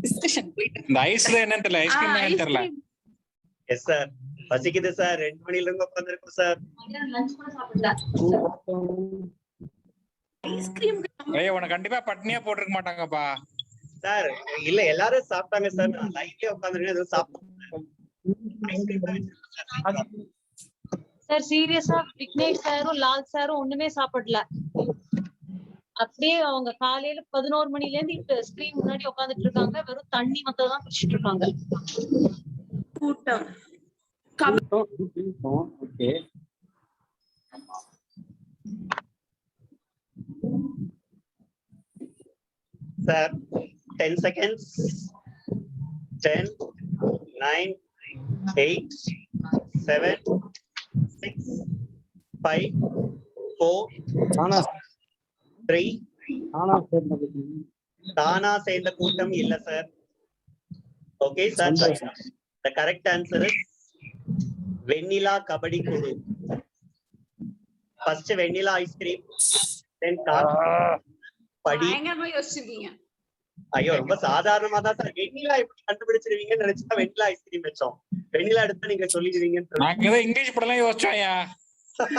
டிஸ்கஷன் போயிட்டு. இந்த ஐஸ்ல என்னன்னு தெரியல, ஐஸ்கிரீம் என்னன்னு தெரியல. எஸ் சார், பசிக்குது சார். 2 மணில இருந்து உட்கார்ந்திருக்கோம் சார். லஞ்ச் கூட சாப்பிடல. ஐஸ்கிரீம் ஏய், உன கண்டிப்பா பட்னியா போட்டுக்க மாட்டாங்கப்பா. சார் இல்ல, எல்லாரும் சாப்பிட்டாங்க சார். நான் லைட்லயே உட்கார்ந்திருக்கேன், எதுவும் சாப்பிட்டேன். சார் சீரியஸா விக்னேஷ் சாரும் லால் சாரும் ஒண்ணுமே சாப்பிடல. அப்படியே அவங்க காலையில 11 மணில இருந்து இப்ப ஸ்கிரீன் முன்னாடி உட்கார்ந்துட்டு இருக்காங்க. வெறும் தண்ணி மட்டும் தான் குடிச்சிட்டு இருக்காங்க. கூட்டம். Okay. Sir, 10 seconds. 10, 9, 8, 7, 6, 5, 4, 3. தானா சேர்ந்த கூட்டம் இல்ல sir. Okay sir, the correct answer is வெண்ணிலா கபடி குழு. ஃபர்ஸ்ட் வெண்ணிலா ஐஸ்கிரீம், தென் படி. பயங்கரமா யோசிச்சிருக்கீங்க. ஐயோ ரொம்ப சாதாரணமா தான் சார். வெண்ணிலா எப்படி கண்டுபிடிச்சிருவீங்கன்னு நினைச்சா வெண்ணிலா ஐஸ்கிரீம் வச்சோம். வெண்ணிலா எடுத்தா நீங்க சொல்லிடுவீங்கன்னு நாங்க ஏதோ இங்கிலீஷ் படம் யோசிச்சோம்யா. சார்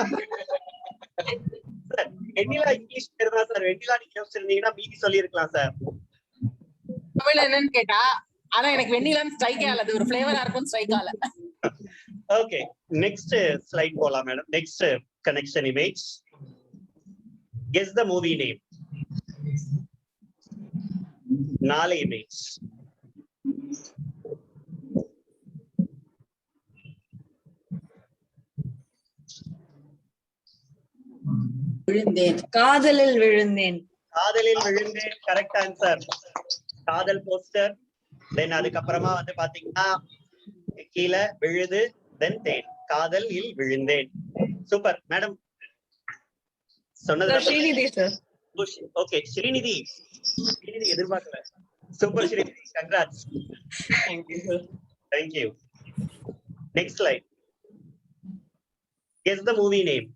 வெண்ணிலா இங்கிலீஷ் பேர் தான் சார். வெண்ணிலா நீங்க யோசிச்சிருந்தீங்கன்னா மீதி சொல்லியிருக்கலாம் சார். தமிழ்ல என்னன்னு கேட்டா, ஆனா எனக்கு வெண்ணிலான்னு ஸ்ட்ரைக் ஆகல. அது ஒரு ஃபிளேவரா இருக்கும், ஸ்ட்ரைக் ஆகல. ஓகே, நெக்ஸ்ட் ஸ்லைட் போலாம் மேடம். Next connection image. Guess the movie name. 4 image. விழுந்தேன், காதலில் விழுந்தேன். காதலில் விழுந்தேன், கரெக்ட் ஆன்சர். காதல் போஸ்டர், தென் அதுக்கப்புறமா வந்து பாத்தீங்கன்னா கீழே விழுது, தென் தேன். காதலில் விழுந்தேன். Super madam. சொன்னது ஸ்ரீநிதி சார். ஓகே, ஸ்ரீநிதி. ஸ்ரீநிதி எதிர்பார்க்கல. Super Srinidhi, congrats. Thank you sir. Thank you. Next slide. Guess the movie name.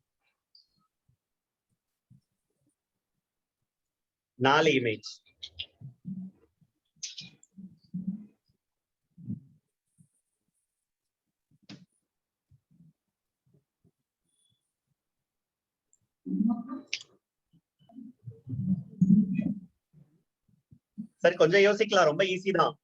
4 image. Sir கொஞ்சம் யோசிக்கலாம், ரொம்ப ஈஸி தான்.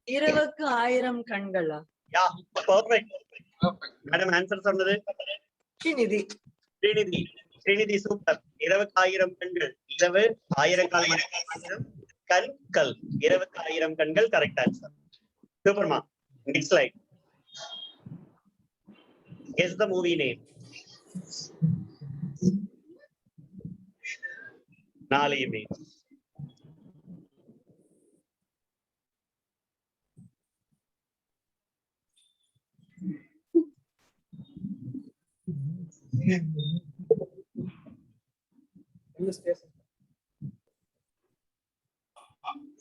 இரவுக்கு 1000 கண்களா? யா, பெர்ஃபெக்ட். மேடம் ஆன்சர் சொன்னது ஸ்ரீநிதி. ஸ்ரீநிதி. ஸ்ரீநிதி சூப்பர். இரவுக்கு 1000 கண்கள். இரவு 1000 கண்கள். இரவுக்கு 1000 கண்கள், கரெக்ட் ஆன்சர். சூப்பர்மா. Next slide. Guess the movie name. 4 image.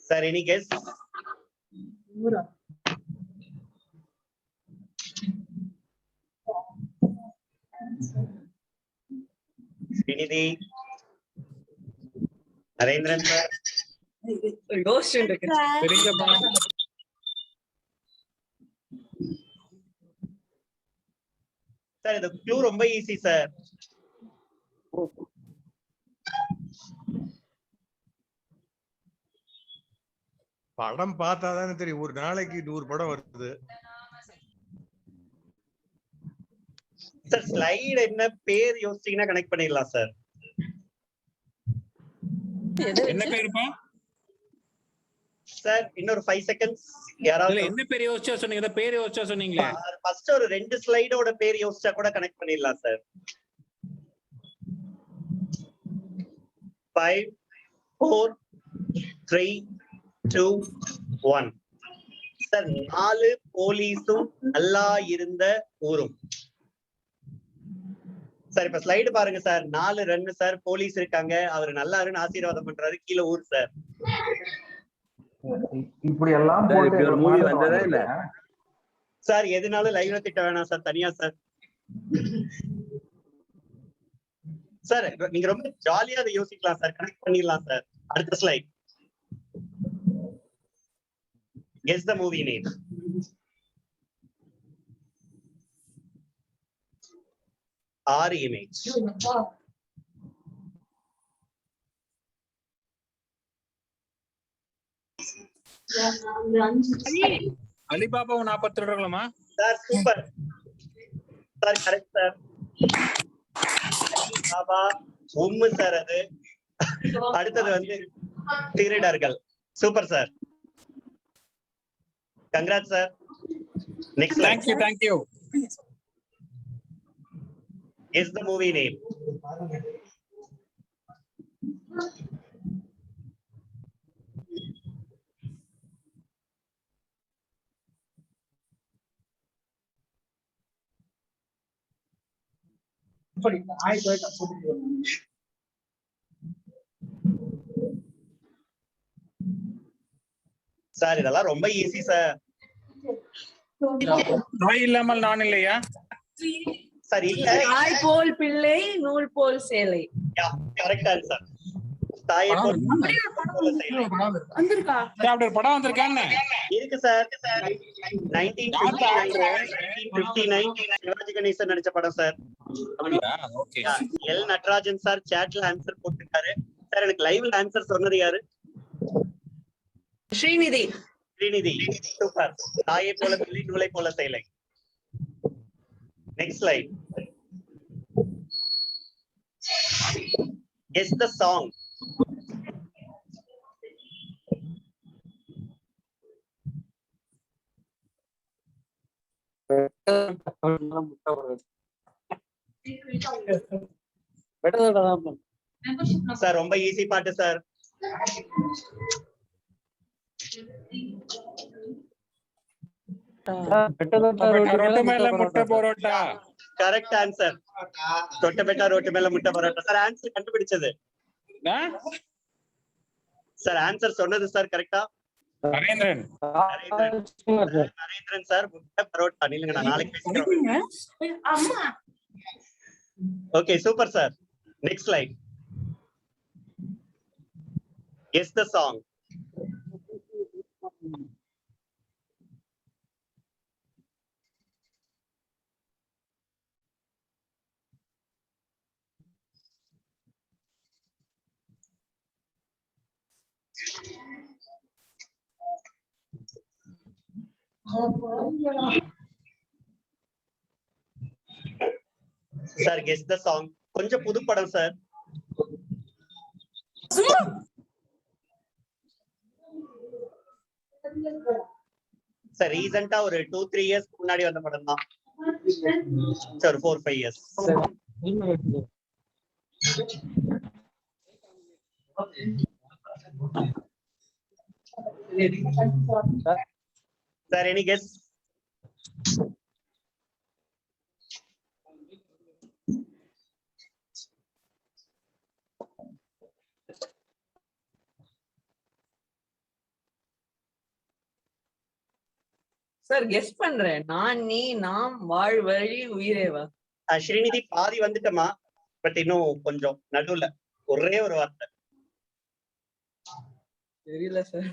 Sir, any guess? Srinidhi, Narendran sir. Sir, the clue ரொம்ப easy sir. படம் பார்த்தாதானே தெரியும். ஒரு நாளைக்கு 100 படம் வருது. சார் ஸ்லைடு என்ன பேர் யோசிச்சீங்கன்னா கனெக்ட் பண்ணிடலாம் சார். என்ன பேருப்பா சார்? இன்னொரு 5 செகண்ட்ஸ். யாராவது என்ன பேர் யோசிச்சா சொன்னீங்க? பேர் யோசிச்சா சொன்னீங்களே. ஃபர்ஸ்ட் ஒரு 2 ஸ்லைடோட பேர் யோசிச்சா கூட கனெக்ட் பண்ணிடலாம் சார். 5 4 3 2 1. சார் 4 போலீஸும் நல்லா இருந்த ஊரும். சார் இப்ப ஸ்லைடு பாருங்க சார். 4 run sir. போலீஸ் இருக்காங்க, அவர் நல்லா இருன்னு ஆசீர்வாதம் பண்றாரு. கீழே ஊர் சார். இப்படி எல்லாம் மூவி வந்ததே இல்ல சார். எதுனாலும் லைவ்ல திட்ட வேணாம் சார், தனியா சார். சார் நீங்க ரொம்ப ஜாலியா அதை யோசிக்கலாம் சார், கனெக்ட் பண்ணிடலாம் சார். அடுத்த slide. Guess the movie name. R image. Alibaba 42 sir super sir, correct sir. பாபா உம்மு சார் அது. அடுத்தது வந்து திருடர்கள். Super sir, congrats sir. Next thank you. Guess the movie name. Sir இதெல்லாம் ரொம்ப ஈஸி சார். தாய் இல்லாமல் நான் இல்லையா? சார் இல்ல. தாய் போல் பிள்ளை நூல் போல் சேலை. Correct answer. தாயை போல் வந்திருக்கா? அப்படி ஒரு படம் வந்திருக்காங்க. இருக்கு சார். 1959 சிவாஜி கணேசன் நடிச்ச படம் sir. Okay. L Natarajan sir சாட்ல ஆன்சர் போட்டுருக்காரு. சார் எனக்கு லைவ்ல ஆன்சர் சொன்னது யாரு? ஸ்ரீநிதி. ஸ்ரீநிதி. சூப்பர். தாயை போல பிள்ளை நூலை போல சேலை. Next slide. Guess the song. Sir ரொம்ப ஈஸி பாட்டு சார். ரொட்டு மேல முட்டை parotta. Correct answer. Doddabetta road மேல முட்டை பரோட்டா. சார் ஆன்சர் கண்டுபிடிச்சது சார். ஆன்சர் சொன்னது சார் கரெக்டா? நரேந்திரன் சார் முட்டை பரோட்டா. நீங்க நான் நாளைக்கு பேசிக்கிறேன். Okay super sir. Next slide. Guess the song. Sir guess the song. கொஞ்சம் புது படம் சார். சார் ரீசெண்டா ஒரு 2-3 இயர்ஸ் முன்னாடி வந்த படம் தான் sir. 4-5 years. Sir any guess? Sir guess பண்றேன். நான் நீ நாம் வாழ் வழி உயிரேவா. ஸ்ரீநிதி பாதி வந்துட்டமா, பட் இன்னும் கொஞ்சம் நடுவுல ஒரே ஒரு வார்த்தை. தெரியல சார்.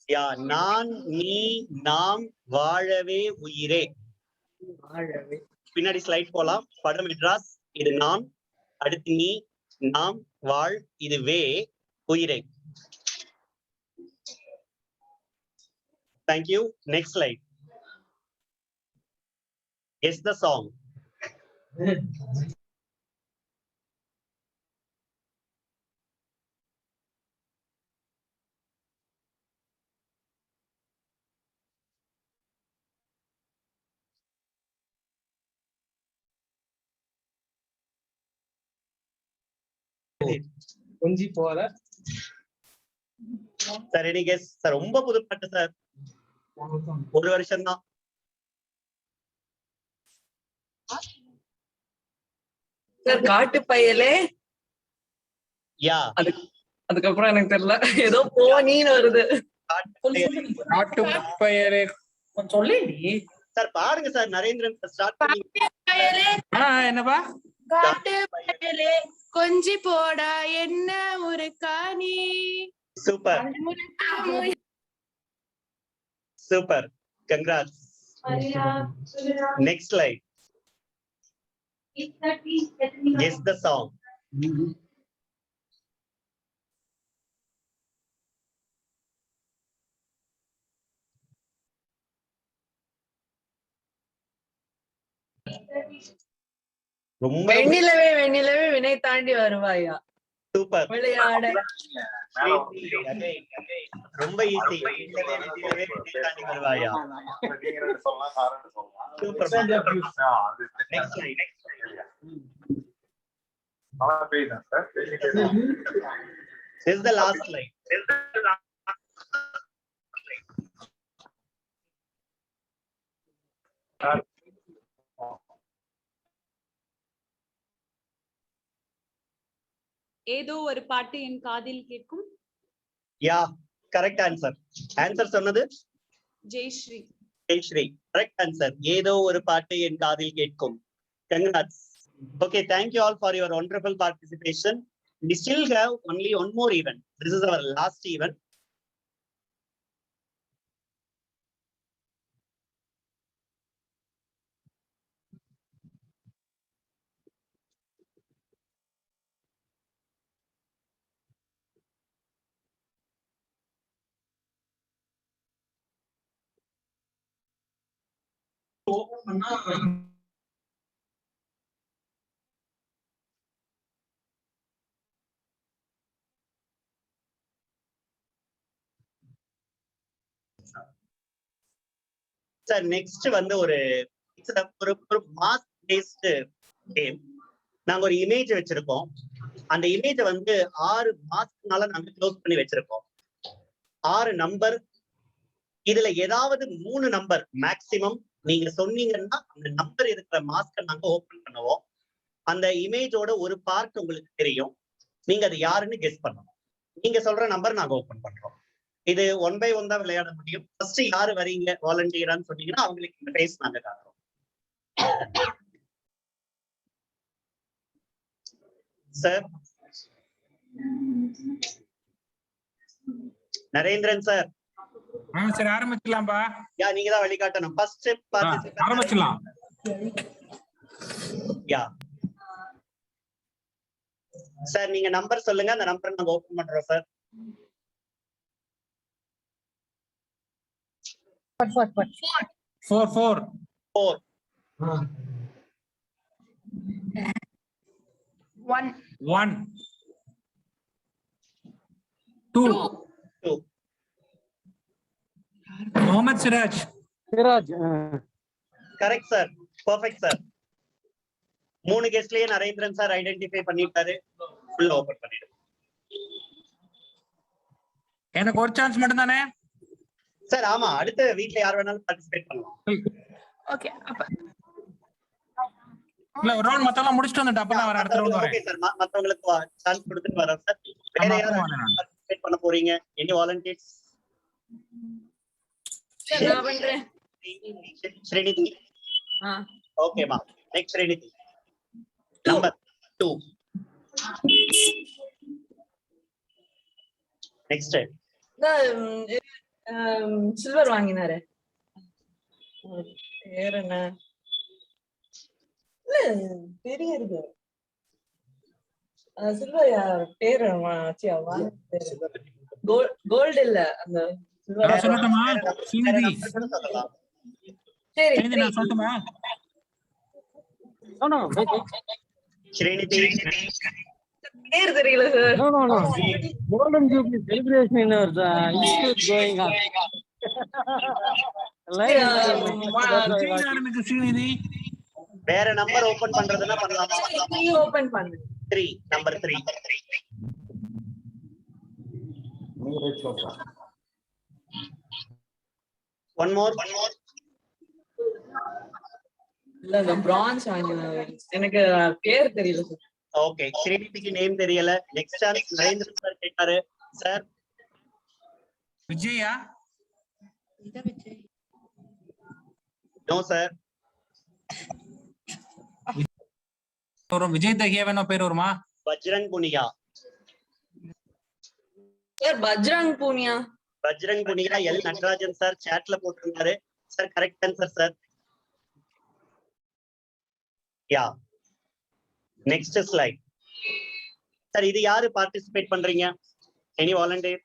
யா நான் நீ நாம் வாழவே உயிரே. வாழவே. பின்னாடி ஸ்லைட் போலாம். படம் மெட்ராஸ். இது நான். அடுத்து நீ நாம் வாழ். இது வே உயிரே. Thank you. Next slide. Guess the song. கொஞ்சி போல. Sir any guess? சார் ரொம்ப புது பாட்டு சார். ஒரு வருஷம் தான். சார் காட்டு பயலே. யா. அதுக்கப்புறம் எனக்கு தெரியல. ஏதோ போனின்னு வருது. காட்டு பயலே சொல்லேடி சார். பாருங்க சார். நரேந்திரன் ஸ்டார்ட் பண்ணி. என்னப்பா? காட்டு பயலே கொஞ்சி போடா என்ன ஒரு காணி. Super super. Congrats. Next slide. Guess the song. வெண்ணிலவே வெண்ணிலவே வினை தாண்டி வருவாயா. சூப்பர். விளையாட. ரொம்ப ஈஸி. வெண்ணிலவே தாண்டி வருவாயா. Super. Next slide. This is the last slide. ஏதோ ஒரு பாட்டு என் காதில் கேட்கும். யா, கரெக்ட் ஆன்சர். ஆன்சர் சொன்னது ஜெயஸ்ரீ. Jayashree, correct answer. ஏதோ ஒரு பாட்டு என் காதில் கேட்கும். Congrats. Okay, thank you all for your wonderful participation. We still have only one more event. This is our last event. Sir next வந்து ஒரு மாஸ் பேஸ்டு கேம். நாங்க ஒரு இமேஜ் வச்சிருக்கோம். அந்த இமேஜ் வந்து 6 மாஸ்க்னால நாங்க க்ளோஸ் பண்ணி வச்சிருக்கோம். 6 நம்பர், இதுல ஏதாவது 3 நம்பர் மேக்சிமம் நீங்க சொன்னீங்கன்னா அந்த நம்பர் இருக்கிற மாஸ்க நாங்க ஓபன் பண்ணுவோம். அந்த இமேஜோட ஒரு பார்ட் உங்களுக்கு தெரியும். நீங்க அது யாருன்னு கெஸ் பண்ணணும். நீங்க சொல்ற நம்பர் நாங்க ஓபன் பண்றோம். இது 1 by 1 தான் விளையாட முடியும். ஃபர்ஸ்ட் யாரு வரீங்க வாலண்டியரான்னு சொன்னீங்கன்னா அவங்களுக்கு இந்த ஃபேஸ் நாங்க காட்டுறோம். Sir Narendran sir. சரி ஆரம்பிச்சலாம்பா. யா, நீங்க தான் வழிகாட்டணும். ஃபர்ஸ்ட் ஆரம்பிச்சலாம். யா சார், நீங்க நம்பர் சொல்லுங்க. அந்த நம்பர் நாங்க ஓபன் பண்றோம் sir. 4 1 2 Mohammed Siraj. Correct sir, perfect sir. 3 கெஸ்ட்லயே நரேந்திரன் சார் ஐடென்டிஃபை பண்ணிட்டாரு. ஃபுல்லா ஓபன் பண்ணிடு. எனக்கு ஒரு சான்ஸ் மட்டும் தானே சார்? ஆமா, அடுத்த வீட்ல யார் வேணாலும் பார்ட்டிசிபேட் பண்ணலாம். ஓகே, அப்ப இல்ல ஒரு ரவுண்ட் மத்தெல்லாம் முடிச்சிட்டு வந்துட்டு அப்பதான் வர அடுத்த ரவுண்ட் வரேன். ஓகே சார், மத்தவங்களுக்கு சான்ஸ் கொடுத்துட்டு வரேன் சார். வேற யார் பார்ட்டிசிபேட் பண்ண போறீங்க? Any volunteers? நான் பண்றேன். ஸ்ரீநிதி. ஓகேமா, next Srinidhi. Number 2. Next silver வாங்கினாரு. பேர் என்ன? தெரியுது. சில்வர் பேரு கோல்டு இல்ல, அந்த சொல்லட்டுமா? ஸ்ரீநிதி. சரி நான் சொல்லட்டுமா? ஸ்ரீநிதி பேர் தெரியல sir. Golden Jubilee celebration in our institute going on. வேற நம்பர் ஓபன் பண்றதுன்னா பண்ணலாமா? 3 ஓபன் பண்ணு. 3, நம்பர் 3. One more. இல்ல, அந்த பிரான்ஸ் வாங்கினாரு. எனக்கு பேர் தெரியல சார். ஓகே, ஸ்ரீநிதிக்கு நேம் தெரியல. நெக்ஸ்ட் சான்ஸ் நரேந்திரன் சார் கேட்டாரு. சார் விஜயா? No sir. விஜய் தகியாவேனோ பேர் வருமா? Bajrang Punia. Sir Bajrang Punia. Bajrang Punia. L Natarajan sir சாட்ல போட்டிருந்தாரு. Sir correct answer sir. Yeah, next slide. Sir இது யாரு பார்ட்டிசிபேட் பண்றீங்க? Any volunteer?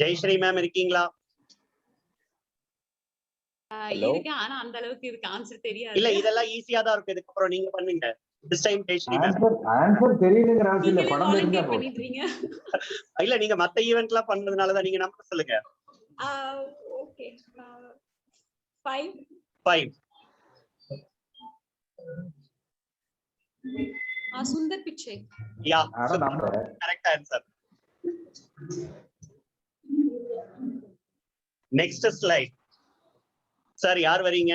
ஜெயஸ்ரீ மேம் இருக்கீங்களா? இருக்கு, ஆனா அந்த அளவுக்கு இதுக்கு ஆன்சர் தெரியாது. இல்ல, இதெல்லாம் ஈஸியா தான் இருக்கும். இதுக்கு அப்புறம் நீங்க பண்ணுங்க. This time Jayashree ma'am. Answer தெரியலங்கற அவசியம் இல்ல, படம் தெரிஞ்சா போதும். இல்ல, நீங்க மத்த ஈவென்ட்லாம் பண்றதுனால தான். நீங்க நம்பர் சொல்லுங்க. Okay, 5 Sundar Pichai. Yeah, correct answer. Next slide. Sir யார் வரீங்க?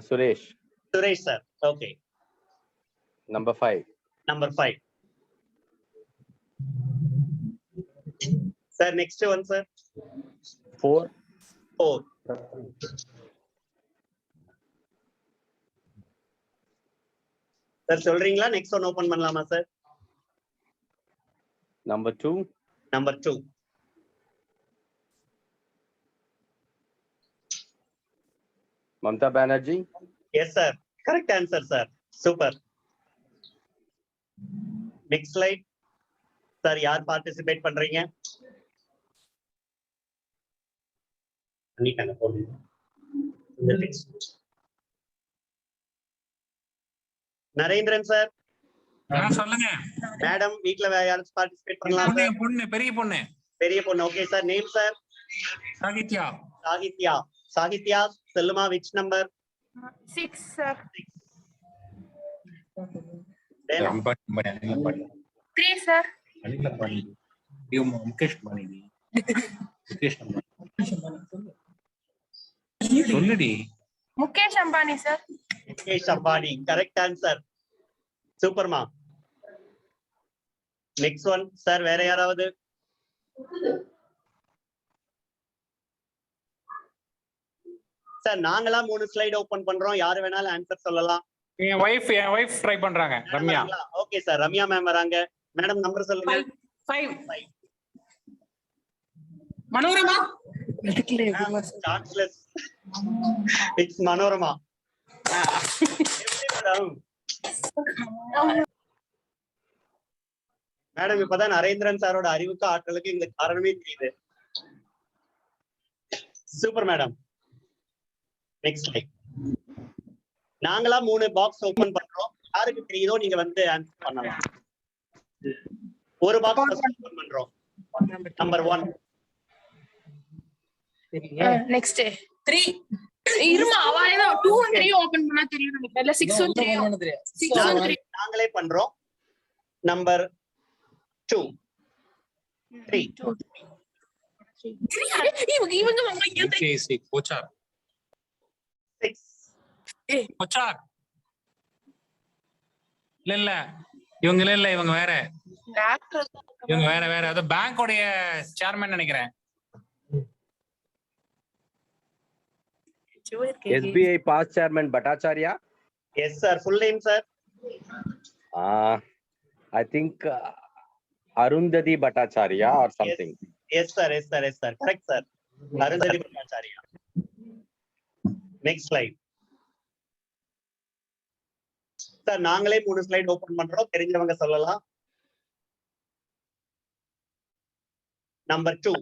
Suresh. Suresh sir. Okay, Number 5. Number 5. Sir, next one, sir. 4. 4. Sir, சொல்றீங்களா next one open பண்ணலாமா sir? Number 2. Number 2. Mamta Banerjee. Yes, sir. Correct answer, sir. Super. Next slide. Sir, யார் participate பண்றீங்க? பண்ணிட்டாங்க போடுங்க. Narendran sir. சொல்லுங்க. Madam வீட்ல வேற யாரும் participate பண்ணலாம் சார்? பொண்ணு பெரிய பொண்ணு. பெரிய பொண்ணு. Okay sir. Name sir? Sahitya. Sahitya. Sahitya செல்லுமா which number? 6 sir. 3 sir. Mukesh சொல்லுடி. Mukesh Ambani sir. Mukesh Ambani. Correct answer. சூப்பர்மா. Next one sir. வேற யாராவது? சார் நாங்களா 3 ஸ்லைடு ஓபன் பண்றோம். யாரு வேணாலும் ஆன்சர் சொல்லலாம். என் வைஃப் ட்ரை பண்றாங்க. Ramya. Okay sir. Ramya ma'am வராங்க. மேடம் நம்பர் சொல்லுங்க. 5. Manorama. Chanceless. It's Manorama. Madam இப்பதான் நரேந்திரன் சாரோட அறிவுக்கு ஆற்றலுக்கு எங்களுக்கு காரணமே தெரியுது. Super madam. Next slide. நாங்களா 3 பாக்ஸ் ஓபன் பண்றோம். யாருக்கு தெரியுதோ நீங்க வந்து ஆன்சர் பண்ணலாம். ஒரு பாக்ஸ் ஓபன் பண்றோம். நம்பர் 1. நெக்ஸ்ட் 3. இருமா அவளேதான் 2 and 3 ஓபன் பண்ணா தெரியும் நினைக்கிறேன். இல்ல 6 and 3 6 and 3 நாங்களே பண்றோம். நம்பர் 2 3 இவங்க வாங்க இங்க கோச்சார் 6 கோச்சார் இல்ல இவங்க வேற அது பேங்கோடைய சேர்மன் நினைக்கிறேன். SBI past chairman Bhattacharya. Yes sir. Full name sir? I think Arundhati Bhattacharya or something. Yes sir. Correct sir. Arundhati Bhattacharya. Next slide. Sir நாங்களே 3 ஸ்லைடு ஓபன் பண்றோம். தெரிஞ்சவங்க சொல்லலாம். Number 2.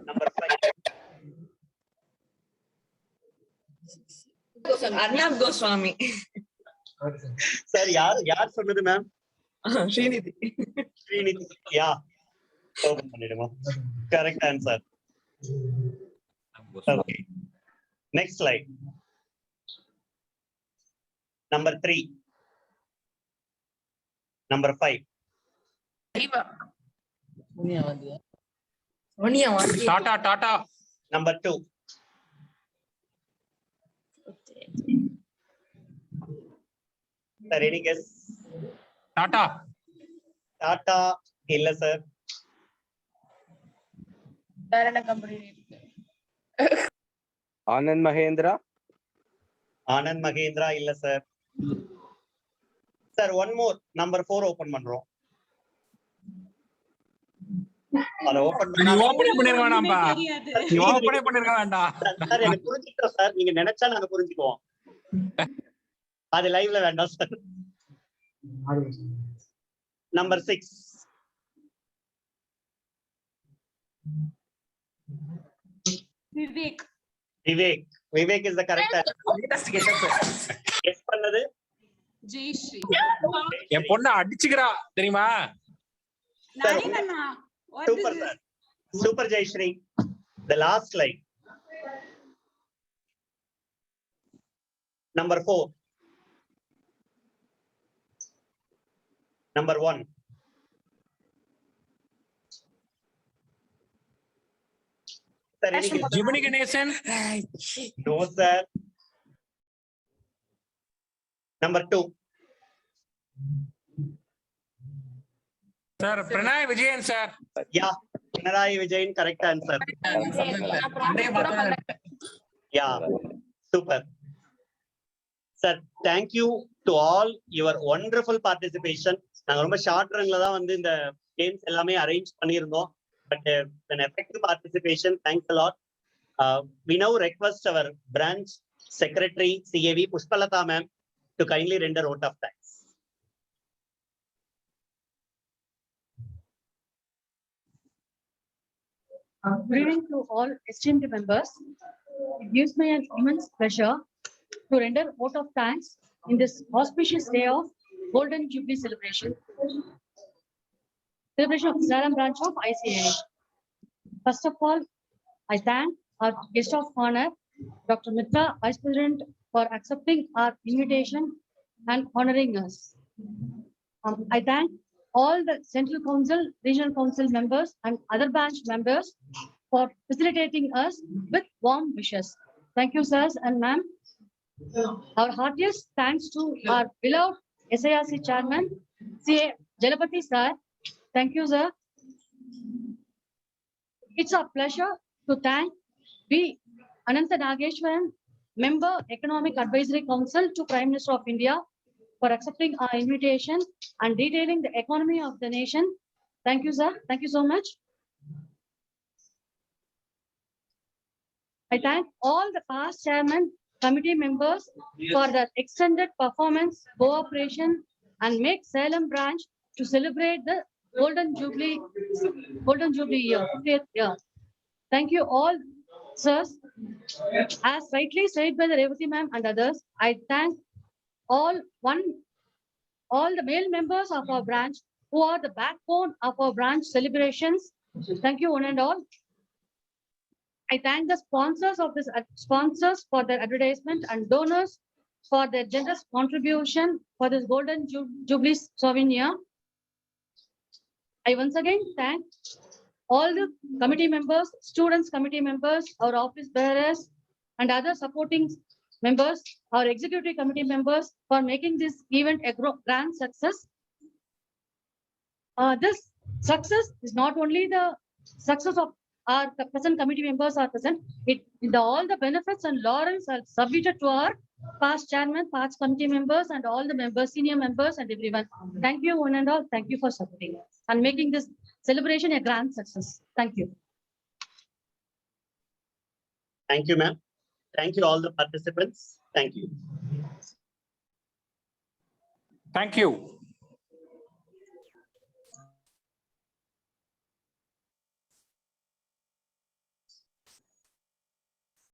Number 5. Arnab Goswami. Sir யார் சொன்னது மேம்? ஸ்ரீநிதி. யா ஓபன் பண்ணிடுமா? Correct answer. Okay. Next slide. Number 3. Number 5. Tata. Number 2. Sir any guess? Tata இல்ல sir. வேற என்ன கம்பெனி? Anand Mahindra இல்ல sir. Sir one more. Number 4 open பண்றோம். அத ஓபன் பண்ணிருக்க வேண்டாம்பா. நீ ஓபனே பண்ணிருக்க வேண்டாம். சார் எனக்கு புரிஞ்சிட்டோம் சார். நீங்க நினைச்சா நாங்க புரிஞ்சுக்குவோம். அது லைவ்ல வேண்டாம் sir. Number 6. Vivek is the correct answer. Guess பண்ணது ஜெயஸ்ரீ. என் பொண்ணு அடிச்சுக்கிறா தெரியுமா? Super sir. Super Jayashree. The last slide. Number 4. Number 1. Sir, Jiminy Ganesan. No sir. Number 2. Sir, Pranay Vijayan, sir. Yeah, Pranay Vijayan, correct answer. Yeah, super. Sir, thank you to all your wonderful participation. நாங்க ரொம்ப short ரன்ல தான் வந்து இந்த games எல்லாமே arrange பண்ணியிருந்தோம். But an effective participation. Thanks a lot. We now request our branch secretary CAV Pushpalatha ma'am to kindly render vote of thanks. Good evening to all esteemed members. It gives me an immense pleasure to render vote of thanks in this auspicious day of Golden Jubilee celebration of Salem branch of ICAI. First of all, I thank our guest of honor, Dr. Mitra, Vice President, for accepting our invitation and honoring us. I thank all the Central Council, Regional Council members and other branch members for facilitating us with warm wishes. Thank you, sirs and ma'am. Our heartiest thanks to our beloved SIRC chairman, CA Jalapati sir. Thank you, sir. It's a pleasure to thank B. Anantha Nageshwaran, member Economic Advisory Council to Prime Minister of India, for accepting our invitation and detailing the economy of the nation. Thank you, sir. Thank you so much. I thank all the past chairman, committee members for their extended performance, cooperation, and make Salem branch to celebrate the Golden Jubilee year, 50th year. Thank you all, sirs. As rightly said by the Revati ma'am and others, I thank all the male members of our branch who are the backbone of our branch celebrations. Thank you one and all. I thank the sponsors of this sponsors for their advertisement and donors for their generous contribution for this Golden Jubilee souvenir. I once again thank all the committee members, students committee members, our office bearers, and other supporting members, our executive committee members, for making this event a grand success. This success is not only the success of our present committee members are present. All the benefits and laurels are submitted to our past chairman, past committee members, and all the members, senior members, and everyone. Thank you one and all. Thank you for supporting us and making this celebration a grand success. Thank you. Thank you, ma'am. Thank you all the participants. Thank you. Thank you.